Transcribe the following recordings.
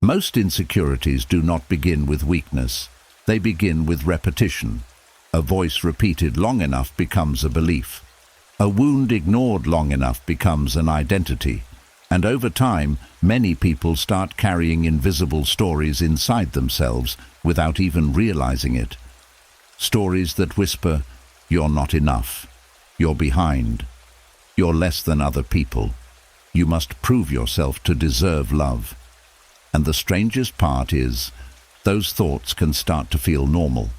Most insecurities do not begin with weakness. They begin with repetition. A voice repeated long enough becomes a belief. A wound ignored long enough becomes an identity. And over time, many people start carrying invisible stories inside themselves without even realizing it. Stories that whisper, "You're not enough. You're behind. You're less than other people. You must prove yourself to deserve love." And the strangest part is, those thoughts can start to feel normal.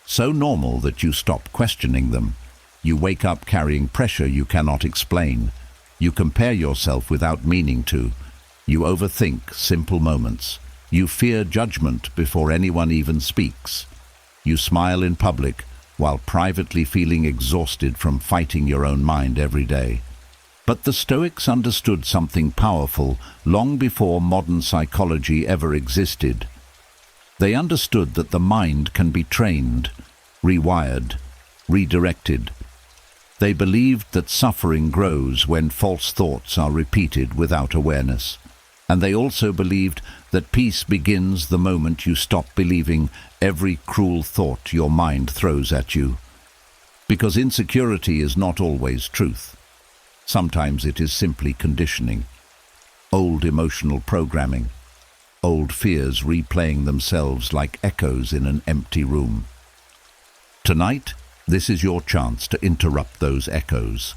So normal that you stop questioning them. You wake up carrying pressure you cannot explain. You compare yourself without meaning to. You overthink simple moments. You fear judgment before anyone even speaks. You smile in public while privately feeling exhausted from fighting your own mind every day. But the Stoics understood something powerful long before modern psychology ever existed. They understood that the mind can be trained, rewired, redirected. They believed that suffering grows when false thoughts are repeated without awareness. And they also believed that peace begins the moment you stop believing every cruel thought your mind throws at you. Because insecurity is not always truth. Sometimes it is simply conditioning, old emotional programming, old fears replaying themselves like echoes in an empty room. Tonight, this is your chance to interrupt those echoes.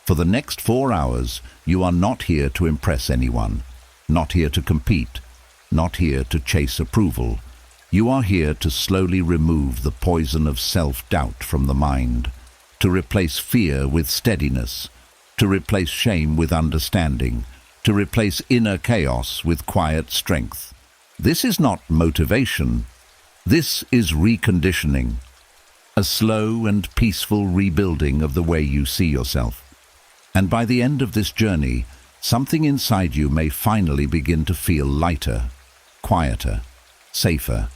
For the next 4 hours, you are not here to impress anyone, not here to compete, not here to chase approval. You are here to slowly remove the poison of self-doubt from the mind, to replace fear with steadiness, to replace shame with understanding, to replace inner chaos with quiet strength. This is not motivation. This is reconditioning, a slow and peaceful rebuilding of the way you see yourself. And by the end of this journey, something inside you may finally begin to feel lighter, quieter, safer.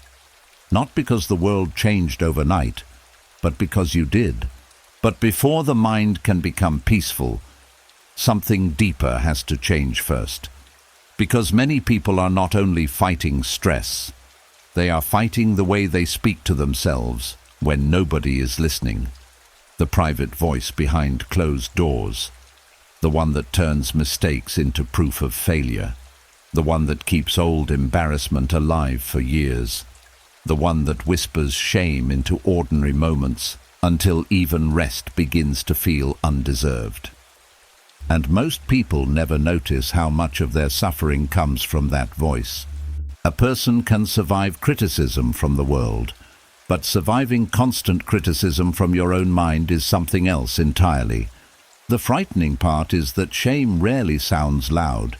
Not because the world changed overnight, but because you did. But before the mind can become peaceful, something deeper has to change first. Because many people are not only fighting stress, they are fighting the way they speak to themselves when nobody is listening. The private voice behind closed doors. The one that turns mistakes into proof of failure. The one that keeps old embarrassment alive for years. The one that whispers shame into ordinary moments until even rest begins to feel undeserved. And most people never notice how much of their suffering comes from that voice. A person can survive criticism from the world, but surviving constant criticism from your own mind is something else entirely. The frightening part is that shame rarely sounds loud.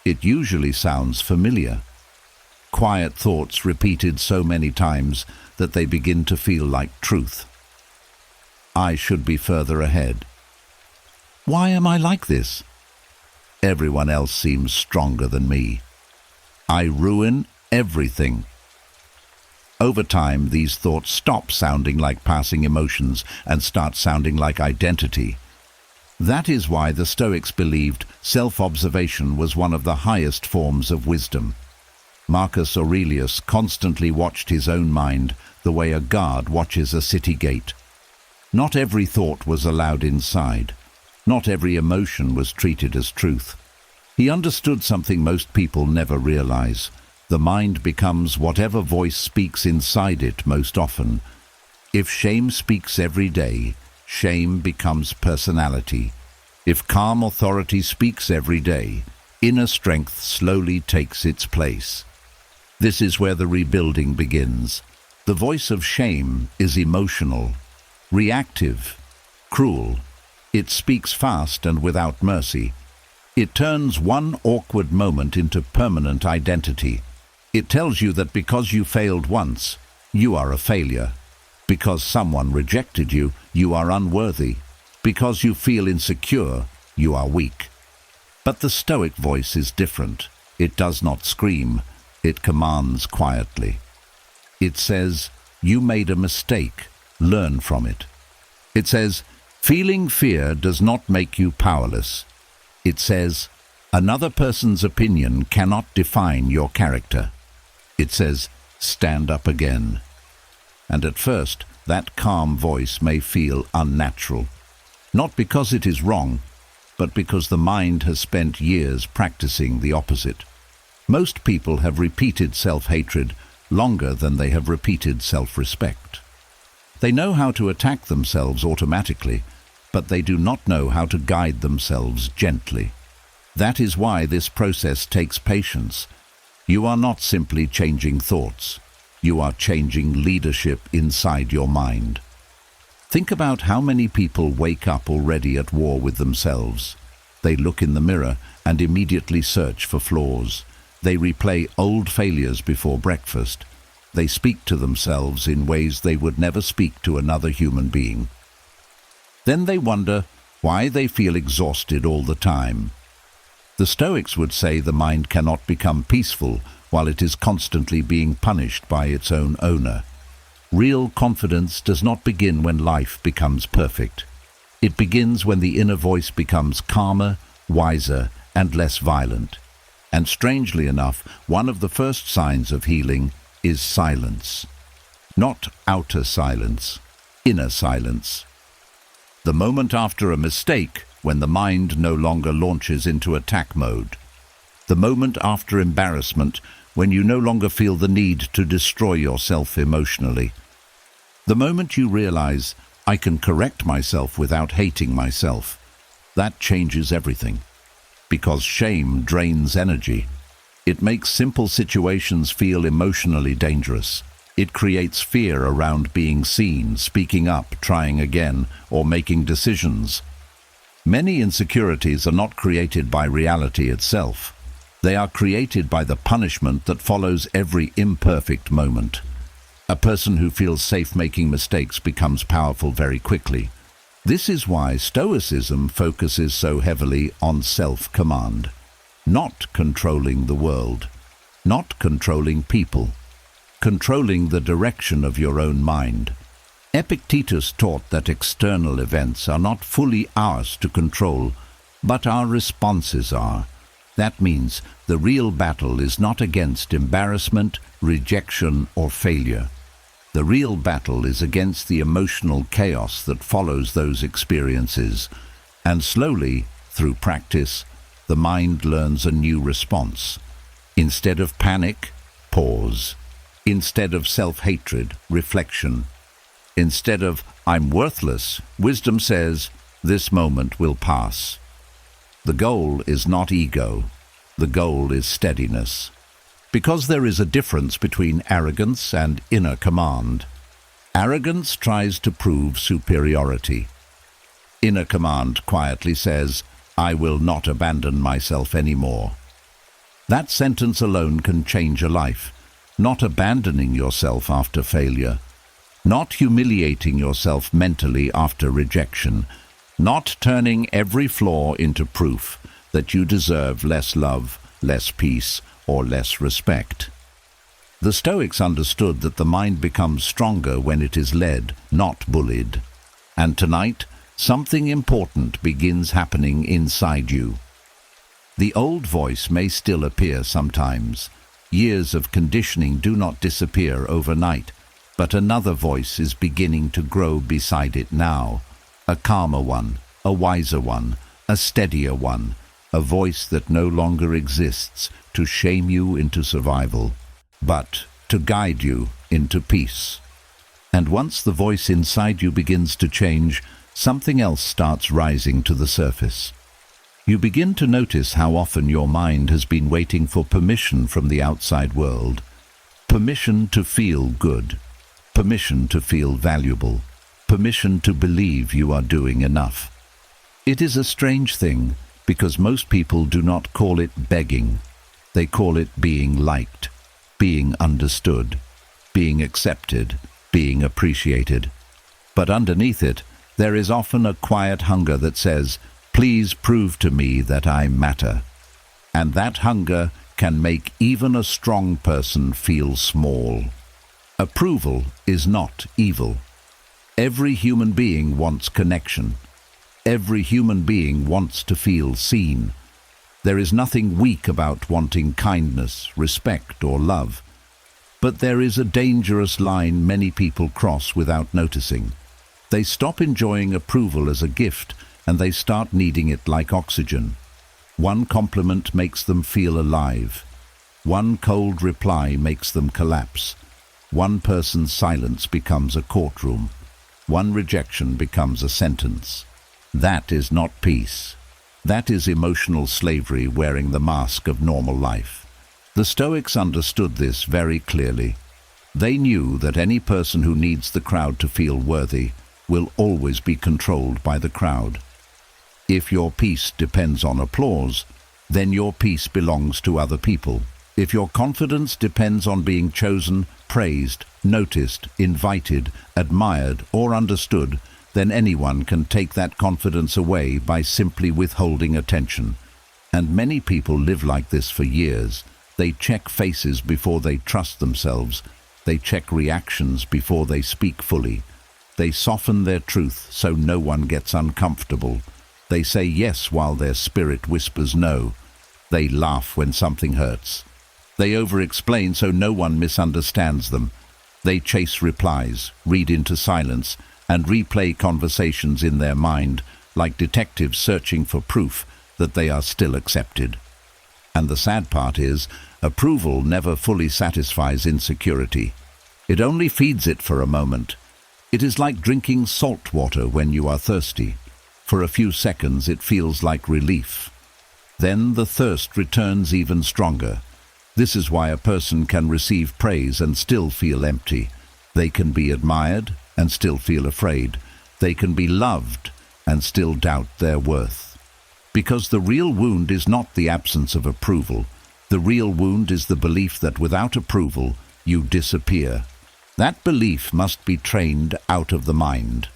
It usually sounds familiar. Quiet thoughts repeated so many times that they begin to feel like truth. I should be further ahead. Why am I like this? Everyone else seems stronger than me. I ruin everything. Over time, these thoughts stop sounding like passing emotions and start sounding like identity. That is why the Stoics believed self-observation was one of the highest forms of wisdom. Marcus Aurelius constantly watched his own mind the way a guard watches a city gate. Not every thought was allowed inside. Not every emotion was treated as truth. He understood something most people never realize. The mind becomes whatever voice speaks inside it most often. If shame speaks every day, shame becomes personality. If calm authority speaks every day, inner strength slowly takes its place. This is where the rebuilding begins. The voice of shame is emotional, reactive, cruel. It speaks fast and without mercy. It turns one awkward moment into permanent identity. It tells you that because you failed once, you are a failure. Because someone rejected you, you are unworthy. Because you feel insecure, you are weak. But the Stoic voice is different. It does not scream. It commands quietly. It says, "You made a mistake. Learn from it." It says, "Feeling fear does not make you powerless." It says, Another person's opinion cannot define your character. It says, stand up again. And at first, that calm voice may feel unnatural. Not because it is wrong, but because the mind has spent years practicing the opposite. Most people have repeated self-hatred longer than they have repeated self-respect. They know how to attack themselves automatically, but they do not know how to guide themselves gently. That is why this process takes patience. You are not simply changing thoughts. You are changing leadership inside your mind. Think about how many people wake up already at war with themselves. They look in the mirror and immediately search for flaws. They replay old failures before breakfast. They speak to themselves in ways they would never speak to another human being. Then they wonder why they feel exhausted all the time. The Stoics would say the mind cannot become peaceful while it is constantly being punished by its own owner. Real confidence does not begin when life becomes perfect. It begins when the inner voice becomes calmer, wiser, and less violent. And strangely enough, one of the first signs of healing is silence. Not outer silence, inner silence. The moment after a mistake, when the mind no longer launches into attack mode. The moment after embarrassment, when you no longer feel the need to destroy yourself emotionally. The moment you realize, I can correct myself without hating myself. That changes everything. Because shame drains energy. It makes simple situations feel emotionally dangerous. It creates fear around being seen, speaking up, trying again, or making decisions. Many insecurities are not created by reality itself. They are created by the punishment that follows every imperfect moment. A person who feels safe making mistakes becomes powerful very quickly. This is why Stoicism focuses so heavily on self-command. Not controlling the world, not controlling people, controlling the direction of your own mind. Epictetus taught that external events are not fully ours to control, but our responses are. That means the real battle is not against embarrassment, rejection, or failure. The real battle is against the emotional chaos that follows those experiences, and slowly, through practice, the mind learns a new response. Instead of panic, pause. Instead of self-hatred, reflection. Instead of, I'm worthless, wisdom says, this moment will pass. The goal is not ego. The goal is steadiness. Because there is a difference between arrogance and inner command. Arrogance tries to prove superiority. Inner command quietly says, I will not abandon myself anymore. That sentence alone can change a life. Not abandoning yourself after failure. Not humiliating yourself mentally after rejection. Not turning every flaw into proof that you deserve less love, less peace, or less respect. The Stoics understood that the mind becomes stronger when it is led, not bullied. And tonight, something important begins happening inside you. The old voice may still appear sometimes. Years of conditioning do not disappear overnight, but another voice is beginning to grow beside it now. A calmer one, a wiser one, a steadier one, a voice that no longer exists to shame you into survival, but to guide you into peace. And once the voice inside you begins to change, something else starts rising to the surface. You begin to notice how often your mind has been waiting for permission from the outside world. Permission to feel good. Permission to feel valuable. Permission to believe you are doing enough. It is a strange thing, because most people do not call it begging. They call it being liked, being understood, being accepted, being appreciated. But underneath it, there is often a quiet hunger that says, please prove to me that I matter. And that hunger can make even a strong person feel small. Approval is not evil. Every human being wants connection. Every human being wants to feel seen. There is nothing weak about wanting kindness, respect, or love. But there is a dangerous line many people cross without noticing. They stop enjoying approval as a gift, and they start needing it like oxygen. One compliment makes them feel alive. One cold reply makes them collapse. One person's silence becomes a courtroom. One rejection becomes a sentence. That is not peace. That is emotional slavery wearing the mask of normal life. The Stoics understood this very clearly. They knew that any person who needs the crowd to feel worthy will always be controlled by the crowd. If your peace depends on applause, then your peace belongs to other people. If your confidence depends on being chosen, praised, noticed, invited, admired, or understood, then anyone can take that confidence away by simply withholding attention. And many people live like this for years. They check faces before they trust themselves. They check reactions before they speak fully. They soften their truth so no one gets uncomfortable. They say yes while their spirit whispers no. They laugh when something hurts. They over-explain so no one misunderstands them. They chase replies, read into silence, and replay conversations in their mind like detectives searching for proof that they are still accepted. And the sad part is, approval never fully satisfies insecurity. It only feeds it for a moment. It is like drinking salt water when you are thirsty. For a few seconds it feels like relief. Then the thirst returns even stronger. This is why a person can receive praise and still feel empty. They can be admired and still feel afraid. They can be loved and still doubt their worth. Because the real wound is not the absence of approval. The real wound is the belief that without approval, you disappear. That belief must be trained out of the mind.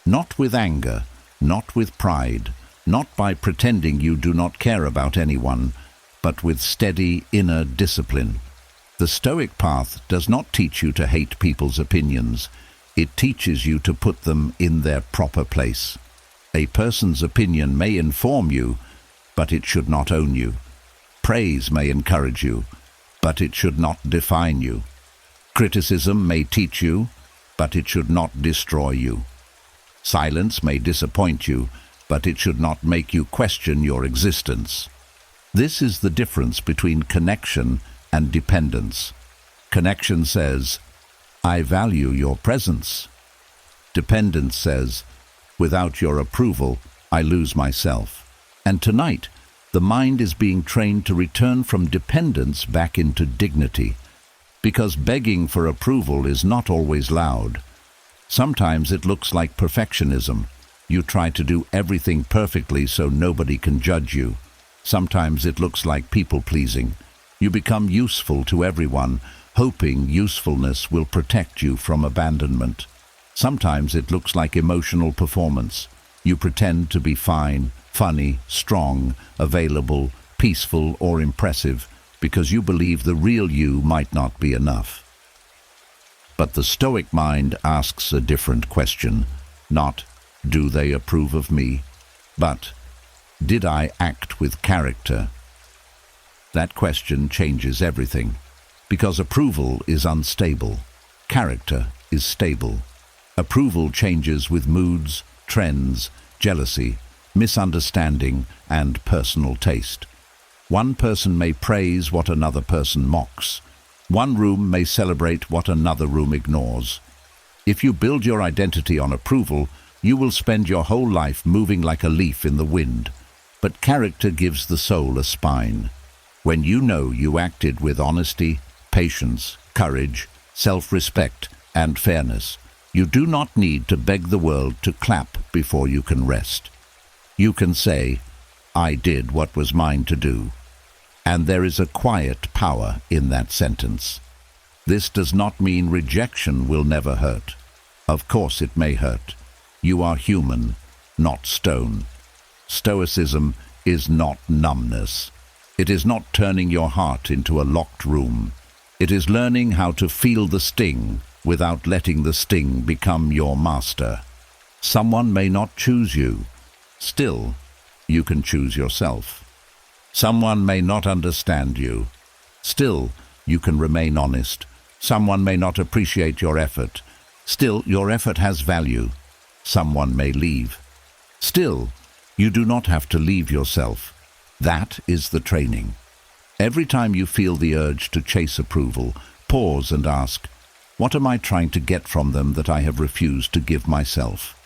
Not with anger, not with pride, not by pretending you do not care about anyone, but with steady inner discipline. The Stoic path does not teach you to hate people's opinions. It teaches you to put them in their proper place. A person's opinion may inform you, but it should not own you. Praise may encourage you, but it should not define you. Criticism may teach you, but it should not destroy you. Silence may disappoint you, but it should not make you question your existence. This is the difference between connection and dependence. Connection says, I value your presence. Dependence says, without your approval, I lose myself. And tonight, the mind is being trained to return from dependence back into dignity. Because begging for approval is not always loud. Sometimes it looks like perfectionism. You try to do everything perfectly so nobody can judge you. Sometimes it looks like people-pleasing. You become useful to everyone, hoping usefulness will protect you from abandonment. Sometimes it looks like emotional performance. You pretend to be fine, funny, strong, available, peaceful, or impressive because you believe the real you might not be enough. But the Stoic mind asks a different question. Not, do they approve of me? But, did I act with character? That question changes everything. Because approval is unstable. Character is stable. Approval changes with moods, trends, jealousy, misunderstanding, and personal taste. One person may praise what another person mocks. One room may celebrate what another room ignores. If you build your identity on approval, you will spend your whole life moving like a leaf in the wind. But character gives the soul a spine. When you know you acted with honesty, patience, courage, self-respect, and fairness, you do not need to beg the world to clap before you can rest. You can say, I did what was mine to do. And there is a quiet power in that sentence. This does not mean rejection will never hurt. Of course it may hurt. You are human, not stone. Stoicism is not numbness. It is not turning your heart into a locked room. It is learning how to feel the sting without letting the sting become your master. Someone may not choose you. Still, you can choose yourself. Someone may not understand you. Still, you can remain honest. Someone may not appreciate your effort. Still, your effort has value. Someone may leave. Still, you do not have to leave yourself. That is the training. Every time you feel the urge to chase approval, pause and ask, what am I trying to get from them that I have refused to give myself?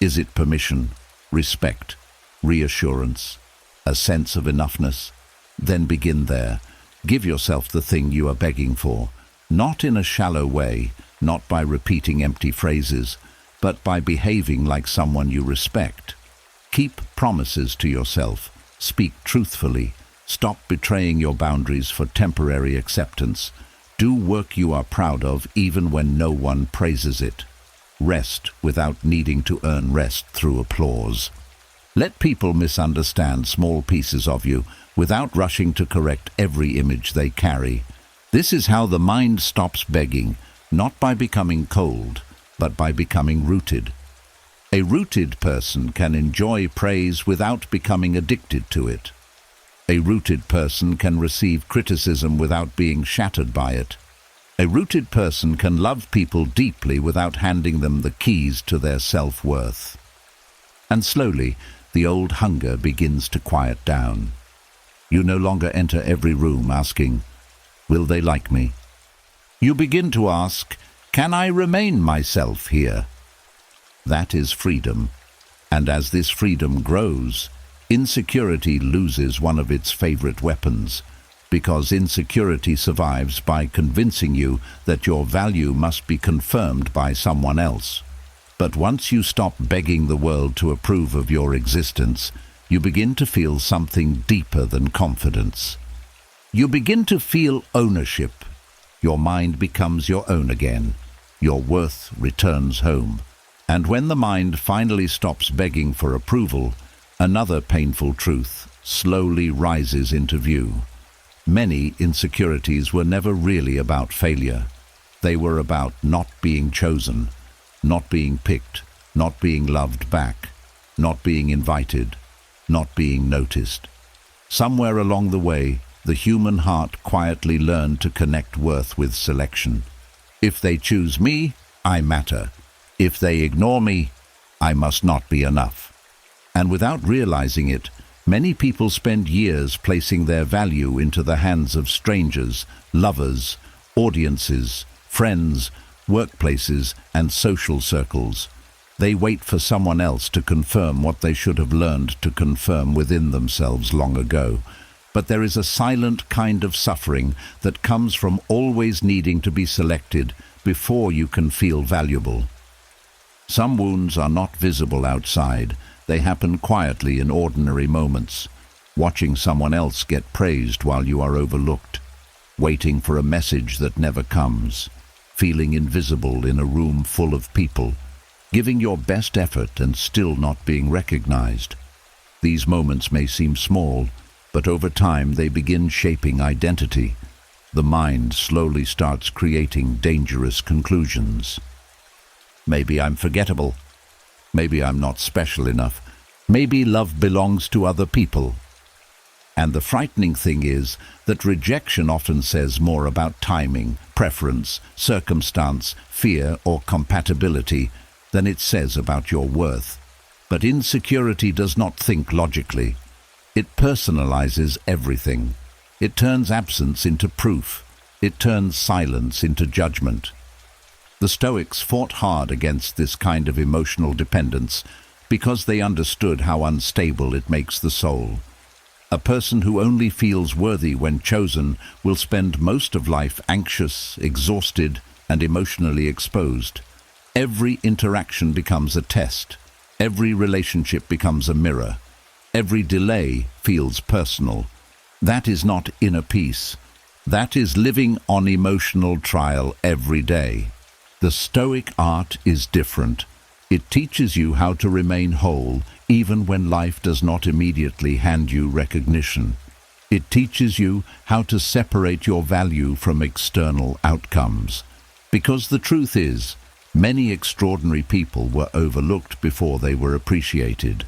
Is it permission, respect, reassurance, a sense of enoughness? Then begin there. Give yourself the thing you are begging for, not in a shallow way, not by repeating empty phrases, but by behaving like someone you respect. Keep promises to yourself. Speak truthfully. Stop betraying your boundaries for temporary acceptance. Do work you are proud of even when no one praises it. Rest without needing to earn rest through applause. Let people misunderstand small pieces of you without rushing to correct every image they carry. This is how the mind stops begging, not by becoming cold, but by becoming rooted. A rooted person can enjoy praise without becoming addicted to it. A rooted person can receive criticism without being shattered by it. A rooted person can love people deeply without handing them the keys to their self-worth. And slowly, the old hunger begins to quiet down. You no longer enter every room asking, will they like me? You begin to ask, can I remain myself here? That is freedom. And as this freedom grows, insecurity loses one of its favorite weapons, because insecurity survives by convincing you that your value must be confirmed by someone else. But once you stop begging the world to approve of your existence, you begin to feel something deeper than confidence. You begin to feel ownership. Your mind becomes your own again. Your worth returns home. And when the mind finally stops begging for approval, another painful truth slowly rises into view. Many insecurities were never really about failure. They were about not being chosen, not being picked, not being loved back, not being invited, not being noticed. Somewhere along the way, the human heart quietly learned to connect worth with selection. If they choose me, I matter. If they ignore me, I must not be enough. And without realizing it, many people spend years placing their value into the hands of strangers, lovers, audiences, friends, workplaces, and social circles. They wait for someone else to confirm what they should have learned to confirm within themselves long ago. But there is a silent kind of suffering that comes from always needing to be selected before you can feel valuable. Some wounds are not visible outside. They happen quietly in ordinary moments. Watching someone else get praised while you are overlooked. Waiting for a message that never comes. Feeling invisible in a room full of people. Giving your best effort and still not being recognized. These moments may seem small, but over time they begin shaping identity. The mind slowly starts creating dangerous conclusions. Maybe I'm forgettable. Maybe I'm not special enough. Maybe love belongs to other people. And the frightening thing is that rejection often says more about timing, preference, circumstance, fear, or compatibility than it says about your worth. But insecurity does not think logically. It personalizes everything. It turns absence into proof. It turns silence into judgment. The Stoics fought hard against this kind of emotional dependence because they understood how unstable it makes the soul. A person who only feels worthy when chosen will spend most of life anxious, exhausted, and emotionally exposed. Every interaction becomes a test. Every relationship becomes a mirror. Every delay feels personal. That is not inner peace. That is living on emotional trial every day. The Stoic art is different. It teaches you how to remain whole even when life does not immediately hand you recognition. It teaches you how to separate your value from external outcomes. Because the truth is, many extraordinary people were overlooked before they were appreciated.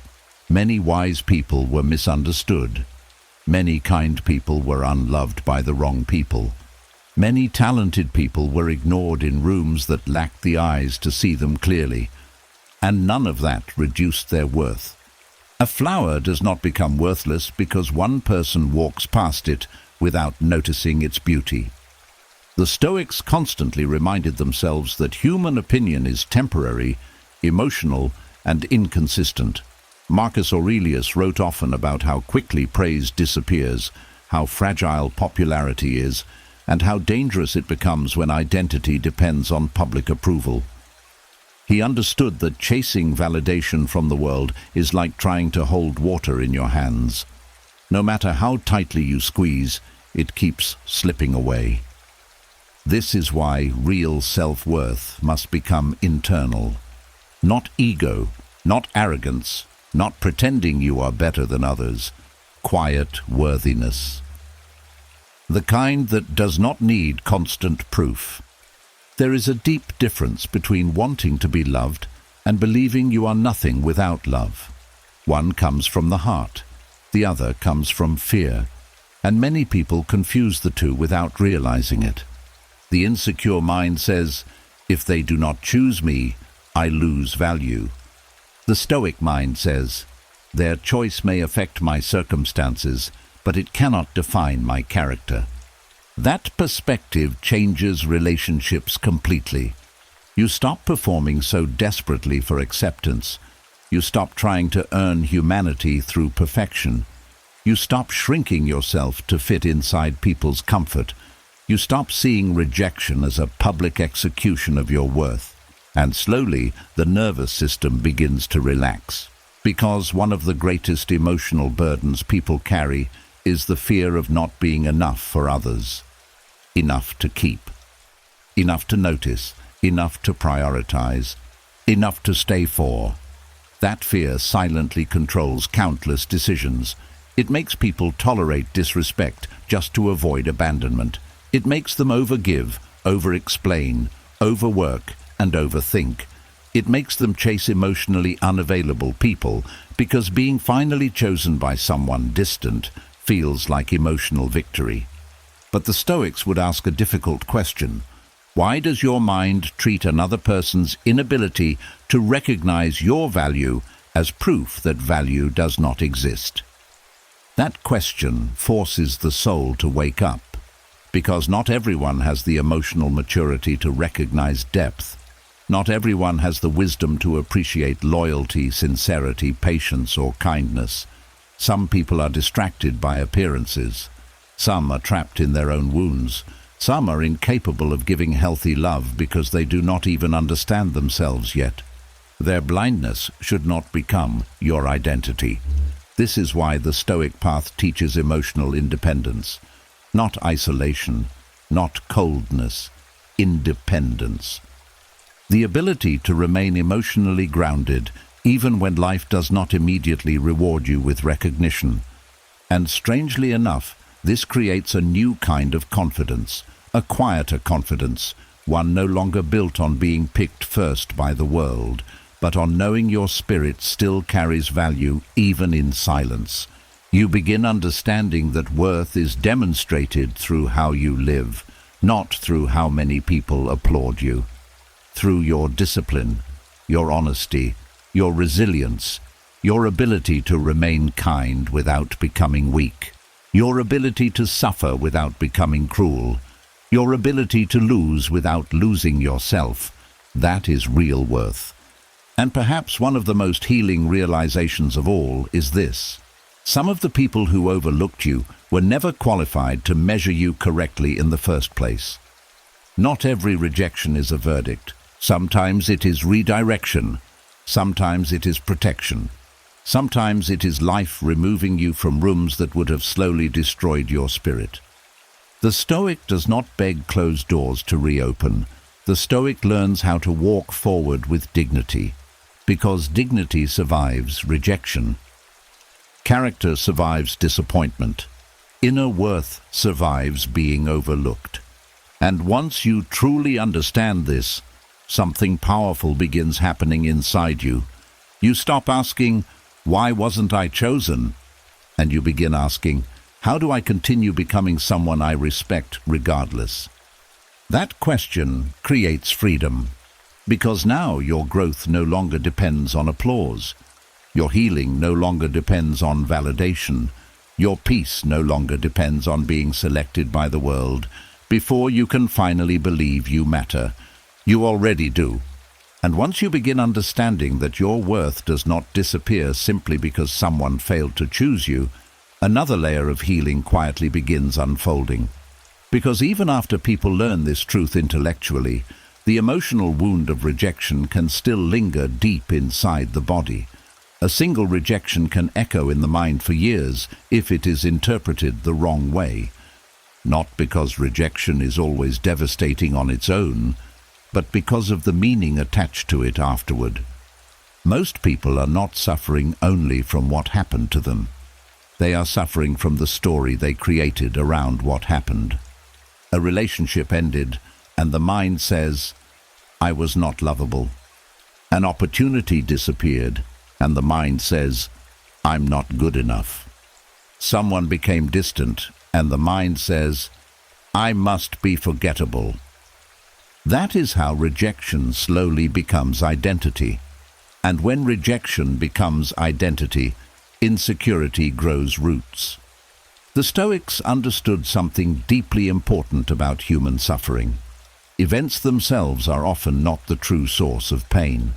Many wise people were misunderstood. Many kind people were unloved by the wrong people. Many talented people were ignored in rooms that lacked the eyes to see them clearly, and none of that reduced their worth. A flower does not become worthless because one person walks past it without noticing its beauty. The Stoics constantly reminded themselves that human opinion is temporary, emotional, and inconsistent. Marcus Aurelius wrote often about how quickly praise disappears, how fragile popularity is, and how dangerous it becomes when identity depends on public approval. He understood that chasing validation from the world is like trying to hold water in your hands. No matter how tightly you squeeze, it keeps slipping away. This is why real self-worth must become internal. Not ego, not arrogance, not pretending you are better than others. Quiet worthiness. The kind that does not need constant proof. There is a deep difference between wanting to be loved and believing you are nothing without love. One comes from the heart, the other comes from fear, and many people confuse the two without realizing it. The insecure mind says, "If they do not choose me, I lose value." The Stoic mind says, "Their choice may affect my circumstances, but it cannot define my character." That perspective changes relationships completely. You stop performing so desperately for acceptance. You stop trying to earn humanity through perfection. You stop shrinking yourself to fit inside people's comfort. You stop seeing rejection as a public execution of your worth. And slowly, the nervous system begins to relax. Because one of the greatest emotional burdens people carry is the fear of not being enough for others. Enough to keep. Enough to notice. Enough to prioritize. Enough to stay for. That fear silently controls countless decisions. It makes people tolerate disrespect just to avoid abandonment. It makes them overgive, over-explain, overwork, and overthink. It makes them chase emotionally unavailable people because being finally chosen by someone distant feels like emotional victory. But the Stoics would ask a difficult question. Why does your mind treat another person's inability to recognize your value as proof that value does not exist? That question forces the soul to wake up, because not everyone has the emotional maturity to recognize depth. Not everyone has the wisdom to appreciate loyalty, sincerity, patience, or kindness. Some people are distracted by appearances. Some are trapped in their own wounds. Some are incapable of giving healthy love because they do not even understand themselves yet. Their blindness should not become your identity. This is why the Stoic path teaches emotional independence. Not isolation, not coldness, independence. The ability to remain emotionally grounded even when life does not immediately reward you with recognition. And strangely enough, this creates a new kind of confidence, a quieter confidence, one no longer built on being picked first by the world, but on knowing your spirit still carries value even in silence. You begin understanding that worth is demonstrated through how you live, not through how many people applaud you. Through your discipline, your honesty, your resilience, your ability to remain kind without becoming weak, your ability to suffer without becoming cruel, your ability to lose without losing yourself. That is real worth. And perhaps one of the most healing realizations of all is this. Some of the people who overlooked you were never qualified to measure you correctly in the first place. Not every rejection is a verdict. Sometimes it is redirection. Sometimes it is protection. Sometimes it is life removing you from rooms that would have slowly destroyed your spirit. The Stoic does not beg closed doors to reopen. The Stoic learns how to walk forward with dignity, because dignity survives rejection. Character survives disappointment. Inner worth survives being overlooked. And once you truly understand this, something powerful begins happening inside you. You stop asking, "Why wasn't I chosen?" And you begin asking, How do I continue becoming someone I respect regardless? That question creates freedom, because now your growth no longer depends on applause. Your healing no longer depends on validation. Your peace no longer depends on being selected by the world. Before you can finally believe you matter, you already do. And once you begin understanding that your worth does not disappear simply because someone failed to choose you, another layer of healing quietly begins unfolding. Because even after people learn this truth intellectually, the emotional wound of rejection can still linger deep inside the body. A single rejection can echo in the mind for years if it is interpreted the wrong way. Not because rejection is always devastating on its own, but because of the meaning attached to it afterward. Most people are not suffering only from what happened to them. They are suffering from the story they created around what happened. A relationship ended, and the mind says, "I was not lovable." An opportunity disappeared, and the mind says, "I'm not good enough." Someone became distant, and the mind says, "I must be forgettable." That is how rejection slowly becomes identity. And when rejection becomes identity, insecurity grows roots. The Stoics understood something deeply important about human suffering. Events themselves are often not the true source of pain.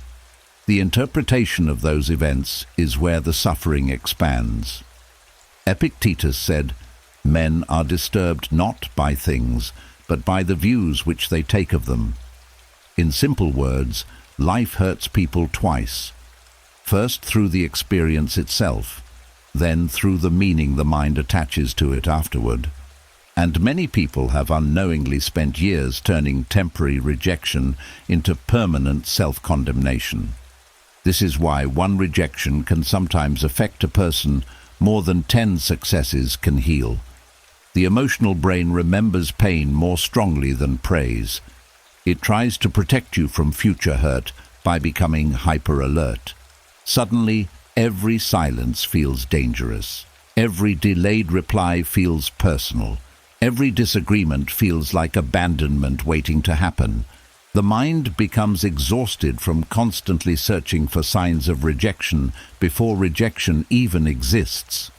The interpretation of those events is where the suffering expands. Epictetus said, "Men are disturbed not by things, but by the views which they take of them." In simple words, life hurts people twice. First through the experience itself, then through the meaning the mind attaches to it afterward. And many people have unknowingly spent years turning temporary rejection into permanent self-condemnation. This is why one rejection can sometimes affect a person more than 10 successes can heal. The emotional brain remembers pain more strongly than praise. It tries to protect you from future hurt by becoming hyper-alert. Suddenly, every silence feels dangerous. Every delayed reply feels personal. Every disagreement feels like abandonment waiting to happen. The mind becomes exhausted from constantly searching for signs of rejection before rejection even exists.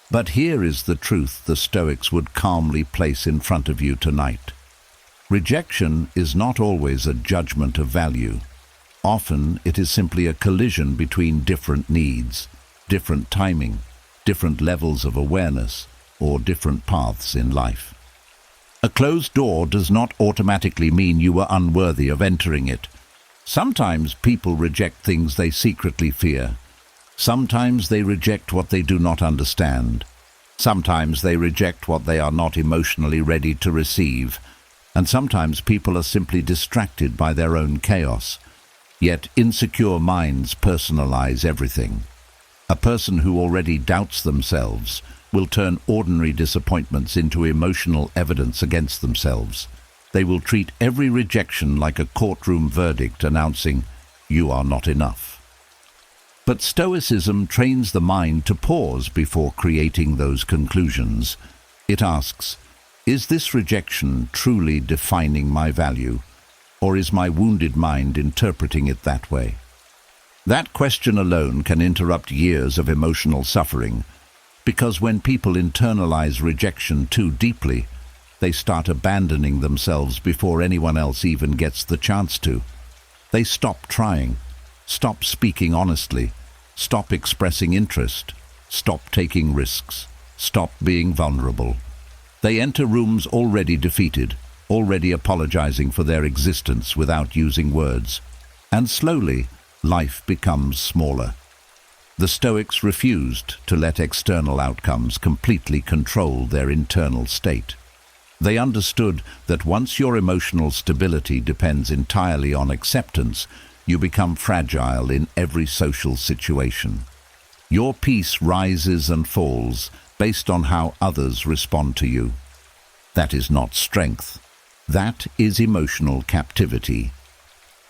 But here is the truth the Stoics would calmly place in front of you tonight. Rejection is not always a judgment of value. Often it is simply a collision between different needs, different timing, different levels of awareness, or different paths in life. A closed door does not automatically mean you are unworthy of entering it. Sometimes people reject things they secretly fear. Sometimes they reject what they do not understand. Sometimes they reject what they are not emotionally ready to receive. And sometimes people are simply distracted by their own chaos. Yet insecure minds personalize everything. A person who already doubts themselves will turn ordinary disappointments into emotional evidence against themselves. They will treat every rejection like a courtroom verdict announcing, "You are not enough." But Stoicism trains the mind to pause before creating those conclusions. It asks, is this rejection truly defining my value, or is my wounded mind interpreting it that way? That question alone can interrupt years of emotional suffering, because when people internalize rejection too deeply, they start abandoning themselves before anyone else even gets the chance to. They stop trying, stop speaking honestly, stop expressing interest, stop taking risks, stop being vulnerable. They enter rooms already defeated, already apologizing for their existence without using words. And slowly, life becomes smaller. The Stoics refused to let external outcomes completely control their internal state. They understood that once your emotional stability depends entirely on acceptance, you become fragile in every social situation. Your peace rises and falls based on how others respond to you. That is not strength. That is emotional captivity.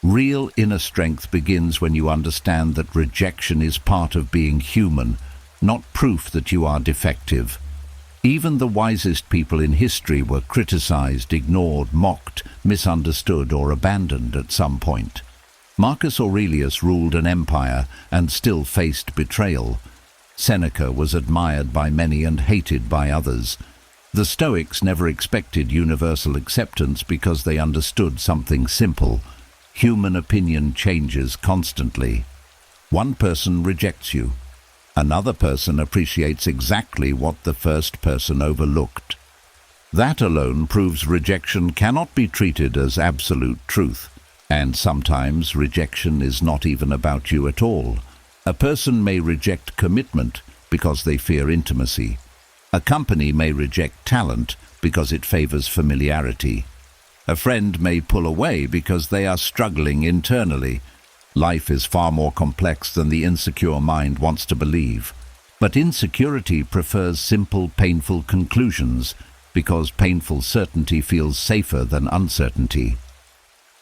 Real inner strength begins when you understand that rejection is part of being human, not proof that you are defective. Even the wisest people in history were criticized, ignored, mocked, misunderstood, or abandoned at some point. Marcus Aurelius ruled an empire and still faced betrayal. Seneca was admired by many and hated by others. The Stoics never expected universal acceptance because they understood something simple. Human opinion changes constantly. One person rejects you. Another person appreciates exactly what the first person overlooked. That alone proves rejection cannot be treated as absolute truth. And sometimes rejection is not even about you at all. A person may reject commitment because they fear intimacy. A company may reject talent because it favors familiarity. A friend may pull away because they are struggling internally. Life is far more complex than the insecure mind wants to believe. But insecurity prefers simple, painful conclusions because painful certainty feels safer than uncertainty.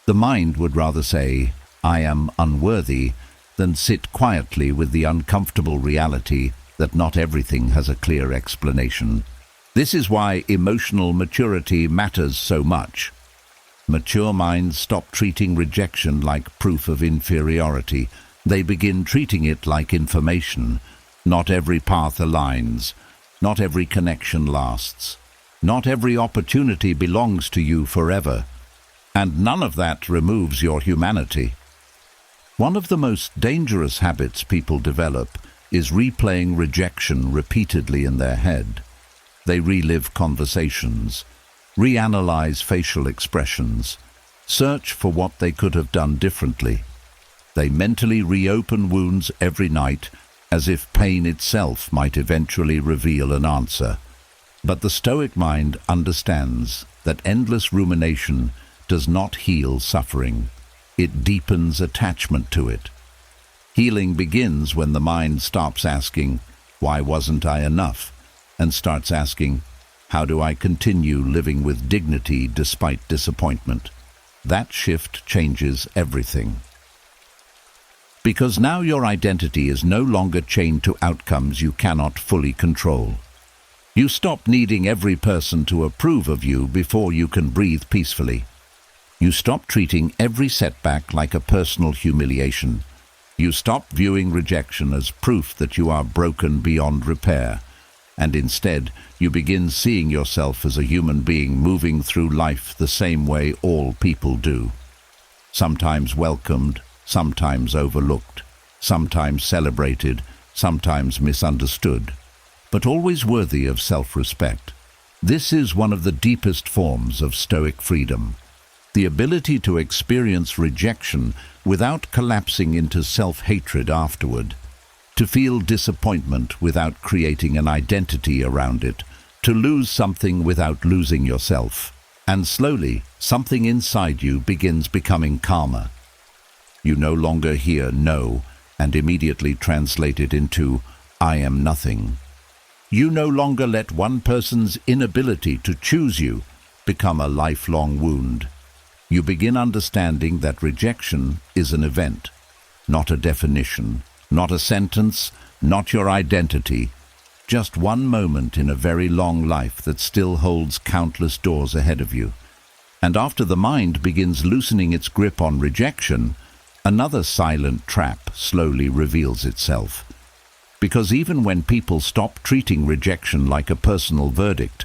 The mind would rather say, "I am unworthy," than sit quietly with the uncomfortable reality that not everything has a clear explanation. This is why emotional maturity matters so much. Mature minds stop treating rejection like proof of inferiority. They begin treating it like information. Not every path aligns. Not every connection lasts. Not every opportunity belongs to you forever. And none of that removes your humanity. One of the most dangerous habits people develop is replaying rejection repeatedly in their head. They relive conversations, reanalyze facial expressions, search for what they could have done differently. They mentally reopen wounds every night, as if pain itself might eventually reveal an answer. But the Stoic mind understands that endless rumination does not heal suffering. It deepens attachment to it. Healing begins when the mind stops asking, "Why wasn't I enough?" and starts asking, "How do I continue living with dignity despite disappointment?" That shift changes everything. Because now your identity is no longer chained to outcomes you cannot fully control. You stop needing every person to approve of you before you can breathe peacefully. You stop treating every setback like a personal humiliation. You stop viewing rejection as proof that you are broken beyond repair. And instead, you begin seeing yourself as a human being moving through life the same way all people do. Sometimes welcomed, sometimes overlooked, sometimes celebrated, sometimes misunderstood, but always worthy of self-respect. This is one of the deepest forms of Stoic freedom. The ability to experience rejection without collapsing into self-hatred afterward, to feel disappointment without creating an identity around it, to lose something without losing yourself. And slowly, something inside you begins becoming calmer. You no longer hear "no" and immediately translate it into "I am nothing." You no longer let one person's inability to choose you become a lifelong wound. You begin understanding that rejection is an event, not a definition, not a sentence, not your identity, just one moment in a very long life that still holds countless doors ahead of you. And after the mind begins loosening its grip on rejection, another silent trap slowly reveals itself. Because even when people stop treating rejection like a personal verdict,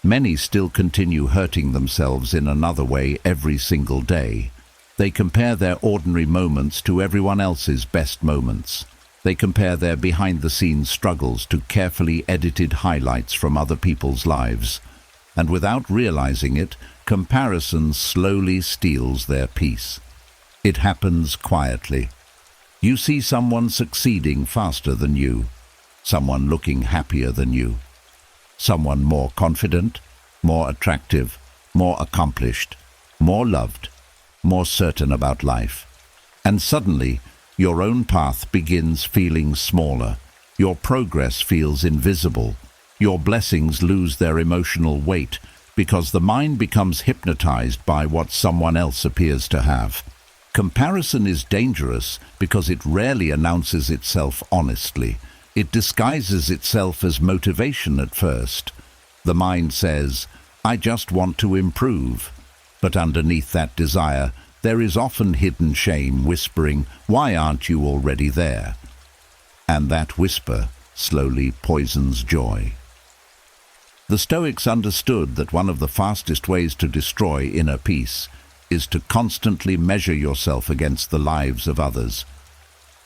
many still continue hurting themselves in another way every single day. They compare their ordinary moments to everyone else's best moments. They compare their behind-the-scenes struggles to carefully edited highlights from other people's lives. And without realizing it, comparison slowly steals their peace. It happens quietly. You see someone succeeding faster than you, someone looking happier than you, someone more confident, more attractive, more accomplished, more loved, more certain about life. And suddenly, your own path begins feeling smaller. Your progress feels invisible. Your blessings lose their emotional weight because the mind becomes hypnotized by what someone else appears to have. Comparison is dangerous because it rarely announces itself honestly. It disguises itself as motivation at first. The mind says, "I just want to improve." But underneath that desire, there is often hidden shame whispering, "Why aren't you already there?" And that whisper slowly poisons joy. The Stoics understood that one of the fastest ways to destroy inner peace is to constantly measure yourself against the lives of others.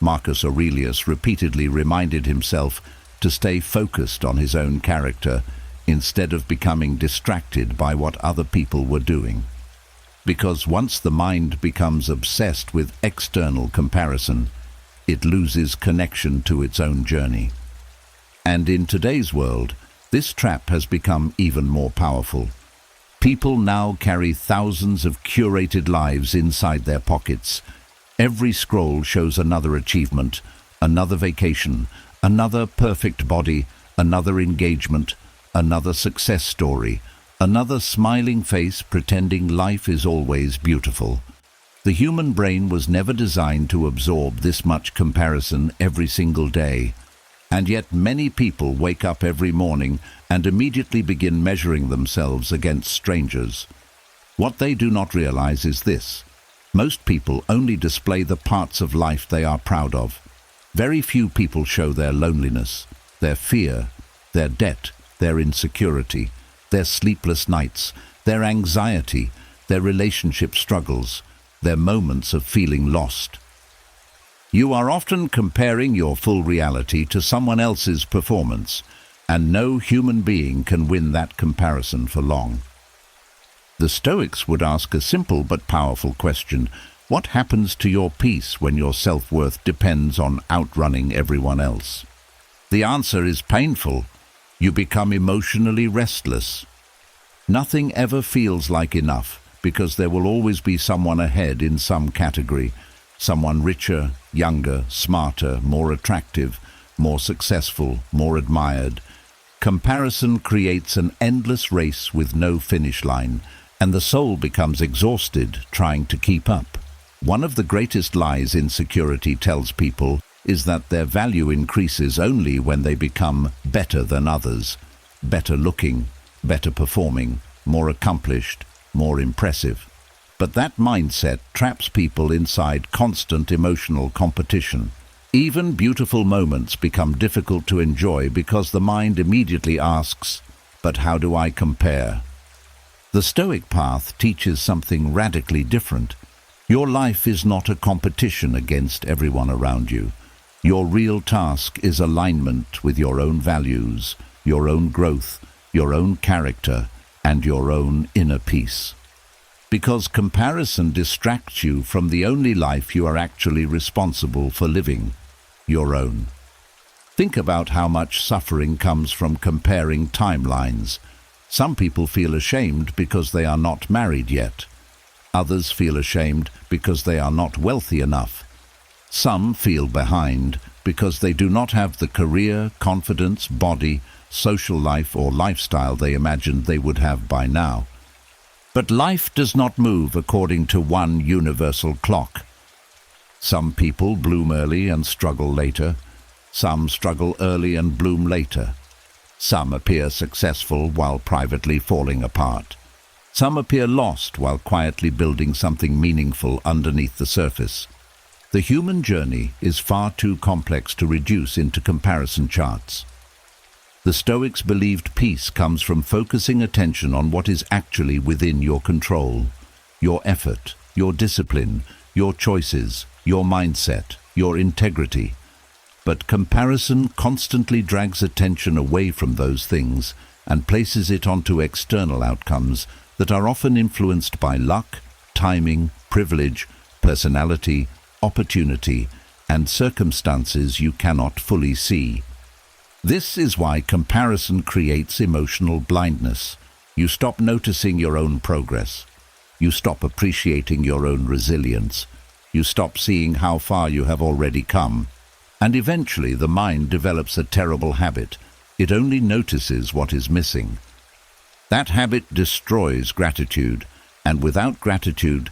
Marcus Aurelius repeatedly reminded himself to stay focused on his own character instead of becoming distracted by what other people were doing. Because once the mind becomes obsessed with external comparison, it loses connection to its own journey. And in today's world, this trap has become even more powerful. People now carry thousands of curated lives inside their pockets. Every scroll shows another achievement, another vacation, another perfect body, another engagement, another success story, another smiling face pretending life is always beautiful. The human brain was never designed to absorb this much comparison every single day. And yet many people wake up every morning and immediately begin measuring themselves against strangers. What they do not realize is this: most people only display the parts of life they are proud of. Very few people show their loneliness, their fear, their debt, their insecurity, their sleepless nights, their anxiety, their relationship struggles, their moments of feeling lost. You are often comparing your full reality to someone else's performance, and no human being can win that comparison for long. The Stoics would ask a simple but powerful question: what happens to your peace when your self-worth depends on outrunning everyone else? The answer is painful. You become emotionally restless. Nothing ever feels like enough, because there will always be someone ahead in some category. Someone richer, younger, smarter, more attractive, more successful, more admired. Comparison creates an endless race with no finish line, and the soul becomes exhausted trying to keep up. One of the greatest lies insecurity tells people is that their value increases only when they become better than others, better looking, better performing, more accomplished, more impressive. But that mindset traps people inside constant emotional competition. Even beautiful moments become difficult to enjoy because the mind immediately asks, "But how do I compare?" The Stoic path teaches something radically different. Your life is not a competition against everyone around you. Your real task is alignment with your own values, your own growth, your own character, and your own inner peace. Because comparison distracts you from the only life you are actually responsible for living, your own. Think about how much suffering comes from comparing timelines. Some people feel ashamed because they are not married yet. Others feel ashamed because they are not wealthy enough. Some feel behind because they do not have the career, confidence, body, social life or lifestyle they imagined they would have by now. But life does not move according to one universal clock. Some people bloom early and struggle later. Some struggle early and bloom later. Some appear successful while privately falling apart. Some appear lost while quietly building something meaningful underneath the surface. The human journey is far too complex to reduce into comparison charts. The Stoics believed peace comes from focusing attention on what is actually within your control: your effort, your discipline, your choices, your mindset, your integrity. But comparison constantly drags attention away from those things and places it onto external outcomes that are often influenced by luck, timing, privilege, personality, opportunity, and circumstances you cannot fully see. This is why comparison creates emotional blindness. You stop noticing your own progress. You stop appreciating your own resilience. You stop seeing how far you have already come. And eventually the mind develops a terrible habit. It only notices what is missing. That habit destroys gratitude, and without gratitude,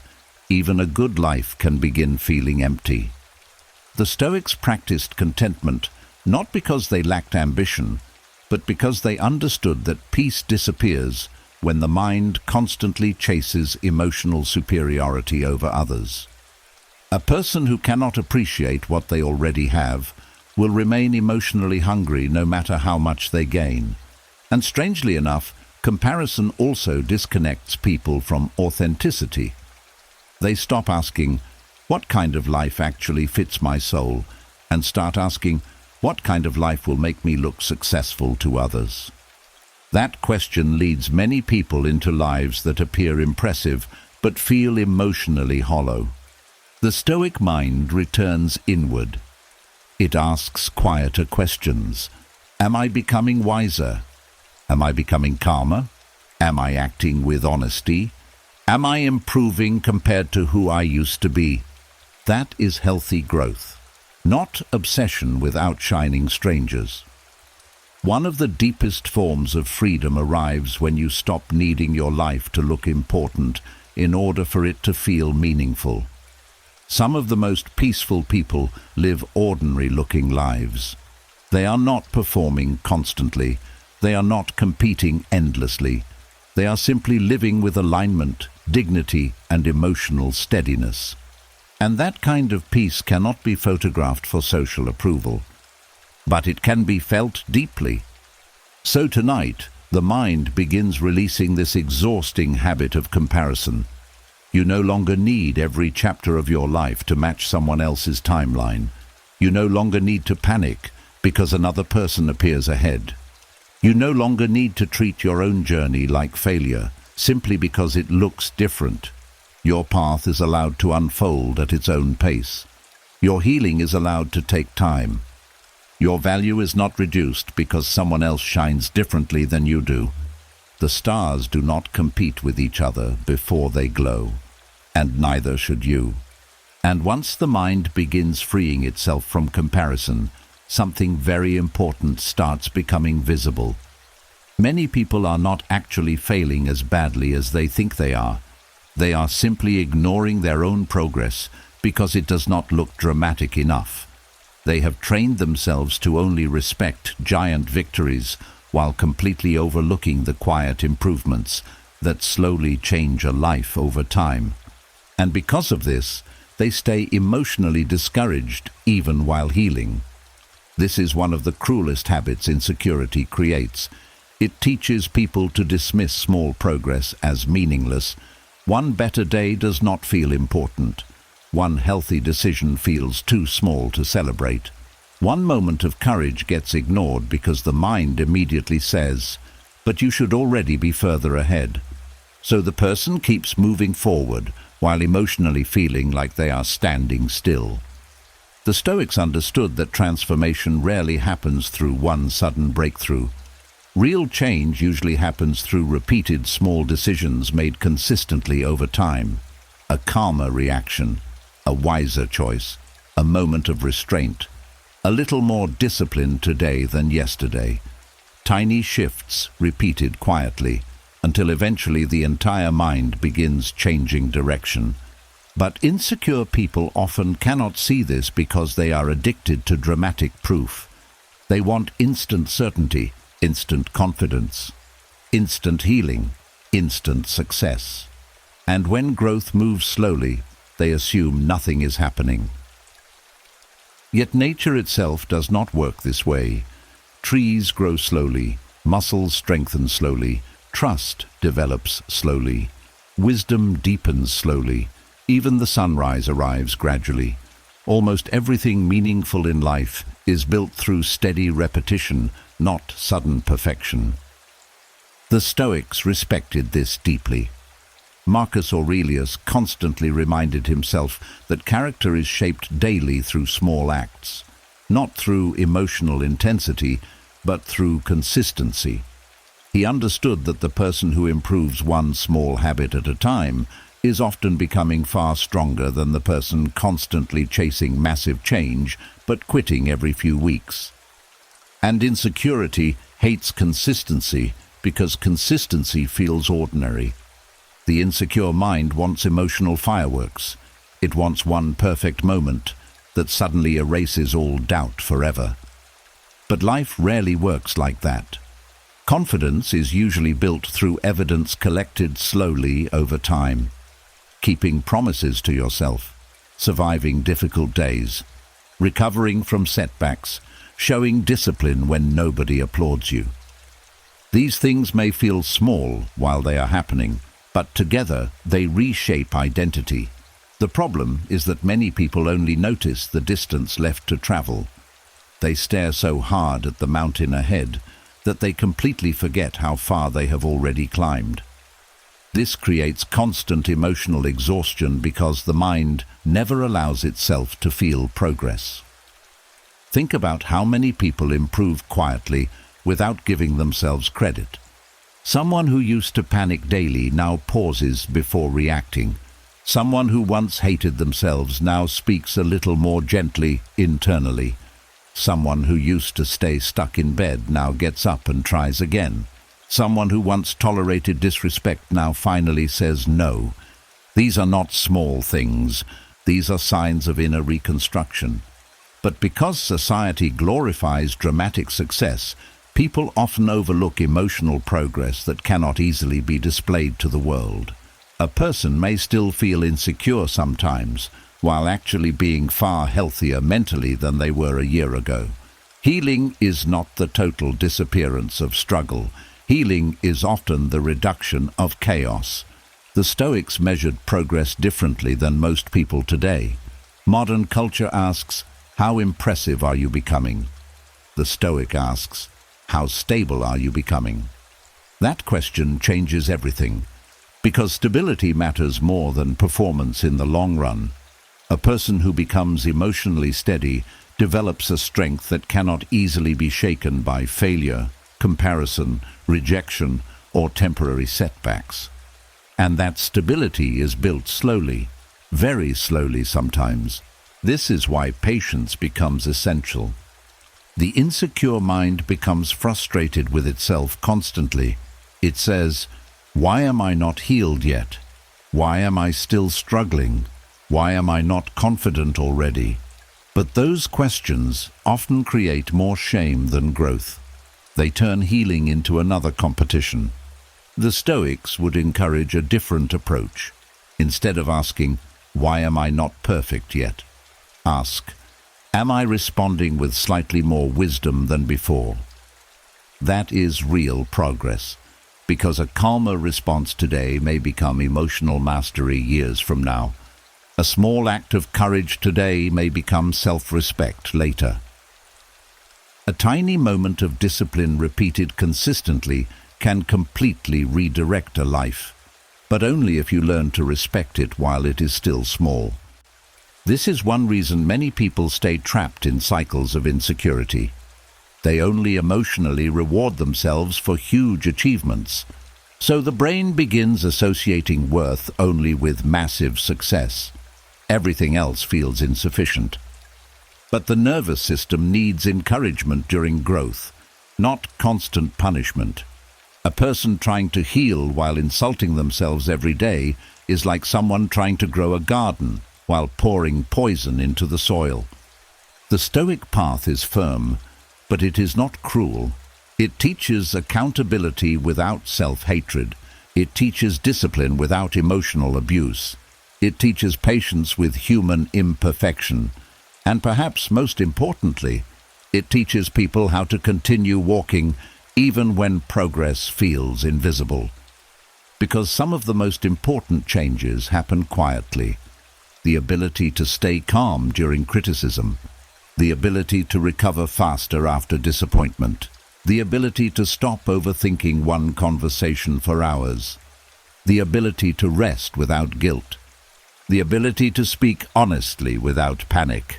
even a good life can begin feeling empty. The Stoics practiced contentment not because they lacked ambition, but because they understood that peace disappears when the mind constantly chases emotional superiority over others. A person who cannot appreciate what they already have will remain emotionally hungry no matter how much they gain. And strangely enough, comparison also disconnects people from authenticity. They stop asking, what kind of life actually fits my soul, and start asking, what kind of life will make me look successful to others? That question leads many people into lives that appear impressive but feel emotionally hollow. The Stoic mind returns inward. It asks quieter questions. Am I becoming wiser? Am I becoming calmer? Am I acting with honesty? Am I improving compared to who I used to be? That is healthy growth, not obsession with outshining strangers. One of the deepest forms of freedom arrives when you stop needing your life to look important in order for it to feel meaningful. Some of the most peaceful people live ordinary-looking lives. They are not performing constantly. They are not competing endlessly. They are simply living with alignment, dignity, and emotional steadiness. And that kind of peace cannot be photographed for social approval, but it can be felt deeply. So tonight, the mind begins releasing this exhausting habit of comparison. You no longer need every chapter of your life to match someone else's timeline. You no longer need to panic because another person appears ahead. You no longer need to treat your own journey like failure simply because it looks different. Your path is allowed to unfold at its own pace. Your healing is allowed to take time. Your value is not reduced because someone else shines differently than you do. The stars do not compete with each other before they glow, and neither should you. And once the mind begins freeing itself from comparison, something very important starts becoming visible. Many people are not actually failing as badly as they think they are. They are simply ignoring their own progress because it does not look dramatic enough. They have trained themselves to only respect giant victories while completely overlooking the quiet improvements that slowly change a life over time. And because of this, they stay emotionally discouraged even while healing. This is one of the cruelest habits insecurity creates. It teaches people to dismiss small progress as meaningless. One better day does not feel important. One healthy decision feels too small to celebrate. One moment of courage gets ignored because the mind immediately says, "But you should already be further ahead." So the person keeps moving forward while emotionally feeling like they are standing still. The Stoics understood that transformation rarely happens through one sudden breakthrough. Real change usually happens through repeated small decisions made consistently over time. A calmer reaction, a wiser choice, a moment of restraint, a little more discipline today than yesterday. Tiny shifts repeated quietly until eventually the entire mind begins changing direction. But insecure people often cannot see this because they are addicted to dramatic proof. They want instant certainty, instant confidence, instant healing, instant success. And when growth moves slowly, they assume nothing is happening. Yet nature itself does not work this way. Trees grow slowly, muscles strengthen slowly, trust develops slowly, wisdom deepens slowly, even the sunrise arrives gradually. Almost everything meaningful in life is built through steady repetition, not sudden perfection. The Stoics respected this deeply. Marcus Aurelius constantly reminded himself that character is shaped daily through small acts, not through emotional intensity, but through consistency. He understood that the person who improves one small habit at a time is often becoming far stronger than the person constantly chasing massive change but quitting every few weeks. And insecurity hates consistency because consistency feels ordinary. The insecure mind wants emotional fireworks. It wants one perfect moment that suddenly erases all doubt forever. But life rarely works like that. Confidence is usually built through evidence collected slowly over time. Keeping promises to yourself, surviving difficult days, recovering from setbacks, showing discipline when nobody applauds you. These things may feel small while they are happening, but together they reshape identity. The problem is that many people only notice the distance left to travel. They stare so hard at the mountain ahead that they completely forget how far they have already climbed. This creates constant emotional exhaustion because the mind never allows itself to feel progress. Think about how many people improve quietly without giving themselves credit. Someone who used to panic daily now pauses before reacting. Someone who once hated themselves now speaks a little more gently internally. Someone who used to stay stuck in bed now gets up and tries again. Someone who once tolerated disrespect now finally says no. These are not small things. These are signs of inner reconstruction. But because society glorifies dramatic success, people often overlook emotional progress that cannot easily be displayed to the world. A person may still feel insecure sometimes, while actually being far healthier mentally than they were a year ago. Healing is not the total disappearance of struggle. Healing is often the reduction of chaos. The Stoics measured progress differently than most people today. Modern culture asks, how impressive are you becoming? The Stoic asks, how stable are you becoming? That question changes everything, because stability matters more than performance in the long run. A person who becomes emotionally steady develops a strength that cannot easily be shaken by failure, comparison, rejection, or temporary setbacks. And that stability is built slowly, very slowly sometimes. This is why patience becomes essential. The insecure mind becomes frustrated with itself constantly. It says, why am I not healed yet? Why am I still struggling? Why am I not confident already? But those questions often create more shame than growth. They turn healing into another competition. The Stoics would encourage a different approach. Instead of asking, why am I not perfect yet? Ask, am I responding with slightly more wisdom than before? That is real progress, because a calmer response today may become emotional mastery years from now. A small act of courage today may become self-respect later. A tiny moment of discipline repeated consistently can completely redirect a life, but only if you learn to respect it while it is still small. This is one reason many people stay trapped in cycles of insecurity. They only emotionally reward themselves for huge achievements. So the brain begins associating worth only with massive success. Everything else feels insufficient. But the nervous system needs encouragement during growth, not constant punishment. A person trying to heal while insulting themselves every day is like someone trying to grow a garden while pouring poison into the soil. The Stoic path is firm, but it is not cruel. It teaches accountability without self-hatred. It teaches discipline without emotional abuse. It teaches patience with human imperfection. And perhaps most importantly, it teaches people how to continue walking even when progress feels invisible. Because some of the most important changes happen quietly. The ability to stay calm during criticism, the ability to recover faster after disappointment, the ability to stop overthinking one conversation for hours, the ability to rest without guilt, the ability to speak honestly without panic.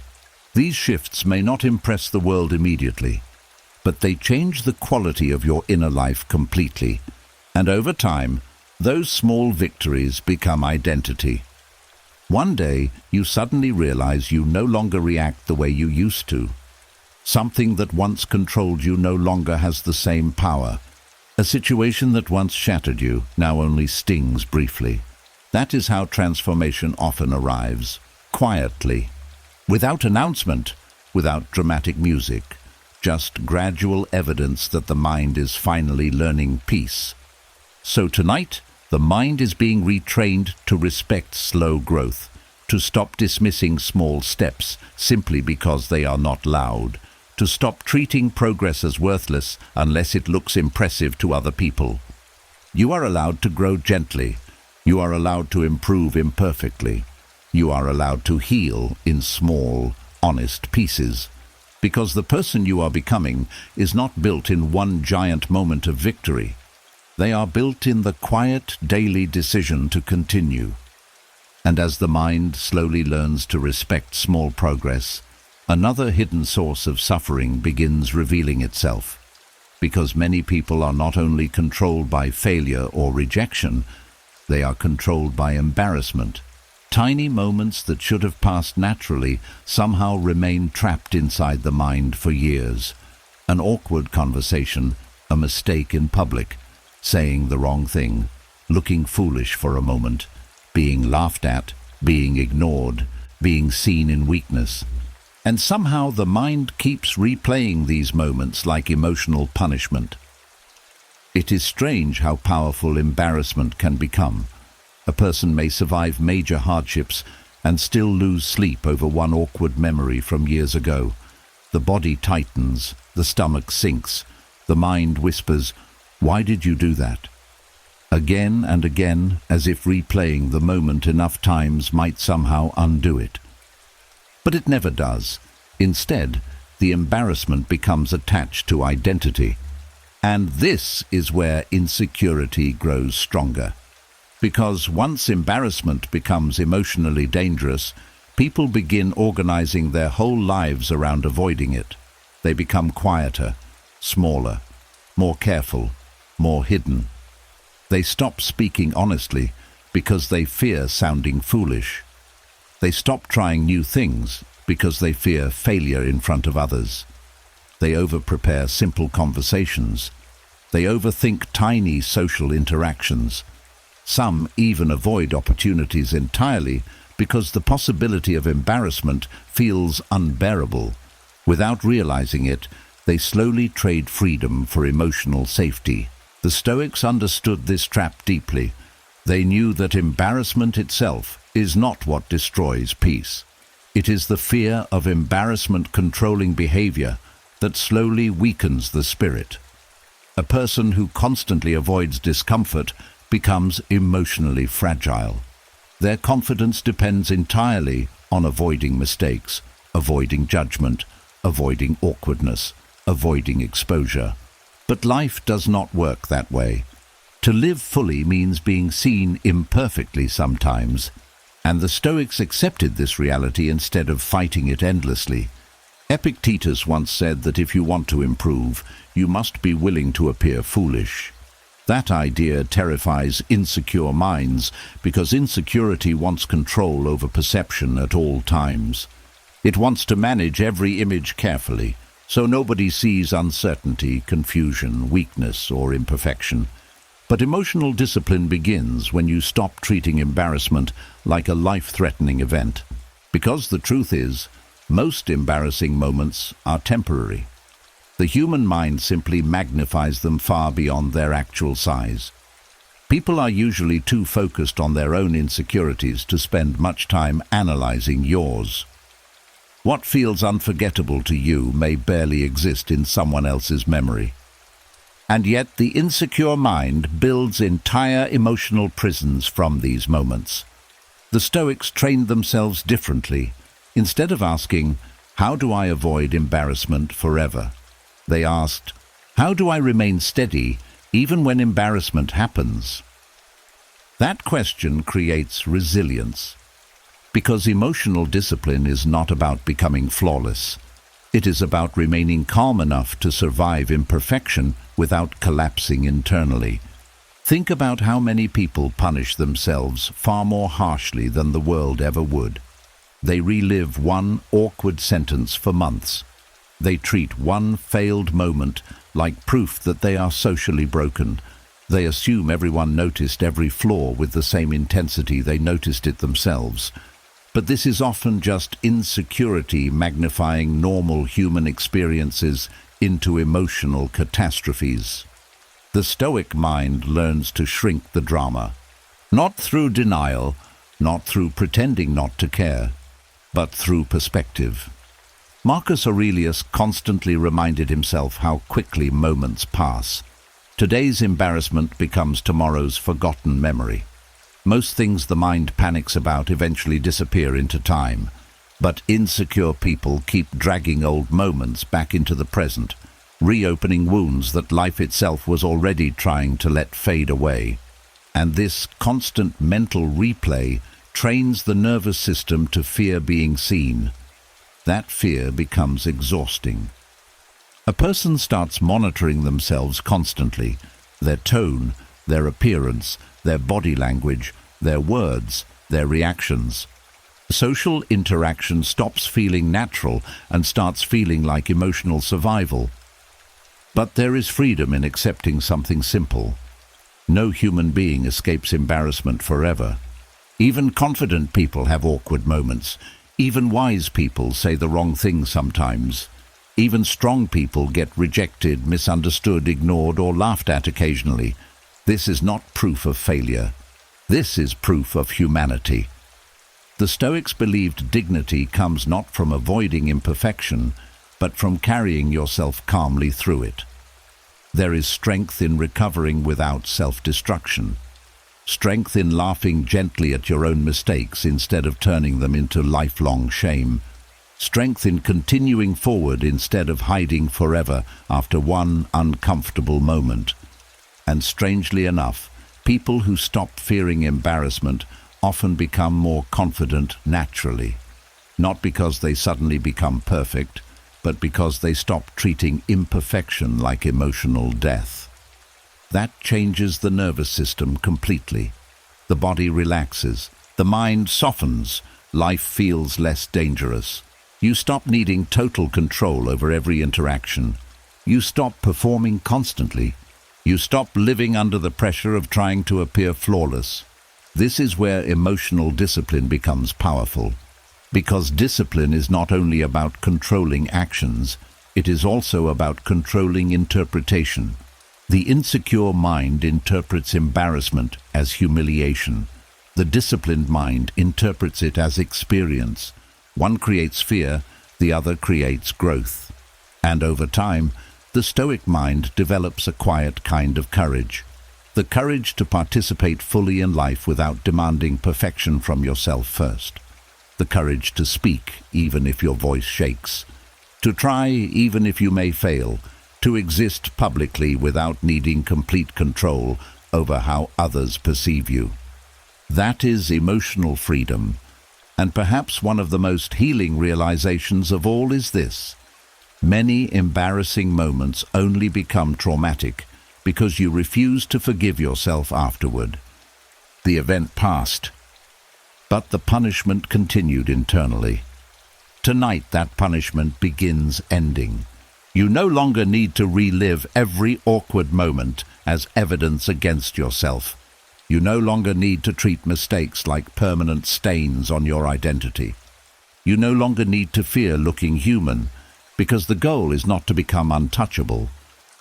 These shifts may not impress the world immediately, but they change the quality of your inner life completely. And over time, those small victories become identity. One day, you suddenly realize you no longer react the way you used to. Something that once controlled you no longer has the same power. A situation that once shattered you now only stings briefly. That is how transformation often arrives, quietly. Without announcement, without dramatic music, just gradual evidence that the mind is finally learning peace. So tonight, the mind is being retrained to respect slow growth, to stop dismissing small steps simply because they are not loud, to stop treating progress as worthless unless it looks impressive to other people. You are allowed to grow gently. You are allowed to improve imperfectly. You are allowed to heal in small, honest pieces. Because the person you are becoming is not built in one giant moment of victory. They are built in the quiet, daily decision to continue. And as the mind slowly learns to respect small progress, another hidden source of suffering begins revealing itself. Because many people are not only controlled by failure or rejection, they are controlled by embarrassment. Tiny moments that should have passed naturally somehow remain trapped inside the mind for years. An awkward conversation, a mistake in public, saying the wrong thing, looking foolish for a moment, being laughed at, being ignored, being seen in weakness. And somehow the mind keeps replaying these moments like emotional punishment. It is strange how powerful embarrassment can become. A person may survive major hardships and still lose sleep over one awkward memory from years ago. The body tightens, the stomach sinks, the mind whispers, "Why did you do that?" Again and again, as if replaying the moment enough times might somehow undo it. But it never does. Instead, the embarrassment becomes attached to identity. And this is where insecurity grows stronger. Because once embarrassment becomes emotionally dangerous, people begin organizing their whole lives around avoiding it. They become quieter, smaller, more careful, more hidden. They stop speaking honestly because they fear sounding foolish. They stop trying new things because they fear failure in front of others. They over-prepare simple conversations. They overthink tiny social interactions. Some even avoid opportunities entirely because the possibility of embarrassment feels unbearable. Without realizing it, they slowly trade freedom for emotional safety. The Stoics understood this trap deeply. They knew that embarrassment itself is not what destroys peace. It is the fear of embarrassment controlling behavior that slowly weakens the spirit. A person who constantly avoids discomfort becomes emotionally fragile. Their confidence depends entirely on avoiding mistakes, avoiding judgment, avoiding awkwardness, avoiding exposure. But life does not work that way. To live fully means being seen imperfectly sometimes, and the Stoics accepted this reality instead of fighting it endlessly. Epictetus once said that if you want to improve, you must be willing to appear foolish. That idea terrifies insecure minds because insecurity wants control over perception at all times. It wants to manage every image carefully, so nobody sees uncertainty, confusion, weakness, or imperfection. But emotional discipline begins when you stop treating embarrassment like a life-threatening event. Because the truth is, most embarrassing moments are temporary. The human mind simply magnifies them far beyond their actual size. People are usually too focused on their own insecurities to spend much time analyzing yours. What feels unforgettable to you may barely exist in someone else's memory. And yet the insecure mind builds entire emotional prisons from these moments. The Stoics trained themselves differently. Instead of asking, "How do I avoid embarrassment forever?" they asked, "How do I remain steady even when embarrassment happens?" That question creates resilience. Because emotional discipline is not about becoming flawless. It is about remaining calm enough to survive imperfection without collapsing internally. Think about how many people punish themselves far more harshly than the world ever would. They relive one awkward sentence for months. They treat one failed moment like proof that they are socially broken. They assume everyone noticed every flaw with the same intensity they noticed it themselves. But this is often just insecurity magnifying normal human experiences into emotional catastrophes. The Stoic mind learns to shrink the drama, not through denial, not through pretending not to care, but through perspective. Marcus Aurelius constantly reminded himself how quickly moments pass. Today's embarrassment becomes tomorrow's forgotten memory. Most things the mind panics about eventually disappear into time, but insecure people keep dragging old moments back into the present, reopening wounds that life itself was already trying to let fade away. And this constant mental replay trains the nervous system to fear being seen. That fear becomes exhausting. A person starts monitoring themselves constantly, their tone, their appearance, their body language, their words, their reactions. Social interaction stops feeling natural and starts feeling like emotional survival. But there is freedom in accepting something simple. No human being escapes embarrassment forever. Even confident people have awkward moments. Even wise people say the wrong thing sometimes. Even strong people get rejected, misunderstood, ignored, or laughed at occasionally. This is not proof of failure. This is proof of humanity. The Stoics believed dignity comes not from avoiding imperfection, but from carrying yourself calmly through it. There is strength in recovering without self-destruction. Strength in laughing gently at your own mistakes instead of turning them into lifelong shame. Strength in continuing forward instead of hiding forever after one uncomfortable moment. And strangely enough, people who stop fearing embarrassment often become more confident naturally. Not because they suddenly become perfect, but because they stop treating imperfection like emotional death. That changes the nervous system completely. The body relaxes, the mind softens, life feels less dangerous. You stop needing total control over every interaction. You stop performing constantly. You stop living under the pressure of trying to appear flawless. This is where emotional discipline becomes powerful. Because discipline is not only about controlling actions, it is also about controlling interpretation. The insecure mind interprets embarrassment as humiliation. The disciplined mind interprets it as experience. One creates fear, the other creates growth. And over time, the Stoic mind develops a quiet kind of courage. The courage to participate fully in life without demanding perfection from yourself first. The courage to speak even if your voice shakes. To try even if you may fail. To exist publicly without needing complete control over how others perceive you. That is emotional freedom. And perhaps one of the most healing realizations of all is this. Many embarrassing moments only become traumatic because you refuse to forgive yourself afterward. The event passed, but the punishment continued internally. Tonight that punishment begins ending. You no longer need to relive every awkward moment as evidence against yourself. You no longer need to treat mistakes like permanent stains on your identity. You no longer need to fear looking human, because the goal is not to become untouchable.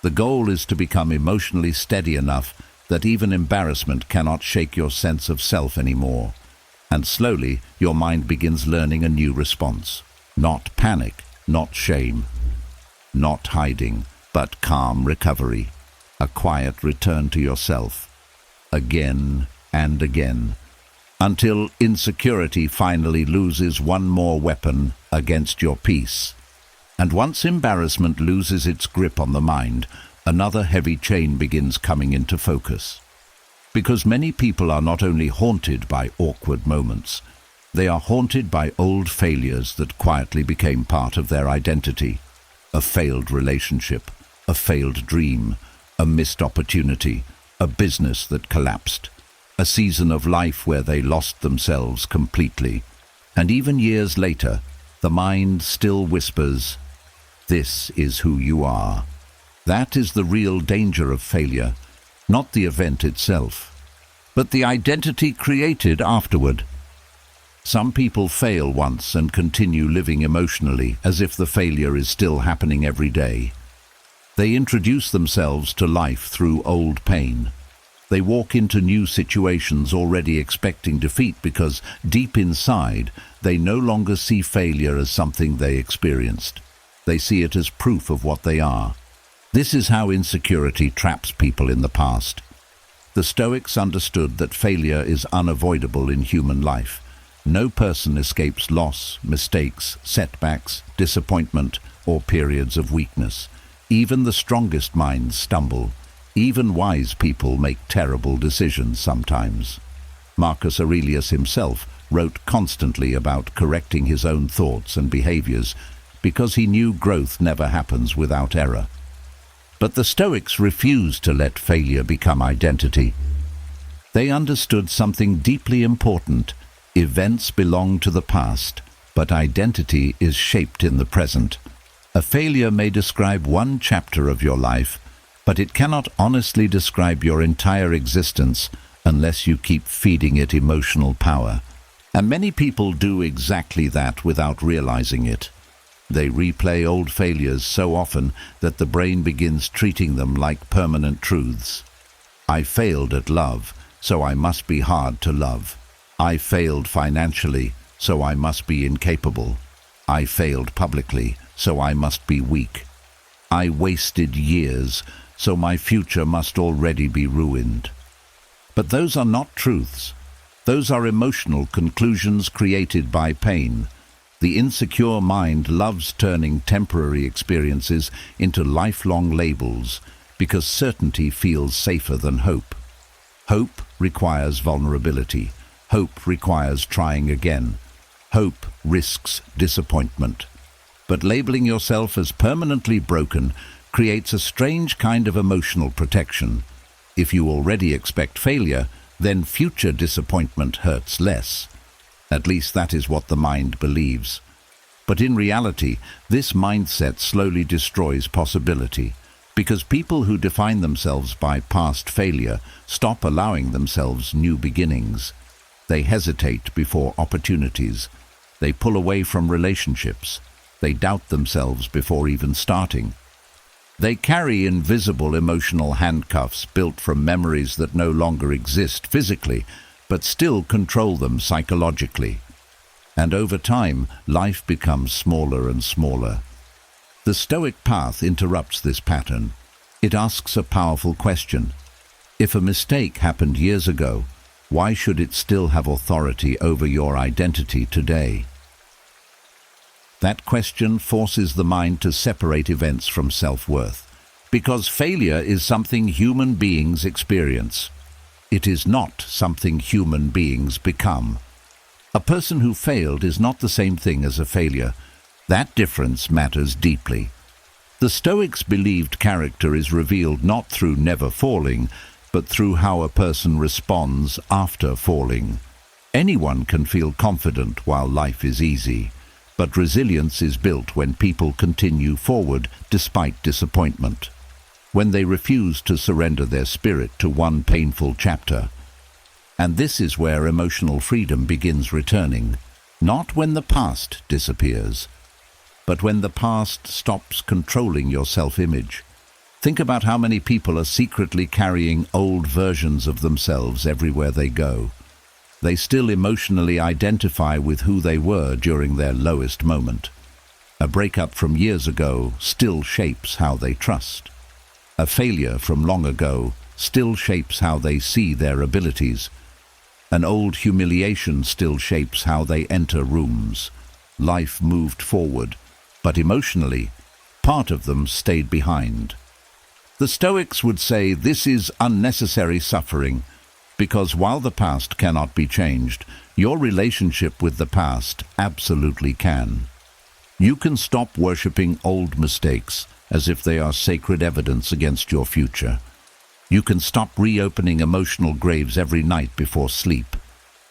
The goal is to become emotionally steady enough that even embarrassment cannot shake your sense of self anymore. And slowly, your mind begins learning a new response. Not panic, not shame. Not hiding, but calm recovery. A quiet return to yourself. Again and again. Until insecurity finally loses one more weapon against your peace. And once embarrassment loses its grip on the mind, another heavy chain begins coming into focus. Because many people are not only haunted by awkward moments, they are haunted by old failures that quietly became part of their identity. A failed relationship, a failed dream, a missed opportunity, a business that collapsed, a season of life where they lost themselves completely. And even years later, the mind still whispers, "This is who you are." That is the real danger of failure, not the event itself, but the identity created afterward. Some people fail once and continue living emotionally as if the failure is still happening every day. They introduce themselves to life through old pain. They walk into new situations already expecting defeat because, deep inside, they no longer see failure as something they experienced. They see it as proof of what they are. This is how insecurity traps people in the past. The Stoics understood that failure is unavoidable in human life. No person escapes loss, mistakes, setbacks, disappointment, or periods of weakness. Even the strongest minds stumble. Even wise people make terrible decisions sometimes. Marcus Aurelius himself wrote constantly about correcting his own thoughts and behaviors because he knew growth never happens without error. But the Stoics refused to let failure become identity. They understood something deeply important. Events belong to the past, but identity is shaped in the present. A failure may describe one chapter of your life, but it cannot honestly describe your entire existence unless you keep feeding it emotional power. And many people do exactly that without realizing it. They replay old failures so often that the brain begins treating them like permanent truths. I failed at love, so I must be hard to love. I failed financially, so I must be incapable. I failed publicly, so I must be weak. I wasted years, so my future must already be ruined. But those are not truths. Those are emotional conclusions created by pain. The insecure mind loves turning temporary experiences into lifelong labels because certainty feels safer than hope. Hope requires vulnerability. Hope requires trying again. Hope risks disappointment. But labeling yourself as permanently broken creates a strange kind of emotional protection. If you already expect failure, then future disappointment hurts less. At least that is what the mind believes. But in reality, this mindset slowly destroys possibility, because people who define themselves by past failure stop allowing themselves new beginnings. They hesitate before opportunities. They pull away from relationships. They doubt themselves before even starting. They carry invisible emotional handcuffs built from memories that no longer exist physically, but still control them psychologically. And over time, life becomes smaller and smaller. The Stoic path interrupts this pattern. It asks a powerful question. If a mistake happened years ago, why should it still have authority over your identity today? That question forces the mind to separate events from self-worth, because failure is something human beings experience. It is not something human beings become. A person who failed is not the same thing as a failure. That difference matters deeply. The Stoics believed character is revealed not through never falling, but through how a person responds after falling. Anyone can feel confident while life is easy, but resilience is built when people continue forward despite disappointment, when they refuse to surrender their spirit to one painful chapter. And this is where emotional freedom begins returning, not when the past disappears, but when the past stops controlling your self-image. Think about how many people are secretly carrying old versions of themselves everywhere they go. They still emotionally identify with who they were during their lowest moment. A breakup from years ago still shapes how they trust. A failure from long ago still shapes how they see their abilities. An old humiliation still shapes how they enter rooms. Life moved forward, but emotionally, part of them stayed behind. The Stoics would say this is unnecessary suffering, because while the past cannot be changed, your relationship with the past absolutely can. You can stop worshipping old mistakes as if they are sacred evidence against your future. You can stop reopening emotional graves every night before sleep.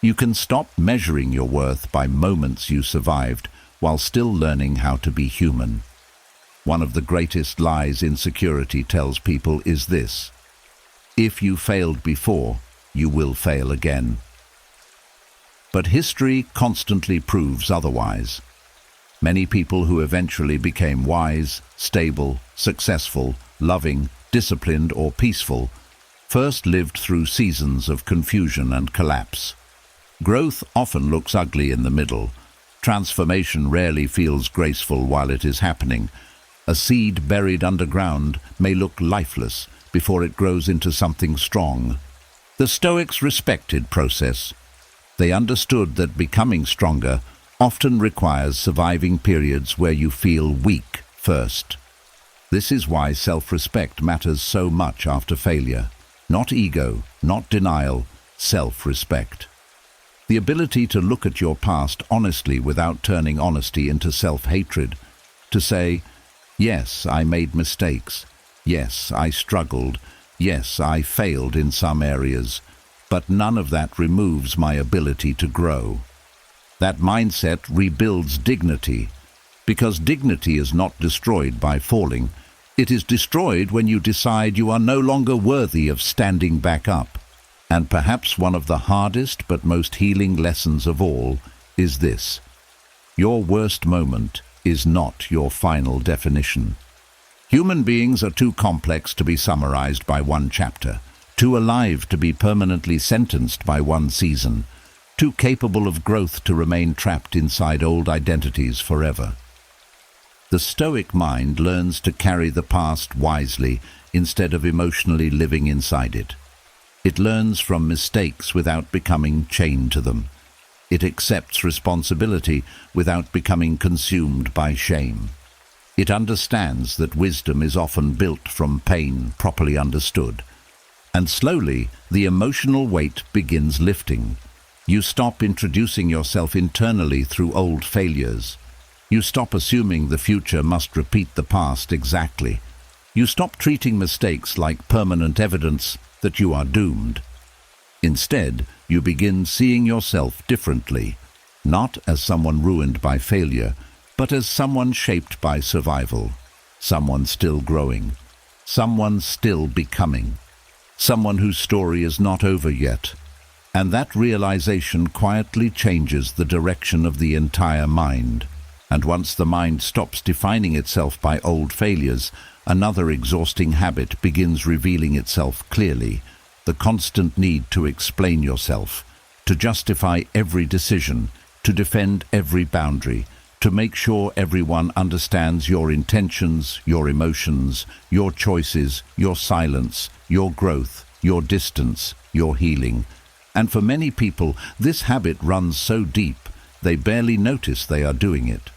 You can stop measuring your worth by moments you survived while still learning how to be human. One of the greatest lies insecurity tells people is this: if you failed before, you will fail again. But history constantly proves otherwise. Many people who eventually became wise, stable, successful, loving, disciplined, or peaceful, first lived through seasons of confusion and collapse. Growth often looks ugly in the middle. Transformation rarely feels graceful while it is happening. A seed buried underground may look lifeless before it grows into something strong. The Stoics respected process. They understood that becoming stronger often requires surviving periods where you feel weak first. This is why self-respect matters so much after failure. Not ego, not denial, self-respect. The ability to look at your past honestly without turning honesty into self-hatred. To say, yes, I made mistakes. Yes, I struggled. Yes, I failed in some areas. But none of that removes my ability to grow. That mindset rebuilds dignity, because dignity is not destroyed by falling. It is destroyed when you decide you are no longer worthy of standing back up. And perhaps one of the hardest but most healing lessons of all is this: your worst moment is not your final definition. Human beings are too complex to be summarized by one chapter, too alive to be permanently sentenced by one season, too capable of growth to remain trapped inside old identities forever. The Stoic mind learns to carry the past wisely instead of emotionally living inside it. It learns from mistakes without becoming chained to them. It accepts responsibility without becoming consumed by shame. It understands that wisdom is often built from pain properly understood. And slowly, the emotional weight begins lifting. You stop introducing yourself internally through old failures. You stop assuming the future must repeat the past exactly. You stop treating mistakes like permanent evidence that you are doomed. Instead, you begin seeing yourself differently, not as someone ruined by failure, but as someone shaped by survival, someone still growing, someone still becoming, someone whose story is not over yet. And that realization quietly changes the direction of the entire mind. And once the mind stops defining itself by old failures, another exhausting habit begins revealing itself clearly: the constant need to explain yourself, to justify every decision, to defend every boundary, to make sure everyone understands your intentions, your emotions, your choices, your silence, your growth, your distance, your healing. And for many people, this habit runs so deep, they barely notice they are doing it.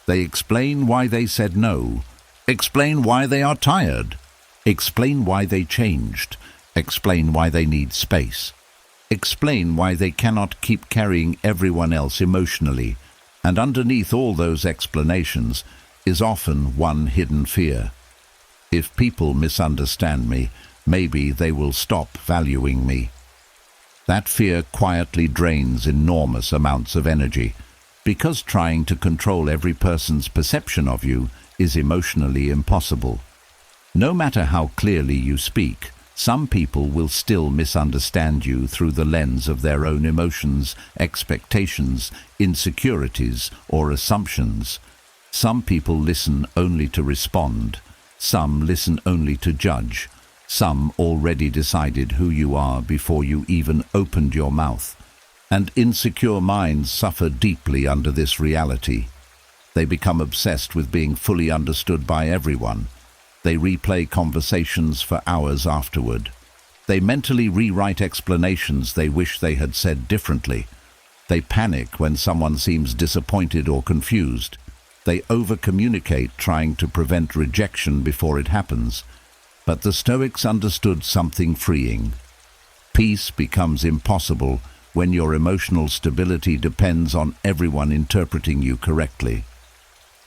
They explain why they said no, explain why they are tired, explain why they changed, explain why they need space, explain why they cannot keep carrying everyone else emotionally. And underneath all those explanations is often one hidden fear. If people misunderstand me, maybe they will stop valuing me. That fear quietly drains enormous amounts of energy, because trying to control every person's perception of you is emotionally impossible. No matter how clearly you speak, some people will still misunderstand you through the lens of their own emotions, expectations, insecurities, or assumptions. Some people listen only to respond. Some listen only to judge. Some already decided who you are before you even opened your mouth. And insecure minds suffer deeply under this reality. They become obsessed with being fully understood by everyone. They replay conversations for hours afterward. They mentally rewrite explanations they wish they had said differently. They panic when someone seems disappointed or confused. They over-communicate, trying to prevent rejection before it happens. But the Stoics understood something freeing. Peace becomes impossible when your emotional stability depends on everyone interpreting you correctly.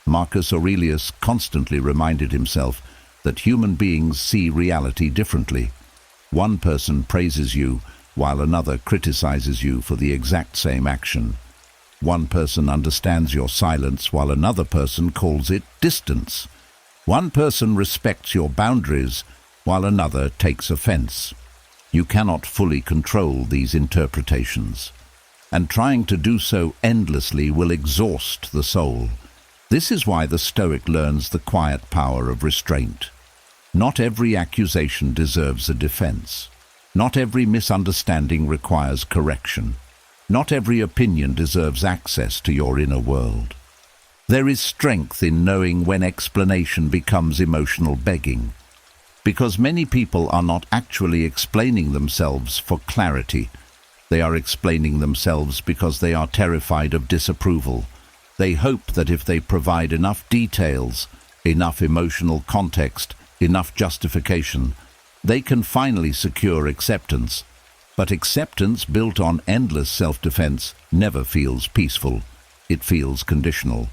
Marcus Aurelius constantly reminded himself that human beings see reality differently. One person praises you while another criticizes you for the exact same action. One person understands your silence while another person calls it distance. One person respects your boundaries while another takes offense. You cannot fully control these interpretations, and trying to do so endlessly will exhaust the soul. This is why the Stoic learns the quiet power of restraint. Not every accusation deserves a defense. Not every misunderstanding requires correction. Not every opinion deserves access to your inner world. There is strength in knowing when explanation becomes emotional begging, because many people are not actually explaining themselves for clarity. They are explaining themselves because they are terrified of disapproval. They hope that if they provide enough details, enough emotional context, enough justification, they can finally secure acceptance. But acceptance built on endless self-defense never feels peaceful. It feels conditional.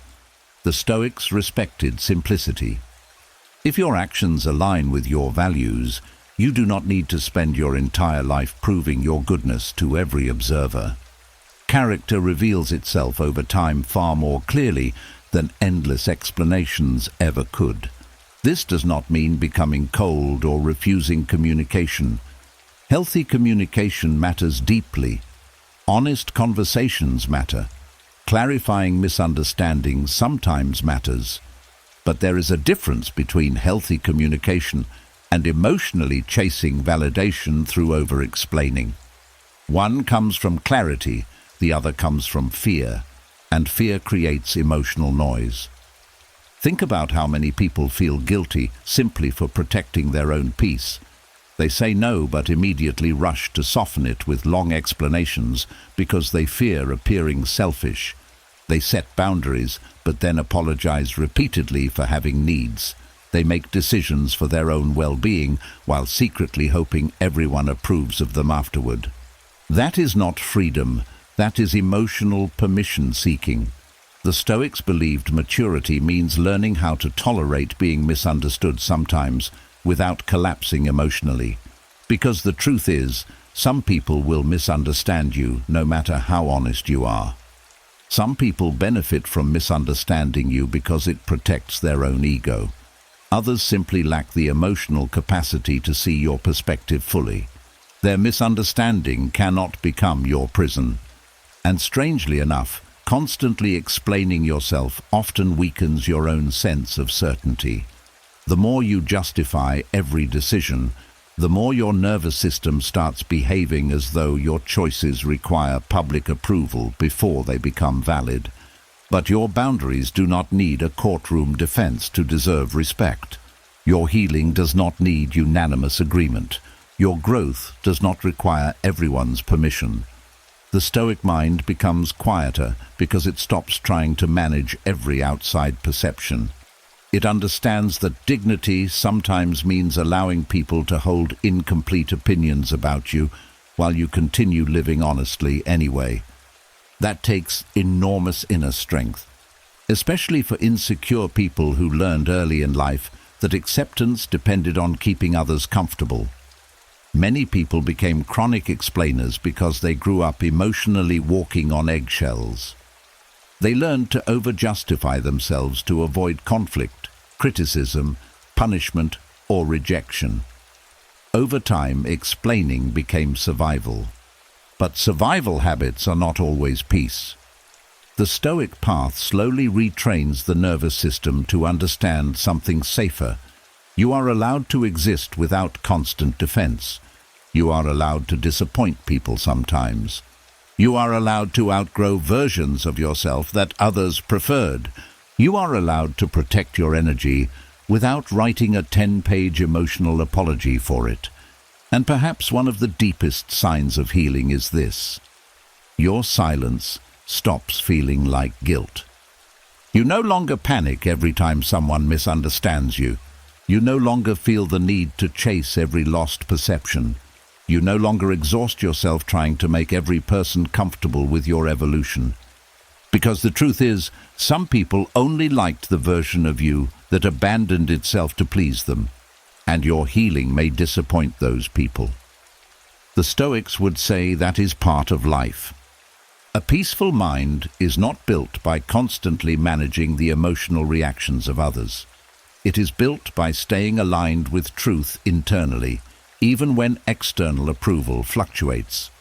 The Stoics respected simplicity. If your actions align with your values, you do not need to spend your entire life proving your goodness to every observer. Character reveals itself over time far more clearly than endless explanations ever could. This does not mean becoming cold or refusing communication. Healthy communication matters deeply. Honest conversations matter. Clarifying misunderstandings sometimes matters. But there is a difference between healthy communication and emotionally chasing validation through over-explaining. One comes from clarity, the other comes from fear, and fear creates emotional noise. Think about how many people feel guilty simply for protecting their own peace. They say no but immediately rush to soften it with long explanations because they fear appearing selfish. They set boundaries but then apologize repeatedly for having needs. They make decisions for their own well-being while secretly hoping everyone approves of them afterward. That is not freedom, that is emotional permission-seeking. The Stoics believed maturity means learning how to tolerate being misunderstood sometimes without collapsing emotionally. Because the truth is, some people will misunderstand you no matter how honest you are. Some people benefit from misunderstanding you because it protects their own ego. Others simply lack the emotional capacity to see your perspective fully. Their misunderstanding cannot become your prison. And strangely enough, constantly explaining yourself often weakens your own sense of certainty. The more you justify every decision, the more your nervous system starts behaving as though your choices require public approval before they become valid. But your boundaries do not need a courtroom defense to deserve respect. Your healing does not need unanimous agreement. Your growth does not require everyone's permission. The Stoic mind becomes quieter because it stops trying to manage every outside perception. It understands that dignity sometimes means allowing people to hold incomplete opinions about you while you continue living honestly anyway. That takes enormous inner strength, especially for insecure people who learned early in life that acceptance depended on keeping others comfortable. Many people became chronic explainers because they grew up emotionally walking on eggshells. They learned to over-justify themselves to avoid conflict, criticism, punishment, or rejection. Over time, explaining became survival. But survival habits are not always peace. The Stoic path slowly retrains the nervous system to understand something safer. You are allowed to exist without constant defense. You are allowed to disappoint people sometimes. You are allowed to outgrow versions of yourself that others preferred. You are allowed to protect your energy without writing a 10-page emotional apology for it. And perhaps one of the deepest signs of healing is this: your silence stops feeling like guilt. You no longer panic every time someone misunderstands you. You no longer feel the need to chase every lost perception. You no longer exhaust yourself trying to make every person comfortable with your evolution. Because the truth is, some people only liked the version of you that abandoned itself to please them, and your healing may disappoint those people. The Stoics would say that is part of life. A peaceful mind is not built by constantly managing the emotional reactions of others. It is built by staying aligned with truth internally, even when external approval fluctuates.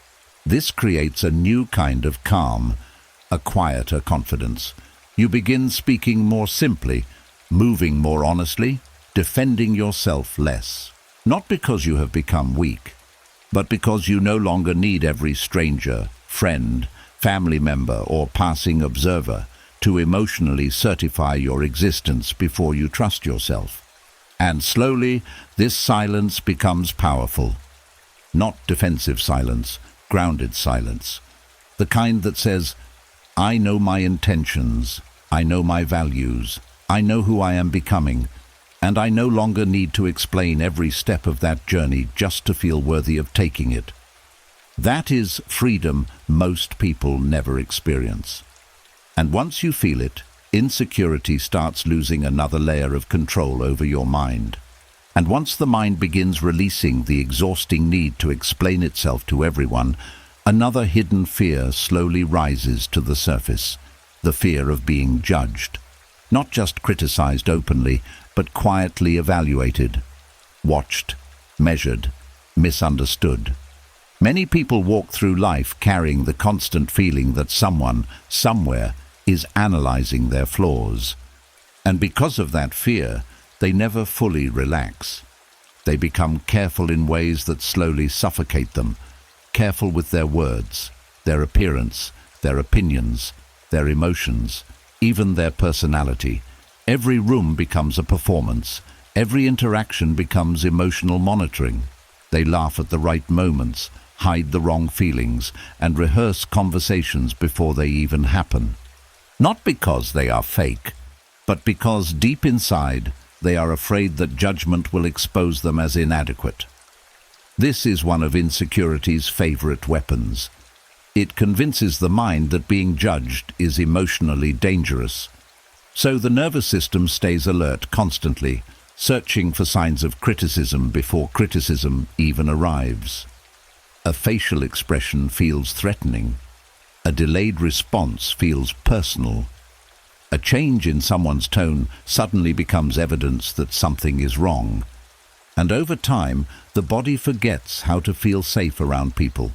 This creates a new kind of calm, a quieter confidence. You begin speaking more simply, moving more honestly, defending yourself less. Not because you have become weak, but because you no longer need every stranger, friend, family member, or passing observer to emotionally certify your existence before you trust yourself. And slowly, this silence becomes powerful. Not defensive silence, grounded silence. The kind that says, I know my intentions, I know my values, I know who I am becoming, and I no longer need to explain every step of that journey just to feel worthy of taking it. That is freedom most people never experience. And once you feel it, insecurity starts losing another layer of control over your mind. And once the mind begins releasing the exhausting need to explain itself to everyone, another hidden fear slowly rises to the surface, the fear of being judged. Not just criticized openly, but quietly evaluated, watched, measured, misunderstood. Many people walk through life carrying the constant feeling that someone, somewhere, is analyzing their flaws. And because of that fear, they never fully relax. They become careful in ways that slowly suffocate them, careful with their words, their appearance, their opinions, their emotions, even their personality. Every room becomes a performance. Every interaction becomes emotional monitoring. They laugh at the right moments, hide the wrong feelings, and rehearse conversations before they even happen. Not because they are fake, but because deep inside they are afraid that judgment will expose them as inadequate. This is one of insecurity's favorite weapons. It convinces the mind that being judged is emotionally dangerous. So the nervous system stays alert constantly, searching for signs of criticism before criticism even arrives. A facial expression feels threatening. A delayed response feels personal. A change in someone's tone suddenly becomes evidence that something is wrong. And over time, the body forgets how to feel safe around people.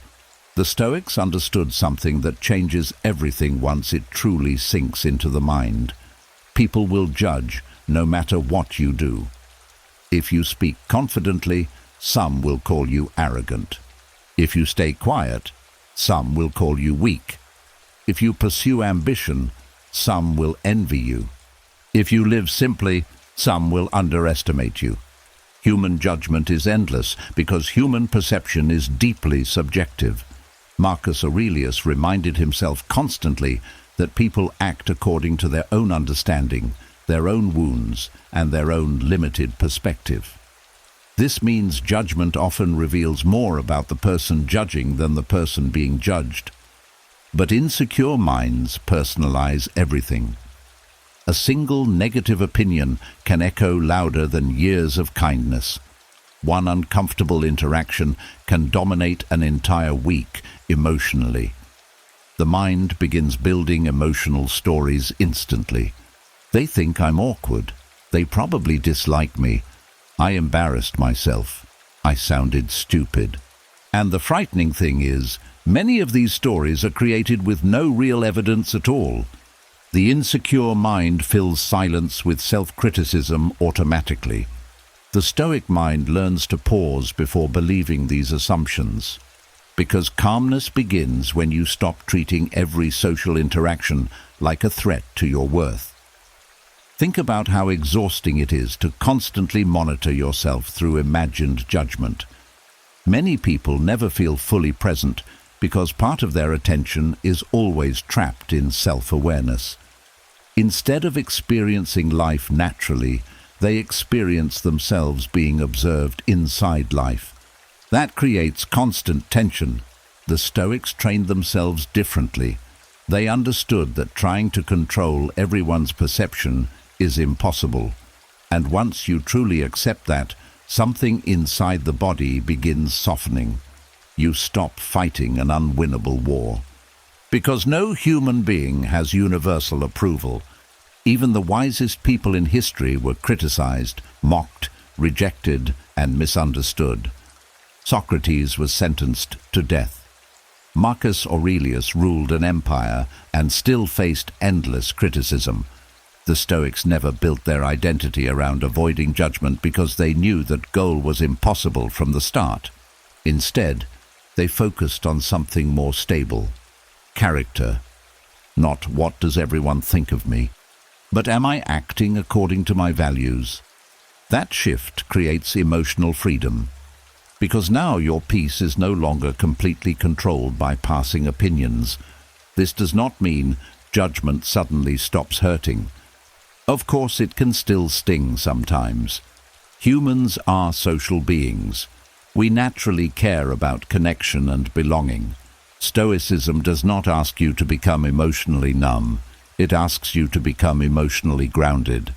The Stoics understood something that changes everything once it truly sinks into the mind. People will judge no matter what you do. If you speak confidently, some will call you arrogant. If you stay quiet, some will call you weak. If you pursue ambition, some will envy you. If you live simply, some will underestimate you. Human judgment is endless because human perception is deeply subjective. Marcus Aurelius reminded himself constantly that people act according to their own understanding, their own wounds, and their own limited perspective. This means judgment often reveals more about the person judging than the person being judged. But insecure minds personalize everything. A single negative opinion can echo louder than years of kindness. One uncomfortable interaction can dominate an entire week emotionally. The mind begins building emotional stories instantly. They think I'm awkward. They probably dislike me. I embarrassed myself. I sounded stupid. And the frightening thing is, many of these stories are created with no real evidence at all. The insecure mind fills silence with self-criticism automatically. The Stoic mind learns to pause before believing these assumptions. Because calmness begins when you stop treating every social interaction like a threat to your worth. Think about how exhausting it is to constantly monitor yourself through imagined judgment. Many people never feel fully present because part of their attention is always trapped in self-awareness. Instead of experiencing life naturally, they experience themselves being observed inside life. That creates constant tension. The Stoics trained themselves differently. They understood that trying to control everyone's perception is impossible. And once you truly accept that, something inside the body begins softening. You stop fighting an unwinnable war. Because no human being has universal approval. Even the wisest people in history were criticized, mocked, rejected, and misunderstood. Socrates was sentenced to death. Marcus Aurelius ruled an empire and still faced endless criticism. The Stoics never built their identity around avoiding judgment because they knew that goal was impossible from the start. Instead, they focused on something more stable: character. Not what does everyone think of me, but am I acting according to my values? That shift creates emotional freedom, because now your peace is no longer completely controlled by passing opinions. This does not mean judgment suddenly stops hurting. Of course, it can still sting sometimes. Humans are social beings. We naturally care about connection and belonging. Stoicism does not ask you to become emotionally numb. It asks you to become emotionally grounded.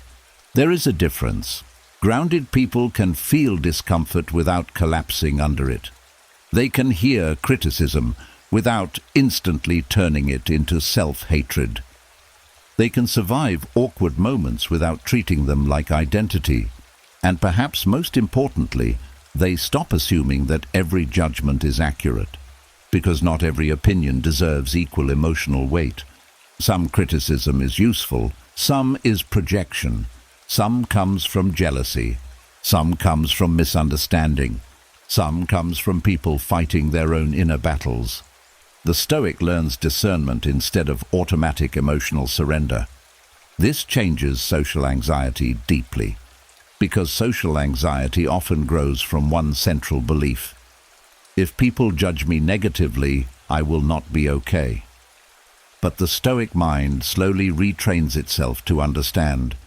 There is a difference. Grounded people can feel discomfort without collapsing under it. They can hear criticism without instantly turning it into self-hatred. They can survive awkward moments without treating them like identity. And perhaps most importantly, they stop assuming that every judgment is accurate, because not every opinion deserves equal emotional weight. Some criticism is useful, some is projection, some comes from jealousy, some comes from misunderstanding, some comes from people fighting their own inner battles. The Stoic learns discernment instead of automatic emotional surrender. This changes social anxiety deeply, because social anxiety often grows from one central belief: if people judge me negatively, I will not be okay. But the Stoic mind slowly retrains itself to understand,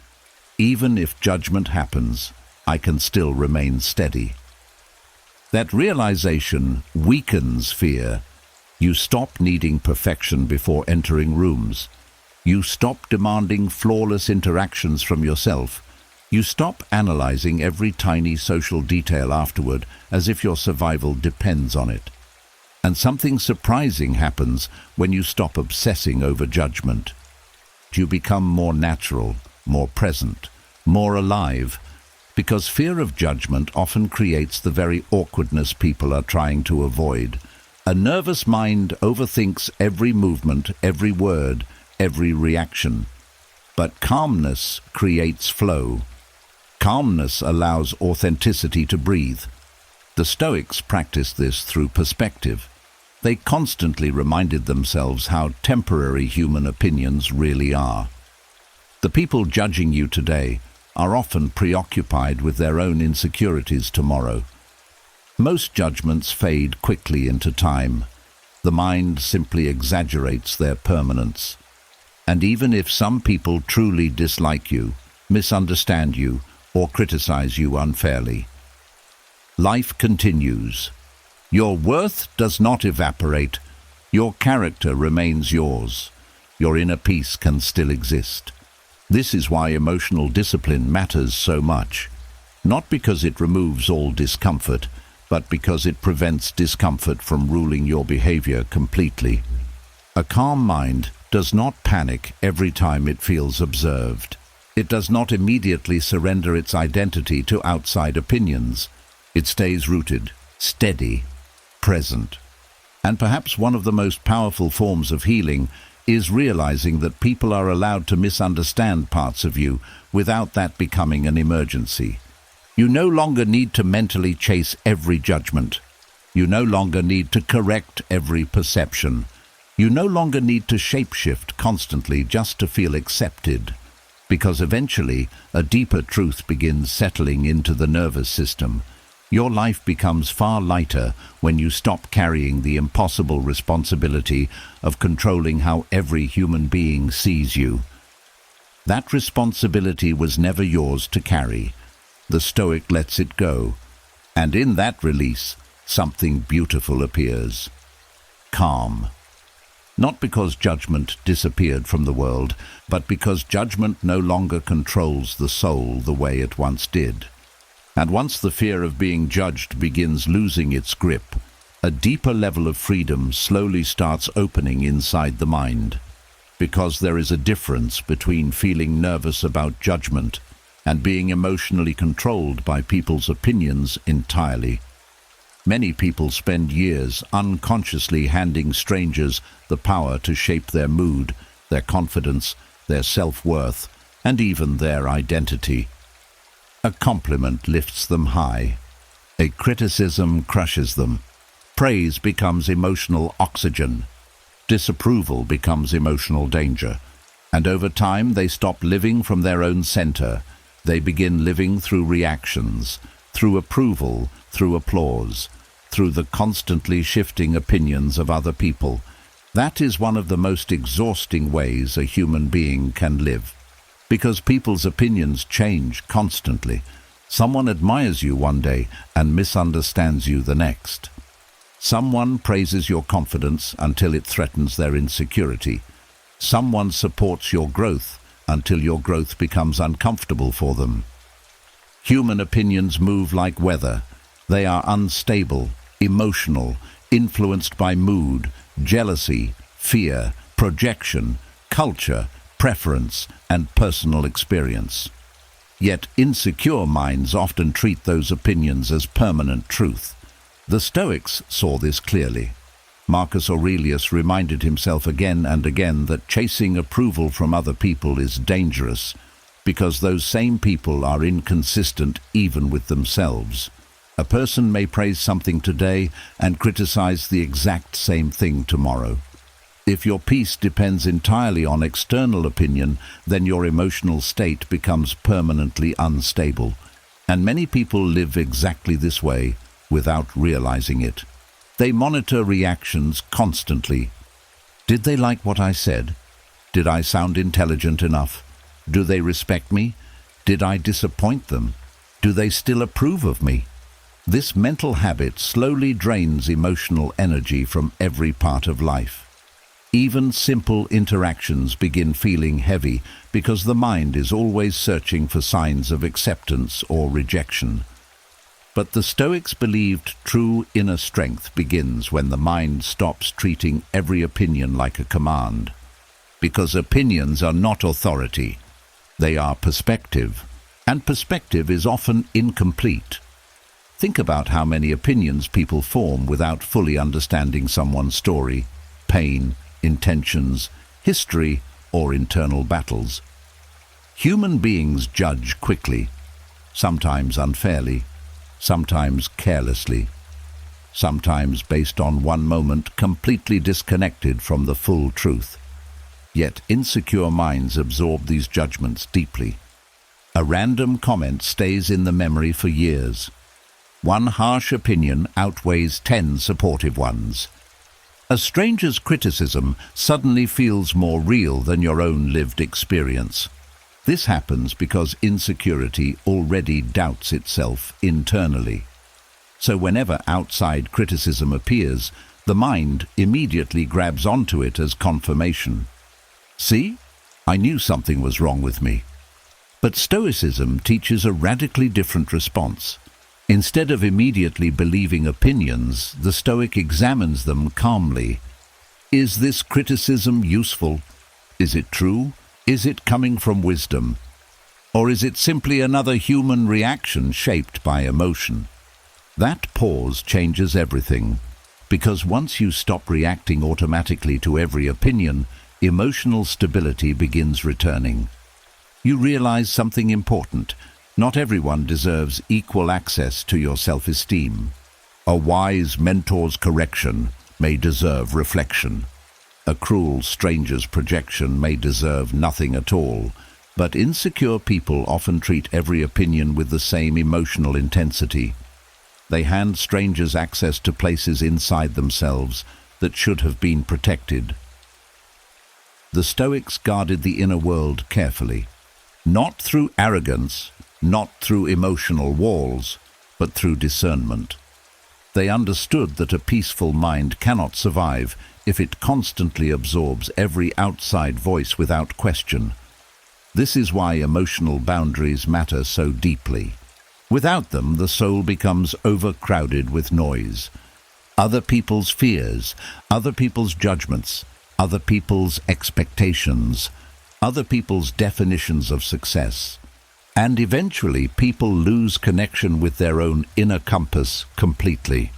even if judgment happens, I can still remain steady. That realization weakens fear. You stop needing perfection before entering rooms. You stop demanding flawless interactions from yourself. You stop analyzing every tiny social detail afterward as if your survival depends on it. And something surprising happens when you stop obsessing over judgment. You become more natural, more present, more alive, because fear of judgment often creates the very awkwardness people are trying to avoid. A nervous mind overthinks every movement, every word, every reaction. But calmness creates flow. Calmness allows authenticity to breathe. The Stoics practiced this through perspective. They constantly reminded themselves how temporary human opinions really are. The people judging you today are often preoccupied with their own insecurities tomorrow. Most judgments fade quickly into time. The mind simply exaggerates their permanence. And even if some people truly dislike you, misunderstand you, or criticize you unfairly, life continues. Your worth does not evaporate. Your character remains yours. Your inner peace can still exist. This is why emotional discipline matters so much. Not because it removes all discomfort, but because it prevents discomfort from ruling your behavior completely. A calm mind does not panic every time it feels observed. It does not immediately surrender its identity to outside opinions. It stays rooted, steady, present. And perhaps one of the most powerful forms of healing is realizing that people are allowed to misunderstand parts of you without that becoming an emergency. You no longer need to mentally chase every judgment. You no longer need to correct every perception. You no longer need to shapeshift constantly just to feel accepted, because eventually a deeper truth begins settling into the nervous system. Your life becomes far lighter when you stop carrying the impossible responsibility of controlling how every human being sees you. That responsibility was never yours to carry. The Stoic lets it go, and in that release, something beautiful appears. Calm. Not because judgment disappeared from the world, but because judgment no longer controls the soul the way it once did. And once the fear of being judged begins losing its grip, a deeper level of freedom slowly starts opening inside the mind. Because there is a difference between feeling nervous about judgment and being emotionally controlled by people's opinions entirely. Many people spend years unconsciously handing strangers the power to shape their mood, their confidence, their self-worth, and even their identity. A compliment lifts them high. A criticism crushes them. Praise becomes emotional oxygen. Disapproval becomes emotional danger. And over time they stop living from their own center. They begin living through reactions, through approval, through applause, through the constantly shifting opinions of other people. That is one of the most exhausting ways a human being can live. Because people's opinions change constantly. Someone admires you one day and misunderstands you the next. Someone praises your confidence until it threatens their insecurity. Someone supports your growth until your growth becomes uncomfortable for them. Human opinions move like weather. They are unstable, emotional, influenced by mood, jealousy, fear, projection, culture, preference, and personal experience. Yet insecure minds often treat those opinions as permanent truth. The Stoics saw this clearly. Marcus Aurelius reminded himself again and again that chasing approval from other people is dangerous, because those same people are inconsistent even with themselves. A person may praise something today and criticize the exact same thing tomorrow. If your peace depends entirely on external opinion, then your emotional state becomes permanently unstable. And many people live exactly this way without realizing it. They monitor reactions constantly. Did they like what I said? Did I sound intelligent enough? Do they respect me? Did I disappoint them? Do they still approve of me? This mental habit slowly drains emotional energy from every part of life. Even simple interactions begin feeling heavy because the mind is always searching for signs of acceptance or rejection. But the Stoics believed true inner strength begins when the mind stops treating every opinion like a command. Because opinions are not authority. They are perspective, and perspective is often incomplete. Think about how many opinions people form without fully understanding someone's story, pain, intentions, history, or internal battles. Human beings judge quickly, sometimes unfairly, sometimes carelessly, sometimes based on one moment completely disconnected from the full truth. Yet insecure minds absorb these judgments deeply. A random comment stays in the memory for years. One harsh opinion outweighs 10 supportive ones. A stranger's criticism suddenly feels more real than your own lived experience. This happens because insecurity already doubts itself internally. So whenever outside criticism appears, the mind immediately grabs onto it as confirmation. See? I knew something was wrong with me. But Stoicism teaches a radically different response. Instead of immediately believing opinions, the Stoic examines them calmly. Is this criticism useful? Is it true? Is it coming from wisdom? Or is it simply another human reaction shaped by emotion? That pause changes everything, because once you stop reacting automatically to every opinion, emotional stability begins returning. You realize something important. Not everyone deserves equal access to your self-esteem. A wise mentor's correction may deserve reflection. A cruel stranger's projection may deserve nothing at all. But insecure people often treat every opinion with the same emotional intensity. They hand strangers access to places inside themselves that should have been protected. The Stoics guarded the inner world carefully, not through arrogance, not through emotional walls, but through discernment. They understood that a peaceful mind cannot survive if it constantly absorbs every outside voice without question. This is why emotional boundaries matter so deeply. Without them, the soul becomes overcrowded with noise. Other people's fears, other people's judgments, other people's expectations, other people's definitions of success. And eventually, people lose connection with their own inner compass completely.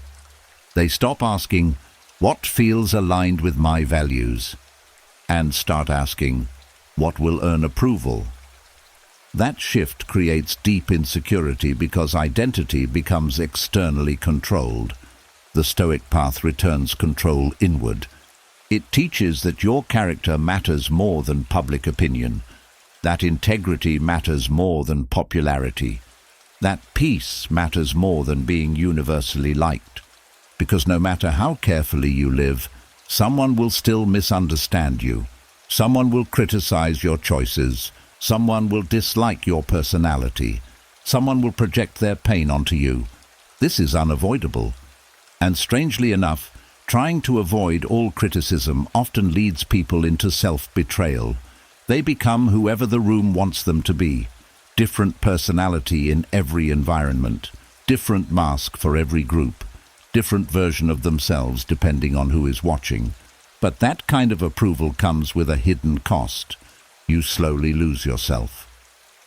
They stop asking, what feels aligned with my values? And start asking, what will earn approval? That shift creates deep insecurity because identity becomes externally controlled. The Stoic path returns control inward. It teaches that your character matters more than public opinion, that integrity matters more than popularity, that peace matters more than being universally liked. Because no matter how carefully you live, someone will still misunderstand you. Someone will criticize your choices. Someone will dislike your personality. Someone will project their pain onto you. This is unavoidable. And strangely enough, trying to avoid all criticism often leads people into self-betrayal. They become whoever the room wants them to be. Different personality in every environment. Different mask for every group. Different version of themselves depending on who is watching. But that kind of approval comes with a hidden cost. You slowly lose yourself.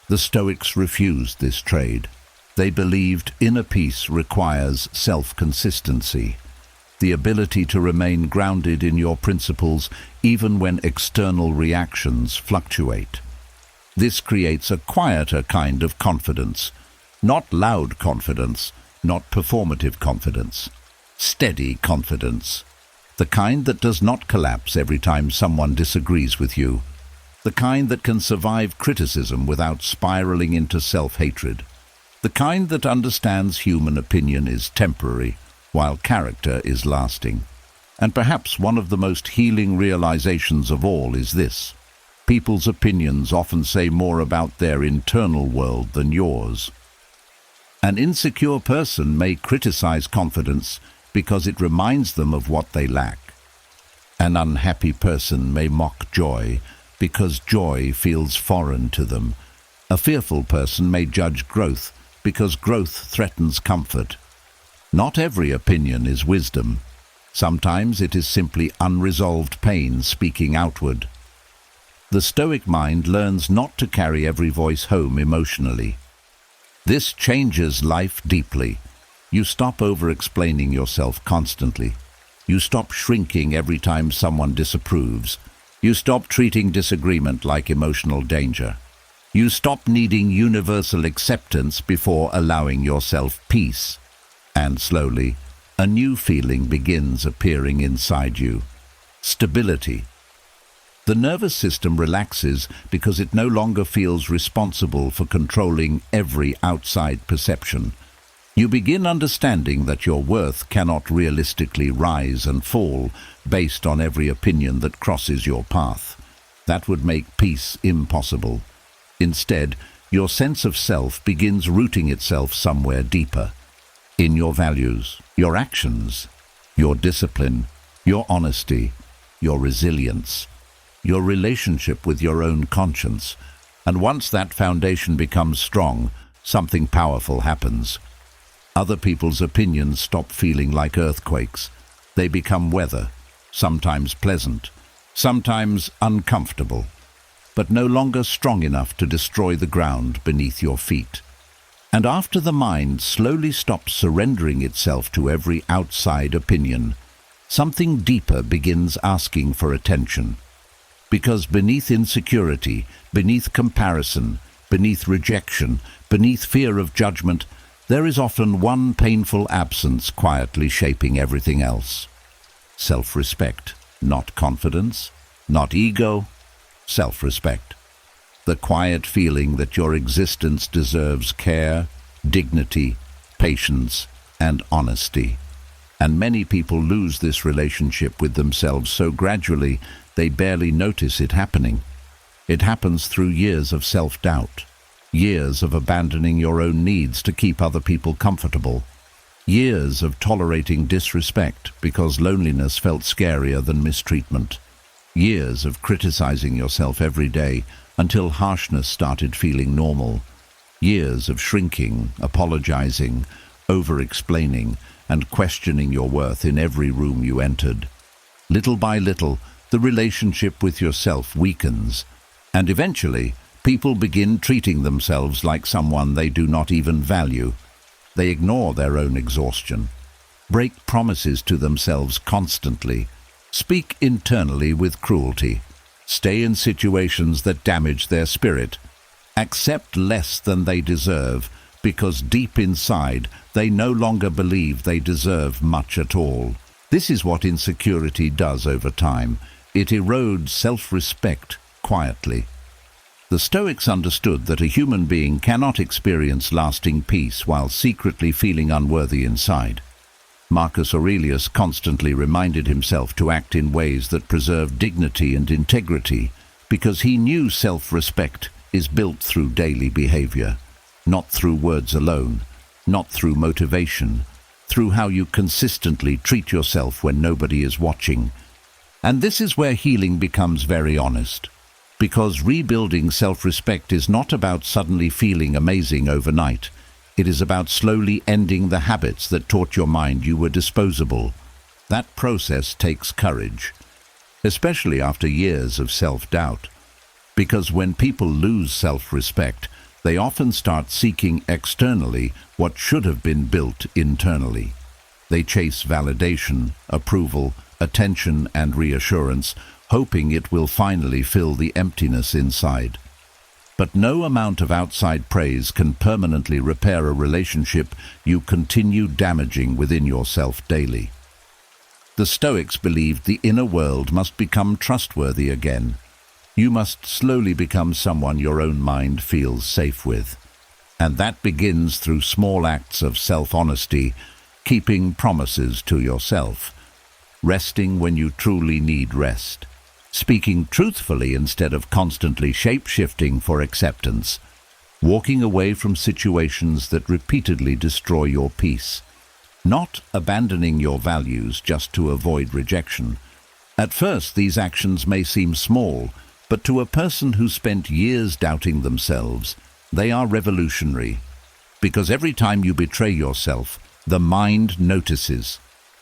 The Stoics refused this trade. They believed inner peace requires self-consistency, the ability to remain grounded in your principles even when external reactions fluctuate. This creates a quieter kind of confidence, not loud confidence, not performative confidence, steady confidence, the kind that does not collapse every time someone disagrees with you, the kind that can survive criticism without spiraling into self-hatred, the kind that understands human opinion is temporary, while character is lasting. And perhaps one of the most healing realizations of all is this: people's opinions often say more about their internal world than yours. An insecure person may criticize confidence because it reminds them of what they lack. An unhappy person may mock joy because joy feels foreign to them. A fearful person may judge growth because growth threatens comfort. Not every opinion is wisdom. Sometimes it is simply unresolved pain speaking outward. The Stoic mind learns not to carry every voice home emotionally. This changes life deeply. You stop over-explaining yourself constantly. You stop shrinking every time someone disapproves. You stop treating disagreement like emotional danger. You stop needing universal acceptance before allowing yourself peace. And slowly, a new feeling begins appearing inside you: stability. The nervous system relaxes because it no longer feels responsible for controlling every outside perception. You begin understanding that your worth cannot realistically rise and fall based on every opinion that crosses your path. That would make peace impossible. Instead, your sense of self begins rooting itself somewhere deeper. In your values, your actions, your discipline, your honesty, your resilience, your relationship with your own conscience. And once that foundation becomes strong, something powerful happens. Other people's opinions stop feeling like earthquakes. They become weather, sometimes pleasant, sometimes uncomfortable, but no longer strong enough to destroy the ground beneath your feet. And after the mind slowly stops surrendering itself to every outside opinion, something deeper begins asking for attention. Because beneath insecurity, beneath comparison, beneath rejection, beneath fear of judgment, there is often one painful absence quietly shaping everything else. Self-respect, not confidence, not ego, self-respect. The quiet feeling that your existence deserves care, dignity, patience, and honesty. And many people lose this relationship with themselves so gradually they barely notice it happening. It happens through years of self-doubt, years of abandoning your own needs to keep other people comfortable, years of tolerating disrespect because loneliness felt scarier than mistreatment, years of criticizing yourself every day until harshness started feeling normal, years of shrinking, apologizing, over-explaining, and questioning your worth in every room you entered. Little by little, the relationship with yourself weakens, and eventually, people begin treating themselves like someone they do not even value. They ignore their own exhaustion, break promises to themselves constantly, speak internally with cruelty, stay in situations that damage their spirit, accept less than they deserve, because deep inside they no longer believe they deserve much at all. This is what insecurity does over time. It erodes self-respect quietly. The Stoics understood that a human being cannot experience lasting peace while secretly feeling unworthy inside. Marcus Aurelius constantly reminded himself to act in ways that preserve dignity and integrity, because he knew self-respect is built through daily behavior, not through words alone, not through motivation, through how you consistently treat yourself when nobody is watching. And this is where healing becomes very honest, because rebuilding self-respect is not about suddenly feeling amazing overnight. It is about slowly ending the habits that taught your mind you were disposable. That process takes courage, especially after years of self-doubt, because when people lose self-respect, they often start seeking externally what should have been built internally. They chase validation, approval, attention, and reassurance, hoping it will finally fill the emptiness inside. But no amount of outside praise can permanently repair a relationship you continue damaging within yourself daily. The Stoics believed the inner world must become trustworthy again. You must slowly become someone your own mind feels safe with. And that begins through small acts of self-honesty, keeping promises to yourself, resting when you truly need rest, speaking truthfully instead of constantly shape-shifting for acceptance, walking away from situations that repeatedly destroy your peace, not abandoning your values just to avoid rejection. At first, these actions may seem small, but to a person who spent years doubting themselves, they are revolutionary. Because every time you betray yourself, the mind notices.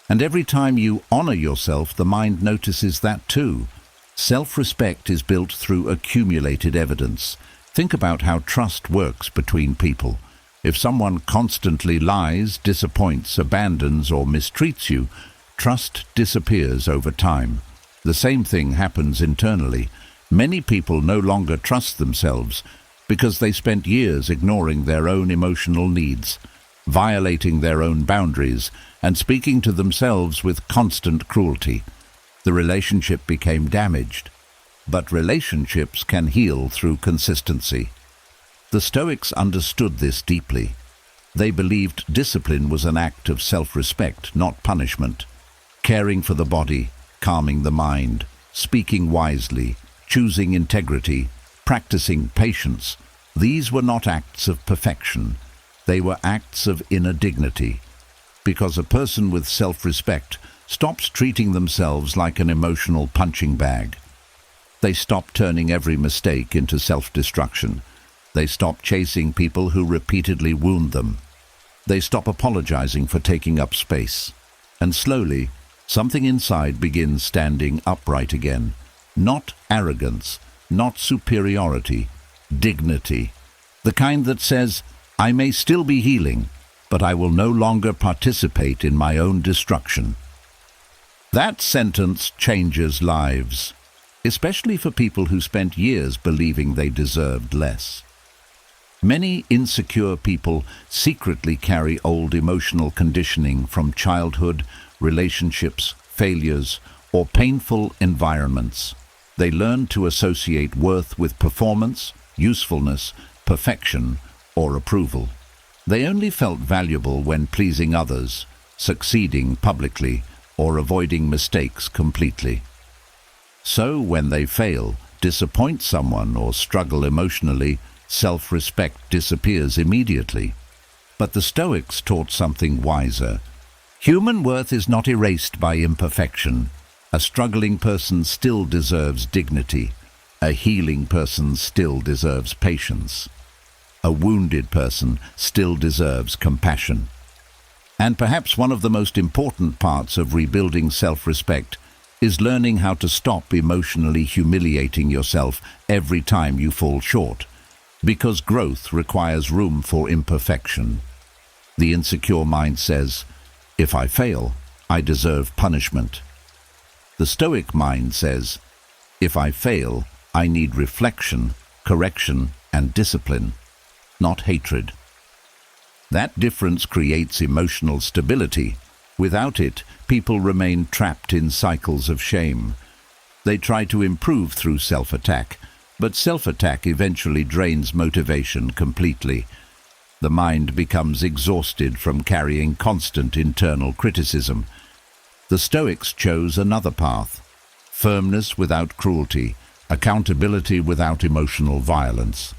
And every time you honor yourself, the mind notices that too. Self-respect is built through accumulated evidence. Think about how trust works between people. If someone constantly lies, disappoints, abandons, or mistreats you, trust disappears over time. The same thing happens internally. Many people no longer trust themselves because they spent years ignoring their own emotional needs, violating their own boundaries, and speaking to themselves with constant cruelty. The relationship became damaged. But relationships can heal through consistency. The Stoics understood this deeply. They believed discipline was an act of self-respect, not punishment. Caring for the body, calming the mind, speaking wisely, choosing integrity, practicing patience. These were not acts of perfection. They were acts of inner dignity. Because a person with self-respect stops treating themselves like an emotional punching bag. They stop turning every mistake into self-destruction. They stop chasing people who repeatedly wound them. They stop apologizing for taking up space. And slowly, something inside begins standing upright again. Not arrogance, not superiority, dignity. The kind that says, I may still be healing, but I will no longer participate in my own destruction. That sentence changes lives, especially for people who spent years believing they deserved less. Many insecure people secretly carry old emotional conditioning from childhood, relationships, failures, or painful environments. They learn to associate worth with performance, usefulness, perfection, or approval. They only felt valuable when pleasing others, succeeding publicly, or avoiding mistakes completely. So when they fail, disappoint someone, or struggle emotionally, self-respect disappears immediately. But the Stoics taught something wiser. Human worth is not erased by imperfection. A struggling person still deserves dignity. A healing person still deserves patience. A wounded person still deserves compassion. And perhaps one of the most important parts of rebuilding self-respect is learning how to stop emotionally humiliating yourself every time you fall short, because growth requires room for imperfection. The insecure mind says, if I fail, I deserve punishment. The Stoic mind says, if I fail, I need reflection, correction, and discipline, not hatred. That difference creates emotional stability. Without it, people remain trapped in cycles of shame. They try to improve through self-attack, but self-attack eventually drains motivation completely. The mind becomes exhausted from carrying constant internal criticism. The Stoics chose another path: firmness without cruelty, accountability without emotional violence.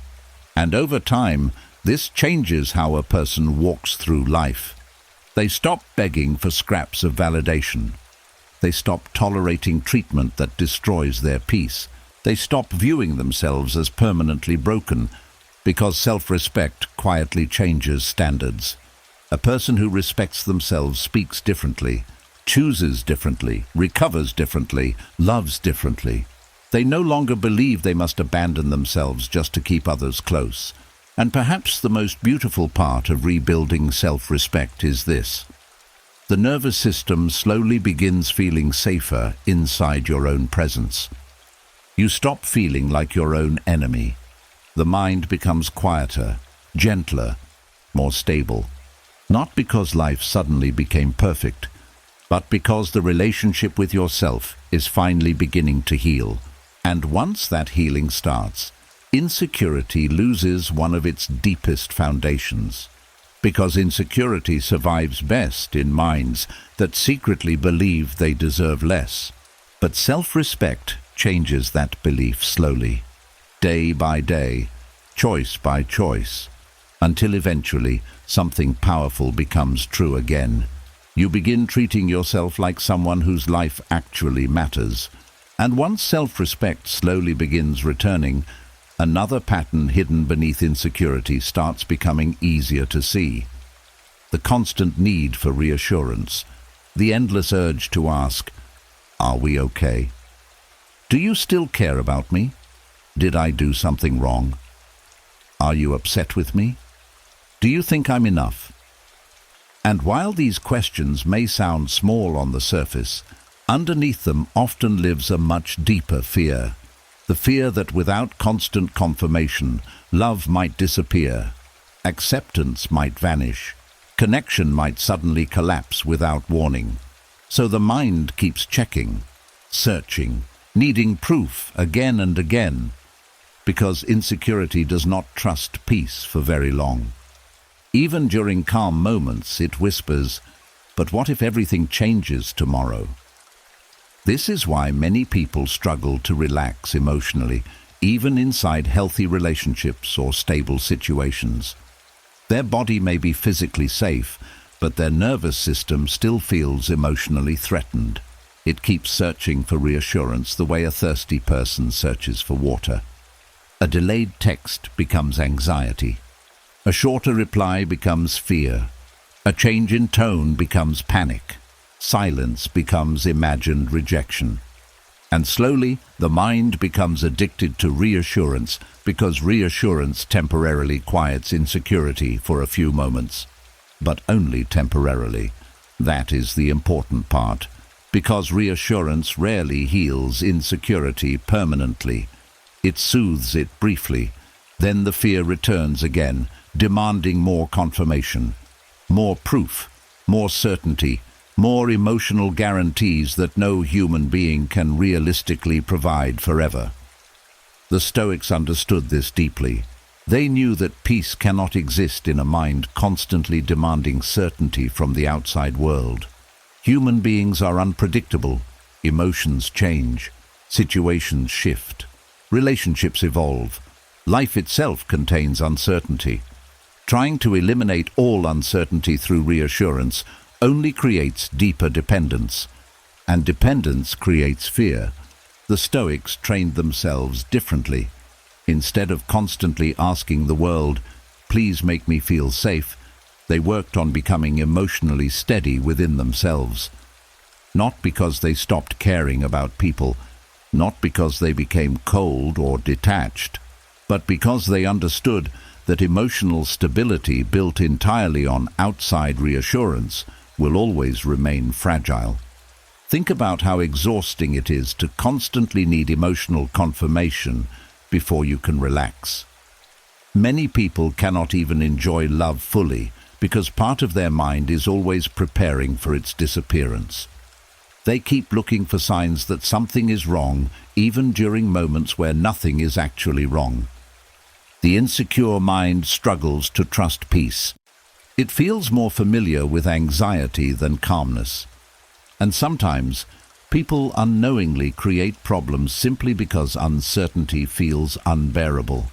And over time, this changes how a person walks through life. They stop begging for scraps of validation. They stop tolerating treatment that destroys their peace. They stop viewing themselves as permanently broken, because self-respect quietly changes standards. A person who respects themselves speaks differently, chooses differently, recovers differently, loves differently. They no longer believe they must abandon themselves just to keep others close. And perhaps the most beautiful part of rebuilding self-respect is this: the nervous system slowly begins feeling safer inside your own presence. You stop feeling like your own enemy. The mind becomes quieter, gentler, more stable. Not because life suddenly became perfect, but because the relationship with yourself is finally beginning to heal. And once that healing starts, insecurity loses one of its deepest foundations. Because insecurity survives best in minds that secretly believe they deserve less. But self-respect changes that belief slowly, day by day, choice by choice, until eventually something powerful becomes true again. You begin treating yourself like someone whose life actually matters. And once self-respect slowly begins returning, another pattern hidden beneath insecurity starts becoming easier to see. The constant need for reassurance, the endless urge to ask, "Are we okay? Do you still care about me? Did I do something wrong? Are you upset with me? Do you think I'm enough?" And while these questions may sound small on the surface, underneath them often lives a much deeper fear. The fear that without constant confirmation, love might disappear, acceptance might vanish, connection might suddenly collapse without warning. So the mind keeps checking, searching, needing proof again and again, because insecurity does not trust peace for very long. Even during calm moments, it whispers, "But what if everything changes tomorrow?" This is why many people struggle to relax emotionally, even inside healthy relationships or stable situations. Their body may be physically safe, but their nervous system still feels emotionally threatened. It keeps searching for reassurance the way a thirsty person searches for water. A delayed text becomes anxiety. A shorter reply becomes fear. A change in tone becomes panic. Silence becomes imagined rejection. And slowly, the mind becomes addicted to reassurance because reassurance temporarily quiets insecurity for a few moments. But only temporarily. That is the important part, because reassurance rarely heals insecurity permanently. It soothes it briefly. Then the fear returns again, demanding more confirmation, more proof, more certainty, more emotional guarantees that no human being can realistically provide forever. The Stoics understood this deeply. They knew that peace cannot exist in a mind constantly demanding certainty from the outside world. Human beings are unpredictable. Emotions change. Situations shift. Relationships evolve. Life itself contains uncertainty. Trying to eliminate all uncertainty through reassurance only creates deeper dependence, and dependence creates fear. The Stoics trained themselves differently. Instead of constantly asking the world, "Please make me feel safe," they worked on becoming emotionally steady within themselves. Not because they stopped caring about people, not because they became cold or detached, but because they understood that emotional stability built entirely on outside reassurance will always remain fragile. Think about how exhausting it is to constantly need emotional confirmation before you can relax. Many people cannot even enjoy love fully because part of their mind is always preparing for its disappearance. They keep looking for signs that something is wrong, even during moments where nothing is actually wrong. The insecure mind struggles to trust peace. It feels more familiar with anxiety than calmness. And sometimes, people unknowingly create problems simply because uncertainty feels unbearable.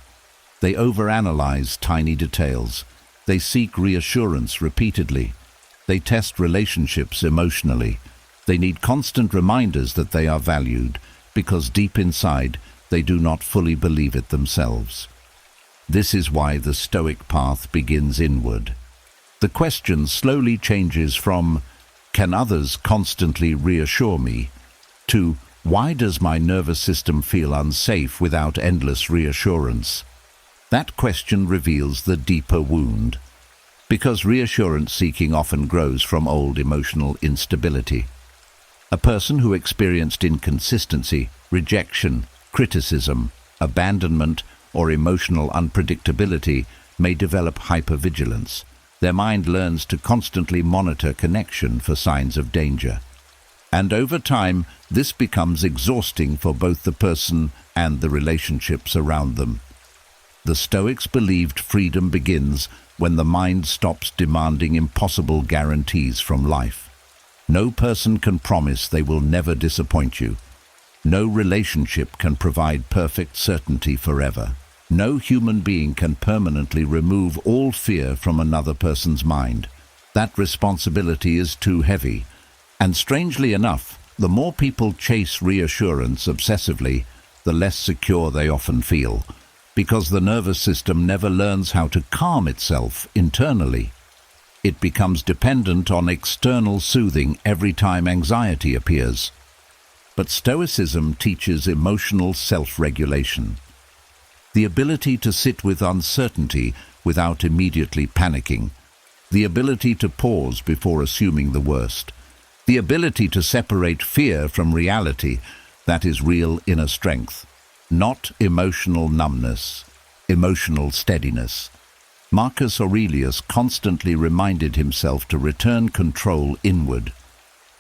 They overanalyze tiny details. They seek reassurance repeatedly. They test relationships emotionally. They need constant reminders that they are valued, because deep inside, they do not fully believe it themselves. This is why the Stoic path begins inward. The question slowly changes from, "Can others constantly reassure me?" to, "Why does my nervous system feel unsafe without endless reassurance?" That question reveals the deeper wound, because reassurance seeking often grows from old emotional instability. A person who experienced inconsistency, rejection, criticism, abandonment, or emotional unpredictability may develop hypervigilance. Their mind learns to constantly monitor connection for signs of danger. And over time, this becomes exhausting for both the person and the relationships around them. The Stoics believed freedom begins when the mind stops demanding impossible guarantees from life. No person can promise they will never disappoint you. No relationship can provide perfect certainty forever. No human being can permanently remove all fear from another person's mind. That responsibility is too heavy. And strangely enough, the more people chase reassurance obsessively, the less secure they often feel, because the nervous system never learns how to calm itself internally. It becomes dependent on external soothing every time anxiety appears. But Stoicism teaches emotional self-regulation. The ability to sit with uncertainty without immediately panicking. The ability to pause before assuming the worst. The ability to separate fear from reality. That is real inner strength. Not emotional numbness. Emotional steadiness. Marcus Aurelius constantly reminded himself to return control inward,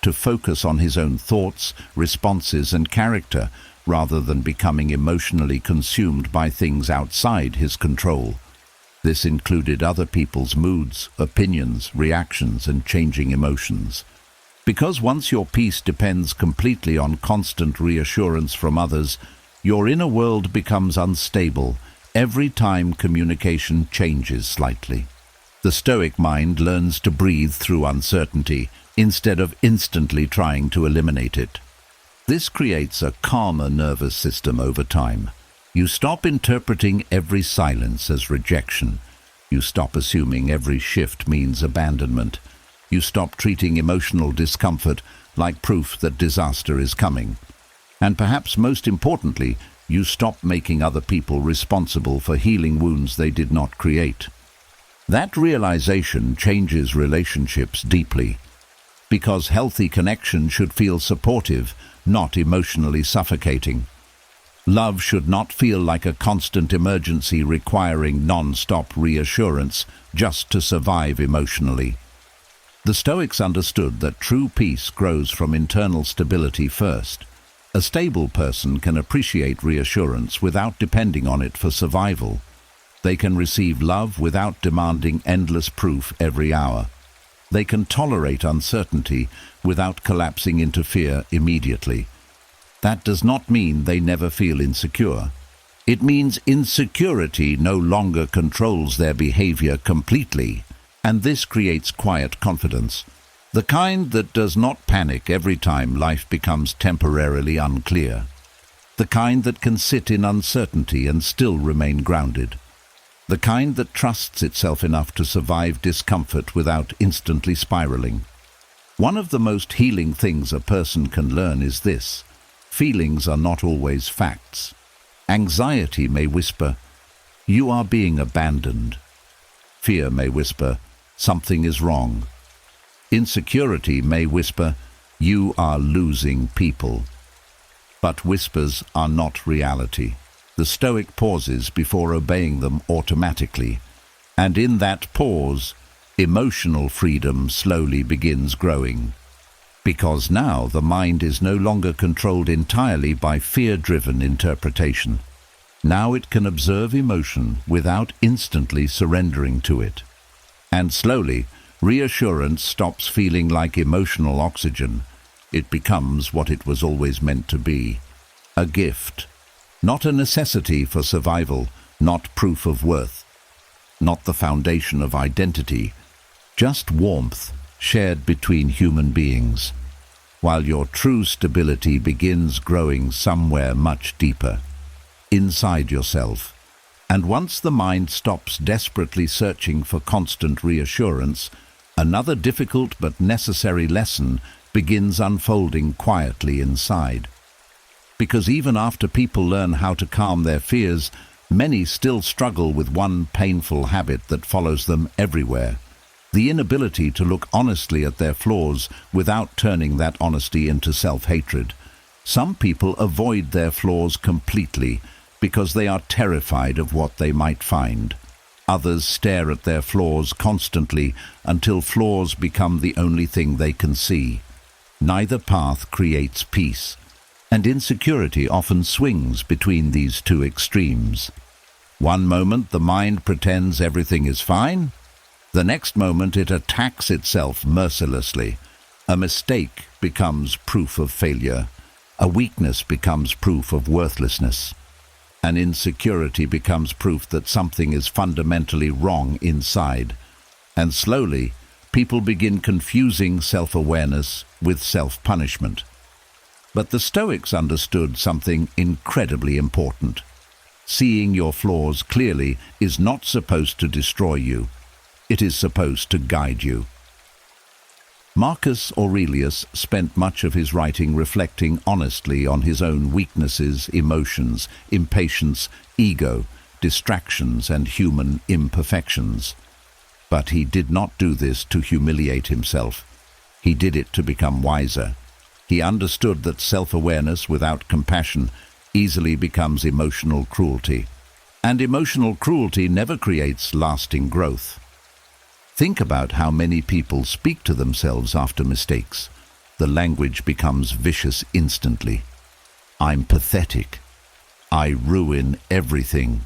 to focus on his own thoughts, responses, and character, rather than becoming emotionally consumed by things outside his control. This included other people's moods, opinions, reactions, and changing emotions. Because once your peace depends completely on constant reassurance from others, your inner world becomes unstable every time communication changes slightly. The Stoic mind learns to breathe through uncertainty instead of instantly trying to eliminate it. This creates a calmer nervous system over time. You stop interpreting every silence as rejection. You stop assuming every shift means abandonment. You stop treating emotional discomfort like proof that disaster is coming. And perhaps most importantly, you stop making other people responsible for healing wounds they did not create. That realization changes relationships deeply, because healthy connection should feel supportive, not emotionally suffocating. Love should not feel like a constant emergency requiring non-stop reassurance just to survive emotionally. The Stoics understood that true peace grows from internal stability first. A stable person can appreciate reassurance without depending on it for survival. They can receive love without demanding endless proof every hour. They can tolerate uncertainty without collapsing into fear immediately. That does not mean they never feel insecure. It means insecurity no longer controls their behavior completely, and this creates quiet confidence. The kind that does not panic every time life becomes temporarily unclear. The kind that can sit in uncertainty and still remain grounded. The kind that trusts itself enough to survive discomfort without instantly spiraling. One of the most healing things a person can learn is this: feelings are not always facts. Anxiety may whisper, "You are being abandoned." Fear may whisper, "Something is wrong." Insecurity may whisper, "You are losing people." But whispers are not reality. The the Stoic pauses before obeying them automatically, and in that pause, emotional freedom slowly begins growing. Because now the mind is no longer controlled entirely by fear-driven interpretation. Now it can observe emotion without instantly surrendering to it. And slowly, reassurance stops feeling like emotional oxygen. It becomes what it was always meant to be, a gift. Not a necessity for survival, not proof of worth, not the foundation of identity, just warmth shared between human beings, while your true stability begins growing somewhere much deeper, inside yourself. And once the mind stops desperately searching for constant reassurance, another difficult but necessary lesson begins unfolding quietly inside. Because even after people learn how to calm their fears, many still struggle with one painful habit that follows them everywhere: the inability to look honestly at their flaws without turning that honesty into self-hatred. Some people avoid their flaws completely because they are terrified of what they might find. Others stare at their flaws constantly until flaws become the only thing they can see. Neither path creates peace, and insecurity often swings between these two extremes. One moment the mind pretends everything is fine. The next moment it attacks itself mercilessly. A mistake becomes proof of failure. A weakness becomes proof of worthlessness. An insecurity becomes proof that something is fundamentally wrong inside. And slowly, people begin confusing self-awareness with self-punishment. But the Stoics understood something incredibly important. Seeing your flaws clearly is not supposed to destroy you. It is supposed to guide you. Marcus Aurelius spent much of his writing reflecting honestly on his own weaknesses, emotions, impatience, ego, distractions, and human imperfections. But he did not do this to humiliate himself. He did it to become wiser. He understood that self-awareness without compassion easily becomes emotional cruelty. And emotional cruelty never creates lasting growth. Think about how many people speak to themselves after mistakes. The language becomes vicious instantly. I'm pathetic. I ruin everything.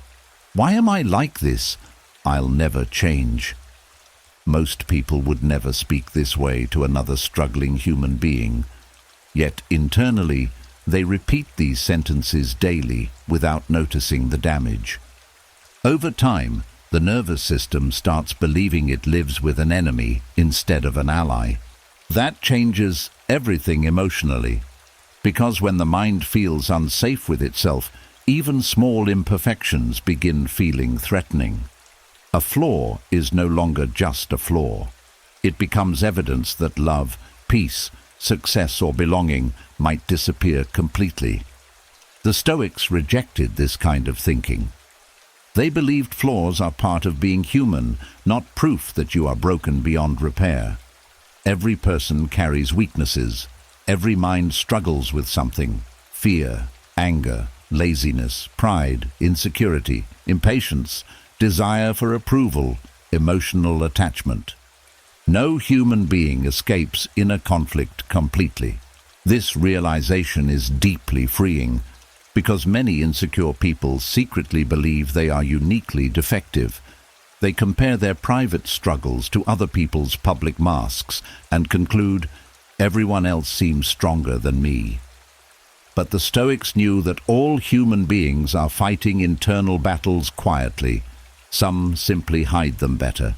Why am I like this? I'll never change. Most people would never speak this way to another struggling human being. Yet internally, they repeat these sentences daily without noticing the damage. Over time, the nervous system starts believing it lives with an enemy instead of an ally. That changes everything emotionally, because when the mind feels unsafe with itself, even small imperfections begin feeling threatening. A flaw is no longer just a flaw. It becomes evidence that love, peace, success, or belonging might disappear completely. The Stoics rejected this kind of thinking. They believed flaws are part of being human, not proof that you are broken beyond repair. Every person carries weaknesses. Every mind struggles with something: fear, anger, laziness, pride, insecurity, impatience, desire for approval, emotional attachment. No human being escapes inner conflict completely. This realization is deeply freeing, because many insecure people secretly believe they are uniquely defective. They compare their private struggles to other people's public masks and conclude, everyone else seems stronger than me. But the Stoics knew that all human beings are fighting internal battles quietly. Some simply hide them better.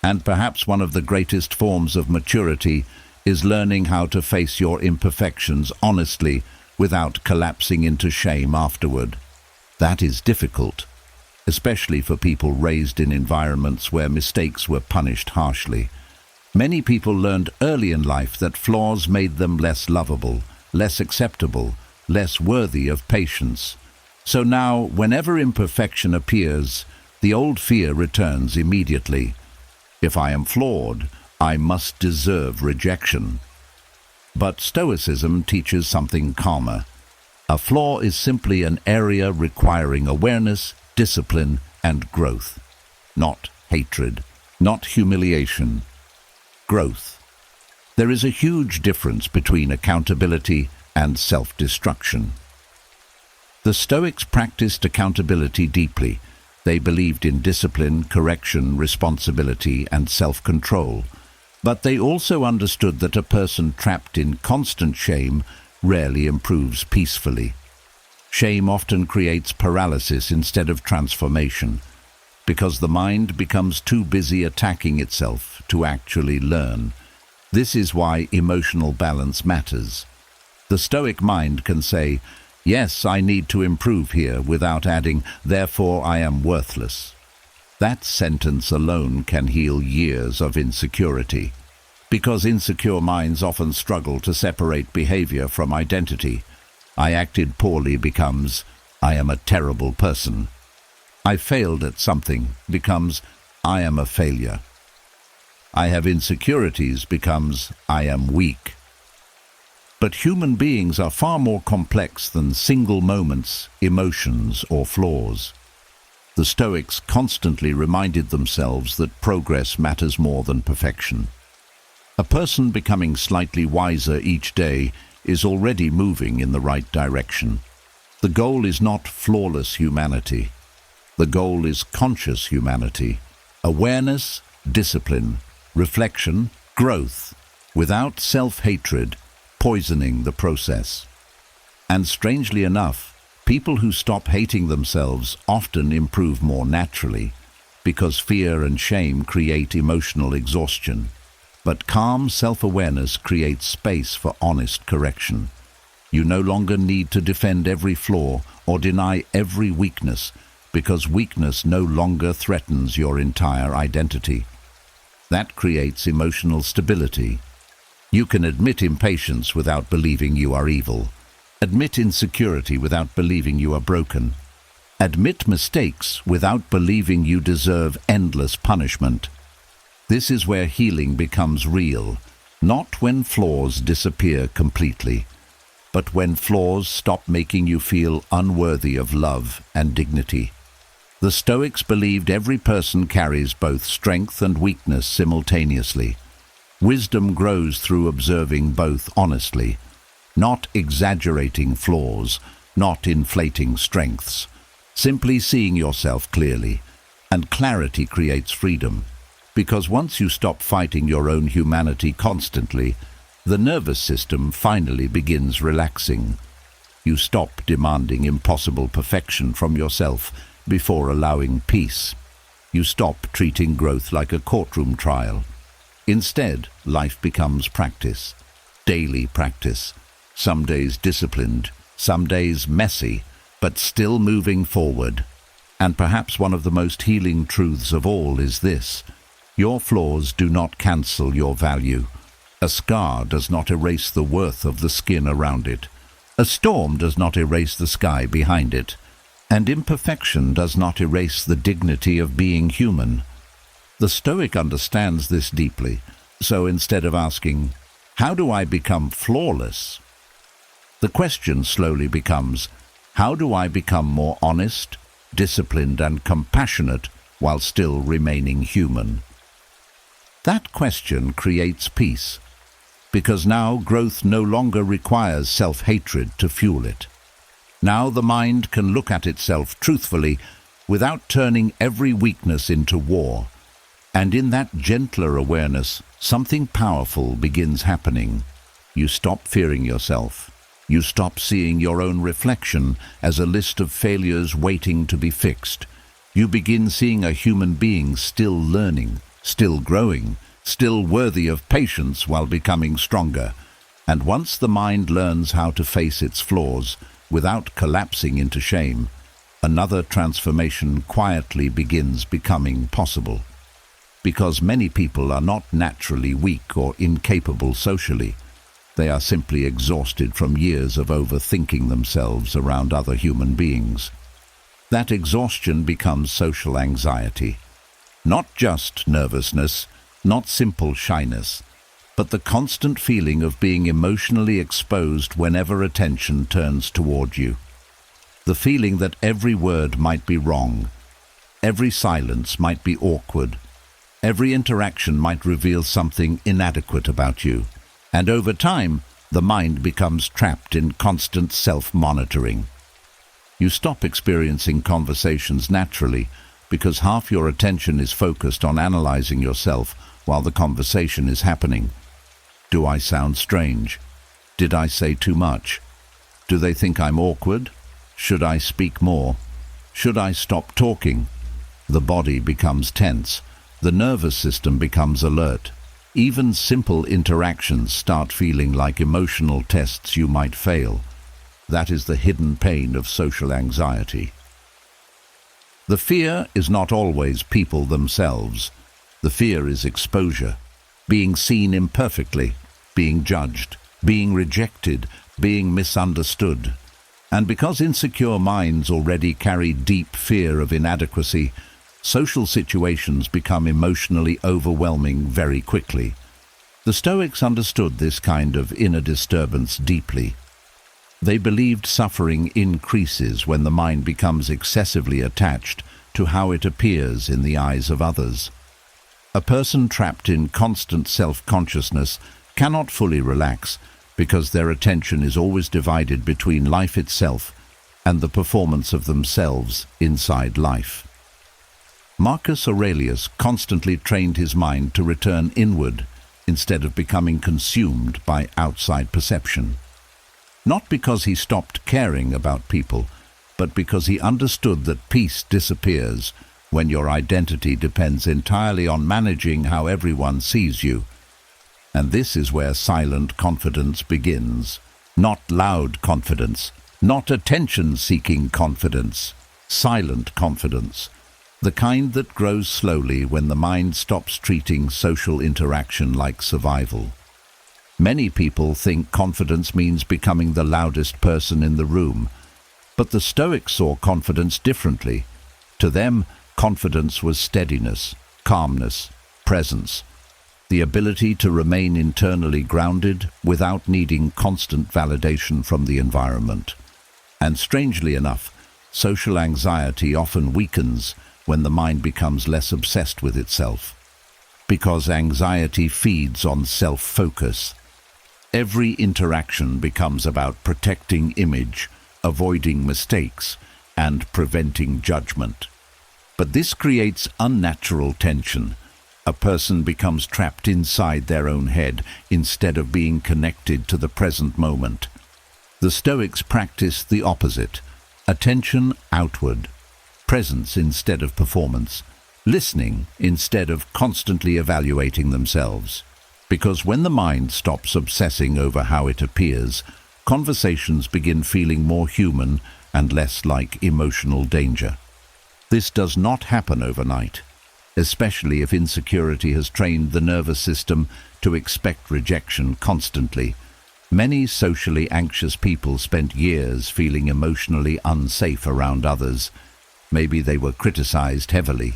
And perhaps one of the greatest forms of maturity is learning how to face your imperfections honestly without collapsing into shame afterward. That is difficult, especially for people raised in environments where mistakes were punished harshly. Many people learned early in life that flaws made them less lovable, less acceptable, less worthy of patience. So now, whenever imperfection appears, the old fear returns immediately. If I am flawed, I must deserve rejection. But Stoicism teaches something calmer. A flaw is simply an area requiring awareness, discipline, and growth. Not hatred, not humiliation. Growth. There is a huge difference between accountability and self-destruction. The Stoics practiced accountability deeply. They believed in discipline, correction, responsibility, and self-control. But they also understood that a person trapped in constant shame rarely improves peacefully. Shame often creates paralysis instead of transformation, because the mind becomes too busy attacking itself to actually learn. This is why emotional balance matters. The Stoic mind can say, "Yes, I need to improve here," without adding, "Therefore I am worthless." That sentence alone can heal years of insecurity, because insecure minds often struggle to separate behavior from identity. "I acted poorly" becomes, "I am a terrible person." "I failed at something" becomes, "I am a failure." "I have insecurities" becomes, "I am weak." But human beings are far more complex than single moments, emotions, or flaws. The Stoics constantly reminded themselves that progress matters more than perfection. A person becoming slightly wiser each day is already moving in the right direction. The goal is not flawless humanity. The goal is conscious humanity. Awareness, discipline, reflection, growth, without self-hatred, poisoning the process. And strangely enough, people who stop hating themselves often improve more naturally, because fear and shame create emotional exhaustion. But calm self-awareness creates space for honest correction. You no longer need to defend every flaw or deny every weakness, because weakness no longer threatens your entire identity. That creates emotional stability. You can admit impatience without believing you are evil. Admit insecurity without believing you are broken. Admit mistakes without believing you deserve endless punishment. This is where healing becomes real, not when flaws disappear completely, but when flaws stop making you feel unworthy of love and dignity. The Stoics believed every person carries both strength and weakness simultaneously. Wisdom grows through observing both honestly, not exaggerating flaws, not inflating strengths, simply seeing yourself clearly. And clarity creates freedom, because once you stop fighting your own humanity constantly, the nervous system finally begins relaxing. You stop demanding impossible perfection from yourself before allowing peace. You stop treating growth like a courtroom trial. Instead, life becomes practice, daily practice, some days disciplined, some days messy, but still moving forward. And perhaps one of the most healing truths of all is this: your flaws do not cancel your value. A scar does not erase the worth of the skin around it. A storm does not erase the sky behind it. And imperfection does not erase the dignity of being human. The Stoic understands this deeply, so instead of asking, "How do I become flawless?" the question slowly becomes, "How do I become more honest, disciplined, and compassionate while still remaining human?" That question creates peace, because now growth no longer requires self-hatred to fuel it. Now the mind can look at itself truthfully without turning every weakness into war. And in that gentler awareness, something powerful begins happening. You stop fearing yourself. You stop seeing your own reflection as a list of failures waiting to be fixed. You begin seeing a human being still learning, still growing, still worthy of patience while becoming stronger. And once the mind learns how to face its flaws without collapsing into shame, another transformation quietly begins becoming possible. Because many people are not naturally weak or incapable socially. They are simply exhausted from years of overthinking themselves around other human beings. That exhaustion becomes social anxiety. Not just nervousness, not simple shyness, but the constant feeling of being emotionally exposed whenever attention turns toward you. The feeling that every word might be wrong, every silence might be awkward, every interaction might reveal something inadequate about you, and over time, the mind becomes trapped in constant self-monitoring. You stop experiencing conversations naturally because half your attention is focused on analyzing yourself while the conversation is happening. Do I sound strange? Did I say too much? Do they think I'm awkward? Should I speak more? Should I stop talking? The body becomes tense. The nervous system becomes alert. Even simple interactions start feeling like emotional tests you might fail. That is the hidden pain of social anxiety. The fear is not always people themselves. The fear is exposure, being seen imperfectly, being judged, being rejected, being misunderstood. And because insecure minds already carry deep fear of inadequacy, social situations become emotionally overwhelming very quickly. The Stoics understood this kind of inner disturbance deeply. They believed suffering increases when the mind becomes excessively attached to how it appears in the eyes of others. A person trapped in constant self-consciousness cannot fully relax because their attention is always divided between life itself and the performance of themselves inside life. Marcus Aurelius constantly trained his mind to return inward instead of becoming consumed by outside perception. Not because he stopped caring about people, but because he understood that peace disappears when your identity depends entirely on managing how everyone sees you. And this is where silent confidence begins. Not loud confidence, not attention-seeking confidence, silent confidence. The kind that grows slowly when the mind stops treating social interaction like survival. Many people think confidence means becoming the loudest person in the room, but the Stoics saw confidence differently. To them, confidence was steadiness, calmness, presence, the ability to remain internally grounded without needing constant validation from the environment. And strangely enough, social anxiety often weakens when the mind becomes less obsessed with itself. Because anxiety feeds on self-focus. Every interaction becomes about protecting image, avoiding mistakes, and preventing judgment. But this creates unnatural tension. A person becomes trapped inside their own head instead of being connected to the present moment. The Stoics practiced the opposite: attention outward, presence instead of performance, listening instead of constantly evaluating themselves. Because when the mind stops obsessing over how it appears, conversations begin feeling more human and less like emotional danger. This does not happen overnight, especially if insecurity has trained the nervous system to expect rejection constantly. Many socially anxious people spent years feeling emotionally unsafe around others. Maybe they were criticized heavily,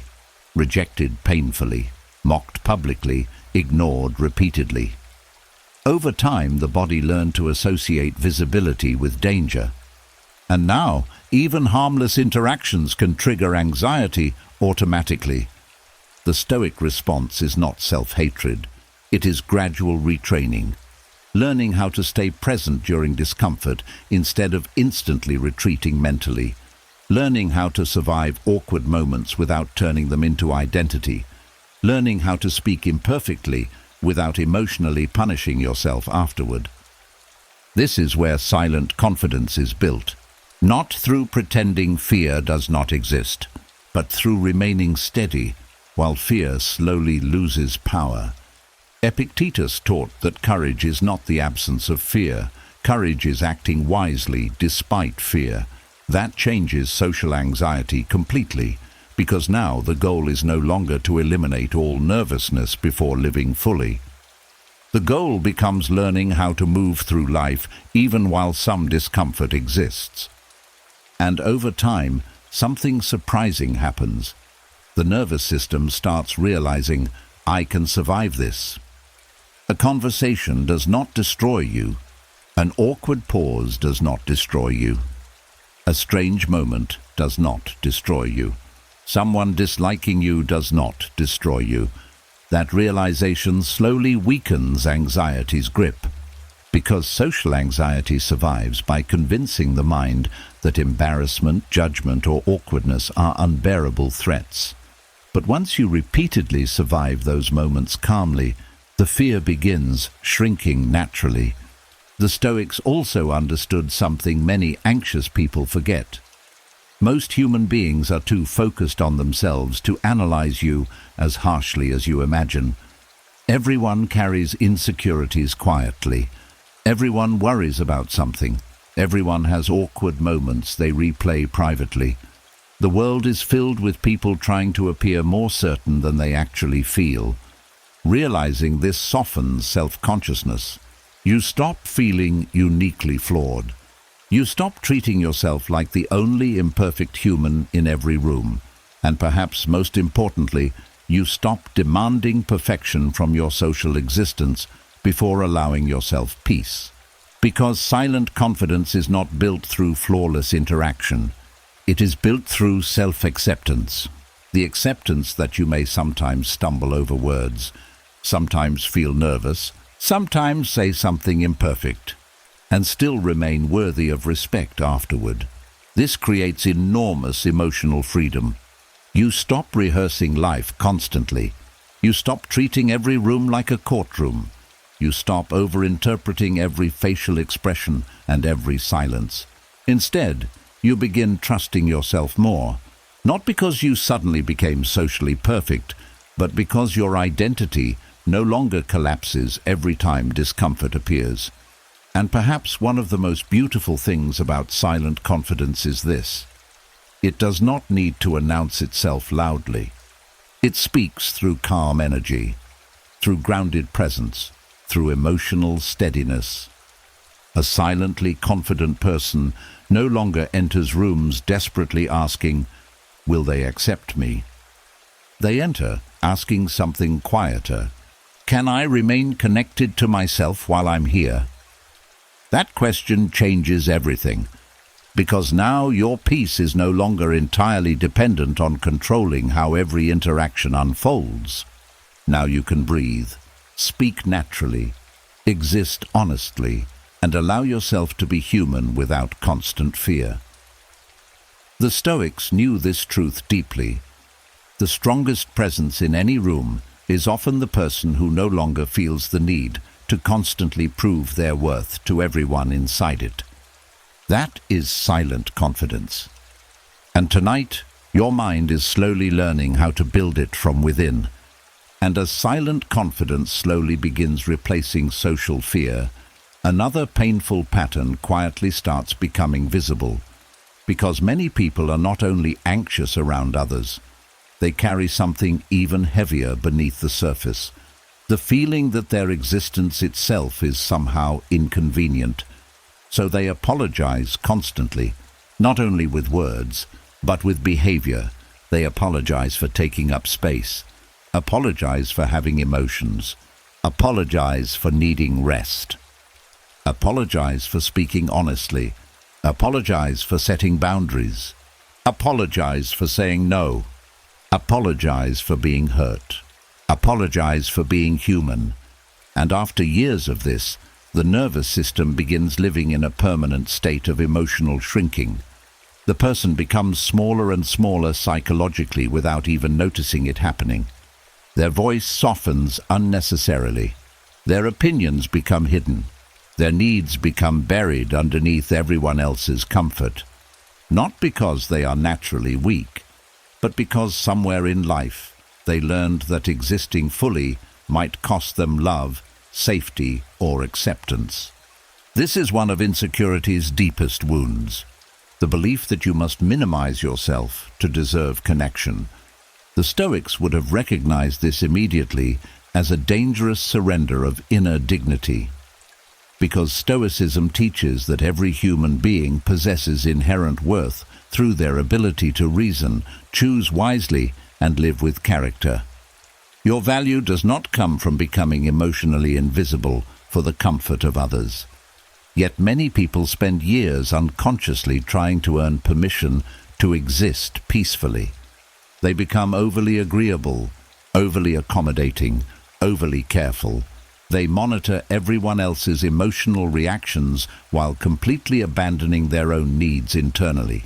rejected painfully, mocked publicly, ignored repeatedly. Over time, the body learned to associate visibility with danger. And now, even harmless interactions can trigger anxiety automatically. The Stoic response is not self-hatred. It is gradual retraining, learning how to stay present during discomfort instead of instantly retreating mentally, learning how to survive awkward moments without turning them into identity, learning how to speak imperfectly without emotionally punishing yourself afterward. This is where silent confidence is built, not through pretending fear does not exist, but through remaining steady while fear slowly loses power. Epictetus taught that courage is not the absence of fear. Courage is acting wisely despite fear. That changes social anxiety completely, because now the goal is no longer to eliminate all nervousness before living fully. The goal becomes learning how to move through life even while some discomfort exists. And over time, something surprising happens. The nervous system starts realizing, I can survive this. A conversation does not destroy you. An awkward pause does not destroy you. A strange moment does not destroy you. Someone disliking you does not destroy you. That realization slowly weakens anxiety's grip, because social anxiety survives by convincing the mind that embarrassment, judgment, or awkwardness are unbearable threats. But once you repeatedly survive those moments calmly, the fear begins shrinking naturally. The Stoics also understood something many anxious people forget. Most human beings are too focused on themselves to analyze you as harshly as you imagine. Everyone carries insecurities quietly. Everyone worries about something. Everyone has awkward moments they replay privately. The world is filled with people trying to appear more certain than they actually feel. Realizing this softens self-consciousness. You stop feeling uniquely flawed. You stop treating yourself like the only imperfect human in every room. And perhaps most importantly, you stop demanding perfection from your social existence before allowing yourself peace. Because silent confidence is not built through flawless interaction. It is built through self-acceptance. The acceptance that you may sometimes stumble over words, sometimes feel nervous, sometimes say something imperfect, and still remain worthy of respect afterward. This creates enormous emotional freedom. You stop rehearsing life constantly. You stop treating every room like a courtroom. You stop over-interpreting every facial expression and every silence. Instead, you begin trusting yourself more, not because you suddenly became socially perfect, but because your identity no longer collapses every time discomfort appears. And perhaps one of the most beautiful things about silent confidence is this: it does not need to announce itself loudly. It speaks through calm energy, through grounded presence, through emotional steadiness. A silently confident person no longer enters rooms desperately asking, "Will they accept me?" They enter asking something quieter. Can I remain connected to myself while I'm here? That question changes everything, because now your peace is no longer entirely dependent on controlling how every interaction unfolds. Now you can breathe, speak naturally, exist honestly, and allow yourself to be human without constant fear. The Stoics knew this truth deeply. The strongest presence in any room is often the person who no longer feels the need to constantly prove their worth to everyone inside it. That is silent confidence. And tonight, your mind is slowly learning how to build it from within. And as silent confidence slowly begins replacing social fear, another painful pattern quietly starts becoming visible. Because many people are not only anxious around others, they carry something even heavier beneath the surface. The feeling that their existence itself is somehow inconvenient. So they apologize constantly, not only with words, but with behavior. They apologize for taking up space, apologize for having emotions, apologize for needing rest, apologize for speaking honestly, apologize for setting boundaries, apologize for saying no, apologize for being hurt, apologize for being human. And after years of this, the nervous system begins living in a permanent state of emotional shrinking. The person becomes smaller and smaller psychologically without even noticing it happening. Their voice softens unnecessarily. Their opinions become hidden. Their needs become buried underneath everyone else's comfort. Not because they are naturally weak, but because somewhere in life they learned that existing fully might cost them love, safety, or acceptance. This is one of insecurity's deepest wounds. The belief that you must minimize yourself to deserve connection. The Stoics would have recognized this immediately as a dangerous surrender of inner dignity. Because Stoicism teaches that every human being possesses inherent worth through their ability to reason, choose wisely, and live with character. Your value does not come from becoming emotionally invisible for the comfort of others. Yet many people spend years unconsciously trying to earn permission to exist peacefully. They become overly agreeable, overly accommodating, overly careful. They monitor everyone else's emotional reactions while completely abandoning their own needs internally.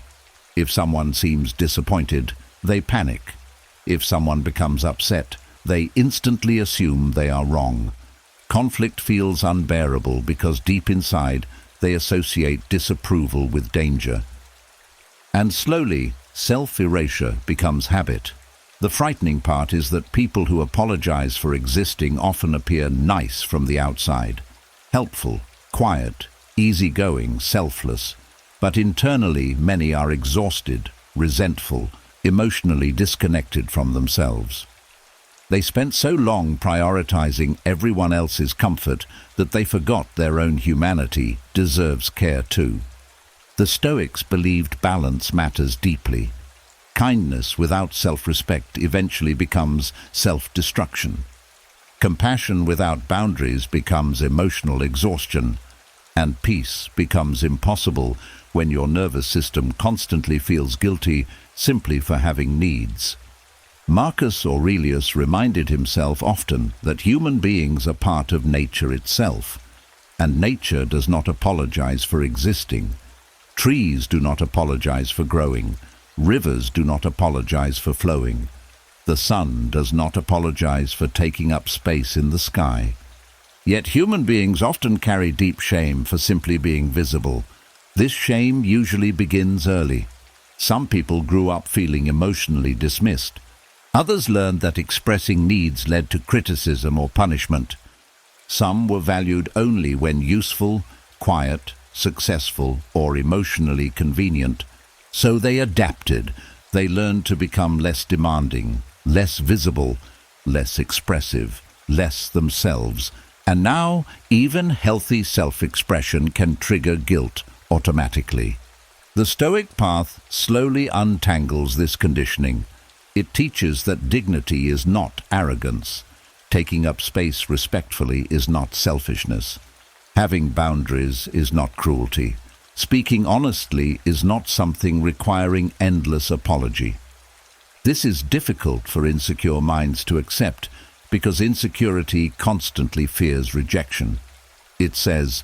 If someone seems disappointed, they panic. If someone becomes upset, they instantly assume they are wrong. Conflict feels unbearable because deep inside they associate disapproval with danger. And slowly, self-erasure becomes habit. The frightening part is that people who apologize for existing often appear nice from the outside. Helpful, quiet, easygoing, selfless. But internally, many are exhausted, resentful, emotionally disconnected from themselves. They spent so long prioritizing everyone else's comfort that they forgot their own humanity deserves care too. The Stoics believed balance matters deeply. Kindness without self-respect eventually becomes self-destruction. Compassion without boundaries becomes emotional exhaustion. And peace becomes impossible when your nervous system constantly feels guilty simply for having needs. Marcus Aurelius reminded himself often that human beings are part of nature itself, and nature does not apologize for existing. Trees do not apologize for growing. Rivers do not apologize for flowing. The sun does not apologize for taking up space in the sky. Yet human beings often carry deep shame for simply being visible. This shame usually begins early. Some people grew up feeling emotionally dismissed. Others learned that expressing needs led to criticism or punishment. Some were valued only when useful, quiet, successful, or emotionally convenient. So they adapted. They learned to become less demanding, less visible, less expressive, less themselves. And now, even healthy self-expression can trigger guilt automatically. The Stoic path slowly untangles this conditioning. It teaches that dignity is not arrogance. Taking up space respectfully is not selfishness. Having boundaries is not cruelty. Speaking honestly is not something requiring endless apology. This is difficult for insecure minds to accept because insecurity constantly fears rejection. It says,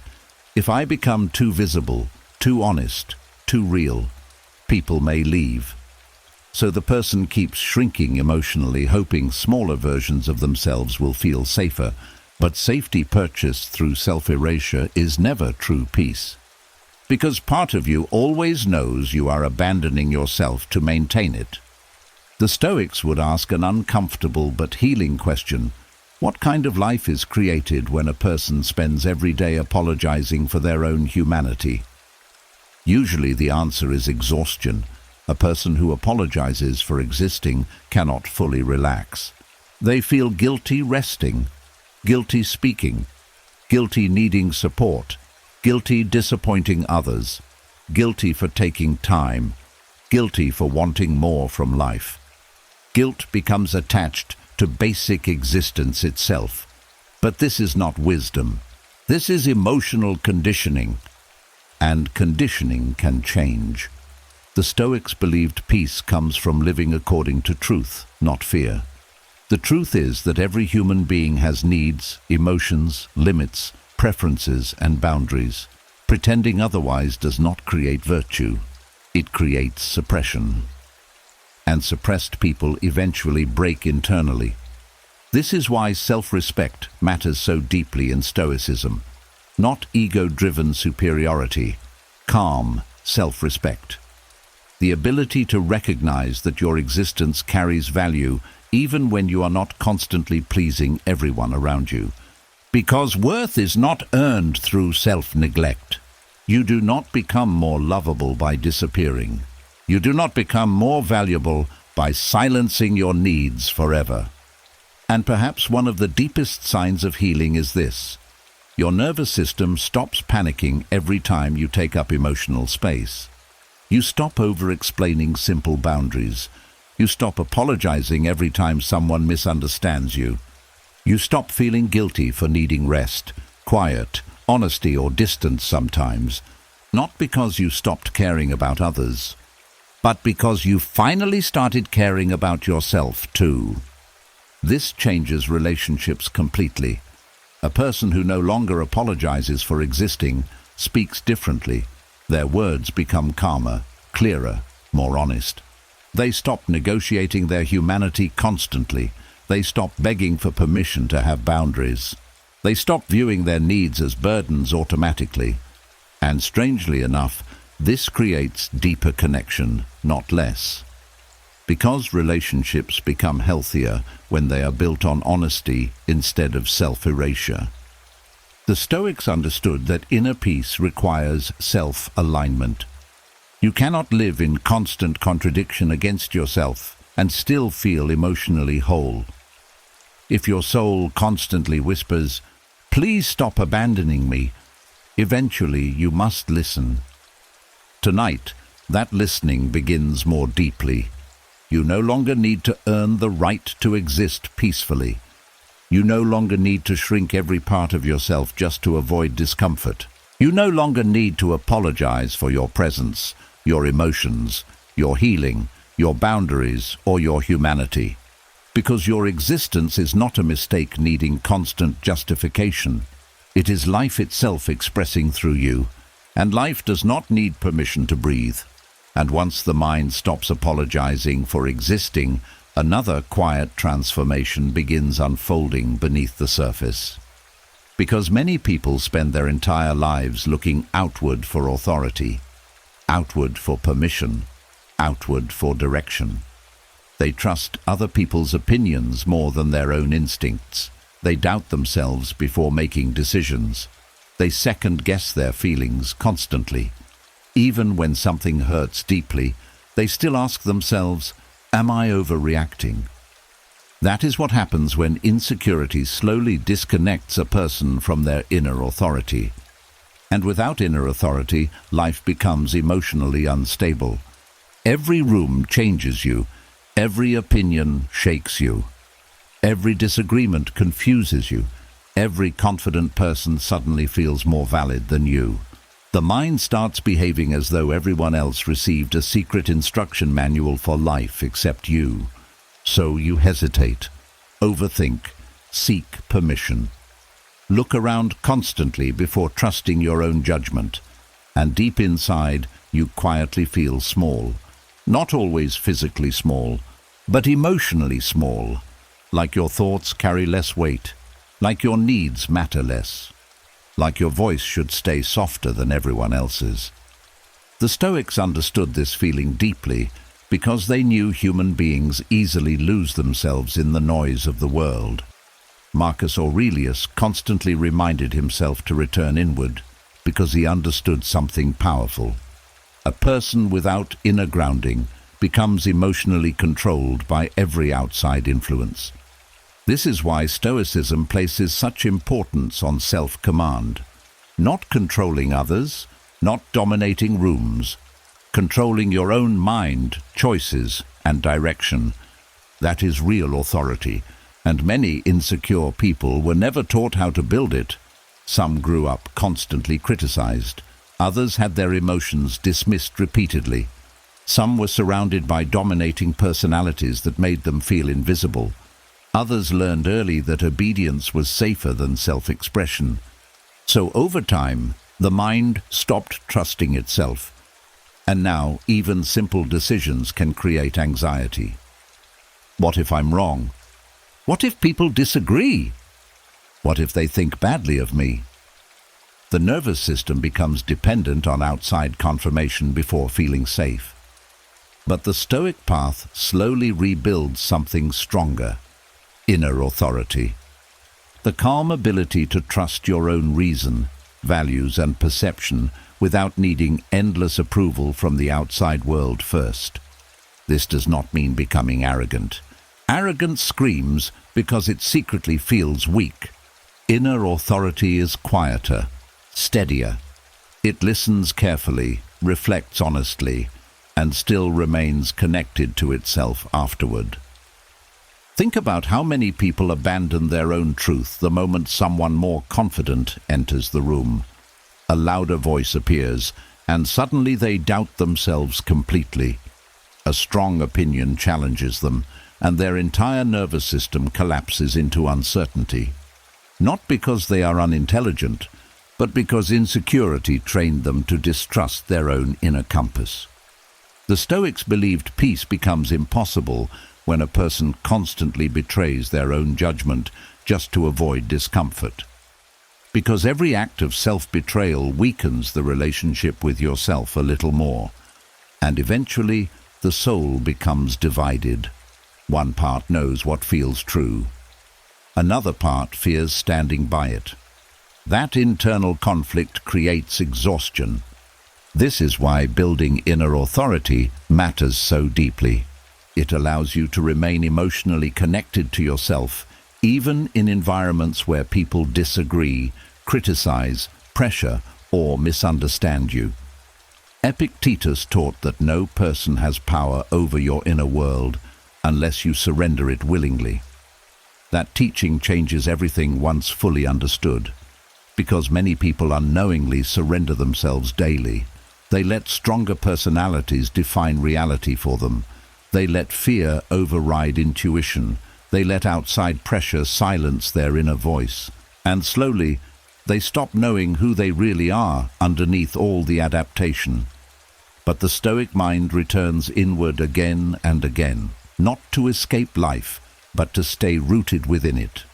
if I become too visible, too honest, too real, people may leave. So the person keeps shrinking emotionally, hoping smaller versions of themselves will feel safer. But safety purchased through self-erasure is never true peace. Because part of you always knows you are abandoning yourself to maintain it. The Stoics would ask an uncomfortable but healing question. What kind of life is created when a person spends every day apologizing for their own humanity? Usually the answer is exhaustion. A person who apologizes for existing cannot fully relax. They feel guilty resting, guilty speaking, guilty needing support, guilty disappointing others, guilty for taking time, guilty for wanting more from life. Guilt becomes attached to basic existence itself. But this is not wisdom. This is emotional conditioning. And conditioning can change. The Stoics believed peace comes from living according to truth, not fear. The truth is that every human being has needs, emotions, limits, preferences, and boundaries. Pretending otherwise does not create virtue. It creates suppression. And suppressed people eventually break internally. This is why self-respect matters so deeply in Stoicism. Not ego-driven superiority, calm self-respect. The ability to recognize that your existence carries value even when you are not constantly pleasing everyone around you. Because worth is not earned through self-neglect. You do not become more lovable by disappearing. You do not become more valuable by silencing your needs forever. And perhaps one of the deepest signs of healing is this. Your nervous system stops panicking every time you take up emotional space. You stop over-explaining simple boundaries. You You stop apologizing every time someone misunderstands you. You stop feeling guilty for needing rest, quiet, honesty, or distance sometimes, not because you stopped caring about others, but because you finally started caring about yourself too. This changes relationships completely. A person who no longer apologizes for existing speaks differently. Their words become calmer, clearer, more honest. They stop negotiating their humanity constantly. They stop begging for permission to have boundaries. They stop viewing their needs as burdens automatically. And strangely enough, this creates deeper connection, not less. Because relationships become healthier when they are built on honesty instead of self-erasure. The Stoics understood that inner peace requires self-alignment. You cannot live in constant contradiction against yourself and still feel emotionally whole. If your soul constantly whispers, "Please stop abandoning me," eventually you must listen. Tonight, that listening begins more deeply. You no longer need to earn the right to exist peacefully. You no longer need to shrink every part of yourself just to avoid discomfort. You no longer need to apologize for your presence, your emotions, your healing, your boundaries, or your humanity. Because your existence is not a mistake needing constant justification. It is life itself expressing through you, and life does not need permission to breathe. And once the mind stops apologizing for existing, another quiet transformation begins unfolding beneath the surface. Because many people spend their entire lives looking outward for authority, outward for permission, outward for direction. They trust other people's opinions more than their own instincts. They doubt themselves before making decisions. They second-guess their feelings constantly. Even when something hurts deeply, they still ask themselves, "Am I overreacting?" That is what happens when insecurity slowly disconnects a person from their inner authority. And without inner authority, life becomes emotionally unstable. Every room changes you. Every opinion shakes you. Every disagreement confuses you. Every confident person suddenly feels more valid than you. The mind starts behaving as though everyone else received a secret instruction manual for life except you. So you hesitate, overthink, seek permission. Look around constantly before trusting your own judgment. And deep inside, you quietly feel small. Not always physically small, but emotionally small. Like your thoughts carry less weight. Like your needs matter less. Like your voice should stay softer than everyone else's. The Stoics understood this feeling deeply because they knew human beings easily lose themselves in the noise of the world. Marcus Aurelius constantly reminded himself to return inward because he understood something powerful. A person without inner grounding becomes emotionally controlled by every outside influence. This is why Stoicism places such importance on self-command. Not controlling others, not dominating rooms, controlling your own mind, choices, and direction. That is real authority, and many insecure people were never taught how to build it. Some grew up constantly criticized. Others had their emotions dismissed repeatedly. Some were surrounded by dominating personalities that made them feel invisible. Others learned early that obedience was safer than self-expression. So over time, the mind stopped trusting itself. And now, even simple decisions can create anxiety. What if I'm wrong? What if people disagree? What if they think badly of me? The nervous system becomes dependent on outside confirmation before feeling safe. But the Stoic path slowly rebuilds something stronger. Inner authority. The calm ability to trust your own reason, values, and perception without needing endless approval from the outside world first. This does not mean becoming arrogant. Arrogance screams because it secretly feels weak. Inner authority is quieter, steadier. It listens carefully, reflects honestly, and still remains connected to itself afterward. Think about how many people abandon their own truth the moment someone more confident enters the room. A louder voice appears, and suddenly they doubt themselves completely. A strong opinion challenges them, and their entire nervous system collapses into uncertainty. Not because they are unintelligent, but because insecurity trained them to distrust their own inner compass. The Stoics believed peace becomes impossible when a person constantly betrays their own judgment just to avoid discomfort. Because every act of self-betrayal weakens the relationship with yourself a little more, and eventually the soul becomes divided. One part knows what feels true. Another part fears standing by it. That internal conflict creates exhaustion. This is why building inner authority matters so deeply. It allows you to remain emotionally connected to yourself, even in environments where people disagree, criticize, pressure, or misunderstand you. Epictetus taught that no person has power over your inner world unless you surrender it willingly. That teaching changes everything once fully understood, because many people unknowingly surrender themselves daily. They let stronger personalities define reality for them. They let fear override intuition. They let outside pressure silence their inner voice. And slowly, they stop knowing who they really are underneath all the adaptation. But the Stoic mind returns inward again and again, not to escape life, but to stay rooted within it.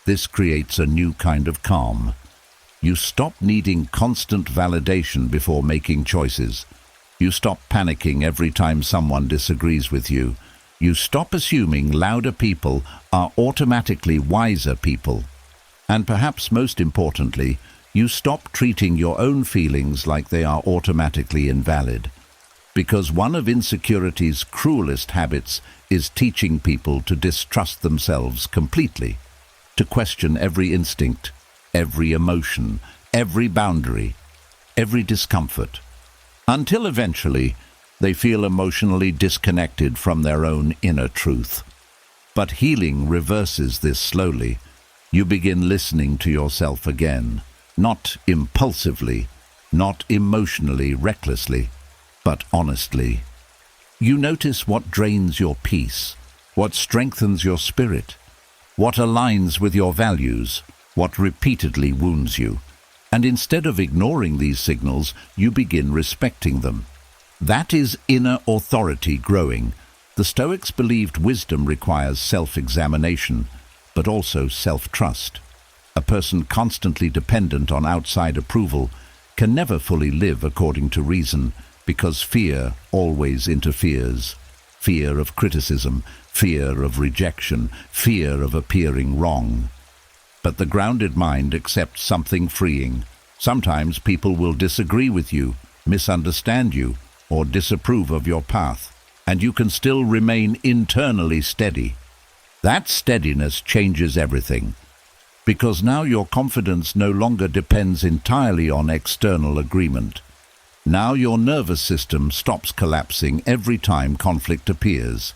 This creates a new kind of calm. You stop needing constant validation before making choices. You stop panicking every time someone disagrees with you. You stop assuming louder people are automatically wiser people. And perhaps most importantly, you stop treating your own feelings like they are automatically invalid. Because one of insecurity's cruelest habits is teaching people to distrust themselves completely, to question every instinct, every emotion, every boundary, every discomfort, until eventually they feel emotionally disconnected from their own inner truth. But healing reverses this slowly. You begin listening to yourself again, not impulsively, not emotionally recklessly, but honestly. You notice what drains your peace, what strengthens your spirit, what aligns with your values, what repeatedly wounds you. And instead of ignoring these signals, you begin respecting them. That is inner authority growing. The Stoics believed wisdom requires self-examination, but also self-trust. A person constantly dependent on outside approval can never fully live according to reason, because fear always interferes. Fear of criticism, fear of rejection, fear of appearing wrong. But the grounded mind accepts something freeing. Sometimes people will disagree with you, misunderstand you, or disapprove of your path, and you can still remain internally steady. That steadiness changes everything, because now your confidence no longer depends entirely on external agreement. Now your nervous system stops collapsing every time conflict appears.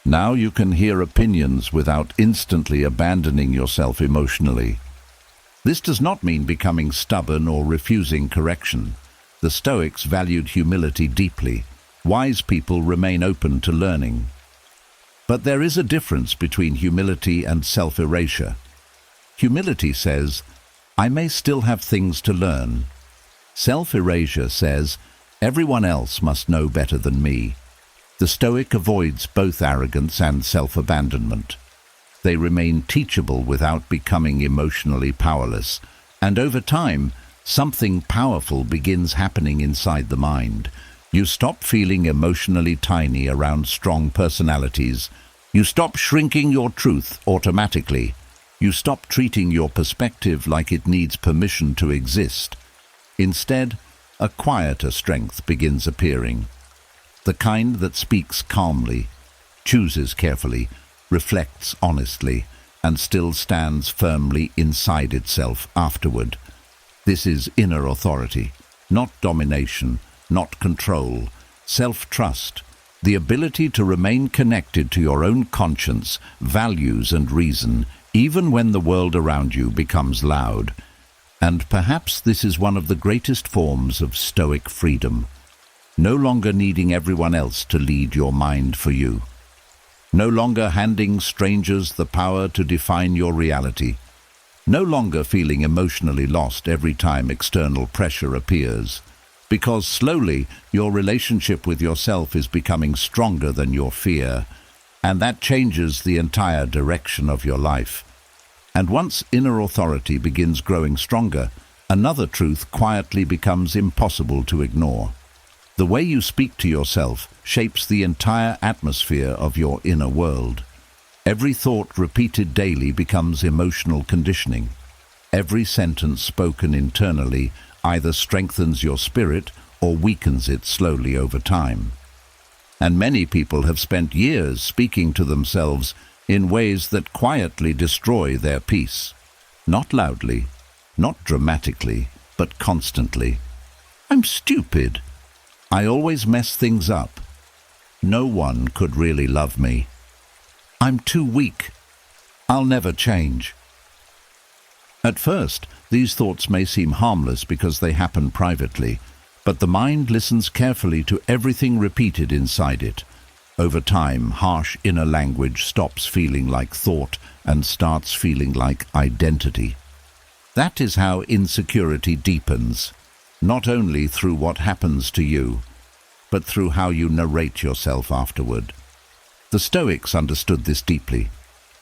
Now you can hear opinions without instantly abandoning yourself emotionally. This does not mean becoming stubborn or refusing correction. The Stoics valued humility deeply. Wise people remain open to learning. But there is a difference between humility and self-erasure. Humility says, I may still have things to learn. Self-erasure says, everyone else must know better than me. The Stoic avoids both arrogance and self-abandonment. They remain teachable without becoming emotionally powerless, and over time, something powerful begins happening inside the mind. You stop feeling emotionally tiny around strong personalities. You stop shrinking your truth automatically. You stop treating your perspective like it needs permission to exist. Instead, a quieter strength begins appearing. The kind that speaks calmly, chooses carefully, reflects honestly, and still stands firmly inside itself afterward. This is inner authority, not domination, not control, Self-trust, the ability to remain connected to your own conscience, values and reason, even when the world around you becomes loud. And perhaps this is one of the greatest forms of Stoic freedom. No longer needing everyone else to lead your mind for you. No longer handing strangers the power to define your reality. No longer feeling emotionally lost every time external pressure appears. Because slowly your relationship with yourself is becoming stronger than your fear, and that changes the entire direction of your life. And once inner authority begins growing stronger, another truth quietly becomes impossible to ignore. The way you speak to yourself shapes the entire atmosphere of your inner world. Every thought repeated daily becomes emotional conditioning. Every sentence spoken internally either strengthens your spirit or weakens it slowly over time. And many people have spent years speaking to themselves in ways that quietly destroy their peace. Not loudly, not dramatically, but constantly. I'm stupid. I always mess things up. No one could really love me. I'm too weak. I'll never change. At first, these thoughts may seem harmless because they happen privately, but the mind listens carefully to everything repeated inside it. Over time, harsh inner language stops feeling like thought and starts feeling like identity. That is how insecurity deepens, not only through what happens to you, but through how you narrate yourself afterward. The Stoics understood this deeply.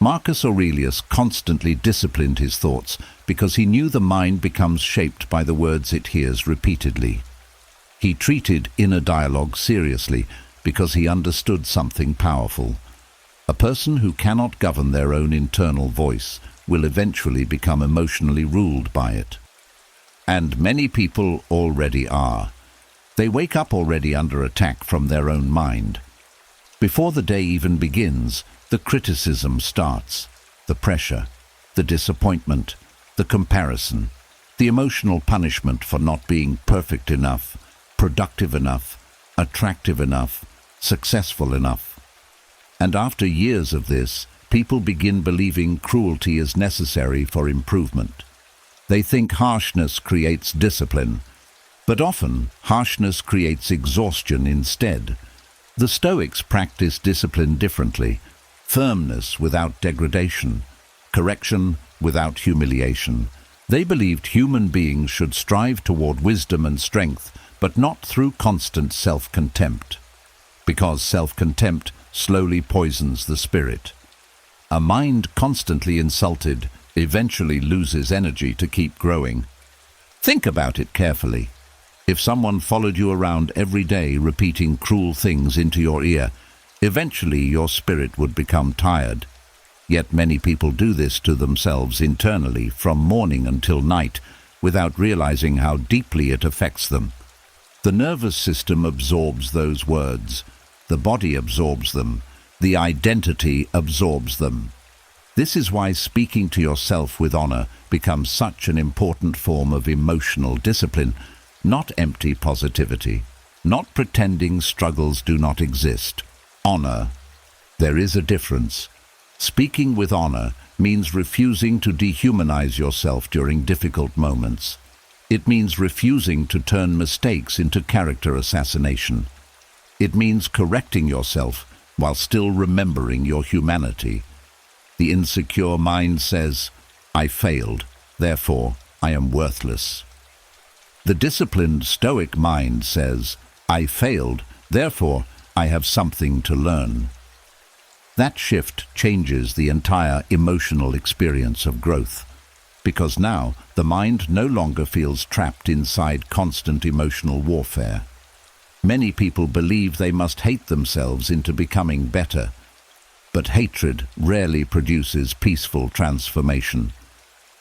Marcus Aurelius constantly disciplined his thoughts because he knew the mind becomes shaped by the words it hears repeatedly. He treated inner dialogue seriously because he understood something powerful. A person who cannot govern their own internal voice will eventually become emotionally ruled by it. And many people already are. They wake up already under attack from their own mind. Before the day even begins, the criticism starts, the pressure, the disappointment, the comparison, the emotional punishment for not being perfect enough, productive enough, attractive enough, successful enough. And after years of this, people begin believing cruelty is necessary for improvement. They think harshness creates discipline, but often harshness creates exhaustion instead. The Stoics practiced discipline differently: firmness without degradation, correction without humiliation. They believed human beings should strive toward wisdom and strength, but not through constant self-contempt, because self-contempt slowly poisons the spirit. A mind constantly insulted eventually loses energy to keep growing. Think about it carefully. If someone followed you around every day repeating cruel things into your ear, eventually your spirit would become tired. Yet many people do this to themselves internally from morning until night without realizing how deeply it affects them. The nervous system absorbs those words. The body absorbs them. The identity absorbs them. This is why speaking to yourself with honor becomes such an important form of emotional discipline, not empty positivity, not pretending struggles do not exist. Honor. There is a difference. Speaking with honor means refusing to dehumanize yourself during difficult moments. It means refusing to turn mistakes into character assassination. It means correcting yourself while still remembering your humanity. The insecure mind says, "I failed, therefore I am worthless." The disciplined Stoic mind says, "I failed, therefore I have something to learn." That shift changes the entire emotional experience of growth, because now the mind no longer feels trapped inside constant emotional warfare. Many people believe they must hate themselves into becoming better, but hatred rarely produces peaceful transformation.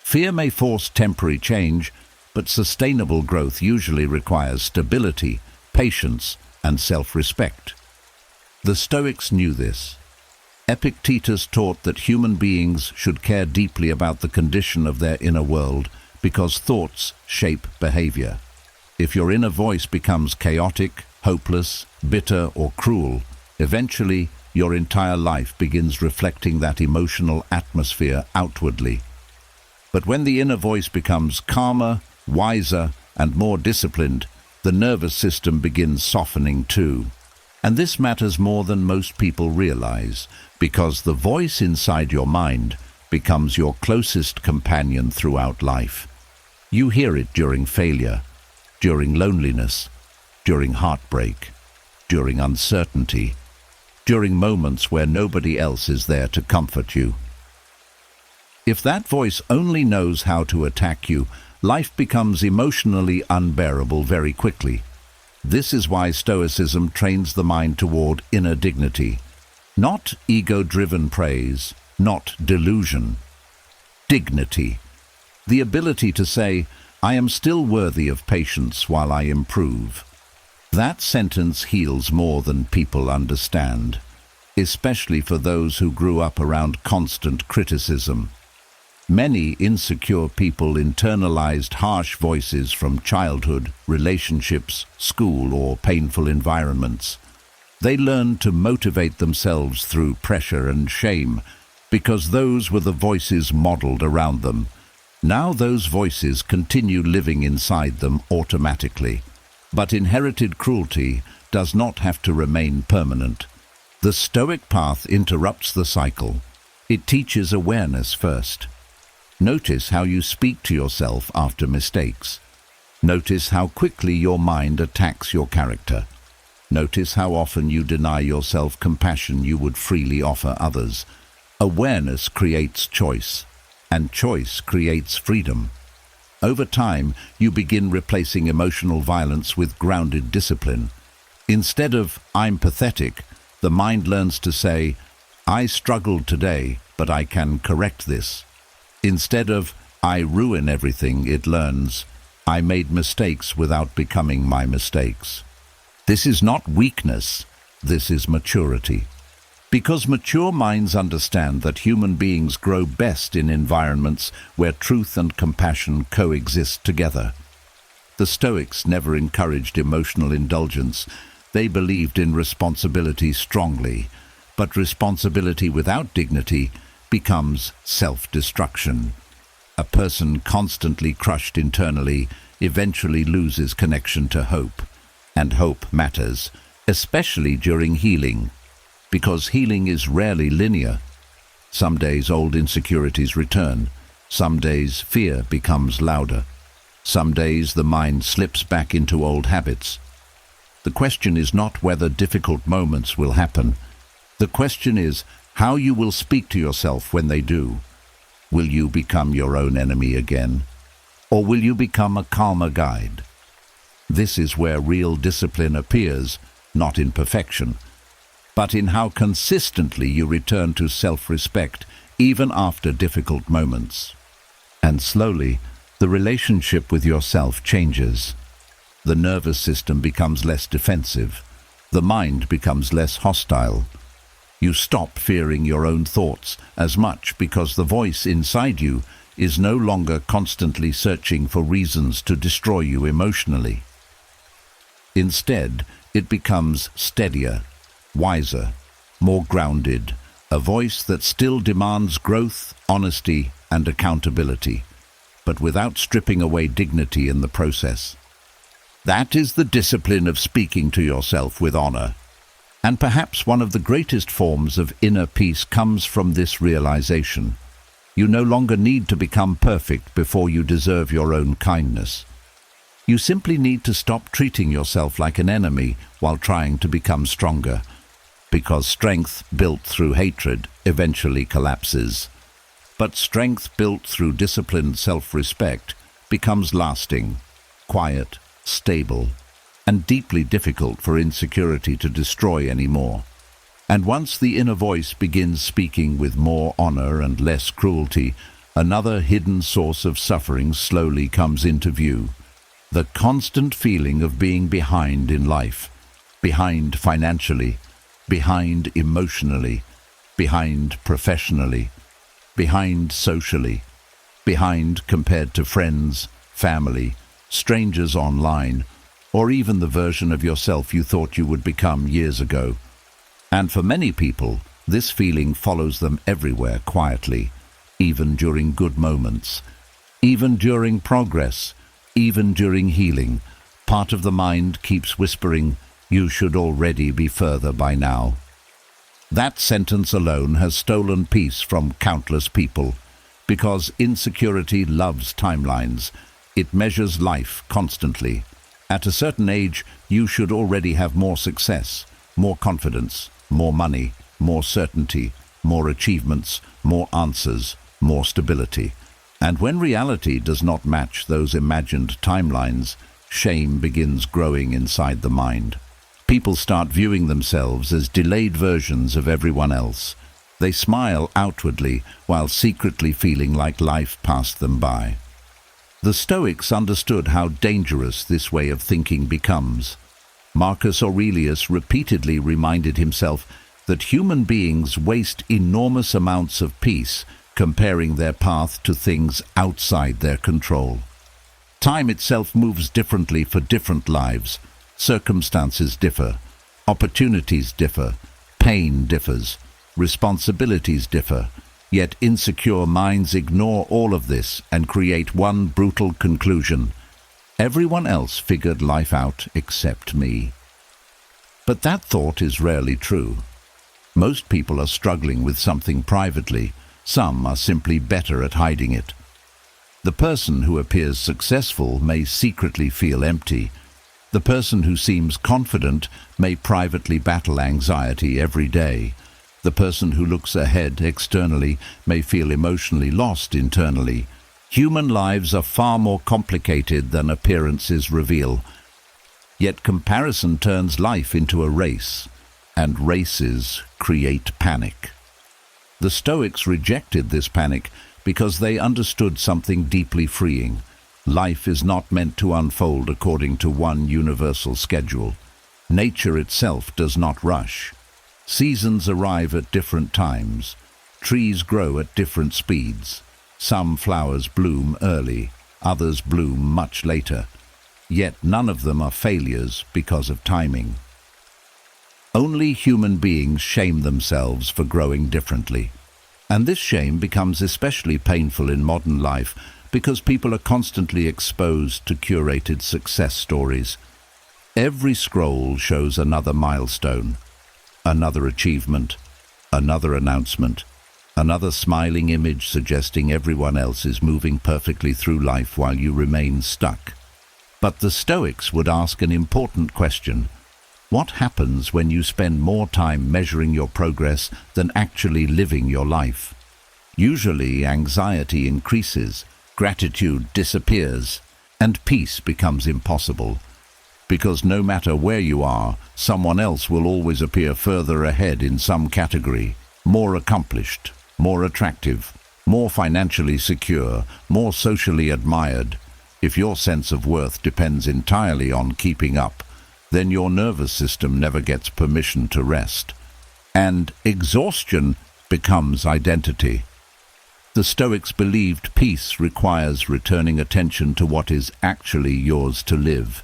Fear may force temporary change, but sustainable growth usually requires stability, patience, and self-respect. The Stoics knew this. Epictetus taught that human beings should care deeply about the condition of their inner world because thoughts shape behavior. If your inner voice becomes chaotic, hopeless, bitter, or cruel, eventually your entire life begins reflecting that emotional atmosphere outwardly. But when the inner voice becomes calmer, wiser, and more disciplined, the nervous system begins softening too. And this matters more than most people realize, because the voice inside your mind becomes your closest companion throughout life. You hear it during failure, during loneliness, during heartbreak, during uncertainty, during moments where nobody else is there to comfort you. If that voice only knows how to attack you, life becomes emotionally unbearable very quickly. This is why Stoicism trains the mind toward inner dignity. Not ego-driven praise, not delusion. Dignity. The ability to say, I am still worthy of patience while I improve. That sentence heals more than people understand, especially for those who grew up around constant criticism. Many insecure people internalized harsh voices from childhood, relationships, school, or painful environments. They learned to motivate themselves through pressure and shame because those were the voices modeled around them. Now those voices continue living inside them automatically. But inherited cruelty does not have to remain permanent. The Stoic path interrupts the cycle. It teaches awareness first. Notice how you speak to yourself after mistakes. Notice how quickly your mind attacks your character. Notice how often you deny yourself compassion you would freely offer others. Awareness creates choice, and choice creates freedom. Over time, you begin replacing emotional violence with grounded discipline. Instead of, I'm pathetic, the mind learns to say, I struggled today, but I can correct this. Instead of, I ruin everything, it learns, I made mistakes without becoming my mistakes. This is not weakness, this is maturity. Because mature minds understand that human beings grow best in environments where truth and compassion coexist together. The Stoics never encouraged emotional indulgence. They believed in responsibility strongly, but responsibility without dignity becomes self-destruction. A person constantly crushed internally eventually loses connection to hope. And hope matters, especially during healing, because healing is rarely linear. Some days old insecurities return. Some days fear becomes louder. Some days the mind slips back into old habits. The question is not whether difficult moments will happen. The question is how you will speak to yourself when they do. Will you become your own enemy again? Or will you become a calmer guide? This is where real discipline appears, not in perfection, but in how consistently you return to self-respect even after difficult moments. And slowly, the relationship with yourself changes. The nervous system becomes less defensive. The mind becomes less hostile. You stop fearing your own thoughts as much because the voice inside you is no longer constantly searching for reasons to destroy you emotionally. Instead, it becomes steadier, wiser, more grounded, a voice that still demands growth, honesty, and accountability, but without stripping away dignity in the process. That is the discipline of speaking to yourself with honor. And perhaps one of the greatest forms of inner peace comes from this realization. You no longer need to become perfect before you deserve your own kindness. You simply need to stop treating yourself like an enemy while trying to become stronger, because strength built through hatred eventually collapses. But strength built through disciplined self-respect becomes lasting, quiet, stable, and deeply difficult for insecurity to destroy anymore. And once the inner voice begins speaking with more honor and less cruelty, another hidden source of suffering slowly comes into view. The constant feeling of being behind in life, behind financially, behind emotionally, behind professionally, behind socially, behind compared to friends, family, strangers online, or even the version of yourself you thought you would become years ago. And for many people, this feeling follows them everywhere quietly, even during good moments, even during progress, even during healing. Part of the mind keeps whispering, "You should already be further by now." That sentence alone has stolen peace from countless people, because insecurity loves timelines. It measures life constantly. At a certain age, you should already have more success, more confidence, more money, more certainty, more achievements, more answers, more stability. And when reality does not match those imagined timelines, shame begins growing inside the mind. People start viewing themselves as delayed versions of everyone else. They smile outwardly while secretly feeling like life passed them by. The Stoics understood how dangerous this way of thinking becomes. Marcus Aurelius repeatedly reminded himself that human beings waste enormous amounts of peace comparing their path to things outside their control. Time itself moves differently for different lives. Circumstances differ, opportunities differ, pain differs, responsibilities differ. Yet insecure minds ignore all of this and create one brutal conclusion: everyone else figured life out except me. But that thought is rarely true. Most people are struggling with something privately. Some are simply better at hiding it. The person who appears successful may secretly feel empty. The person who seems confident may privately battle anxiety every day. The person who looks ahead externally may feel emotionally lost internally. Human lives are far more complicated than appearances reveal. Yet comparison turns life into a race, and races create panic. The Stoics rejected this panic because they understood something deeply freeing. Life is not meant to unfold according to one universal schedule. Nature itself does not rush. Seasons arrive at different times. Trees grow at different speeds. Some flowers bloom early, others bloom much later. Yet none of them are failures because of timing. Only human beings shame themselves for growing differently. And this shame becomes especially painful in modern life because people are constantly exposed to curated success stories. Every scroll shows another milestone, another achievement, another announcement, another smiling image suggesting everyone else is moving perfectly through life while you remain stuck. But the Stoics would ask an important question: what happens when you spend more time measuring your progress than actually living your life? Usually, anxiety increases, gratitude disappears, and peace becomes impossible. Because no matter where you are, someone else will always appear further ahead in some category, more accomplished, more attractive, more financially secure, more socially admired. If your sense of worth depends entirely on keeping up, then your nervous system never gets permission to rest. And exhaustion becomes identity. The Stoics believed peace requires returning attention to what is actually yours to live.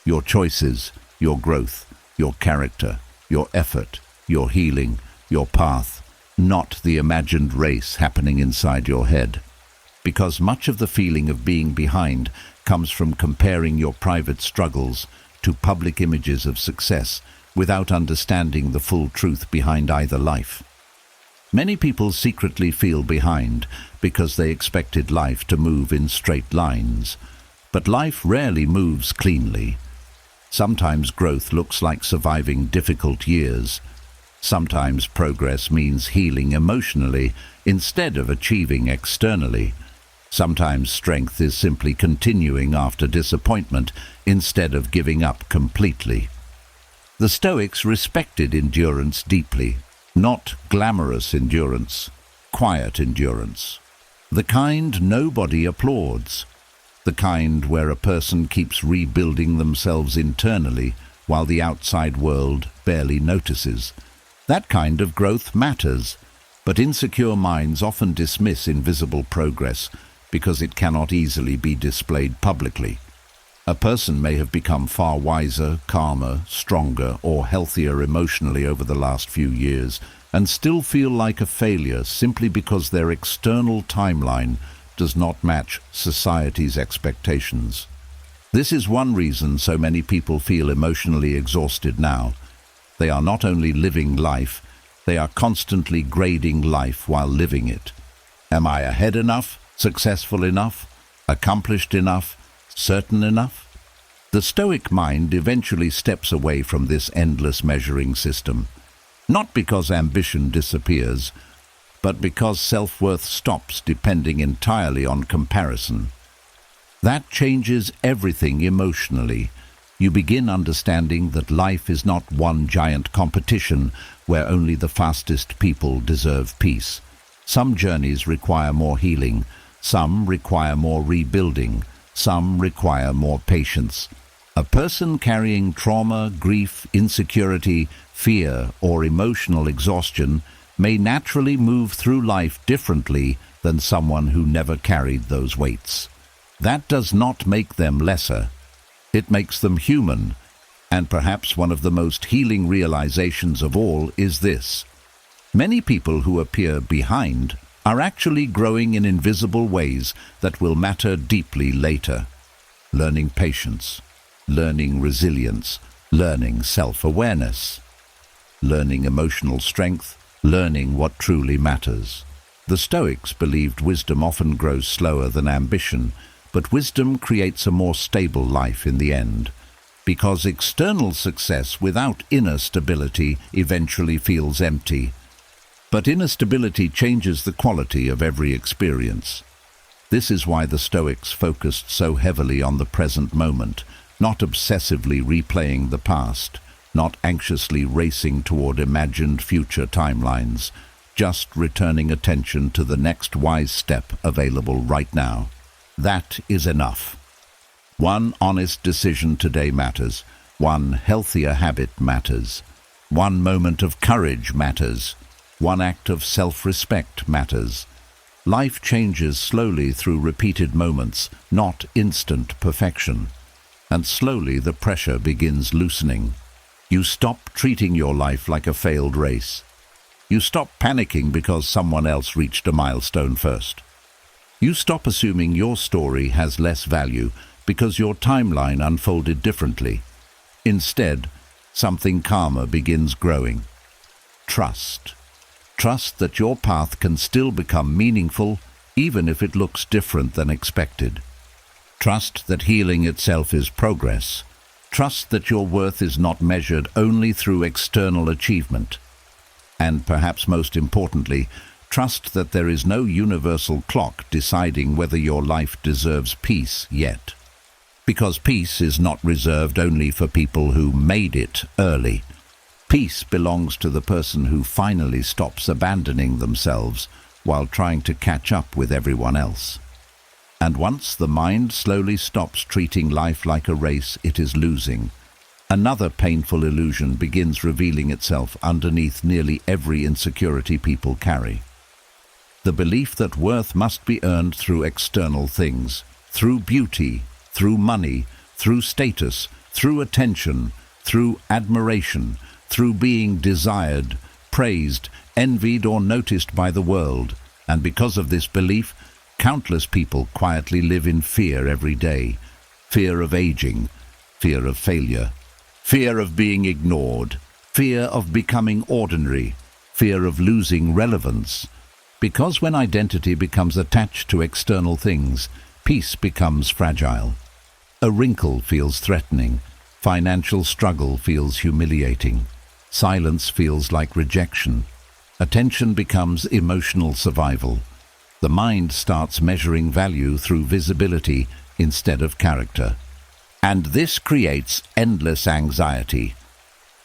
Your choices, your growth, your character, your effort, your healing, your path, not the imagined race happening inside your head. Because much of the feeling of being behind comes from comparing your private struggles to public images of success without understanding the full truth behind either life. Many people secretly feel behind because they expected life to move in straight lines. But life rarely moves cleanly. Sometimes growth looks like surviving difficult years. Sometimes progress means healing emotionally instead of achieving externally. Sometimes strength is simply continuing after disappointment instead of giving up completely. The Stoics respected endurance deeply, not glamorous endurance, quiet endurance. The kind nobody applauds. The kind where a person keeps rebuilding themselves internally while the outside world barely notices. That kind of growth matters, but insecure minds often dismiss invisible progress because it cannot easily be displayed publicly. A person may have become far wiser, calmer, stronger, or healthier emotionally over the last few years and still feel like a failure simply because their external timeline does not match society's expectations. This is one reason so many people feel emotionally exhausted now. They are not only living life, they are constantly grading life while living it. Am I ahead enough? Successful enough? Accomplished enough? Certain enough? The Stoic mind eventually steps away from this endless measuring system, not because ambition disappears, but because self-worth stops depending entirely on comparison. That changes everything emotionally. You begin understanding that life is not one giant competition where only the fastest people deserve peace. Some journeys require more healing, some require more rebuilding, some require more patience. A person carrying trauma, grief, insecurity, fear, or emotional exhaustion may naturally move through life differently than someone who never carried those weights. That does not make them lesser. It makes them human, and perhaps one of the most healing realizations of all is this. Many people who appear behind are actually growing in invisible ways that will matter deeply later. Learning patience, learning resilience, learning self-awareness, learning emotional strength, learning what truly matters. The Stoics believed wisdom often grows slower than ambition, but wisdom creates a more stable life in the end, because external success without inner stability eventually feels empty. But inner stability changes the quality of every experience. This is why the Stoics focused so heavily on the present moment, not obsessively replaying the past, not anxiously racing toward imagined future timelines, just returning attention to the next wise step available right now. That is enough. One honest decision today matters. One healthier habit matters. One moment of courage matters. One act of self-respect matters. Life changes slowly through repeated moments, not instant perfection. And slowly the pressure begins loosening. You stop treating your life like a failed race. You stop panicking because someone else reached a milestone first. You stop assuming your story has less value because your timeline unfolded differently. Instead, something calmer begins growing. Trust. Trust that your path can still become meaningful even if it looks different than expected. Trust that healing itself is progress. Trust that your worth is not measured only through external achievement. And perhaps most importantly, trust that there is no universal clock deciding whether your life deserves peace yet. Because peace is not reserved only for people who made it early. Peace belongs to the person who finally stops abandoning themselves while trying to catch up with everyone else. And once the mind slowly stops treating life like a race it is losing, another painful illusion begins revealing itself underneath nearly every insecurity people carry. The belief that worth must be earned through external things, through beauty, through money, through status, through attention, through admiration, through being desired, praised, envied, or noticed by the world. And because of this belief, countless people quietly live in fear every day. Fear of aging, fear of failure, fear of being ignored, fear of becoming ordinary, fear of losing relevance. Because when identity becomes attached to external things, peace becomes fragile. A wrinkle feels threatening, financial struggle feels humiliating, silence feels like rejection, attention becomes emotional survival. The mind starts measuring value through visibility instead of character. And this creates endless anxiety.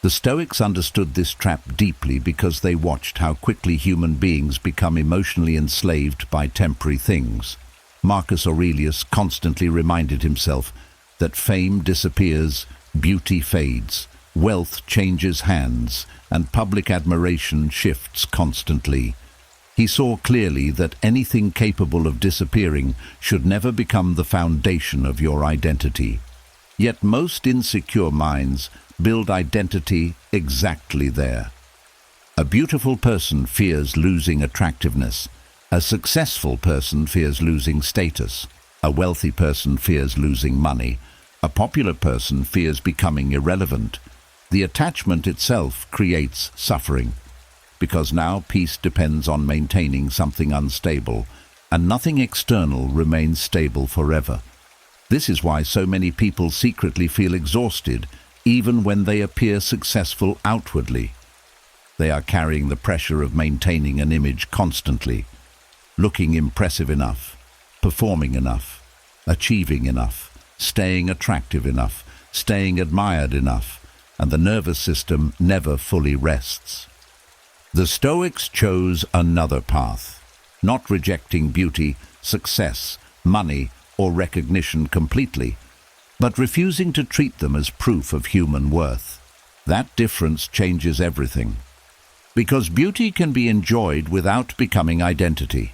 The Stoics understood this trap deeply because they watched how quickly human beings become emotionally enslaved by temporary things. Marcus Aurelius constantly reminded himself that fame disappears, beauty fades, wealth changes hands, and public admiration shifts constantly. He saw clearly that anything capable of disappearing should never become the foundation of your identity. Yet most insecure minds build identity exactly there. A beautiful person fears losing attractiveness. A successful person fears losing status. A wealthy person fears losing money. A popular person fears becoming irrelevant. The attachment itself creates suffering, because now peace depends on maintaining something unstable, and nothing external remains stable forever. This is why so many people secretly feel exhausted, even when they appear successful outwardly. They are carrying the pressure of maintaining an image constantly, looking impressive enough, performing enough, achieving enough, staying attractive enough, staying admired enough, and the nervous system never fully rests. The Stoics chose another path, not rejecting beauty, success, money, or recognition completely, but refusing to treat them as proof of human worth. That difference changes everything. Because beauty can be enjoyed without becoming identity.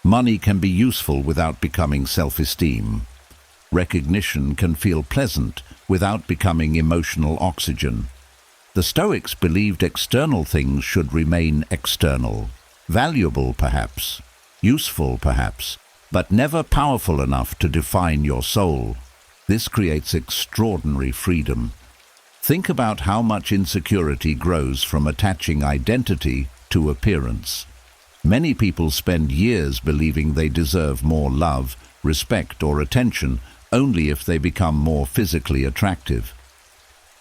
Money can be useful without becoming self-esteem. Recognition can feel pleasant without becoming emotional oxygen. The Stoics believed external things should remain external, valuable perhaps, useful perhaps, but never powerful enough to define your soul. This creates extraordinary freedom. Think about how much insecurity grows from attaching identity to appearance. Many people spend years believing they deserve more love, respect, or attention only if they become more physically attractive.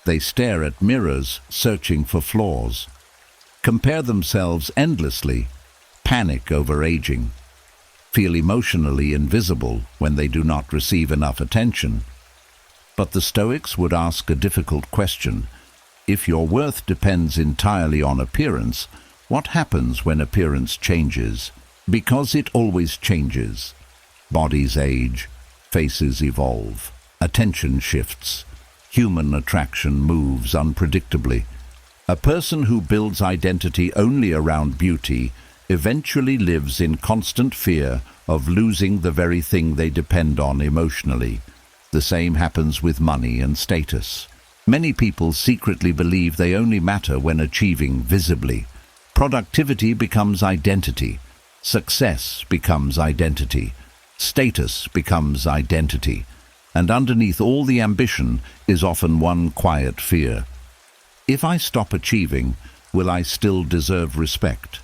They stare at mirrors, searching for flaws, compare themselves endlessly, panic over aging, feel emotionally invisible when they do not receive enough attention. But the Stoics would ask a difficult question. If your worth depends entirely on appearance, what happens when appearance changes? Because it always changes. Bodies age, faces evolve, attention shifts, human attraction moves unpredictably. A person who builds identity only around beauty eventually lives in constant fear of losing the very thing they depend on emotionally. The same happens with money and status. Many people secretly believe they only matter when achieving visibly. Productivity becomes identity. Success becomes identity. Status becomes identity. And underneath all the ambition is often one quiet fear. If I stop achieving, will I still deserve respect?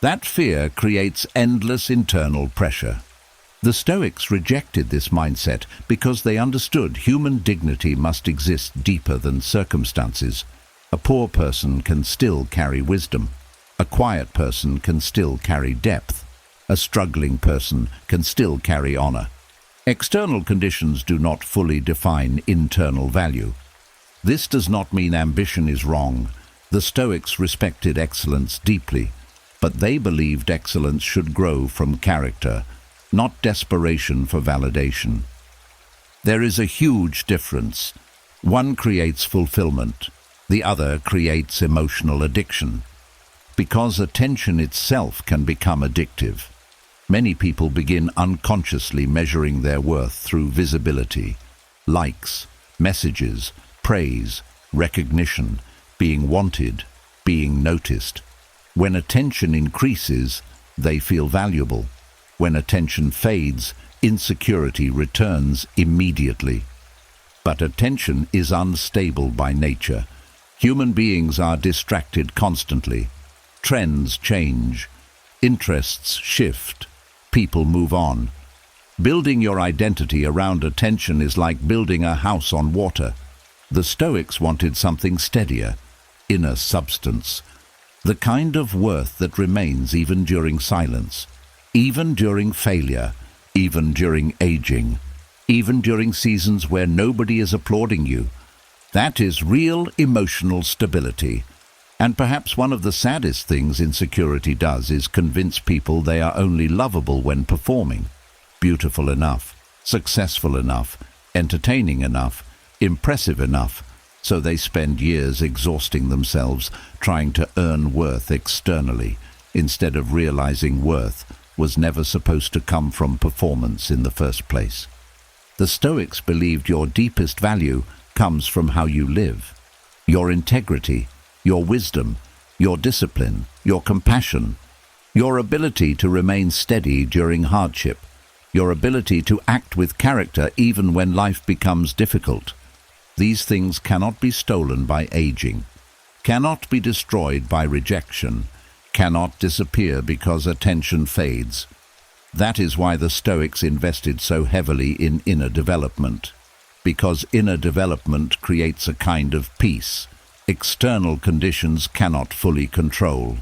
That fear creates endless internal pressure. The Stoics rejected this mindset because they understood human dignity must exist deeper than circumstances. A poor person can still carry wisdom. A quiet person can still carry depth. A struggling person can still carry honor. External conditions do not fully define internal value. This does not mean ambition is wrong. The Stoics respected excellence deeply, but they believed excellence should grow from character, not desperation for validation. There is a huge difference. One creates fulfillment, the other creates emotional addiction. Because attention itself can become addictive, many people begin unconsciously measuring their worth through visibility, likes, messages, praise, recognition, being wanted, being noticed. When attention increases, they feel valuable. When attention fades, insecurity returns immediately. But attention is unstable by nature. Human beings are distracted constantly. Trends change. Interests shift. People move on. Building your identity around attention is like building a house on water. The Stoics wanted something steadier, inner substance, the kind of worth that remains even during silence, even during failure, even during aging, even during seasons where nobody is applauding you. That is real emotional stability. And perhaps one of the saddest things insecurity does is convince people they are only lovable when performing. Beautiful enough, successful enough, entertaining enough, impressive enough, so they spend years exhausting themselves trying to earn worth externally, instead of realizing worth was never supposed to come from performance in the first place. The Stoics believed your deepest value comes from how you live. Your integrity, your wisdom, your discipline, your compassion, your ability to remain steady during hardship, your ability to act with character even when life becomes difficult. These things cannot be stolen by aging, cannot be destroyed by rejection, cannot disappear because attention fades. That is why the Stoics invested so heavily in inner development, because inner development creates a kind of peace external conditions cannot fully control.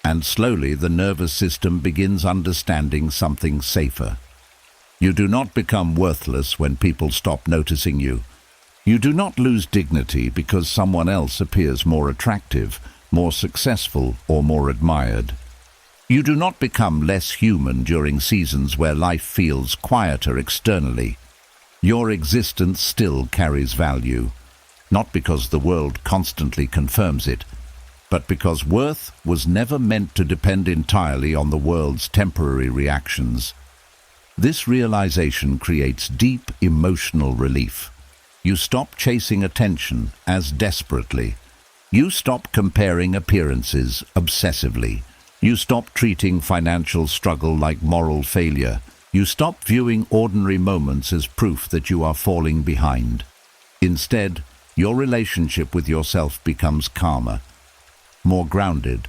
And slowly the nervous system begins understanding something safer. You do not become worthless when people stop noticing you. You do not lose dignity because someone else appears more attractive, more successful, or more admired. You do not become less human during seasons where life feels quieter externally. Your existence still carries value, not because the world constantly confirms it, but because worth was never meant to depend entirely on the world's temporary reactions. This realization creates deep emotional relief. You stop chasing attention as desperately. You stop comparing appearances obsessively. You stop treating financial struggle like moral failure. You stop viewing ordinary moments as proof that you are falling behind. Instead, your relationship with yourself becomes calmer, more grounded,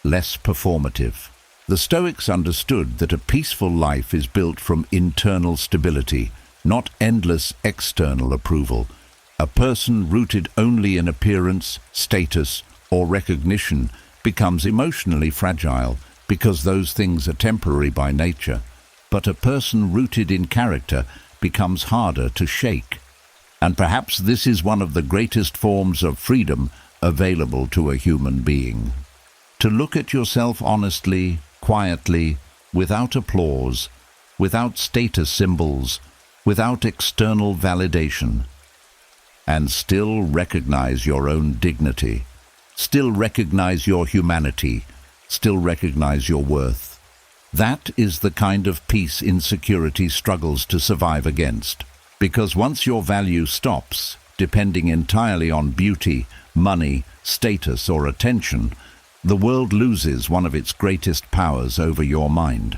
less performative. The Stoics understood that a peaceful life is built from internal stability, not endless external approval. A person rooted only in appearance, status, or recognition becomes emotionally fragile because those things are temporary by nature. But a person rooted in character becomes harder to shake. And perhaps this is one of the greatest forms of freedom available to a human being. To look at yourself honestly, quietly, without applause, without status symbols, without external validation, and still recognize your own dignity, still recognize your humanity, still recognize your worth. That is the kind of peace insecurity struggles to survive against. Because once your value stops depending entirely on beauty, money, status, or attention, the world loses one of its greatest powers over your mind.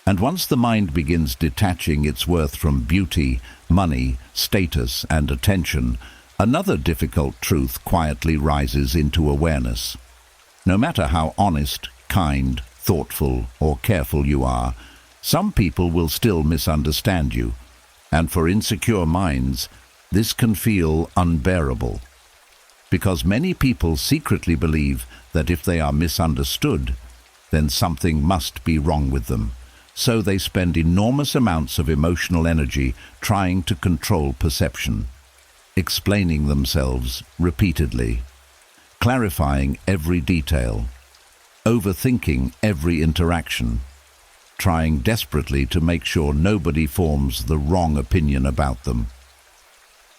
And once the mind begins detaching its worth from beauty, money, status, and attention, another difficult truth quietly rises into awareness. No matter how honest, kind, thoughtful, or careful you are, some people will still misunderstand you. And for insecure minds, this can feel unbearable. Because many people secretly believe that if they are misunderstood, then something must be wrong with them. So they spend enormous amounts of emotional energy trying to control perception, explaining themselves repeatedly, clarifying every detail, overthinking every interaction, trying desperately to make sure nobody forms the wrong opinion about them.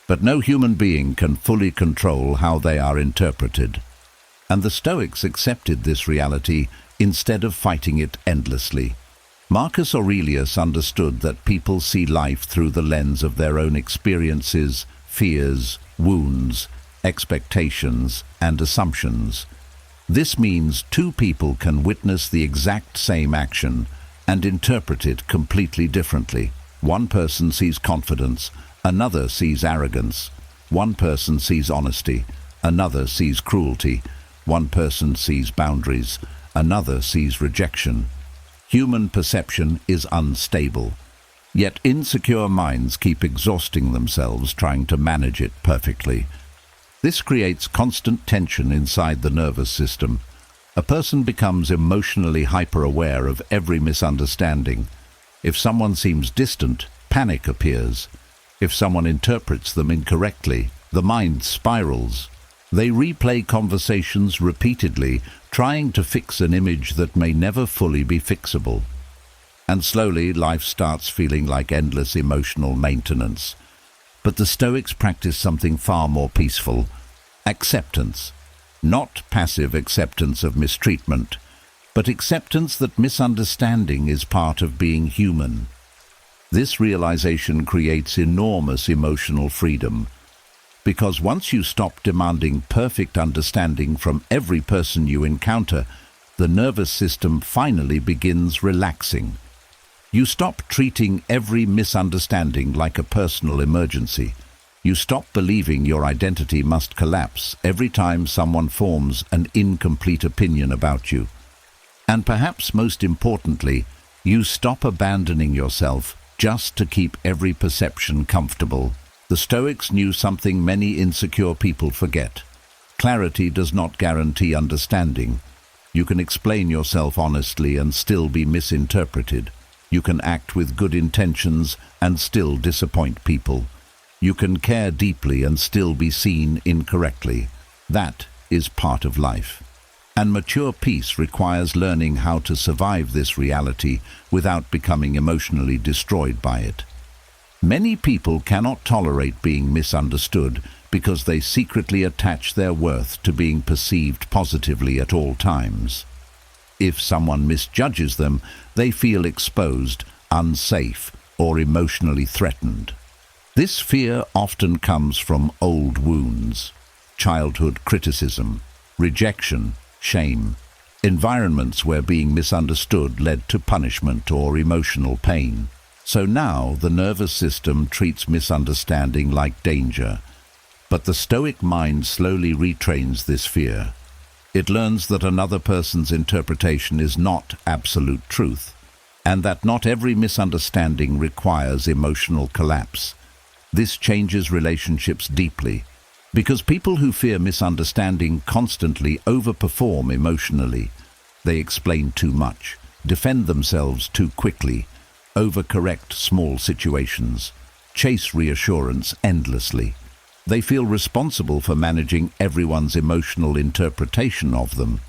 But no human being can fully control how they are interpreted. And the Stoics accepted this reality instead of fighting it endlessly. Marcus Aurelius understood that people see life through the lens of their own experiences, fears, wounds, expectations, and assumptions. This means two people can witness the exact same action and interpret it completely differently. One person sees confidence, another sees arrogance. One person sees honesty, another sees cruelty. One person sees boundaries, another sees rejection. Human perception is unstable, yet insecure minds keep exhausting themselves trying to manage it perfectly. This creates constant tension inside the nervous system. A person becomes emotionally hyper-aware of every misunderstanding. If someone seems distant, panic appears. If someone interprets them incorrectly, the mind spirals. They replay conversations repeatedly, trying to fix an image that may never fully be fixable. And slowly, life starts feeling like endless emotional maintenance. But the Stoics practice something far more peaceful: acceptance. Not passive acceptance of mistreatment, but acceptance that misunderstanding is part of being human. This realization creates enormous emotional freedom, because once you stop demanding perfect understanding from every person you encounter, the nervous system finally begins relaxing. You stop treating every misunderstanding like a personal emergency. You stop believing your identity must collapse every time someone forms an incomplete opinion about you. And perhaps most importantly, you stop abandoning yourself just to keep every perception comfortable. The Stoics knew something many insecure people forget. Clarity does not guarantee understanding. You can explain yourself honestly and still be misinterpreted. You can act with good intentions and still disappoint people. You can care deeply and still be seen incorrectly. That is part of life. And mature peace requires learning how to survive this reality without becoming emotionally destroyed by it. Many people cannot tolerate being misunderstood because they secretly attach their worth to being perceived positively at all times. If someone misjudges them, they feel exposed, unsafe, or emotionally threatened. This fear often comes from old wounds, childhood criticism, rejection, shame, environments where being misunderstood led to punishment or emotional pain. So now the nervous system treats misunderstanding like danger. But the Stoic mind slowly retrains this fear. It learns that another person's interpretation is not absolute truth, and that not every misunderstanding requires emotional collapse. This changes relationships deeply, because people who fear misunderstanding constantly overperform emotionally. They explain too much, defend themselves too quickly, overcorrect small situations, chase reassurance endlessly. They feel responsible for managing everyone's emotional interpretation of them.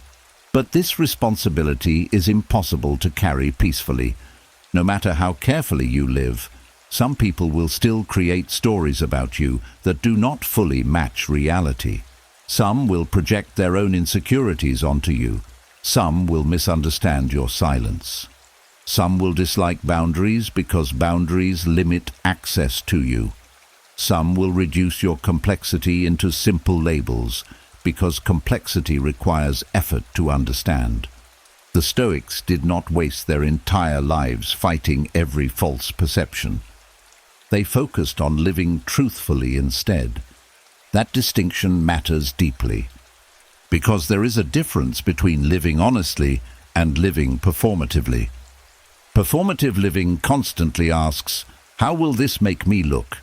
But this responsibility is impossible to carry peacefully. No matter how carefully you live, some people will still create stories about you that do not fully match reality. Some will project their own insecurities onto you. Some will misunderstand your silence. Some will dislike boundaries because boundaries limit access to you. Some will reduce your complexity into simple labels because complexity requires effort to understand. The Stoics did not waste their entire lives fighting every false perception. They focused on living truthfully instead. That distinction matters deeply, because there is a difference between living honestly and living performatively. Performative living constantly asks, "How will this make me look?"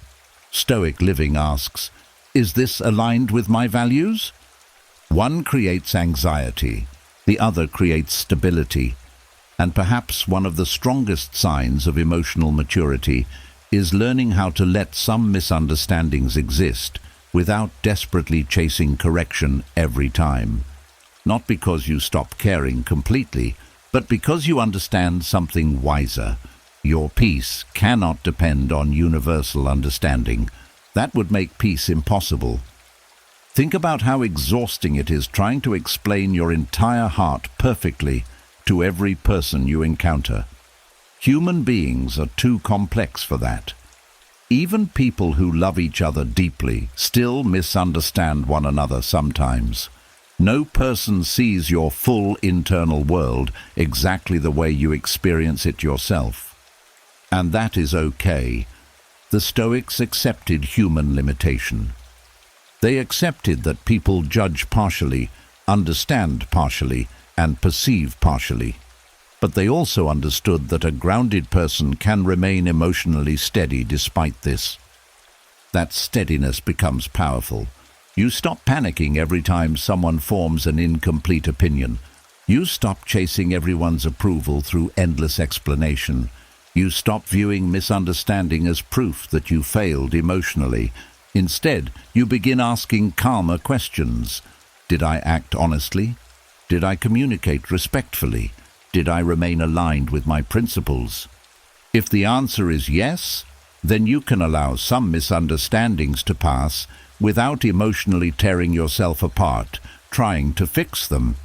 Stoic living asks, "Is this aligned with my values?" One creates anxiety, the other creates stability, and perhaps one of the strongest signs of emotional maturity is learning how to let some misunderstandings exist without desperately chasing correction every time. Not because you stop caring completely, but because you understand something wiser. Your peace cannot depend on universal understanding. That would make peace impossible. Think about how exhausting it is trying to explain your entire heart perfectly to every person you encounter. Human beings are too complex for that. Even people who love each other deeply still misunderstand one another sometimes. No person sees your full internal world exactly the way you experience it yourself. And that is okay. The Stoics accepted human limitation. They accepted that people judge partially, understand partially, and perceive partially. But they also understood that a grounded person can remain emotionally steady despite this. That steadiness becomes powerful. You stop panicking every time someone forms an incomplete opinion. You stop chasing everyone's approval through endless explanation. You stop viewing misunderstanding as proof that you failed emotionally. Instead, you begin asking calmer questions. Did I act honestly? Did I communicate respectfully? Did I remain aligned with my principles? If the answer is yes, then you can allow some misunderstandings to pass without emotionally tearing yourself apart, trying to fix them.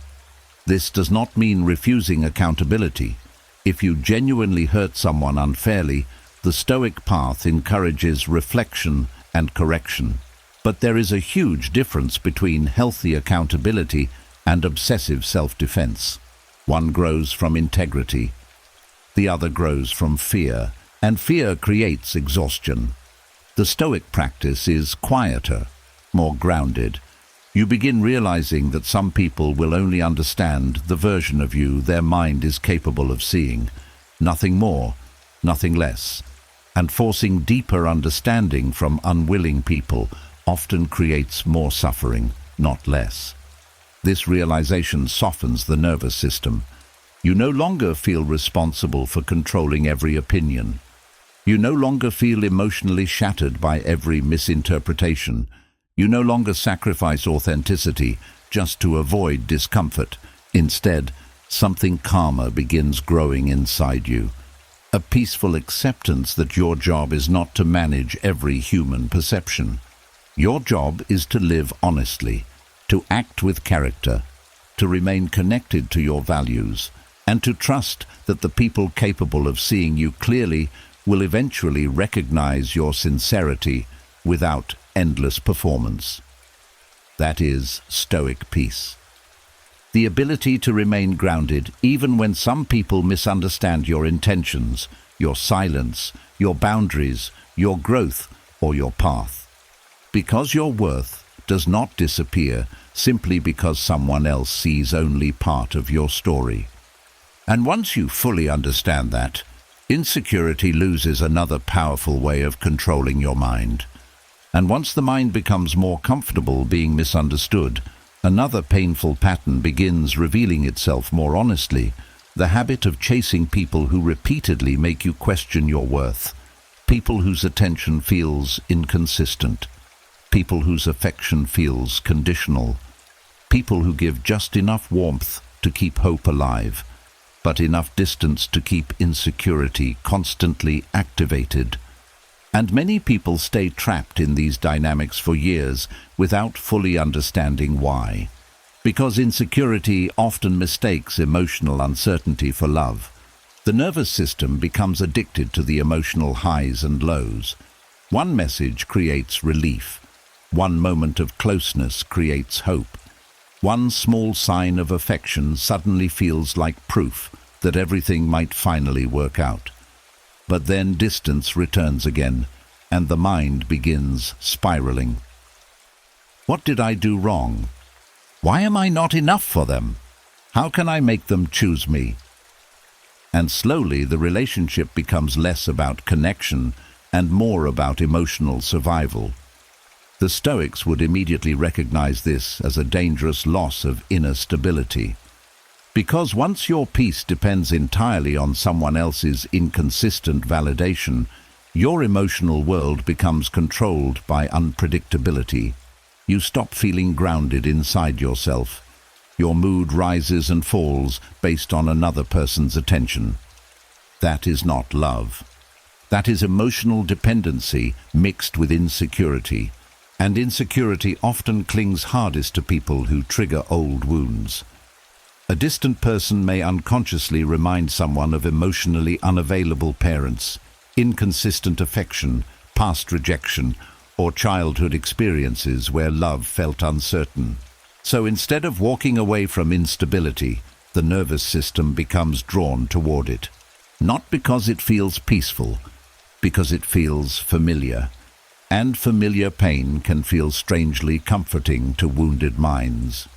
This does not mean refusing accountability. If you genuinely hurt someone unfairly, The Stoic path encourages reflection and correction. But there is a huge difference between healthy accountability and obsessive self-defense. One grows from integrity, the other grows from fear, and fear creates exhaustion. The Stoic practice is quieter, more grounded. You begin realizing that some people will only understand the version of you their mind is capable of seeing, nothing more, nothing less. And forcing deeper understanding from unwilling people often creates more suffering, not less. This realization softens the nervous system. You no longer feel responsible for controlling every opinion. You no longer feel emotionally shattered by every misinterpretation. You no longer sacrifice authenticity just to avoid discomfort. Instead, something calmer begins growing inside you. A peaceful acceptance that your job is not to manage every human perception. Your job is to live honestly, to act with character, to remain connected to your values, and to trust that the people capable of seeing you clearly will eventually recognize your sincerity without endless performance. That is Stoic peace. The ability to remain grounded even when some people misunderstand your intentions, your silence, your boundaries, your growth, or your path. Because your worth does not disappear simply because someone else sees only part of your story. And once you fully understand that, insecurity loses another powerful way of controlling your mind. And once the mind becomes more comfortable being misunderstood, another painful pattern begins revealing itself more honestly, the habit of chasing people who repeatedly make you question your worth, people whose attention feels inconsistent, people whose affection feels conditional, people who give just enough warmth to keep hope alive, but enough distance to keep insecurity constantly activated. And many people stay trapped in these dynamics for years without fully understanding why. Because insecurity often mistakes emotional uncertainty for love. The nervous system becomes addicted to the emotional highs and lows. One message creates relief. One moment of closeness creates hope. One small sign of affection suddenly feels like proof that everything might finally work out. But then distance returns again, and the mind begins spiraling. What did I do wrong? Why am I not enough for them? How can I make them choose me? And slowly the relationship becomes less about connection and more about emotional survival. The Stoics would immediately recognize this as a dangerous loss of inner stability. Because once your peace depends entirely on someone else's inconsistent validation, your emotional world becomes controlled by unpredictability. You stop feeling grounded inside yourself. Your mood rises and falls based on another person's attention. That is not love. That is emotional dependency mixed with insecurity. And insecurity often clings hardest to people who trigger old wounds. A distant person may unconsciously remind someone of emotionally unavailable parents, inconsistent affection, past rejection, or childhood experiences where love felt uncertain. So instead of walking away from instability, the nervous system becomes drawn toward it. Not because it feels peaceful, because it feels familiar. And familiar pain can feel strangely comforting to wounded minds.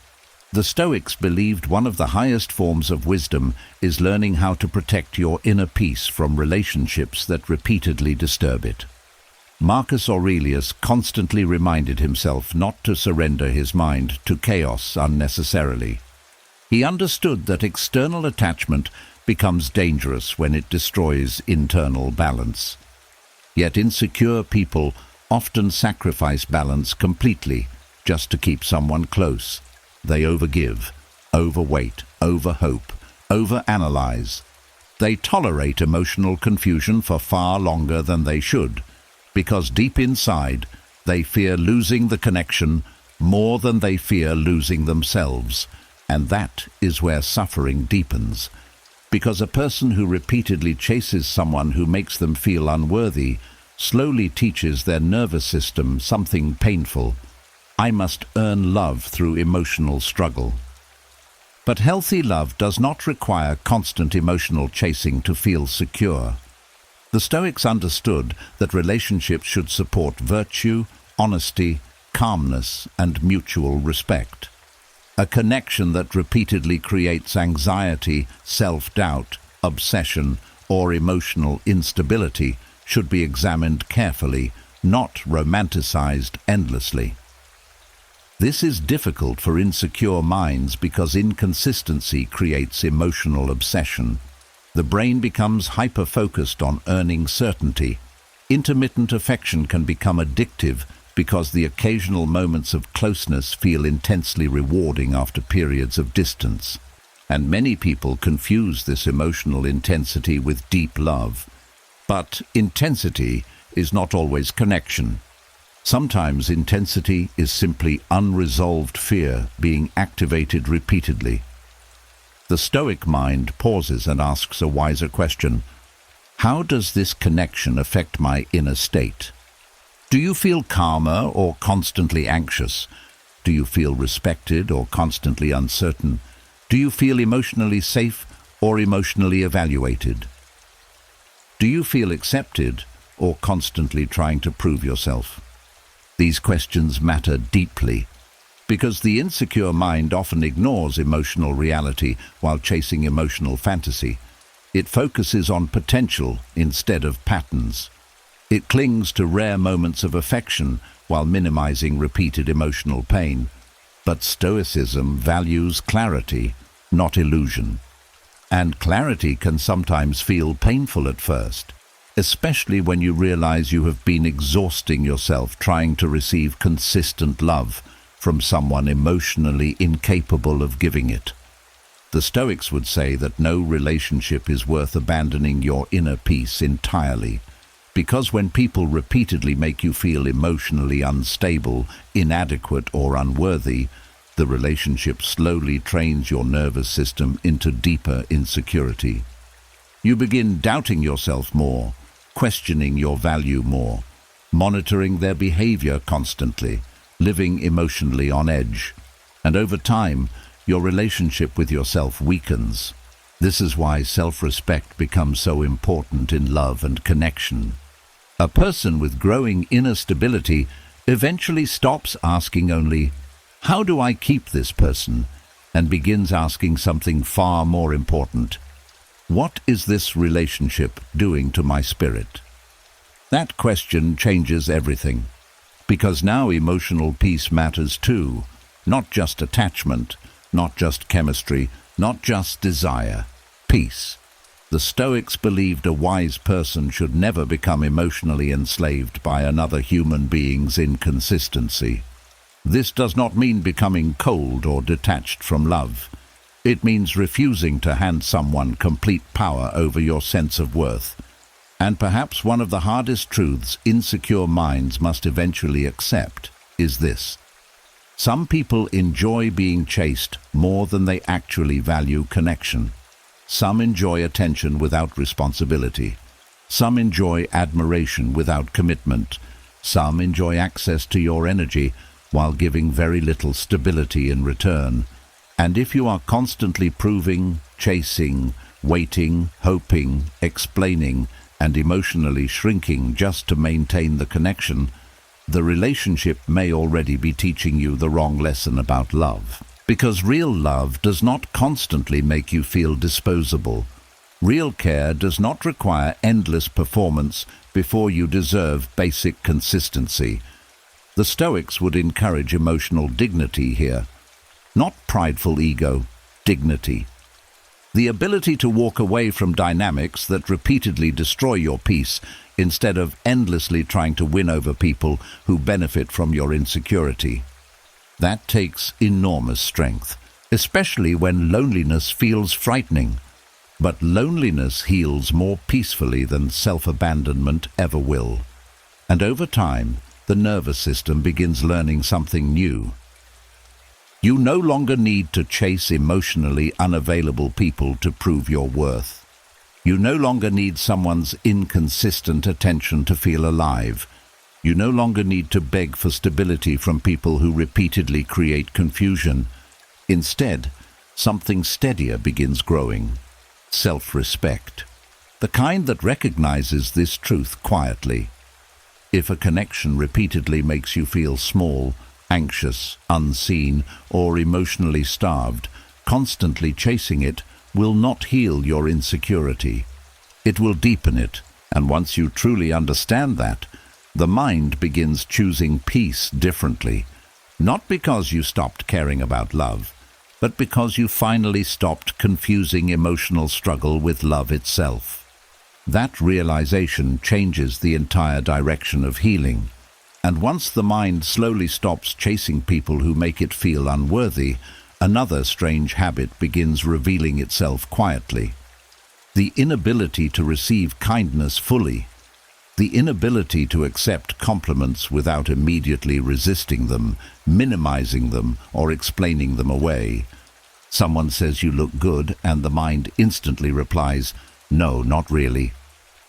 The Stoics believed one of the highest forms of wisdom is learning how to protect your inner peace from relationships that repeatedly disturb it. Marcus Aurelius constantly reminded himself not to surrender his mind to chaos unnecessarily. He understood that external attachment becomes dangerous when it destroys internal balance. Yet insecure people often sacrifice balance completely just to keep someone close. They overgive, overweight, overhope, overanalyze. They tolerate emotional confusion for far longer than they should, because deep inside they fear losing the connection more than they fear losing themselves, and that is where suffering deepens. because a person who repeatedly chases someone who makes them feel unworthy slowly teaches their nervous system something painful. I must earn love through emotional struggle. But healthy love does not require constant emotional chasing to feel secure. The Stoics understood that relationships should support virtue, honesty, calmness, and mutual respect. A connection that repeatedly creates anxiety, self-doubt, obsession, or emotional instability should be examined carefully, not romanticized endlessly. This is difficult for insecure minds because inconsistency creates emotional obsession. The brain becomes hyper-focused on earning certainty. Intermittent affection can become addictive because the occasional moments of closeness feel intensely rewarding after periods of distance. And many people confuse this emotional intensity with deep love. But intensity is not always connection. Sometimes intensity is simply unresolved fear being activated repeatedly. The Stoic mind pauses and asks a wiser question. How does this connection affect my inner state? Do you feel calmer or constantly anxious? Do you feel respected or constantly uncertain? Do you feel emotionally safe or emotionally evaluated? Do you feel accepted or constantly trying to prove yourself? These questions matter deeply because the insecure mind often ignores emotional reality while chasing emotional fantasy. It focuses on potential instead of patterns. It clings to rare moments of affection while minimizing repeated emotional pain. But Stoicism values clarity, not illusion. And clarity can sometimes feel painful at first, especially when you realize you have been exhausting yourself trying to receive consistent love from someone emotionally incapable of giving it. The Stoics would say that no relationship is worth abandoning your inner peace entirely, because when people repeatedly make you feel emotionally unstable, inadequate, or unworthy, the relationship slowly trains your nervous system into deeper insecurity. You begin doubting yourself more, questioning your value more, monitoring their behavior constantly, living emotionally on edge. And over time, your relationship with yourself weakens. This is why self-respect becomes so important in love and connection. A person with growing inner stability eventually stops asking only, "How do I keep this person?" and begins asking something far more important. What is this relationship doing to my spirit? That question changes everything, because now emotional peace matters too, not just attachment, not just chemistry, not just desire. Peace. The Stoics believed a wise person should never become emotionally enslaved by another human being's inconsistency. This does not mean becoming cold or detached from love. It means refusing to hand someone complete power over your sense of worth. And perhaps one of the hardest truths insecure minds must eventually accept is this. Some people enjoy being chased more than they actually value connection. Some enjoy attention without responsibility. Some enjoy admiration without commitment. Some enjoy access to your energy while giving very little stability in return. And if you are constantly proving, chasing, waiting, hoping, explaining, and emotionally shrinking just to maintain the connection, the relationship may already be teaching you the wrong lesson about love. Because real love does not constantly make you feel disposable. Real care does not require endless performance before you deserve basic consistency. The Stoics would encourage emotional dignity here. Not prideful ego, dignity. The ability to walk away from dynamics that repeatedly destroy your peace instead of endlessly trying to win over people who benefit from your insecurity. That takes enormous strength, especially when loneliness feels frightening. But loneliness heals more peacefully than self-abandonment ever will. And over time, the nervous system begins learning something new. You no longer need to chase emotionally unavailable people to prove your worth. You no longer need someone's inconsistent attention to feel alive. You no longer need to beg for stability from people who repeatedly create confusion. Instead, something steadier begins growing: self-respect. The kind that recognizes this truth quietly. If a connection repeatedly makes you feel small, anxious, unseen, or emotionally starved, constantly chasing it will not heal your insecurity. It will deepen it, and once you truly understand that, the mind begins choosing peace differently, not because you stopped caring about love, but because you finally stopped confusing emotional struggle with love itself. That realization changes the entire direction of healing. And once the mind slowly stops chasing people who make it feel unworthy, another strange habit begins revealing itself quietly. The inability to receive kindness fully. The inability to accept compliments without immediately resisting them, minimizing them, or explaining them away. Someone says you look good, and the mind instantly replies, "No, not really."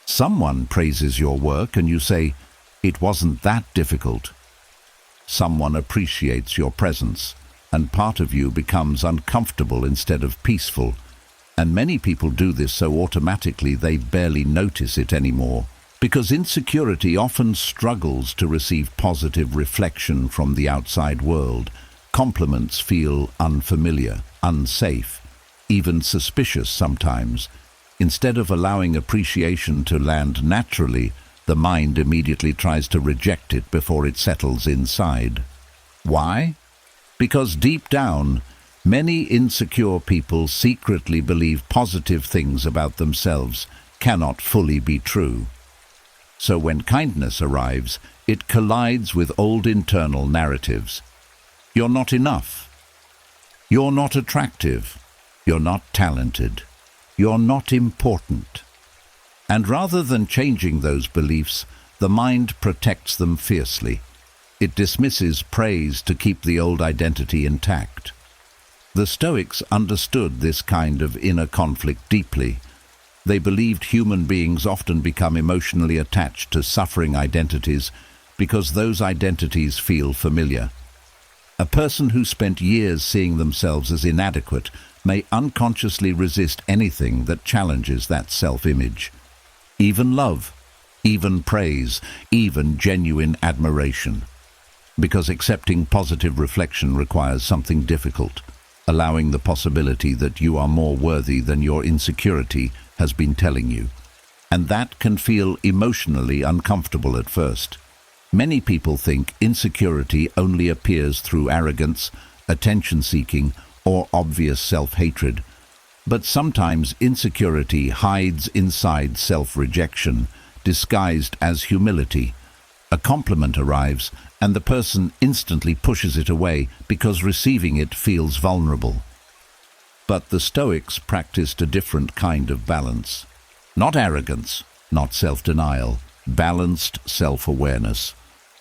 Someone praises your work, and you say, "It wasn't that difficult." Someone appreciates your presence, and part of you becomes uncomfortable instead of peaceful. And many people do this so automatically they barely notice it anymore. Because insecurity often struggles to receive positive reflection from the outside world. Compliments feel unfamiliar, unsafe, even suspicious sometimes. Instead of allowing appreciation to land naturally, the mind immediately tries to reject it before it settles inside. Why? Because deep down, many insecure people secretly believe positive things about themselves cannot fully be true. So when kindness arrives, it collides with old internal narratives. You're not enough. You're not attractive. You're not talented. You're not important. And rather than changing those beliefs, the mind protects them fiercely. It dismisses praise to keep the old identity intact. The Stoics understood this kind of inner conflict deeply. They believed human beings often become emotionally attached to suffering identities because those identities feel familiar. A person who spent years seeing themselves as inadequate may unconsciously resist anything that challenges that self-image. Even love, even praise, even genuine admiration. Because accepting positive reflection requires something difficult, allowing the possibility that you are more worthy than your insecurity has been telling you. And that can feel emotionally uncomfortable at first. Many people think insecurity only appears through arrogance, attention-seeking, or obvious self-hatred. But sometimes insecurity hides inside self-rejection, disguised as humility. A compliment arrives, and the person instantly pushes it away because receiving it feels vulnerable. But the Stoics practiced a different kind of balance. Not arrogance, not self-denial, balanced self-awareness.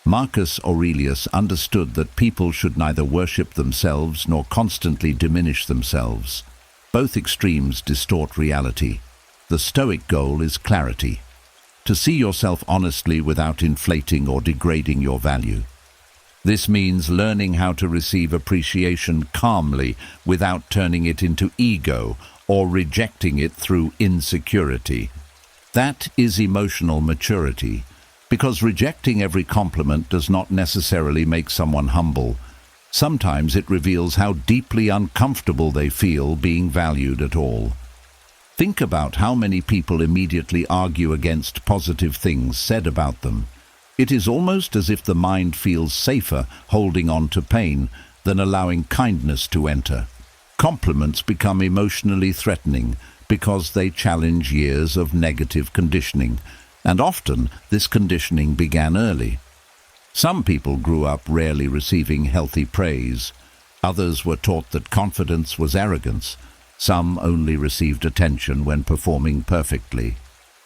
Marcus Aurelius understood that people should neither worship themselves nor constantly diminish themselves. Both extremes distort reality. The Stoic goal is clarity. To see yourself honestly without inflating or degrading your value. This means learning how to receive appreciation calmly without turning it into ego or rejecting it through insecurity. That is emotional maturity, because rejecting every compliment does not necessarily make someone humble. Sometimes it reveals how deeply uncomfortable they feel being valued at all. Think about how many people immediately argue against positive things said about them. It is almost as if the mind feels safer holding on to pain than allowing kindness to enter. Compliments become emotionally threatening because they challenge years of negative conditioning, and often this conditioning began early. Some people grew up rarely receiving healthy praise. Others were taught that confidence was arrogance. Some only received attention when performing perfectly.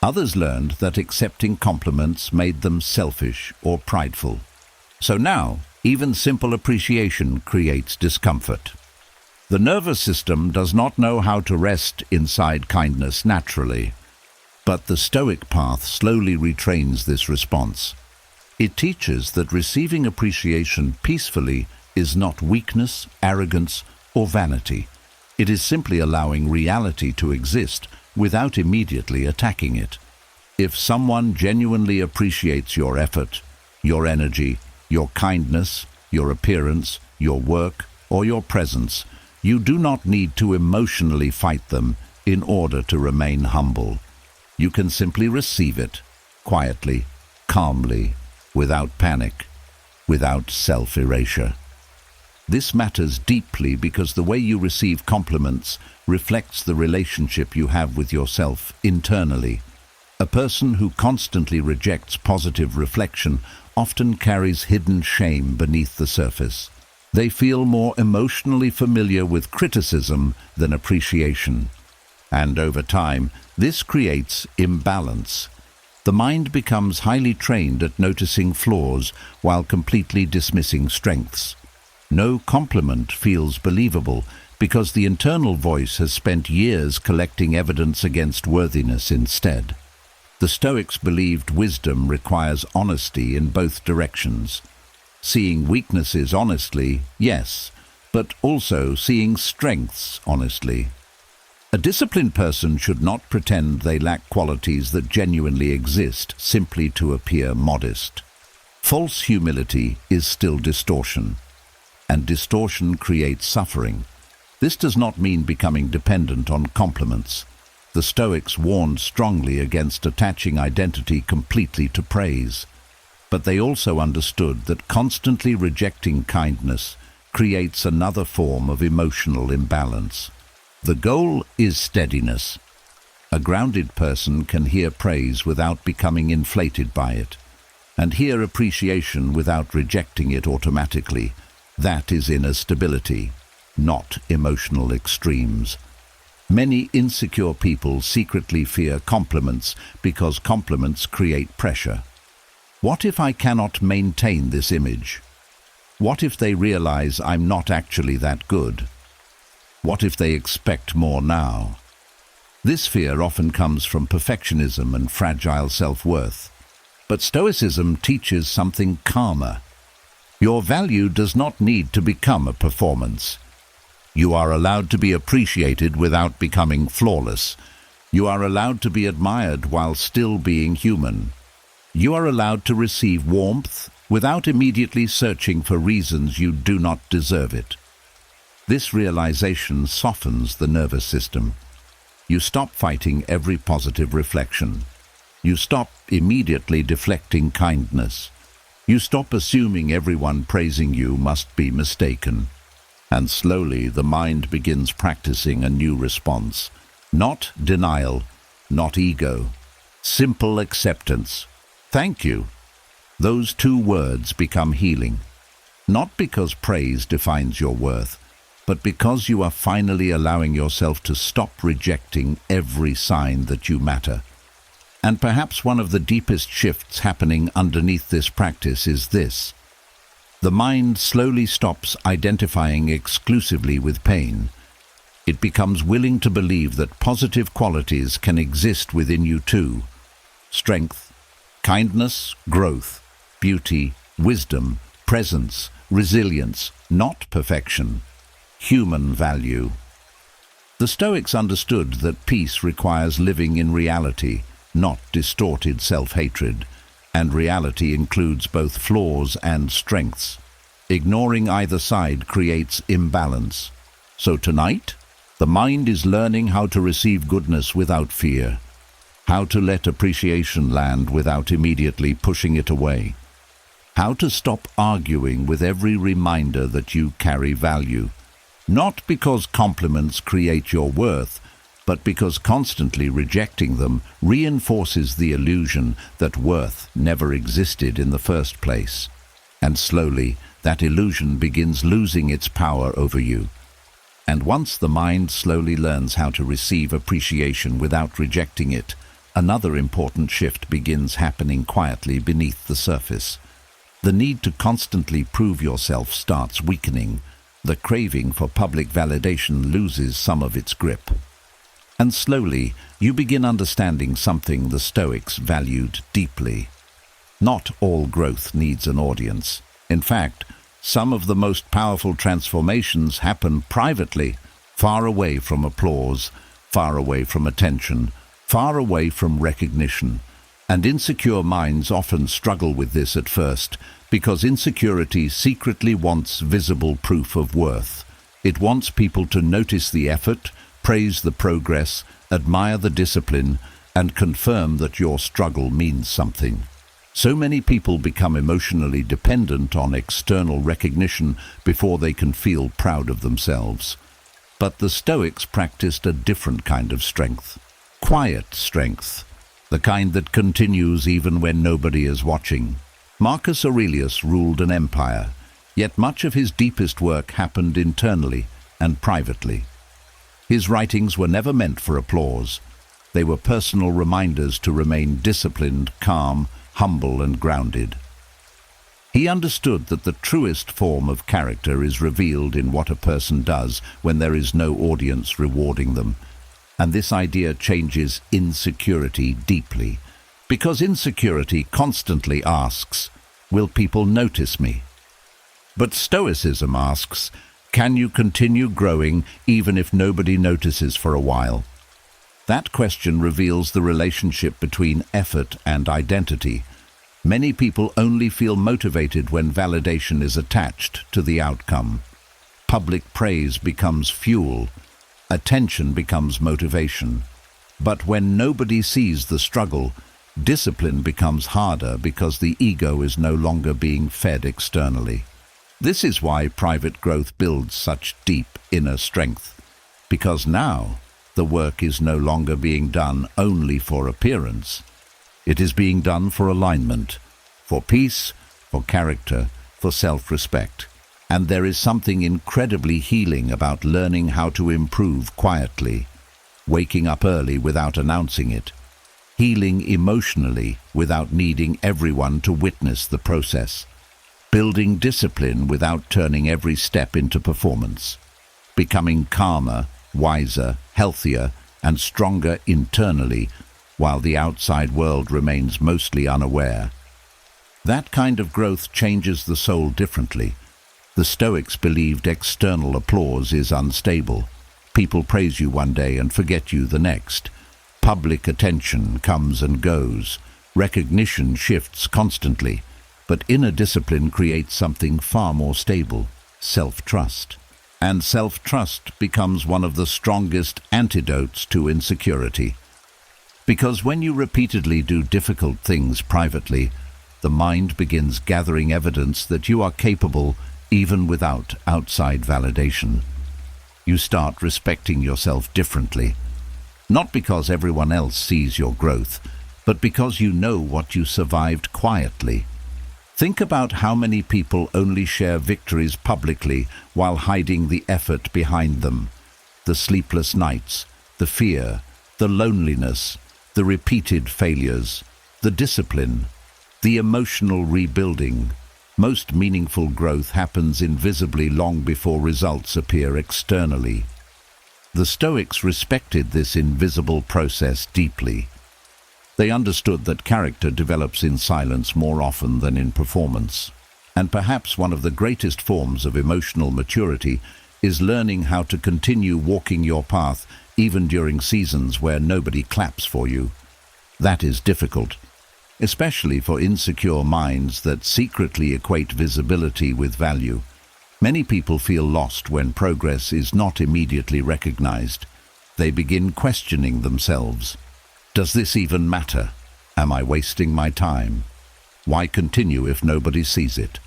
Others learned that accepting compliments made them selfish or prideful. So now, even simple appreciation creates discomfort. The nervous system does not know how to rest inside kindness naturally, but the Stoic path slowly retrains this response. It teaches that receiving appreciation peacefully is not weakness, arrogance, or vanity. It is simply allowing reality to exist without immediately attacking it. If someone genuinely appreciates your effort, your energy, your kindness, your appearance, your work, or your presence, you do not need to emotionally fight them in order to remain humble. You can simply receive it, quietly, calmly, without panic, without self-erasure. This matters deeply because the way you receive compliments reflects the relationship you have with yourself internally. A person who constantly rejects positive reflection often carries hidden shame beneath the surface. They feel more emotionally familiar with criticism than appreciation. And over time, this creates imbalance. The mind becomes highly trained at noticing flaws while completely dismissing strengths. No compliment feels believable because the internal voice has spent years collecting evidence against worthiness instead. The Stoics believed wisdom requires honesty in both directions. Seeing weaknesses honestly, yes, but also seeing strengths honestly. A disciplined person should not pretend they lack qualities that genuinely exist simply to appear modest. False humility is still distortion, and distortion creates suffering. This does not mean becoming dependent on compliments. The Stoics warned strongly against attaching identity completely to praise, but they also understood that constantly rejecting kindness creates another form of emotional imbalance. The goal is steadiness. A grounded person can hear praise without becoming inflated by it, and hear appreciation without rejecting it automatically. That is inner stability, not emotional extremes. Many insecure people secretly fear compliments because compliments create pressure. What if I cannot maintain this image? What if they realize I'm not actually that good? What if they expect more now? This fear often comes from perfectionism and fragile self-worth. But Stoicism teaches something calmer. Your value does not need to become a performance. You are allowed to be appreciated without becoming flawless. You are allowed to be admired while still being human. You are allowed to receive warmth without immediately searching for reasons you do not deserve it. This realization softens the nervous system. You stop fighting every positive reflection. You stop immediately deflecting kindness. You stop assuming everyone praising you must be mistaken. And slowly the mind begins practicing a new response. Not denial, not ego. Simple acceptance. Thank you. Those two words become healing. Not because praise defines your worth, but because you are finally allowing yourself to stop rejecting every sign that you matter. And perhaps one of the deepest shifts happening underneath this practice is this. The mind slowly stops identifying exclusively with pain. It becomes willing to believe that positive qualities can exist within you too. Strength, kindness, growth, beauty, wisdom, presence, resilience, not perfection. Human value. The Stoics understood that peace requires living in reality, not distorted self-hatred, and reality includes both flaws and strengths. Ignoring either side creates imbalance. So tonight, the mind is learning how to receive goodness without fear, how to let appreciation land without immediately pushing it away, how to stop arguing with every reminder that you carry value, not because compliments create your worth, but because constantly rejecting them reinforces the illusion that worth never existed in the first place. And slowly, that illusion begins losing its power over you. And once the mind slowly learns how to receive appreciation without rejecting it, another important shift begins happening quietly beneath the surface. The need to constantly prove yourself starts weakening. The craving for public validation loses some of its grip. And slowly, you begin understanding something the Stoics valued deeply. Not all growth needs an audience. In fact, some of the most powerful transformations happen privately, far away from applause, far away from attention, far away from recognition. And insecure minds often struggle with this at first, because insecurity secretly wants visible proof of worth. It wants people to notice the effort, praise the progress, admire the discipline, and confirm that your struggle means something. So many people become emotionally dependent on external recognition before they can feel proud of themselves. But the Stoics practiced a different kind of strength. Quiet strength. The kind that continues even when nobody is watching. Marcus Aurelius ruled an empire, yet much of his deepest work happened internally and privately. His writings were never meant for applause. They were personal reminders to remain disciplined, calm, humble, and grounded. He understood that the truest form of character is revealed in what a person does when there is no audience rewarding them. And this idea changes insecurity deeply, because insecurity constantly asks, will people notice me? But Stoicism asks, can you continue growing even if nobody notices for a while? That question reveals the relationship between effort and identity. Many people only feel motivated when validation is attached to the outcome. Public praise becomes fuel. Attention becomes motivation. But when nobody sees the struggle, discipline becomes harder because the ego is no longer being fed externally. This is why private growth builds such deep inner strength, because now the work is no longer being done only for appearance. It is being done for alignment, for peace, for character, for self-respect. And there is something incredibly healing about learning how to improve quietly, waking up early without announcing it, healing emotionally without needing everyone to witness the process, building discipline without turning every step into performance, becoming calmer, wiser, healthier, and stronger internally while the outside world remains mostly unaware. That kind of growth changes the soul differently. The Stoics believed external applause is unstable. People praise you one day and forget you the next. Public attention comes and goes. Recognition shifts constantly. But inner discipline creates something far more stable, self-trust. And self-trust becomes one of the strongest antidotes to insecurity. Because when you repeatedly do difficult things privately, the mind begins gathering evidence that you are capable even without outside validation. You start respecting yourself differently, not because everyone else sees your growth, but because you know what you survived quietly. Think about how many people only share victories publicly while hiding the effort behind them. The sleepless nights, the fear, the loneliness, the repeated failures, the discipline, the emotional rebuilding. Most meaningful growth happens invisibly long before results appear externally. The Stoics respected this invisible process deeply. They understood that character develops in silence more often than in performance. And perhaps one of the greatest forms of emotional maturity is learning how to continue walking your path even during seasons where nobody claps for you. That is difficult, especially for insecure minds that secretly equate visibility with value. Many people feel lost when progress is not immediately recognized. They begin questioning themselves. Does this even matter? Am I wasting my time? Why continue if nobody sees it?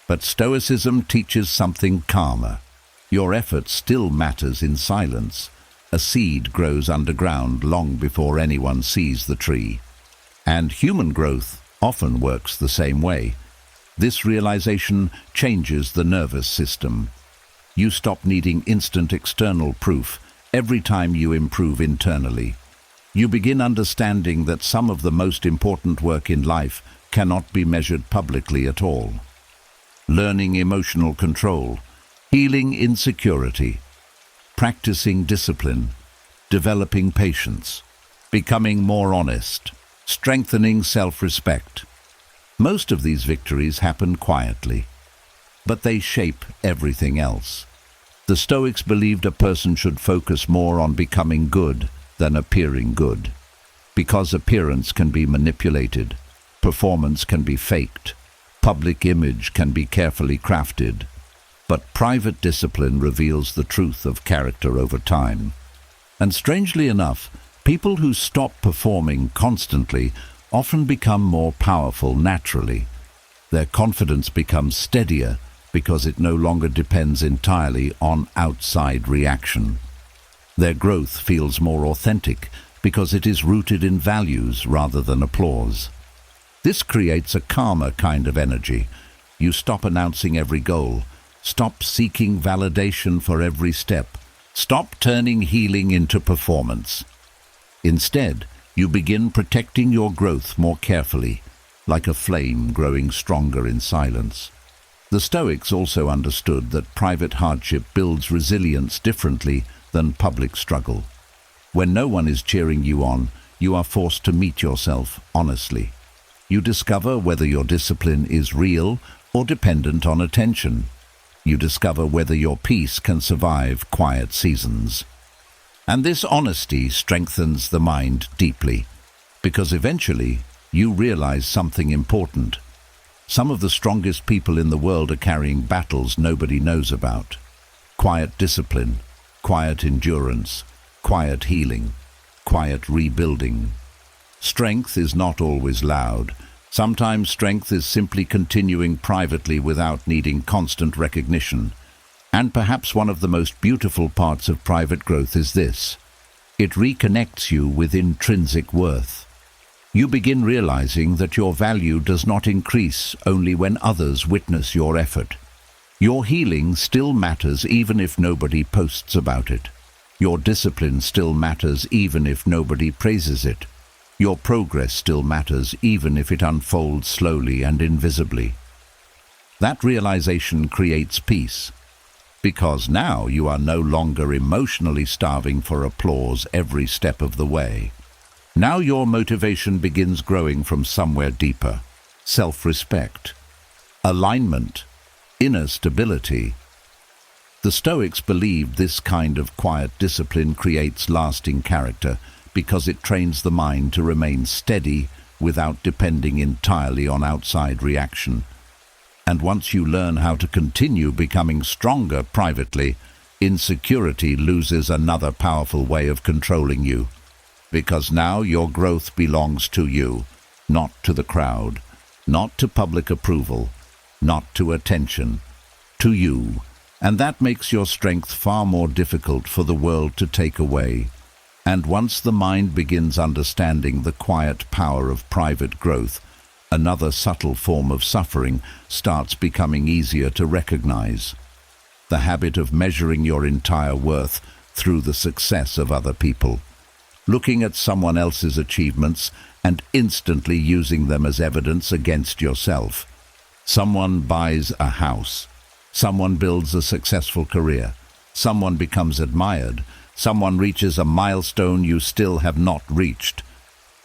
But Stoicism teaches something calmer. Your effort still matters in silence. A seed grows underground long before anyone sees the tree. And human growth often works the same way. This realization changes the nervous system. You stop needing instant external proof every time you improve internally. You begin understanding that some of the most important work in life cannot be measured publicly at all. Learning emotional control, healing insecurity, practicing discipline, developing patience, becoming more honest, strengthening self-respect. Most of these victories happen quietly, but they shape everything else. The Stoics believed a person should focus more on becoming good than appearing good, because appearance can be manipulated, performance can be faked, public image can be carefully crafted, but private discipline reveals the truth of character over time. And strangely enough, people who stop performing constantly often become more powerful naturally. Their confidence becomes steadier because it no longer depends entirely on outside reaction. Their growth feels more authentic because it is rooted in values rather than applause. This creates a calmer kind of energy. You stop announcing every goal, stop seeking validation for every step, stop turning healing into performance. Instead, you begin protecting your growth more carefully, like a flame growing stronger in silence. The Stoics also understood that private hardship builds resilience differently than public struggle. When no one is cheering you on, you are forced to meet yourself honestly. You discover whether your discipline is real or dependent on attention. You discover whether your peace can survive quiet seasons. And this honesty strengthens the mind deeply, because eventually you realize something important. Some of the strongest people in the world are carrying battles nobody knows about. Quiet discipline, quiet endurance, quiet healing, quiet rebuilding. Strength is not always loud. Sometimes strength is simply continuing privately without needing constant recognition. And perhaps one of the most beautiful parts of private growth is this: it reconnects you with intrinsic worth. You begin realizing that your value does not increase only when others witness your effort. Your healing still matters even if nobody posts about it. Your discipline still matters even if nobody praises it. Your progress still matters even if it unfolds slowly and invisibly. That realization creates peace, because now you are no longer emotionally starving for applause every step of the way. Now your motivation begins growing from somewhere deeper: self-respect, alignment, inner stability. The Stoics believed this kind of quiet discipline creates lasting character because it trains the mind to remain steady without depending entirely on outside reaction. And once you learn how to continue becoming stronger privately, insecurity loses another powerful way of controlling you. Because now your growth belongs to you, not to the crowd, not to public approval, not to attention, to you. And that makes your strength far more difficult for the world to take away. And once the mind begins understanding the quiet power of private growth, another subtle form of suffering starts becoming easier to recognize: the habit of measuring your entire worth through the success of other people, looking at someone else's achievements and instantly using them as evidence against yourself. Someone buys a house, someone builds a successful career, someone becomes admired, someone reaches a milestone you still have not reached.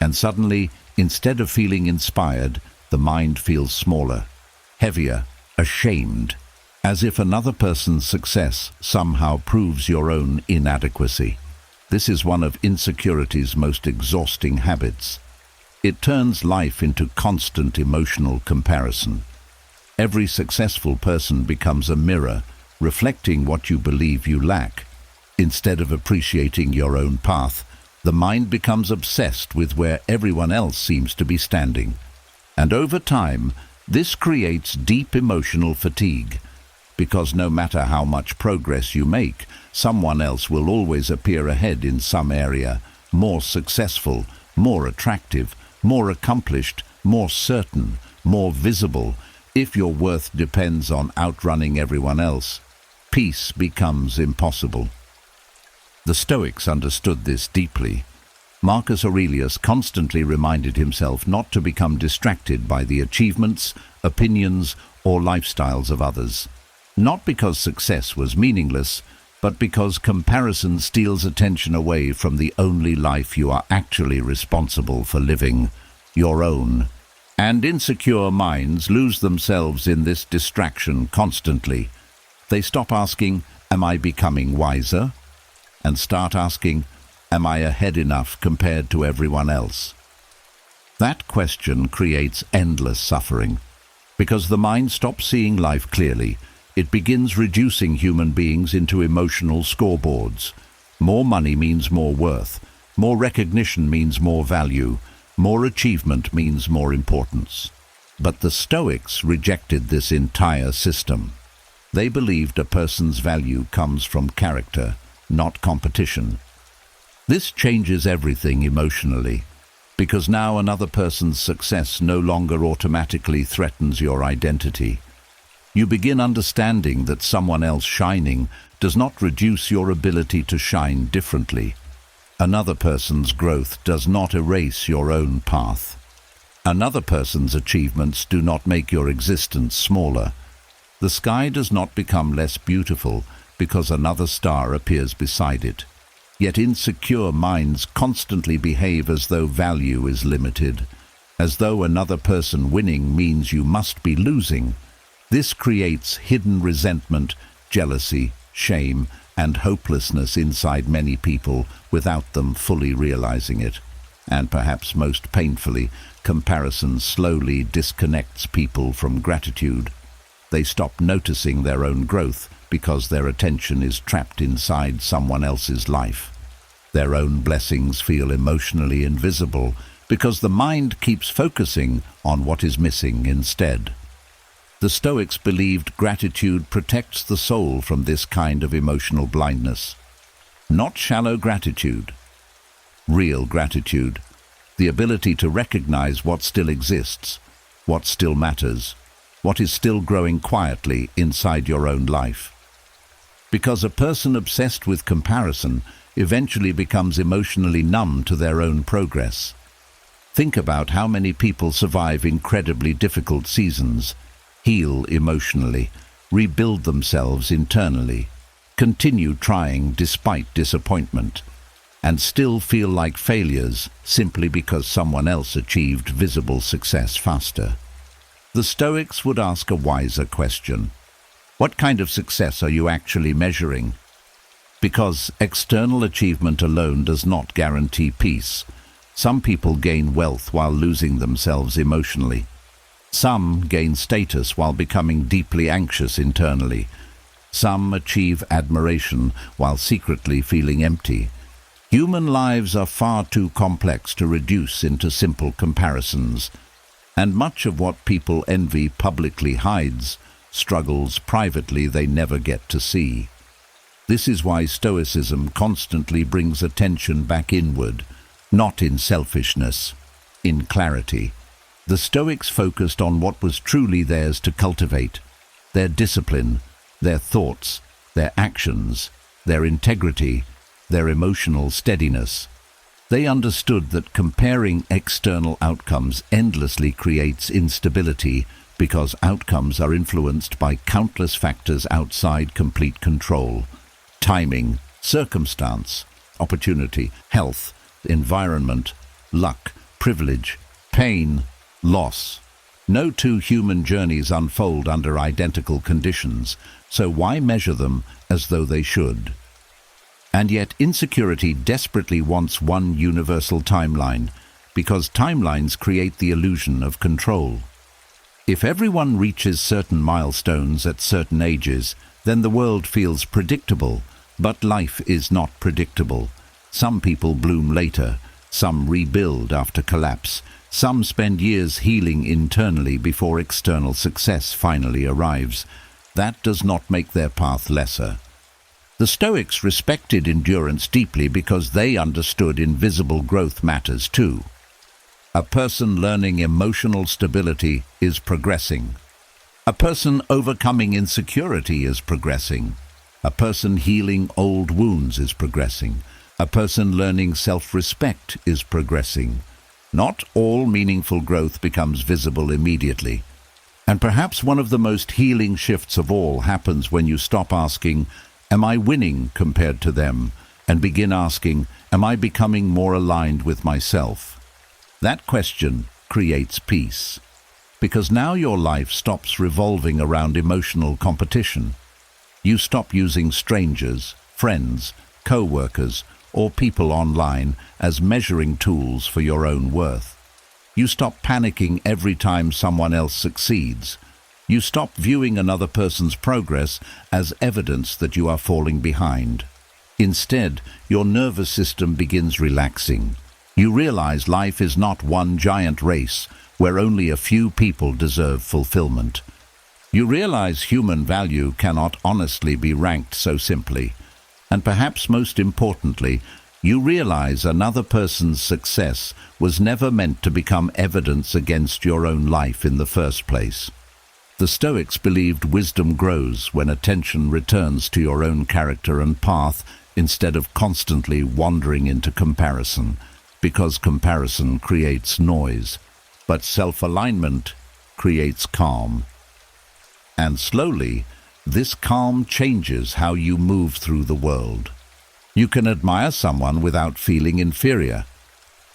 And suddenly, instead of feeling inspired, the mind feels smaller, heavier, ashamed, as if another person's success somehow proves your own inadequacy. This is one of insecurity's most exhausting habits. It turns life into constant emotional comparison. Every successful person becomes a mirror, reflecting what you believe you lack. Instead of appreciating your own path, the mind becomes obsessed with where everyone else seems to be standing. And over time, this creates deep emotional fatigue, because no matter how much progress you make, someone else will always appear ahead in some area, more successful, more attractive, more accomplished, more certain, more visible. If your worth depends on outrunning everyone else, peace becomes impossible. The Stoics understood this deeply. Marcus Aurelius constantly reminded himself not to become distracted by the achievements, opinions, or lifestyles of others. Not because success was meaningless, but because comparison steals attention away from the only life you are actually responsible for living, your own. And insecure minds lose themselves in this distraction constantly. They stop asking, "Am I becoming wiser?" and start asking, "Am I ahead enough compared to everyone else?" That question creates endless suffering, because the mind stops seeing life clearly. It begins reducing human beings into emotional scoreboards. More money means more worth. More recognition means more value. More achievement means more importance. But the Stoics rejected this entire system. They believed a person's value comes from character, not competition. This changes everything emotionally, because now another person's success no longer automatically threatens your identity. You begin understanding that someone else shining does not reduce your ability to shine differently. Another person's growth does not erase your own path. Another person's achievements do not make your existence smaller. The sky does not become less beautiful because another star appears beside it. Yet insecure minds constantly behave as though value is limited, as though another person winning means you must be losing. This creates hidden resentment, jealousy, shame, and hopelessness inside many people without them fully realizing it. And perhaps most painfully, comparison slowly disconnects people from gratitude. They stop noticing their own growth because their attention is trapped inside someone else's life. Their own blessings feel emotionally invisible because the mind keeps focusing on what is missing instead. The Stoics believed gratitude protects the soul from this kind of emotional blindness. Not shallow gratitude, real gratitude, the ability to recognize what still exists, what still matters, what is still growing quietly inside your own life. Because a person obsessed with comparison eventually becomes emotionally numb to their own progress. Think about how many people survive incredibly difficult seasons, heal emotionally, rebuild themselves internally, continue trying despite disappointment, and still feel like failures simply because someone else achieved visible success faster. The Stoics would ask a wiser question. What kind of success are you actually measuring? Because external achievement alone does not guarantee peace. Some people gain wealth while losing themselves emotionally. Some gain status while becoming deeply anxious internally. Some achieve admiration while secretly feeling empty. Human lives are far too complex to reduce into simple comparisons, and much of what people envy publicly hides struggles privately they never get to see. This is why Stoicism constantly brings attention back inward, not in selfishness, in clarity. The Stoics focused on what was truly theirs to cultivate: their discipline, their thoughts, their actions, their integrity, their emotional steadiness. They understood that comparing external outcomes endlessly creates instability because outcomes are influenced by countless factors outside complete control: timing, circumstance, opportunity, health, environment, luck, privilege, pain, loss. No two human journeys unfold under identical conditions, so why measure them as though they should? And yet insecurity desperately wants one universal timeline, because timelines create the illusion of control. If everyone reaches certain milestones at certain ages, then the world feels predictable, but life is not predictable. Some people bloom later, some rebuild after collapse, some spend years healing internally before external success finally arrives. That does not make their path lesser. The Stoics respected endurance deeply because they understood invisible growth matters too. A person learning emotional stability is progressing. A person overcoming insecurity is progressing. A person healing old wounds is progressing. A person learning self-respect is progressing. Not all meaningful growth becomes visible immediately. And perhaps one of the most healing shifts of all happens when you stop asking, "Am I winning compared to them?" and begin asking, "Am I becoming more aligned with myself?" That question creates peace, because now your life stops revolving around emotional competition. You stop using strangers, friends, co-workers, or people online as measuring tools for your own worth. You stop panicking every time someone else succeeds. You stop viewing another person's progress as evidence that you are falling behind. Instead, your nervous system begins relaxing. You realize life is not one giant race where only a few people deserve fulfillment. You realize human value cannot honestly be ranked so simply. And perhaps most importantly, you realize another person's success was never meant to become evidence against your own life in the first place. The Stoics believed wisdom grows when attention returns to your own character and path instead of constantly wandering into comparison, because comparison creates noise, but self-alignment creates calm. And slowly, this calm changes how you move through the world. You can admire someone without feeling inferior.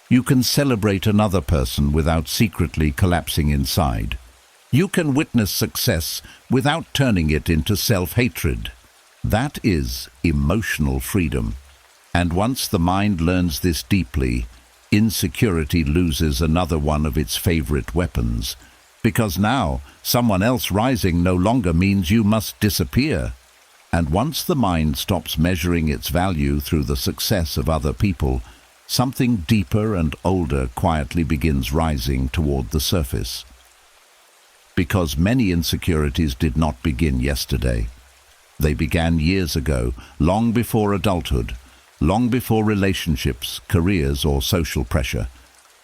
You can celebrate another person without secretly collapsing inside. You can witness success without turning it into self-hatred. That is emotional freedom. And once the mind learns this deeply, insecurity loses another one of its favorite weapons. Because now, someone else rising no longer means you must disappear. And once the mind stops measuring its value through the success of other people, something deeper and older quietly begins rising toward the surface. Because many insecurities did not begin yesterday. They began years ago, long before adulthood, long before relationships, careers, or social pressure.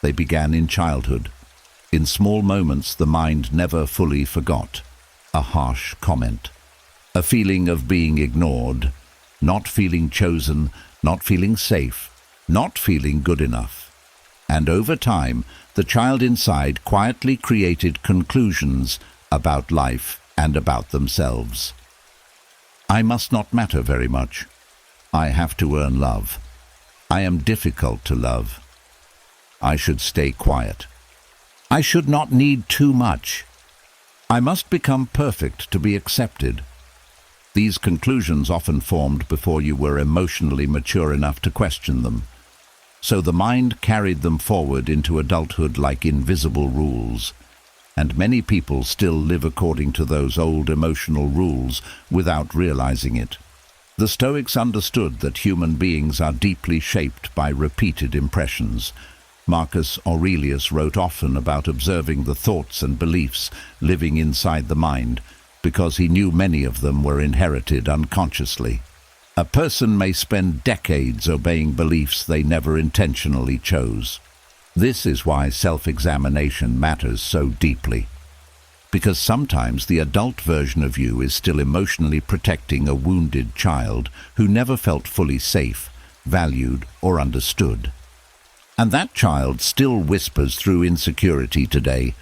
They began in childhood. In small moments the mind never fully forgot. A harsh comment. A feeling of being ignored. Not feeling chosen. Not feeling safe. Not feeling good enough. And over time, the child inside quietly created conclusions about life and about themselves. I must not matter very much. I have to earn love. I am difficult to love. I should stay quiet. I should not need too much. I must become perfect to be accepted. These conclusions often formed before you were emotionally mature enough to question them. So the mind carried them forward into adulthood like invisible rules. And many people still live according to those old emotional rules without realizing it. The Stoics understood that human beings are deeply shaped by repeated impressions. Marcus Aurelius wrote often about observing the thoughts and beliefs living inside the mind, because he knew many of them were inherited unconsciously. A person may spend decades obeying beliefs they never intentionally chose. This is why self-examination matters so deeply. Because sometimes the adult version of you is still emotionally protecting a wounded child who never felt fully safe, valued, or understood. And that child still whispers through insecurity today.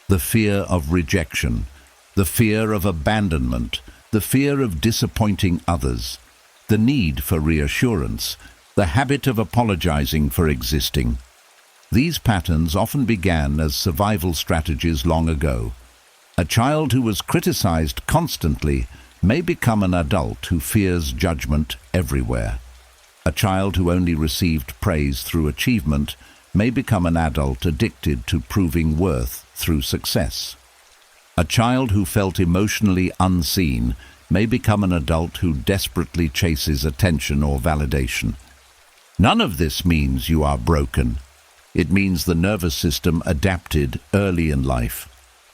The fear of rejection, the fear of abandonment, the fear of disappointing others, the need for reassurance, the habit of apologizing for existing. These patterns often began as survival strategies long ago. A child who was criticized constantly may become an adult who fears judgment everywhere. A child who only received praise through achievement may become an adult addicted to proving worth through success. A child who felt emotionally unseen may become an adult who desperately chases attention or validation. None of this means you are broken. It means the nervous system adapted early in life.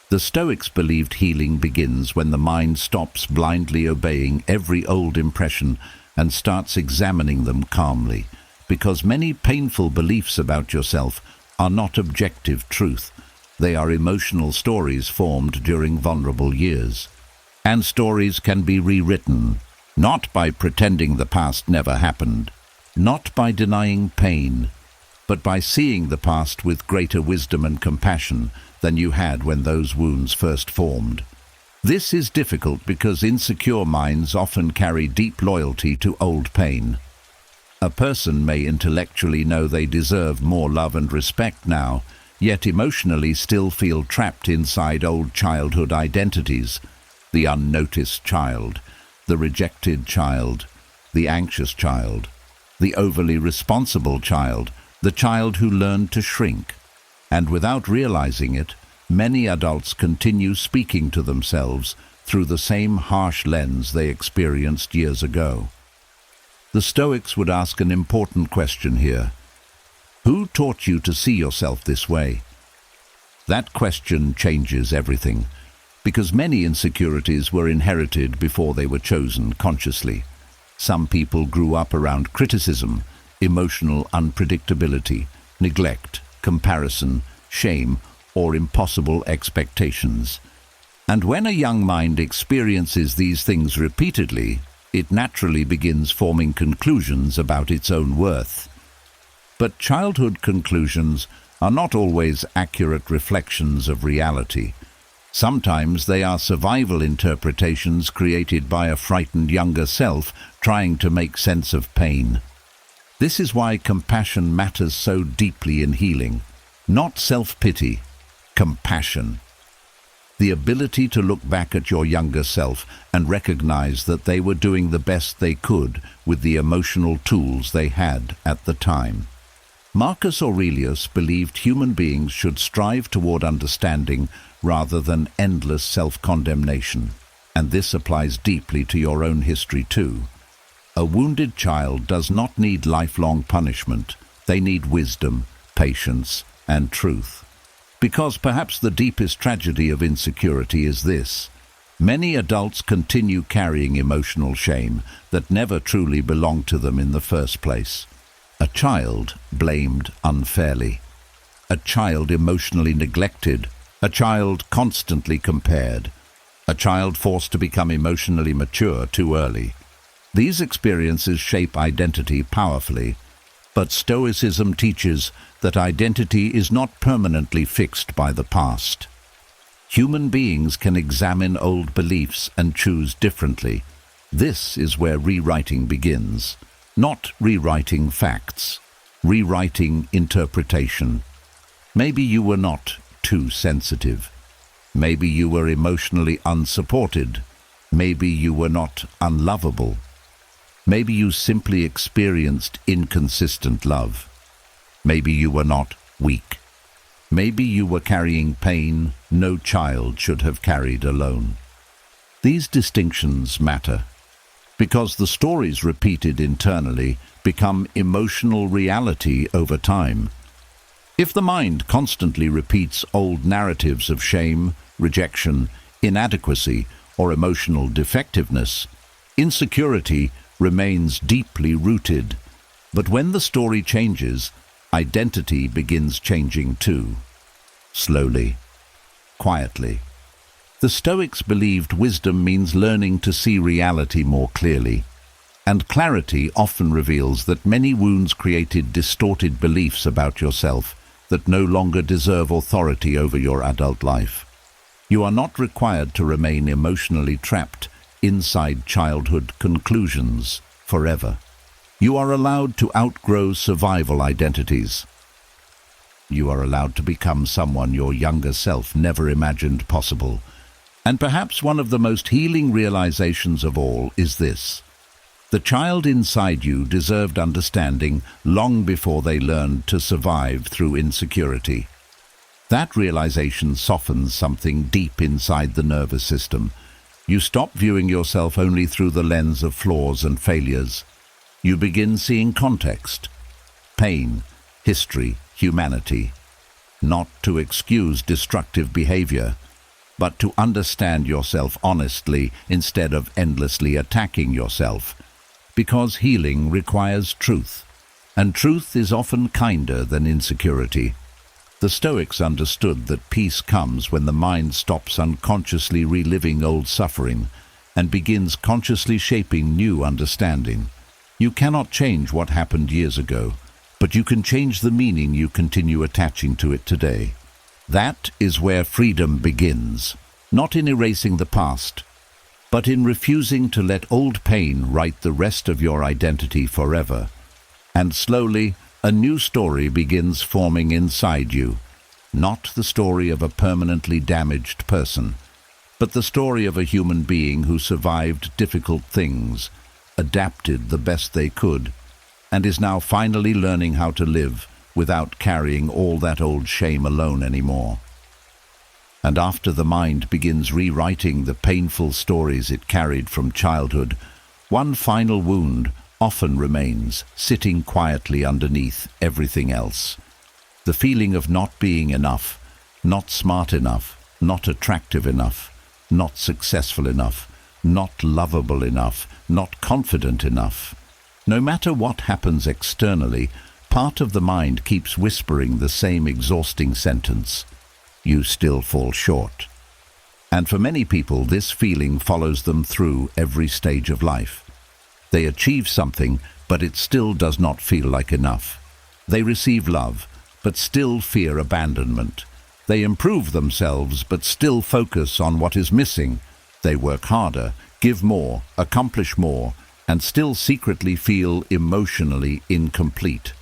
The Stoics believed healing begins when the mind stops blindly obeying every old impression and starts examining them calmly, because many painful beliefs about yourself are not objective truth. They are emotional stories formed during vulnerable years. And stories can be rewritten, not by pretending the past never happened, not by denying pain, but by seeing the past with greater wisdom and compassion than you had when those wounds first formed. This is difficult because insecure minds often carry deep loyalty to old pain. A person may intellectually know they deserve more love and respect now, yet emotionally still feel trapped inside old childhood identities: the unnoticed child, the rejected child, the anxious child, the overly responsible child, the child who learned to shrink. And without realizing it, many adults continue speaking to themselves through the same harsh lens they experienced years ago. The Stoics would ask an important question here. Who taught you to see yourself this way? That question changes everything, because many insecurities were inherited before they were chosen consciously. Some people grew up around criticism, emotional unpredictability, neglect, comparison, shame, or impossible expectations. And when a young mind experiences these things repeatedly, it naturally begins forming conclusions about its own worth. But childhood conclusions are not always accurate reflections of reality. Sometimes they are survival interpretations created by a frightened younger self trying to make sense of pain. This is why compassion matters so deeply in healing. Not self-pity, compassion. The ability to look back at your younger self and recognize that they were doing the best they could with the emotional tools they had at the time. Marcus Aurelius believed human beings should strive toward understanding rather than endless self-condemnation, and this applies deeply to your own history too. A wounded child does not need lifelong punishment. They need wisdom, patience, and truth. Because perhaps the deepest tragedy of insecurity is this: many adults continue carrying emotional shame that never truly belonged to them in the first place. A child blamed unfairly. A child emotionally neglected. A child constantly compared. A child forced to become emotionally mature too early. These experiences shape identity powerfully, but Stoicism teaches that identity is not permanently fixed by the past. Human beings can examine old beliefs and choose differently. This is where rewriting begins. Not rewriting facts, rewriting interpretation. Maybe you were not too sensitive. Maybe you were emotionally unsupported. Maybe you were not unlovable. Maybe you simply experienced inconsistent love. Maybe you were not weak. Maybe you were carrying pain no child should have carried alone. These distinctions matter, because the stories repeated internally become emotional reality over time. If the mind constantly repeats old narratives of shame, rejection, inadequacy, or emotional defectiveness, insecurity remains deeply rooted. But when the story changes, identity begins changing too. Slowly, quietly. The Stoics believed wisdom means learning to see reality more clearly, and clarity often reveals that many wounds created distorted beliefs about yourself that no longer deserve authority over your adult life. You are not required to remain emotionally trapped inside childhood conclusions forever. You are allowed to outgrow survival identities. You are allowed to become someone your younger self never imagined possible. And perhaps one of the most healing realizations of all is this: the child inside you deserved understanding long before they learned to survive through insecurity. That realization softens something deep inside the nervous system. You stop viewing yourself only through the lens of flaws and failures. You begin seeing context, pain, history, humanity, not to excuse destructive behavior, but to understand yourself honestly instead of endlessly attacking yourself. Because healing requires truth, and truth is often kinder than insecurity. The Stoics understood that peace comes when the mind stops unconsciously reliving old suffering and begins consciously shaping new understanding. You cannot change what happened years ago, but you can change the meaning you continue attaching to it today. That is where freedom begins, not in erasing the past, but in refusing to let old pain write the rest of your identity forever. And slowly, a new story begins forming inside you, not the story of a permanently damaged person, but the story of a human being who survived difficult things, adapted the best they could, and is now finally learning how to live without carrying all that old shame alone anymore. And after the mind begins rewriting the painful stories it carried from childhood, one final wound often remains, sitting quietly underneath everything else. The feeling of not being enough, not smart enough, not attractive enough, not successful enough, not lovable enough, not confident enough. No matter what happens externally, part of the mind keeps whispering the same exhausting sentence: you still fall short. And for many people, this feeling follows them through every stage of life. They achieve something, but it still does not feel like enough. They receive love, but still fear abandonment. They improve themselves, but still focus on what is missing. They work harder, give more, accomplish more, and still secretly feel emotionally incomplete.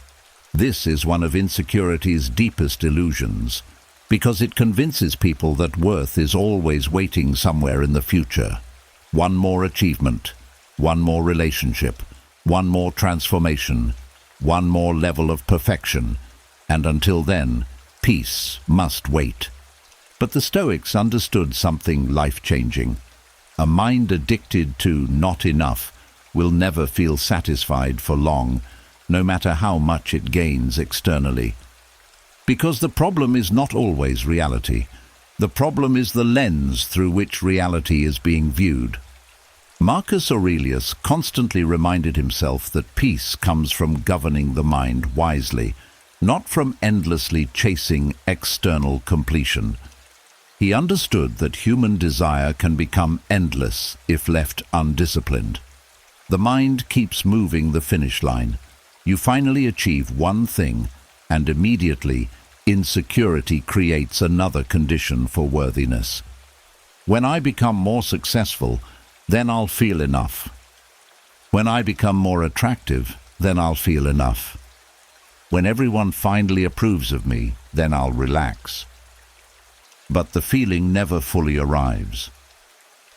This is one of insecurity's deepest illusions, because it convinces people that worth is always waiting somewhere in the future. One more achievement, one more relationship, one more transformation, one more level of perfection, and until then, peace must wait. But the Stoics understood something life-changing. A mind addicted to not enough will never feel satisfied for long, no matter how much it gains externally. Because the problem is not always reality. The problem is the lens through which reality is being viewed. Marcus Aurelius constantly reminded himself that peace comes from governing the mind wisely, not from endlessly chasing external completion. He understood that human desire can become endless if left undisciplined. The mind keeps moving the finish line. You finally achieve one thing, and immediately insecurity creates another condition for worthiness. When I become more successful, then I'll feel enough. When I become more attractive, then I'll feel enough. When everyone finally approves of me, then I'll relax. But the feeling never fully arrives,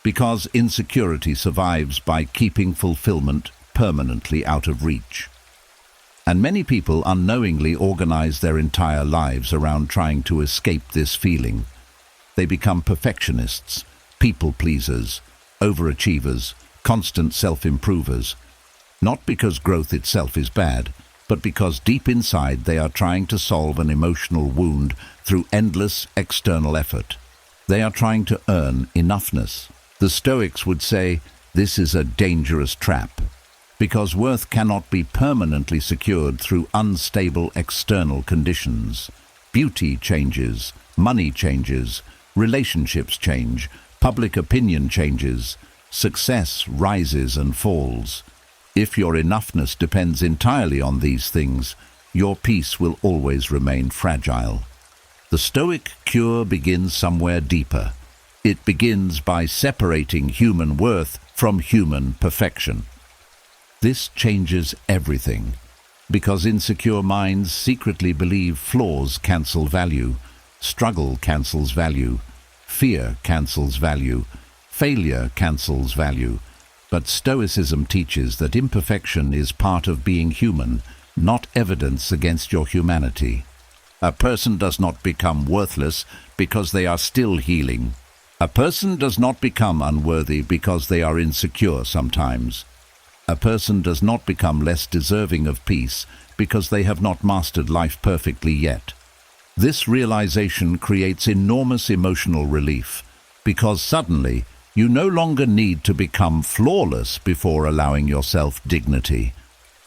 because insecurity survives by keeping fulfillment permanently out of reach. And many people unknowingly organize their entire lives around trying to escape this feeling. They become perfectionists, people-pleasers, overachievers, constant self-improvers, not because growth itself is bad, but because deep inside they are trying to solve an emotional wound through endless external effort. They are trying to earn enoughness. The Stoics would say this is a dangerous trap, because worth cannot be permanently secured through unstable external conditions. Beauty changes, money changes, relationships change, public opinion changes, success rises and falls. If your enoughness depends entirely on these things, your peace will always remain fragile. The Stoic cure begins somewhere deeper. It begins by separating human worth from human perfection. This changes everything, because insecure minds secretly believe flaws cancel value, struggle cancels value, fear cancels value, failure cancels value. But Stoicism teaches that imperfection is part of being human, not evidence against your humanity. A person does not become worthless because they are still healing. A person does not become unworthy because they are insecure sometimes. A person does not become less deserving of peace because they have not mastered life perfectly yet. This realization creates enormous emotional relief, because suddenly you no longer need to become flawless before allowing yourself dignity.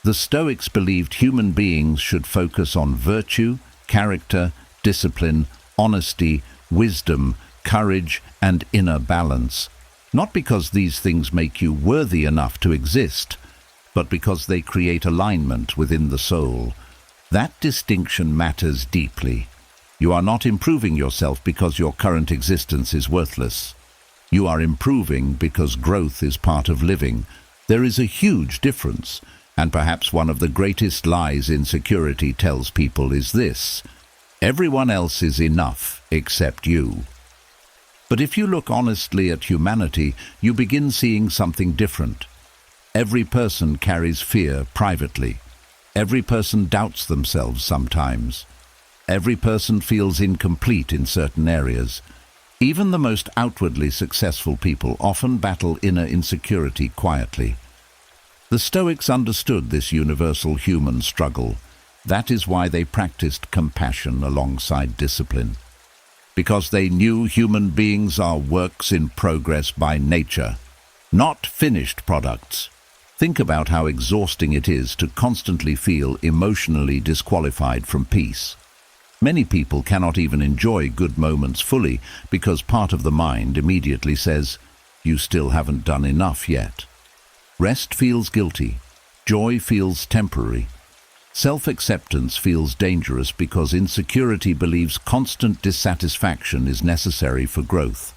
The Stoics believed human beings should focus on virtue, character, discipline, honesty, wisdom, courage, and inner balance. Not because these things make you worthy enough to exist, but because they create alignment within the soul. That distinction matters deeply. You are not improving yourself because your current existence is worthless. You are improving because growth is part of living. There is a huge difference, and perhaps one of the greatest lies insecurity tells people is this: everyone else is enough except you. But if you look honestly at humanity, you begin seeing something different. Every person carries fear privately. Every person doubts themselves sometimes. Every person feels incomplete in certain areas. Even the most outwardly successful people often battle inner insecurity quietly. The Stoics understood this universal human struggle. That is why they practiced compassion alongside discipline. Because they knew human beings are works in progress by nature, not finished products. Think about how exhausting it is to constantly feel emotionally disqualified from peace. Many people cannot even enjoy good moments fully because part of the mind immediately says, "You still haven't done enough yet." Rest feels guilty. Joy feels temporary. Self-acceptance feels dangerous because insecurity believes constant dissatisfaction is necessary for growth.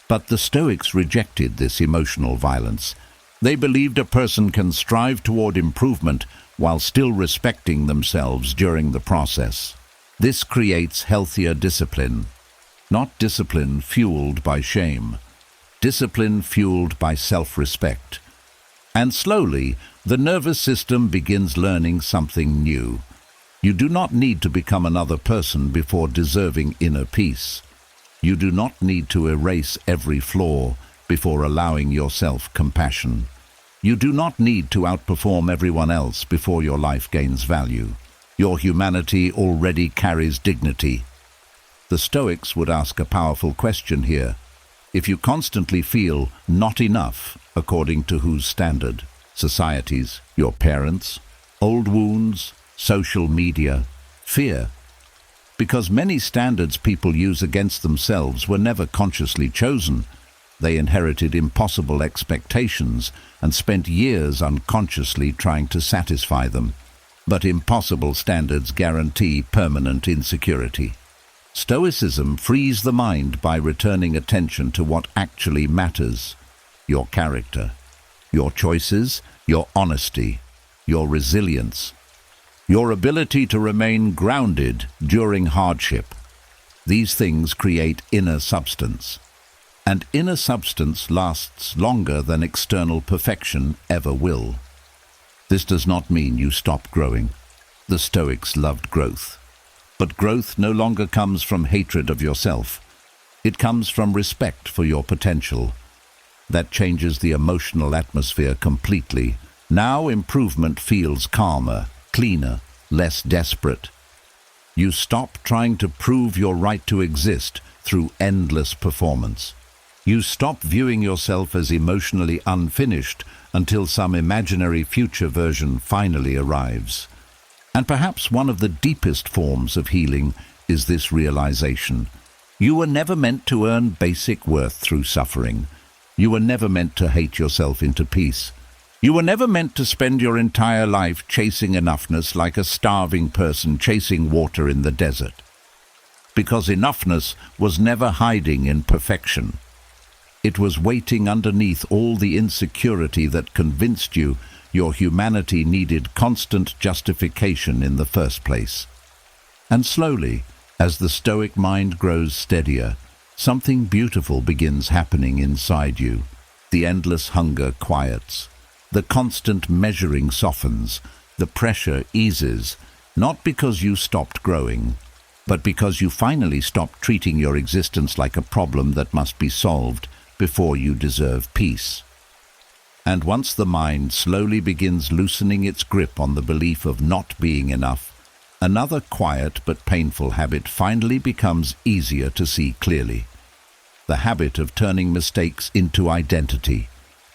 But the Stoics rejected this emotional violence. They believed a person can strive toward improvement while still respecting themselves during the process. This creates healthier discipline, not discipline fueled by shame, discipline fueled by self-respect. And slowly, the nervous system begins learning something new. You do not need to become another person before deserving inner peace. You do not need to erase every flaw before allowing yourself compassion. You do not need to outperform everyone else before your life gains value. Your humanity already carries dignity. The Stoics would ask a powerful question here. If you constantly feel not enough, according to whose standard? Society's, your parents, old wounds, social media, fear. Because many standards people use against themselves were never consciously chosen. They inherited impossible expectations and spent years unconsciously trying to satisfy them. But impossible standards guarantee permanent insecurity. Stoicism frees the mind by returning attention to what actually matters: your character, your choices, your honesty, your resilience, your ability to remain grounded during hardship. These things create inner substance. And inner substance lasts longer than external perfection ever will. This does not mean you stop growing. The Stoics loved growth. But growth no longer comes from hatred of yourself. It comes from respect for your potential. That changes the emotional atmosphere completely. Now improvement feels calmer, cleaner, less desperate. You stop trying to prove your right to exist through endless performance. You stop viewing yourself as emotionally unfinished until some imaginary future version finally arrives. And perhaps one of the deepest forms of healing is this realization. You were never meant to earn basic worth through suffering. You were never meant to hate yourself into peace. You were never meant to spend your entire life chasing enoughness like a starving person chasing water in the desert. Because enoughness was never hiding in perfection. It was waiting underneath all the insecurity that convinced you your humanity needed constant justification in the first place. And slowly, as the Stoic mind grows steadier, something beautiful begins happening inside you. The endless hunger quiets. The constant measuring softens. The pressure eases, not because you stopped growing, but because you finally stopped treating your existence like a problem that must be solved before you deserve peace. And once the mind slowly begins loosening its grip on the belief of not being enough, another quiet but painful habit finally becomes easier to see clearly. The habit of turning mistakes into identity.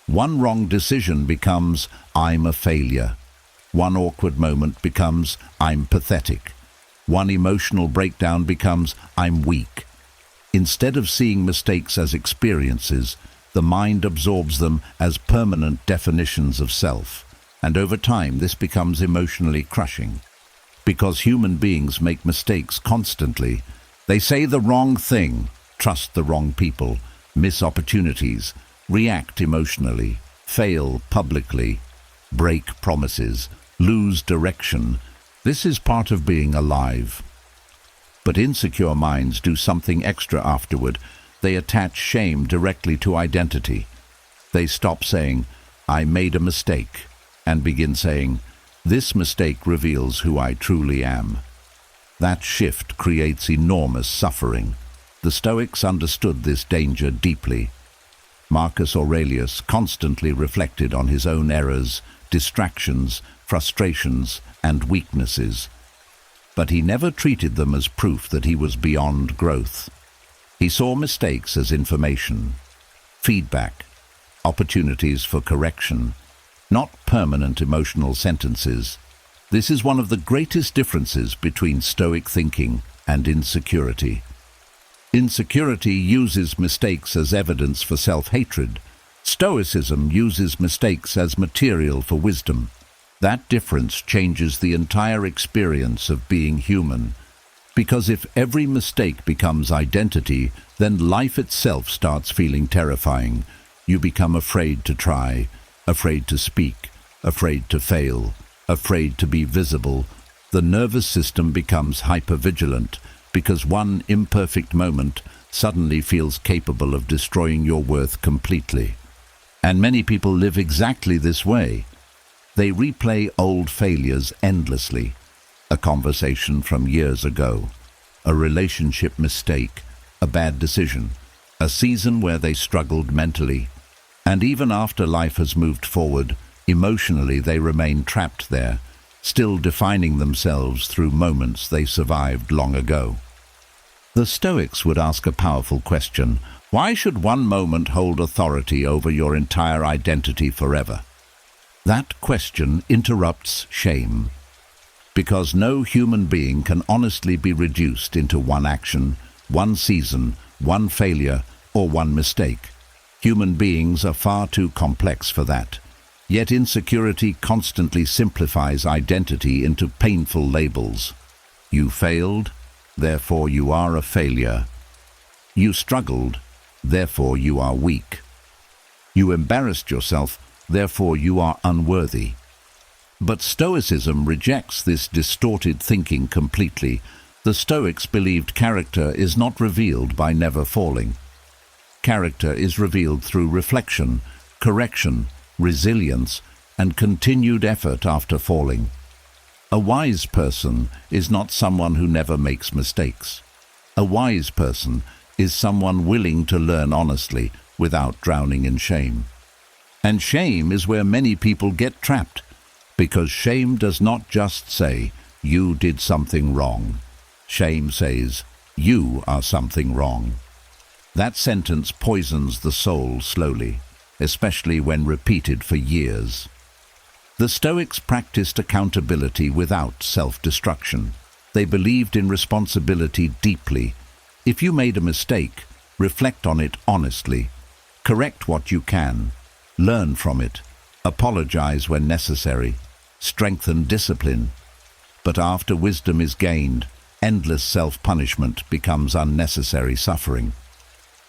One wrong decision becomes, "I'm a failure." One awkward moment becomes, "I'm pathetic." One emotional breakdown becomes, "I'm weak." Instead of seeing mistakes as experiences, the mind absorbs them as permanent definitions of self. and over time this becomes emotionally crushing. Because human beings make mistakes constantly, they say the wrong thing, trust the wrong people, miss opportunities, react emotionally, fail publicly, break promises, lose direction. This is part of being alive. But insecure minds do something extra afterward. They attach shame directly to identity. They stop saying, "I made a mistake," and begin saying, "This mistake reveals who I truly am." That shift creates enormous suffering. The Stoics understood this danger deeply. Marcus Aurelius constantly reflected on his own errors, distractions, frustrations, and weaknesses. But he never treated them as proof that he was beyond growth. He saw mistakes as information, feedback, opportunities for correction, not permanent emotional sentences. This is one of the greatest differences between Stoic thinking and insecurity. Insecurity uses mistakes as evidence for self-hatred. Stoicism uses mistakes as material for wisdom. That difference changes the entire experience of being human. Because if every mistake becomes identity, then life itself starts feeling terrifying. You become afraid to try, afraid to speak, afraid to fail, afraid to be visible. The nervous system becomes hypervigilant because one imperfect moment suddenly feels capable of destroying your worth completely. And many people live exactly this way. They replay old failures endlessly. A conversation from years ago, a relationship mistake, a bad decision, a season where they struggled mentally. And even after life has moved forward, emotionally they remain trapped there, still defining themselves through moments they survived long ago. The Stoics would ask a powerful question: why should one moment hold authority over your entire identity forever? That question interrupts shame. Because no human being can honestly be reduced into one action, one season, one failure, or one mistake. Human beings are far too complex for that. Yet insecurity constantly simplifies identity into painful labels. You failed, therefore you are a failure. You struggled, therefore you are weak. You embarrassed yourself, therefore you are unworthy. But Stoicism rejects this distorted thinking completely. The Stoics believed character is not revealed by never falling. Character is revealed through reflection, correction, resilience, and continued effort after falling. A wise person is not someone who never makes mistakes. A wise person is someone willing to learn honestly without drowning in shame. And shame is where many people get trapped, because shame does not just say, "You did something wrong." Shame says, "You are something wrong." That sentence poisons the soul slowly, especially when repeated for years. The Stoics practiced accountability without self-destruction. They believed in responsibility deeply. If you made a mistake, reflect on it honestly. Correct what you can. Learn from it. Apologize when necessary. Strengthen discipline. But after wisdom is gained, endless self-punishment becomes unnecessary suffering.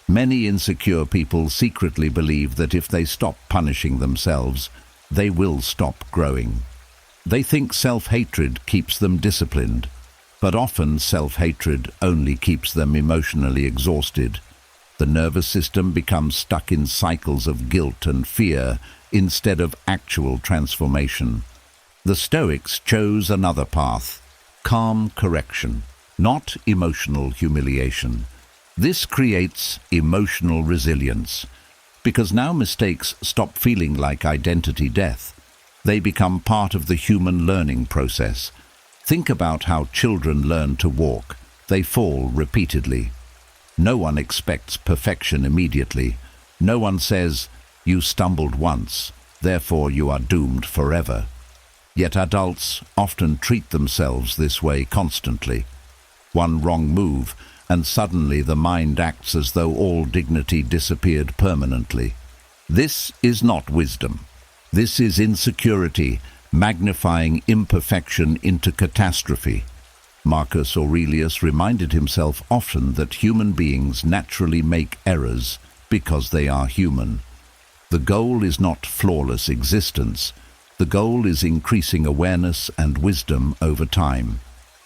Many insecure people secretly believe that if they stop punishing themselves, they will stop growing. They think self-hatred keeps them disciplined, but often self-hatred only keeps them emotionally exhausted. The nervous system becomes stuck in cycles of guilt and fear instead of actual transformation. The Stoics chose another path: calm correction, not emotional humiliation. This creates emotional resilience, because now mistakes stop feeling like identity death. They become part of the human learning process. Think about how children learn to walk. They fall repeatedly. No one expects perfection immediately. No one says, "You stumbled once, therefore you are doomed forever." Yet adults often treat themselves this way constantly. One wrong move, and suddenly the mind acts as though all dignity disappeared permanently. This is not wisdom. This is insecurity, magnifying imperfection into catastrophe. Marcus Aurelius reminded himself often that human beings naturally make errors because they are human. The goal is not flawless existence. The goal is increasing awareness and wisdom over time.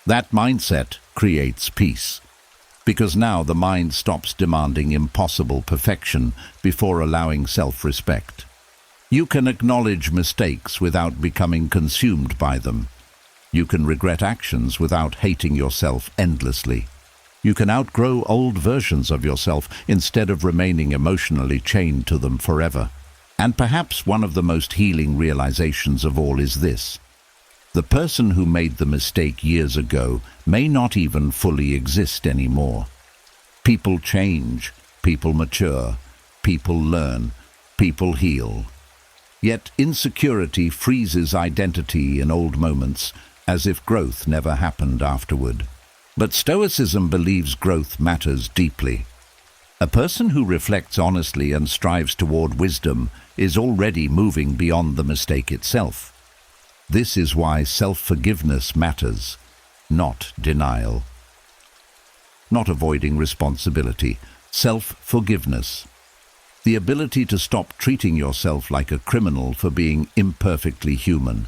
That mindset creates peace, because now the mind stops demanding impossible perfection before allowing self-respect. You can acknowledge mistakes without becoming consumed by them. You can regret actions without hating yourself endlessly. You can outgrow old versions of yourself instead of remaining emotionally chained to them forever. And perhaps one of the most healing realizations of all is this: the person who made the mistake years ago may not even fully exist anymore. People change, people mature, people learn, people heal. Yet insecurity freezes identity in old moments, as if growth never happened afterward. But Stoicism believes growth matters deeply. A person who reflects honestly and strives toward wisdom is already moving beyond the mistake itself. This is why self-forgiveness matters, not denial. Not avoiding responsibility, self-forgiveness. The ability to stop treating yourself like a criminal for being imperfectly human.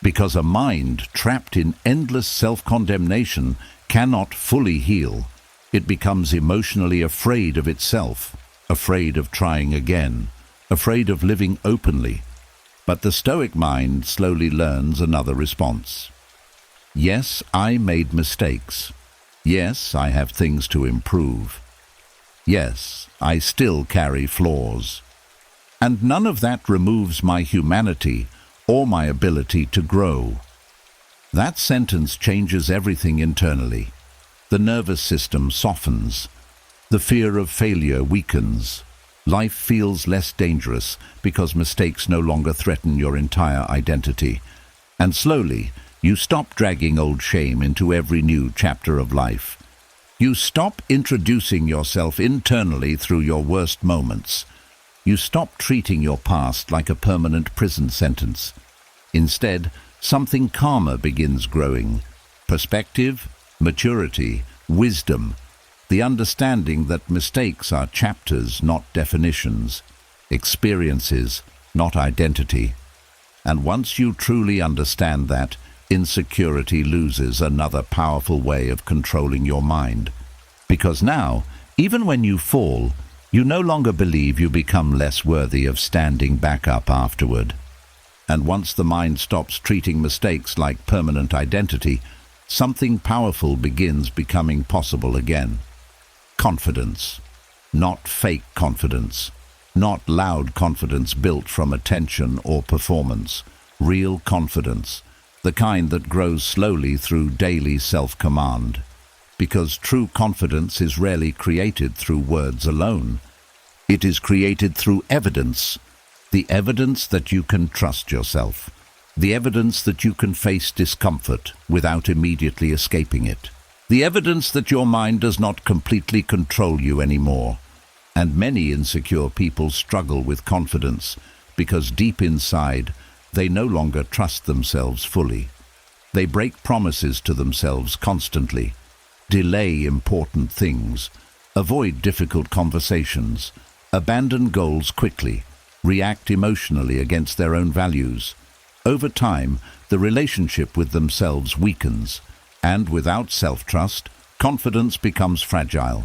Because a mind trapped in endless self-condemnation cannot fully heal. It becomes emotionally afraid of itself, afraid of trying again, afraid of living openly. But the Stoic mind slowly learns another response. Yes, I made mistakes. Yes, I have things to improve. Yes, I still carry flaws. And none of that removes my humanity or my ability to grow. That sentence changes everything internally. The nervous system softens. The fear of failure weakens. Life feels less dangerous because mistakes no longer threaten your entire identity. And slowly, you stop dragging old shame into every new chapter of life. You stop introducing yourself internally through your worst moments. You stop treating your past like a permanent prison sentence. Instead, something calmer begins growing. Perspective, maturity, wisdom. The understanding that mistakes are chapters, not definitions. Experiences, not identity. And once you truly understand that, insecurity loses another powerful way of controlling your mind. Because now, even when you fall, you no longer believe you become less worthy of standing back up afterward. And once the mind stops treating mistakes like permanent identity, something powerful begins becoming possible again. Confidence. Not fake confidence. Not loud confidence built from attention or performance. Real confidence. The kind that grows slowly through daily self-command. Because true confidence is rarely created through words alone. It is created through evidence. The evidence that you can trust yourself. The evidence that you can face discomfort without immediately escaping it. The evidence that your mind does not completely control you anymore. And many insecure people struggle with confidence because deep inside, they no longer trust themselves fully. They break promises to themselves constantly, delay important things, avoid difficult conversations, abandon goals quickly, react emotionally against their own values. Over time, the relationship with themselves weakens, and without self-trust, confidence becomes fragile.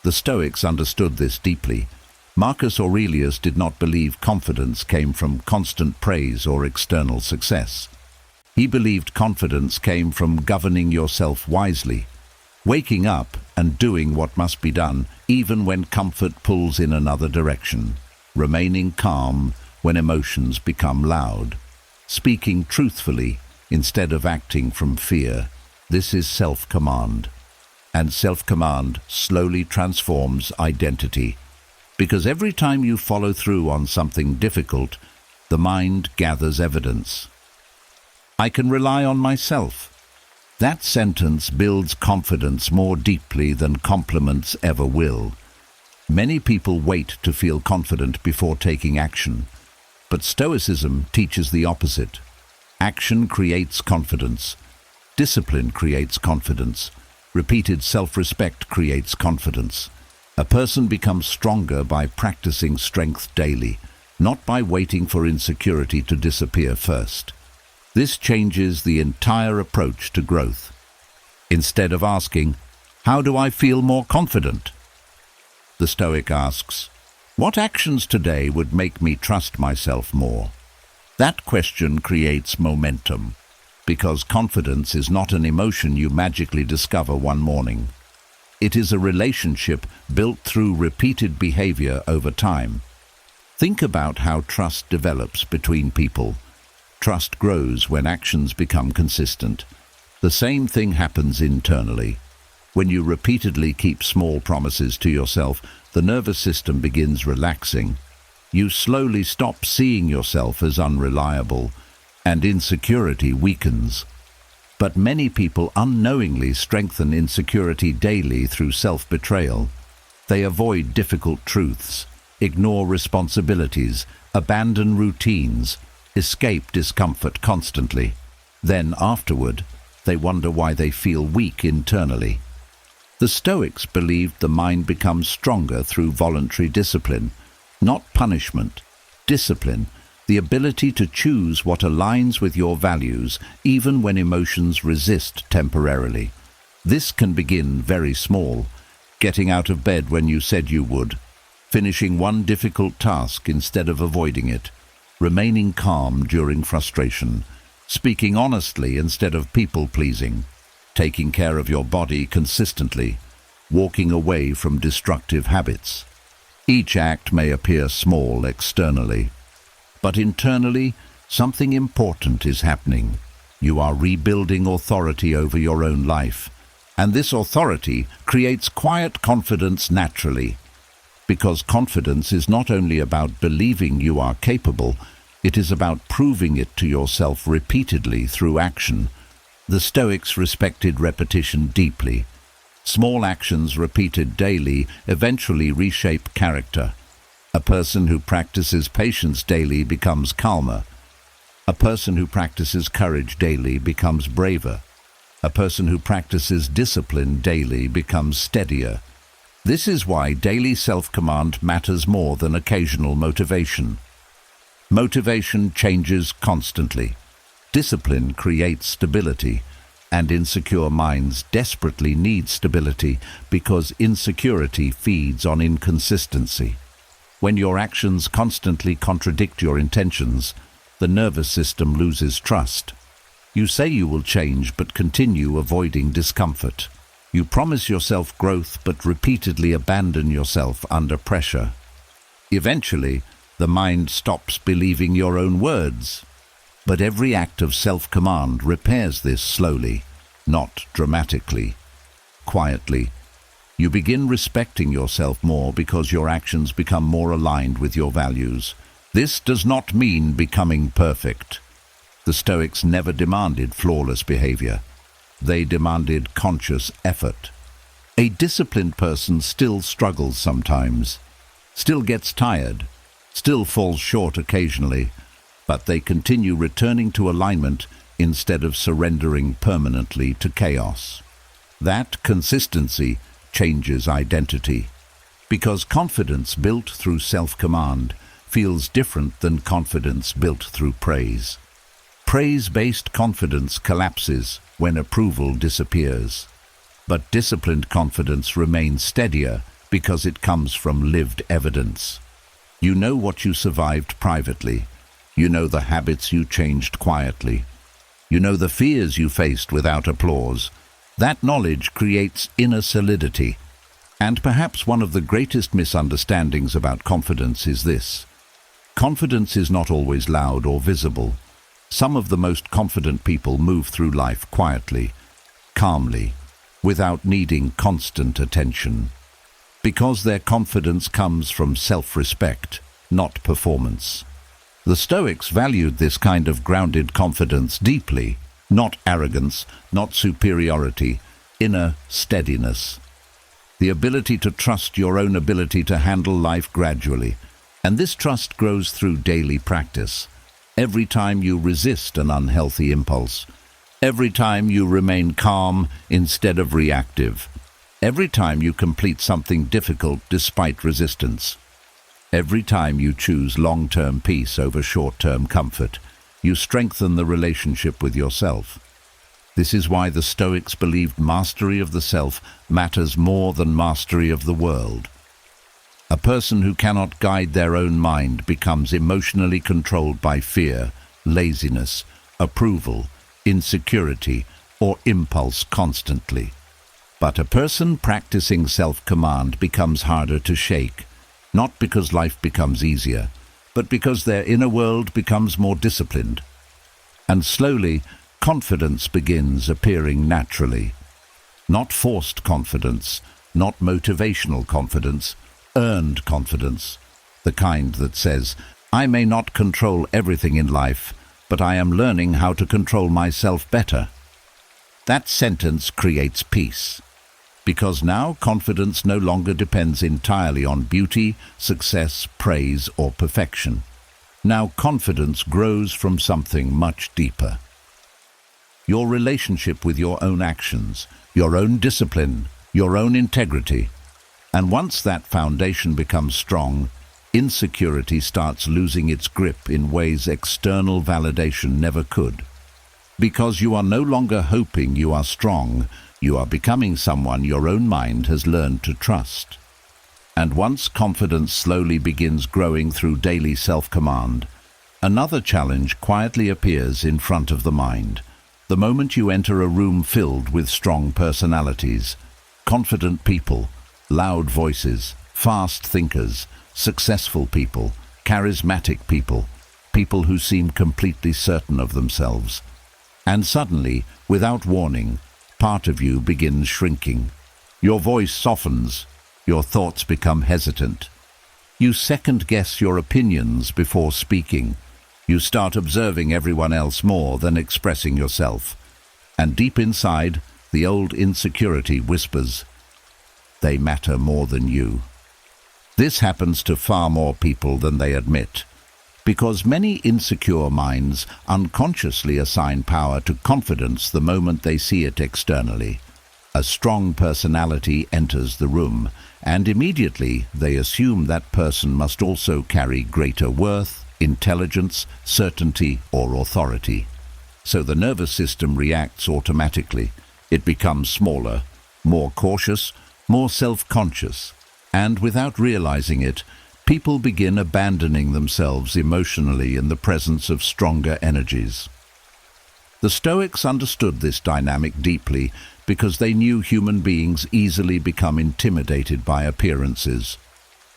The Stoics understood this deeply. Marcus Aurelius did not believe confidence came from constant praise or external success. He believed confidence came from governing yourself wisely, waking up and doing what must be done even when comfort pulls in another direction, remaining calm when emotions become loud, speaking truthfully instead of acting from fear. This is self-command. And self-command slowly transforms identity. Because every time you follow through on something difficult, the mind gathers evidence. I can rely on myself. That sentence builds confidence more deeply than compliments ever will. Many people wait to feel confident before taking action. But Stoicism teaches the opposite. Action creates confidence. Discipline creates confidence. Repeated self-respect creates confidence. A person becomes stronger by practicing strength daily, not by waiting for insecurity to disappear first. This changes the entire approach to growth. Instead of asking, "How do I feel more confident?" the Stoic asks, "What actions today would make me trust myself more?" That question creates momentum, because confidence is not an emotion you magically discover one morning. It is a relationship built through repeated behavior over time. Think about how trust develops between people. Trust grows when actions become consistent. The same thing happens internally. When you repeatedly keep small promises to yourself, the nervous system begins relaxing. You slowly stop seeing yourself as unreliable, and insecurity weakens. But many people unknowingly strengthen insecurity daily through self-betrayal. They avoid difficult truths, ignore responsibilities, abandon routines, escape discomfort constantly. Then afterward, they wonder why they feel weak internally. The Stoics believed the mind becomes stronger through voluntary discipline, not punishment. Discipline, the ability to choose what aligns with your values even when emotions resist temporarily. This can begin very small, getting out of bed when you said you would, finishing one difficult task instead of avoiding it, remaining calm during frustration, speaking honestly instead of people-pleasing, taking care of your body consistently, walking away from destructive habits. Each act may appear small externally, but internally, something important is happening. You are rebuilding authority over your own life, and this authority creates quiet confidence naturally. Because confidence is not only about believing you are capable, it is about proving it to yourself repeatedly through action. The Stoics respected repetition deeply. Small actions repeated daily eventually reshape character. A person who practices patience daily becomes calmer. A person who practices courage daily becomes braver. A person who practices discipline daily becomes steadier. This is why daily self-command matters more than occasional motivation. Motivation changes constantly. Discipline creates stability, and insecure minds desperately need stability because insecurity feeds on inconsistency. When your actions constantly contradict your intentions, the nervous system loses trust. You say you will change but continue avoiding discomfort. You promise yourself growth but repeatedly abandon yourself under pressure. Eventually, the mind stops believing your own words. But every act of self-command repairs this slowly, not dramatically, quietly. You begin respecting yourself more because your actions become more aligned with your values. This does not mean becoming perfect. The Stoics never demanded flawless behavior. They demanded conscious effort. A disciplined person still struggles sometimes, still gets tired, still falls short occasionally, but they continue returning to alignment instead of surrendering permanently to chaos. That consistency changes identity, because confidence built through self-command feels different than confidence built through praise. Praise-based confidence collapses when approval disappears, but disciplined confidence remains steadier because it comes from lived evidence. You know what you survived privately. You know the habits you changed quietly. You know the fears you faced without applause. That knowledge creates inner solidity. And perhaps one of the greatest misunderstandings about confidence is this. Confidence is not always loud or visible. Some of the most confident people move through life quietly, calmly, without needing constant attention. Because their confidence comes from self-respect, not performance. The Stoics valued this kind of grounded confidence deeply, not arrogance, not superiority, inner steadiness. The ability to trust your own ability to handle life gradually, And this trust grows through daily practice. Every time you resist an unhealthy impulse, every time you remain calm instead of reactive, every time you complete something difficult despite resistance, every time you choose long-term peace over short-term comfort, you strengthen the relationship with yourself. This is why the Stoics believed mastery of the self matters more than mastery of the world. A person who cannot guide their own mind becomes emotionally controlled by fear, laziness, approval, insecurity, or impulse constantly. But a person practicing self-command becomes harder to shake, not because life becomes easier, but because their inner world becomes more disciplined. And slowly, confidence begins appearing naturally. Not forced confidence, not motivational confidence, earned confidence, the kind that says, "I may not control everything in life, but I am learning how to control myself better." That sentence creates peace, because now confidence no longer depends entirely on beauty, success, praise, or perfection. Now confidence grows from something much deeper. Your relationship with your own actions, your own discipline, your own integrity. And once that foundation becomes strong, insecurity starts losing its grip in ways external validation never could. Because you are no longer hoping you are strong, you are becoming someone your own mind has learned to trust. And once confidence slowly begins growing through daily self-command, another challenge quietly appears in front of the mind. The moment you enter a room filled with strong personalities, confident people, loud voices, fast thinkers, successful people, charismatic people, people who seem completely certain of themselves. And suddenly, without warning, part of you begins shrinking. Your voice softens, your thoughts become hesitant. You second-guess your opinions before speaking. You start observing everyone else more than expressing yourself. And deep inside, the old insecurity whispers, "They matter more than you." This happens to far more people than they admit, because many insecure minds unconsciously assign power to confidence the moment they see it externally. A strong personality enters the room, and immediately they assume that person must also carry greater worth, intelligence, certainty, or authority. So the nervous system reacts automatically. It becomes smaller, more cautious, more self-conscious, and without realizing it, people begin abandoning themselves emotionally in the presence of stronger energies. The Stoics understood this dynamic deeply because they knew human beings easily become intimidated by appearances.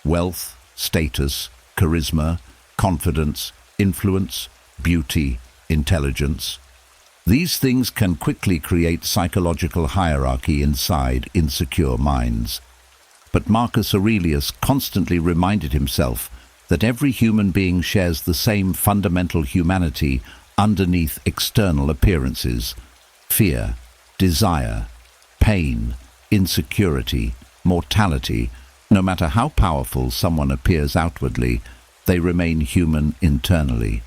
Wealth, status, charisma, confidence, influence, beauty, intelligence. These things can quickly create psychological hierarchy inside insecure minds. But Marcus Aurelius constantly reminded himself that every human being shares the same fundamental humanity underneath external appearances: fear, desire, pain, insecurity, mortality. No matter how powerful someone appears outwardly, they remain human internally.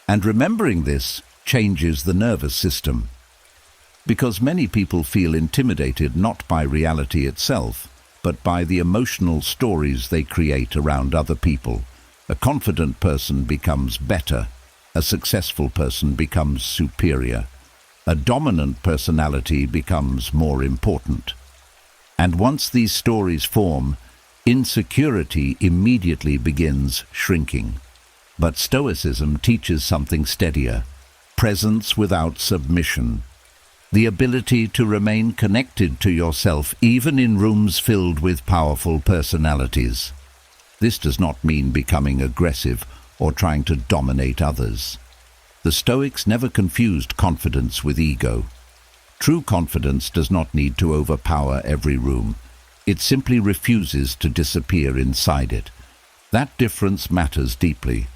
And remembering this changes the nervous system. Because many people feel intimidated not by reality itself, but by the emotional stories they create around other people. A confident person becomes better. A successful person becomes superior. A dominant personality becomes more important. And once these stories form, insecurity immediately begins shrinking. But Stoicism teaches something steadier: presence without submission. The ability to remain connected to yourself even in rooms filled with powerful personalities. This does not mean becoming aggressive or trying to dominate others. The Stoics never confused confidence with ego. True confidence does not need to overpower every room. It simply refuses to disappear inside it. That difference matters deeply.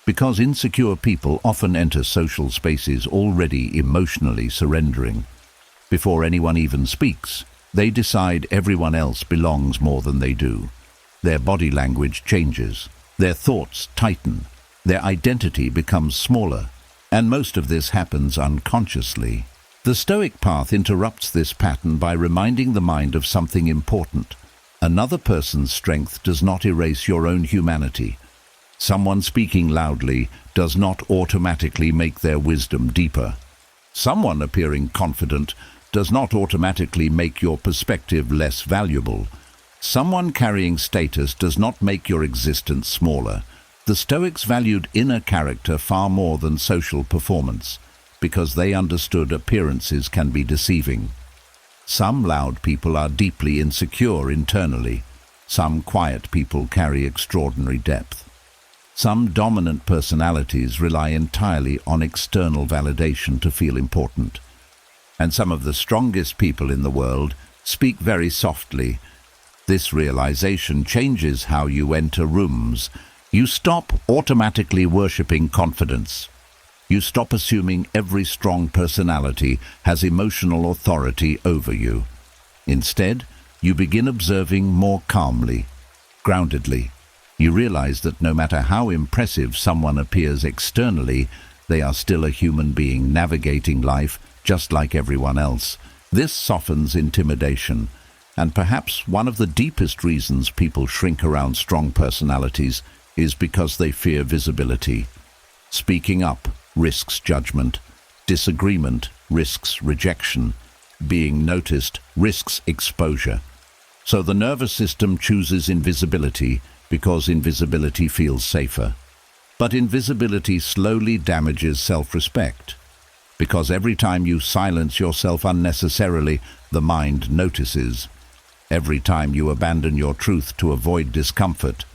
Because insecure people often enter social spaces already emotionally surrendering. Before anyone even speaks, they decide everyone else belongs more than they do. Their body language changes. Their thoughts tighten, their identity becomes smaller, and most of this happens unconsciously. The Stoic path interrupts this pattern by reminding the mind of something important. Another person's strength does not erase your own humanity. Someone speaking loudly does not automatically make their wisdom deeper. Someone appearing confident does not automatically make your perspective less valuable. Someone carrying status does not make your existence smaller. The Stoics valued inner character far more than social performance, because they understood appearances can be deceiving. Some loud people are deeply insecure internally. Some quiet people carry extraordinary depth. Some dominant personalities rely entirely on external validation to feel important. And some of the strongest people in the world speak very softly. This realization changes how you enter rooms. You stop automatically worshipping confidence. You stop assuming every strong personality has emotional authority over you. Instead, you begin observing more calmly, groundedly. You realize that no matter how impressive someone appears externally, they are still a human being navigating life just like everyone else. This softens intimidation, and perhaps one of the deepest reasons people shrink around strong personalities is because they fear visibility. Speaking up risks judgment. Disagreement risks rejection. Being noticed risks exposure. So the nervous system chooses invisibility because invisibility feels safer. But invisibility slowly damages self-respect, because every time you silence yourself unnecessarily, the mind notices. Every time you abandon your truth to avoid discomfort,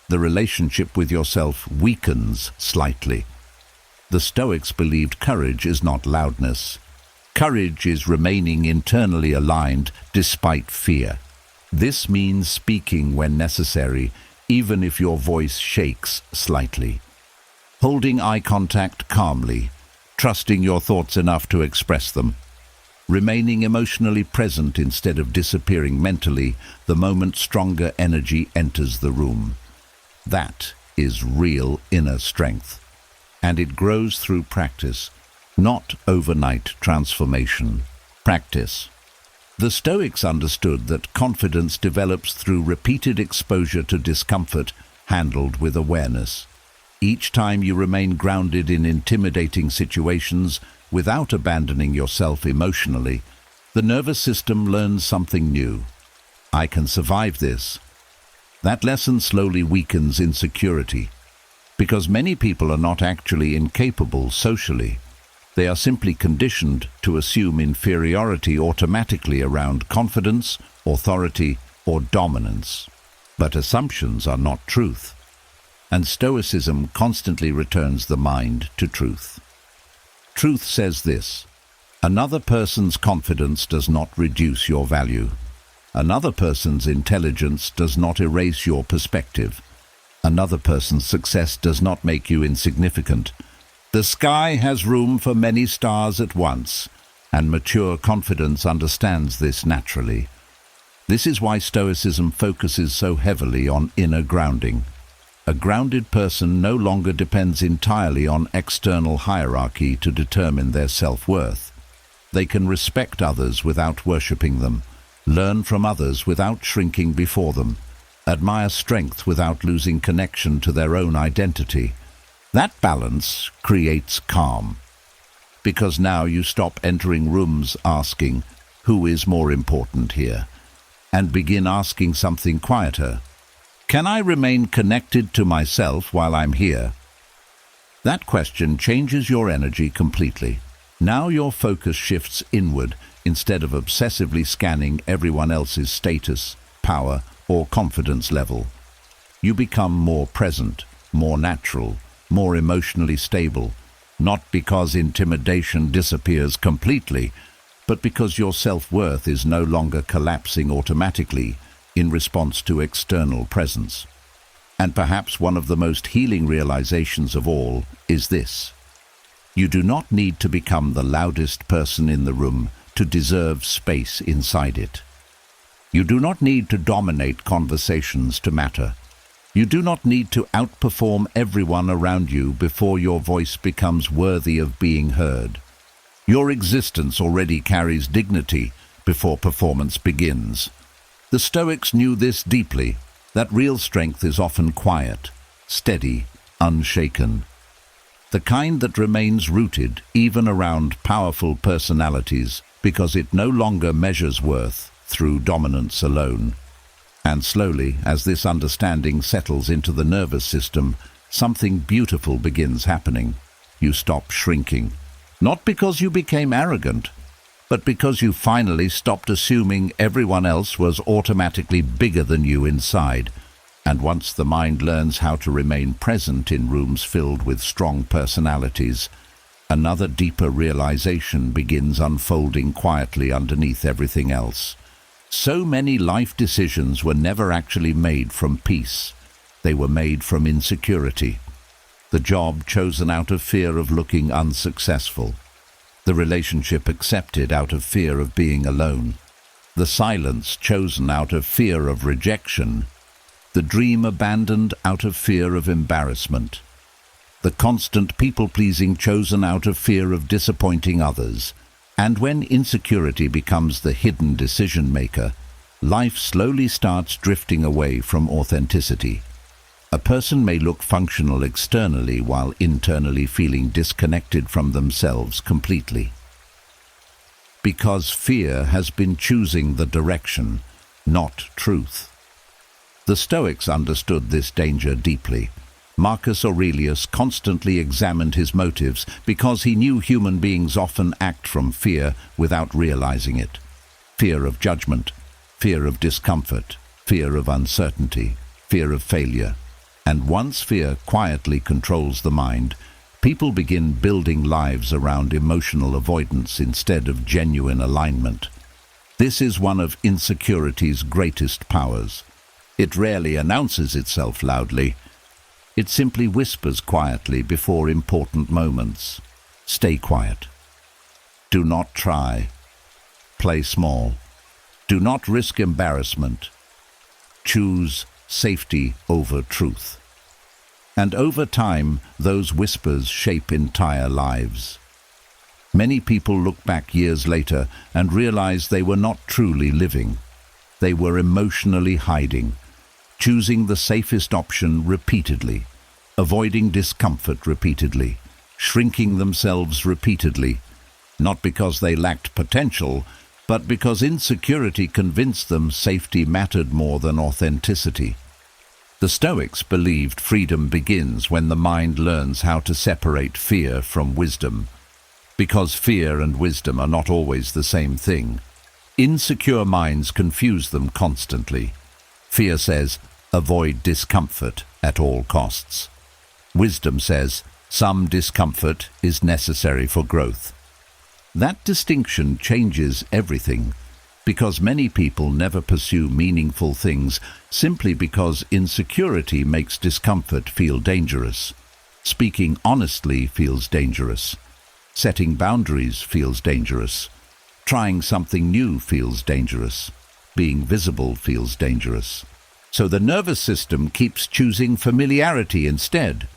the relationship with yourself weakens slightly. The Stoics believed courage is not loudness. Courage is remaining internally aligned despite fear. This means speaking when necessary, even if your voice shakes slightly. Holding eye contact calmly, trusting your thoughts enough to express them. Remaining emotionally present instead of disappearing mentally the moment stronger energy enters the room. That is real inner strength. And it grows through practice, not overnight transformation. Practice. The Stoics understood that confidence develops through repeated exposure to discomfort, handled with awareness. Each time you remain grounded in intimidating situations without abandoning yourself emotionally, the nervous system learns something new. I can survive this. That lesson slowly weakens insecurity, because many people are not actually incapable socially. They are simply conditioned to assume inferiority automatically around confidence, authority, or dominance. But assumptions are not truth, and Stoicism constantly returns the mind to truth. Truth says this: another person's confidence does not reduce your value. Another person's intelligence does not erase your perspective. Another person's success does not make you insignificant. The sky has room for many stars at once, and mature confidence understands this naturally. This is why Stoicism focuses so heavily on inner grounding. A grounded person no longer depends entirely on external hierarchy to determine their self-worth. They can respect others without worshipping them, learn from others without shrinking before them, admire strength without losing connection to their own identity. That balance creates calm, because now you stop entering rooms asking, "Who is more important here?" and begin asking something quieter. Can I remain connected to myself while I'm here? That question changes your energy completely. Now your focus shifts inward instead of obsessively scanning everyone else's status, power, or confidence level. You become more present, more natural, more emotionally stable, not because intimidation disappears completely, but because your self-worth is no longer collapsing automatically in response to external presence. And perhaps one of the most healing realizations of all is this: you do not need to become the loudest person in the room to deserve space inside it. You do not need to dominate conversations to matter. You do not need to outperform everyone around you before your voice becomes worthy of being heard. Your existence already carries dignity before performance begins. The Stoics knew this deeply, that real strength is often quiet, steady, unshaken. The kind that remains rooted even around powerful personalities because it no longer measures worth through dominance alone. And slowly, as this understanding settles into the nervous system, something beautiful begins happening. You stop shrinking. Not because you became arrogant, but because you finally stopped assuming everyone else was automatically bigger than you inside. And once the mind learns how to remain present in rooms filled with strong personalities, another deeper realization begins unfolding quietly underneath everything else. So many life decisions were never actually made from peace. They were made from insecurity. The job chosen out of fear of looking unsuccessful. The relationship accepted out of fear of being alone. The silence chosen out of fear of rejection. The dream abandoned out of fear of embarrassment. The constant people-pleasing chosen out of fear of disappointing others. And when insecurity becomes the hidden decision-maker, life slowly starts drifting away from authenticity. A person may look functional externally while internally feeling disconnected from themselves completely. Because fear has been choosing the direction, not truth. The Stoics understood this danger deeply. Marcus Aurelius constantly examined his motives because he knew human beings often act from fear without realizing it. Fear of judgment, fear of discomfort, fear of uncertainty, fear of failure. And once fear quietly controls the mind, people begin building lives around emotional avoidance instead of genuine alignment. This is one of insecurity's greatest powers. It rarely announces itself loudly. It simply whispers quietly before important moments. Stay quiet. Do not try. Play small. Do not risk embarrassment. Choose safety over truth. And over time, those whispers shape entire lives. Many people look back years later and realize they were not truly living. They were emotionally hiding, choosing the safest option repeatedly, avoiding discomfort repeatedly, shrinking themselves repeatedly, not because they lacked potential, but because insecurity convinced them safety mattered more than authenticity. The Stoics believed freedom begins when the mind learns how to separate fear from wisdom, because fear and wisdom are not always the same thing. Insecure minds confuse them constantly. Fear says, avoid discomfort at all costs. Wisdom says, some discomfort is necessary for growth. That distinction changes everything, because many people never pursue meaningful things simply because insecurity makes discomfort feel dangerous. Speaking honestly feels dangerous. Setting boundaries feels dangerous. Trying something new feels dangerous. Being visible feels dangerous. So the nervous system keeps choosing familiarity instead.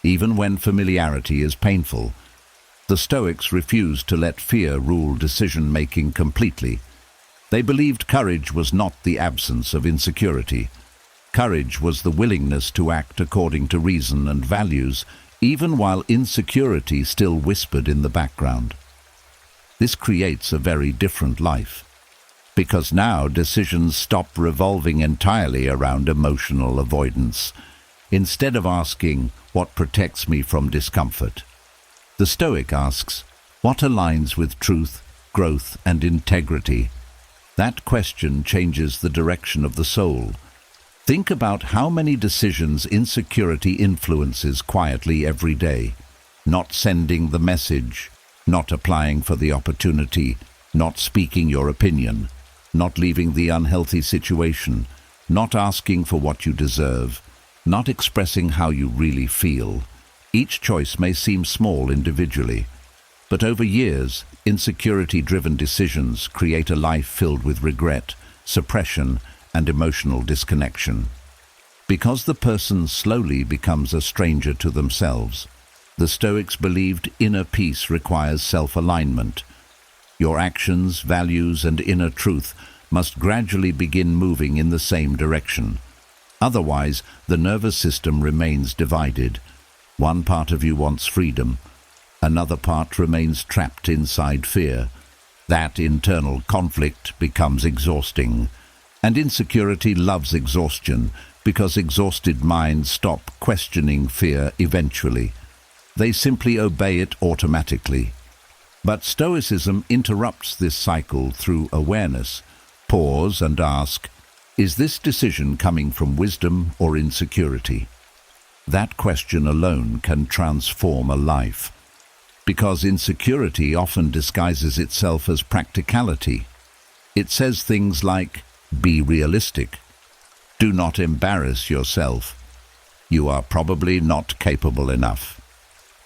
Even when familiarity is painful, the Stoics refused to let fear rule decision-making completely. They believed courage was not the absence of insecurity. Courage was the willingness to act according to reason and values, even while insecurity still whispered in the background. This creates a very different life, because now decisions stop revolving entirely around emotional avoidance. Instead of asking, what protects me from discomfort? The Stoic asks, what aligns with truth, growth, and integrity? That question changes the direction of the soul. Think about how many decisions insecurity influences quietly every day. Not sending the message, not applying for the opportunity, not speaking your opinion, not leaving the unhealthy situation, not asking for what you deserve, not expressing how you really feel. Each choice may seem small individually, but over years, insecurity-driven decisions create a life filled with regret, suppression, and emotional disconnection. Because the person slowly becomes a stranger to themselves. The Stoics believed inner peace requires self-alignment. Your actions, values, and inner truth must gradually begin moving in the same direction. Otherwise, the nervous system remains divided. One part of you wants freedom. Another part remains trapped inside fear. That internal conflict becomes exhausting. And insecurity loves exhaustion because exhausted minds stop questioning fear eventually. They simply obey it automatically. But Stoicism interrupts this cycle through awareness. Pause and ask, is this decision coming from wisdom or insecurity? That question alone can transform a life. Because insecurity often disguises itself as practicality. It says things like, be realistic. Do not embarrass yourself. You are probably not capable enough.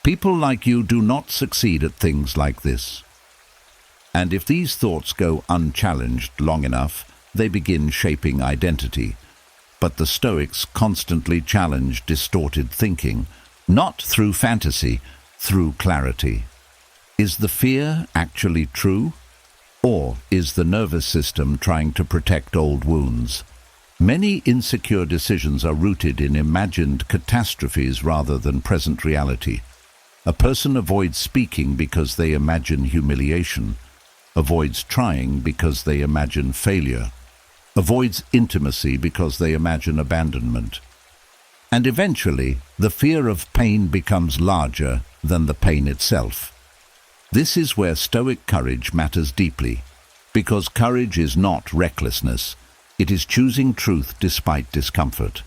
People like you do not succeed at things like this. And if these thoughts go unchallenged long enough, they begin shaping identity. But the Stoics constantly challenge distorted thinking, not through fantasy, through clarity. Is the fear actually true? Or is the nervous system trying to protect old wounds? Many insecure decisions are rooted in imagined catastrophes rather than present reality. A person avoids speaking because they imagine humiliation, avoids trying because they imagine failure, avoids intimacy because they imagine abandonment. And eventually, the fear of pain becomes larger than the pain itself. This is where Stoic courage matters deeply, because courage is not recklessness, it is choosing truth despite discomfort.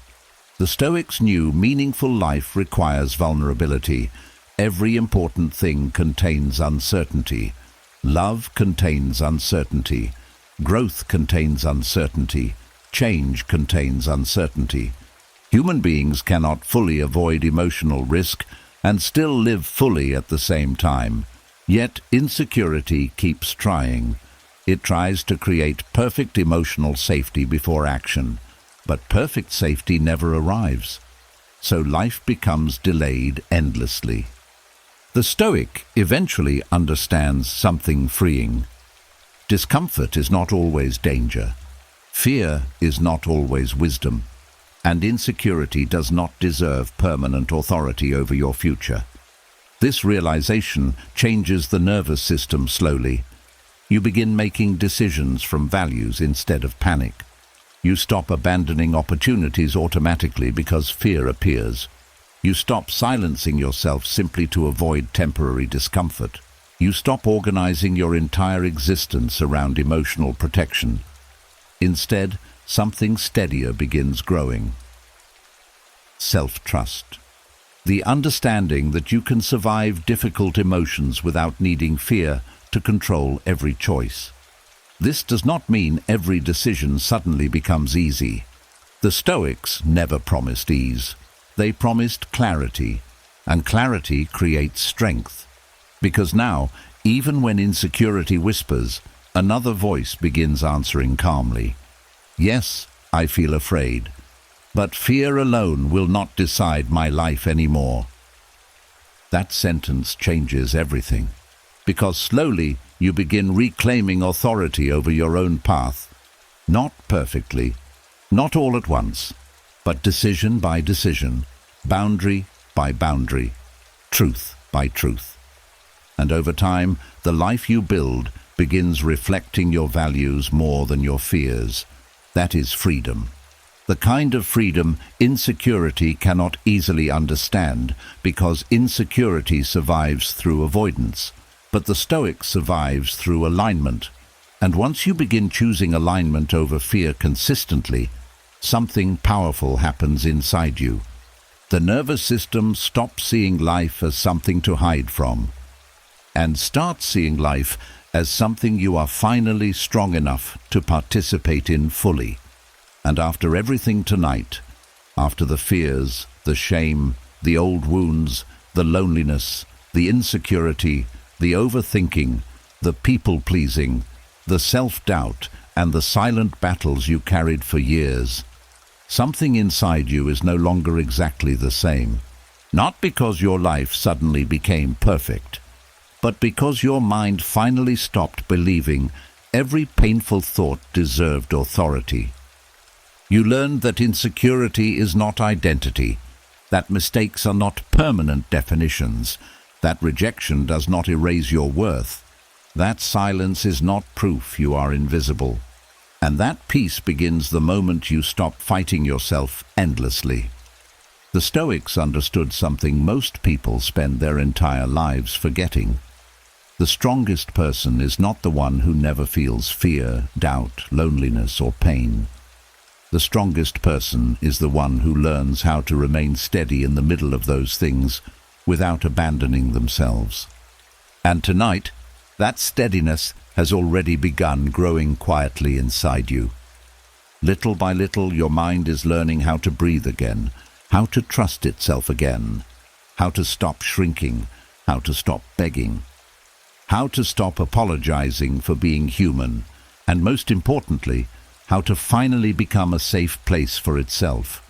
The Stoics knew meaningful life requires vulnerability. Every important thing contains uncertainty. Love contains uncertainty. Growth contains uncertainty. Change contains uncertainty. Human beings cannot fully avoid emotional risk and still live fully at the same time. Yet insecurity keeps trying. It tries to create perfect emotional safety before action. But perfect safety never arrives. So life becomes delayed endlessly. The Stoic eventually understands something freeing. Discomfort is not always danger. Fear is not always wisdom. And insecurity does not deserve permanent authority over your future. This realization changes the nervous system slowly. You begin making decisions from values instead of panic. You stop abandoning opportunities automatically because fear appears. You stop silencing yourself simply to avoid temporary discomfort. You stop organizing your entire existence around emotional protection. Instead, something steadier begins growing. Self-trust. The understanding that you can survive difficult emotions without needing fear to control every choice. This does not mean every decision suddenly becomes easy. The Stoics never promised ease. They promised clarity, and clarity creates strength. Because now, even when insecurity whispers, another voice begins answering calmly. Yes, I feel afraid, but fear alone will not decide my life anymore. That sentence changes everything, because slowly you begin reclaiming authority over your own path. Not perfectly, not all at once, but decision by decision, boundary by boundary, truth by truth. And over time, the life you build begins reflecting your values more than your fears. That is freedom. The kind of freedom insecurity cannot easily understand, because insecurity survives through avoidance, but the Stoic survives through alignment. And once you begin choosing alignment over fear consistently, something powerful happens inside you. The nervous system stops seeing life as something to hide from, and starts seeing life as something you are finally strong enough to participate in fully. And after everything tonight, after the fears, the shame, the old wounds, the loneliness, the insecurity, the overthinking, the people-pleasing, the self-doubt, and the silent battles you carried for years, Something inside you is no longer exactly the same. Not because your life suddenly became perfect, but because your mind finally stopped believing every painful thought deserved authority. You learned that insecurity is not identity, that mistakes are not permanent definitions, that rejection does not erase your worth, that silence is not proof you are invisible. And that peace begins the moment you stop fighting yourself endlessly. The Stoics understood something most people spend their entire lives forgetting. The strongest person is not the one who never feels fear, doubt, loneliness, or pain. The strongest person is the one who learns how to remain steady in the middle of those things without abandoning themselves. And tonight, that steadiness has already begun growing quietly inside you. Little by little, your mind is learning how to breathe again, how to trust itself again, how to stop shrinking, how to stop begging, how to stop apologizing for being human, and most importantly, how to finally become a safe place for itself.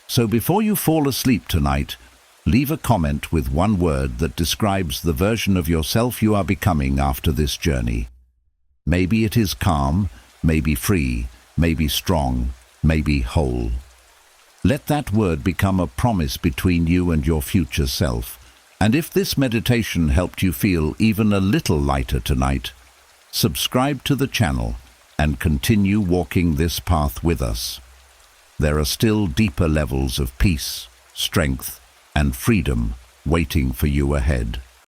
So before you fall asleep tonight, leave a comment with one word that describes the version of yourself you are becoming after this journey. Maybe it is calm, maybe free, maybe strong, maybe whole. Let that word become a promise between you and your future self. And if this meditation helped you feel even a little lighter tonight, subscribe to the channel and continue walking this path with us. There are still deeper levels of peace, strength, and freedom waiting for you ahead.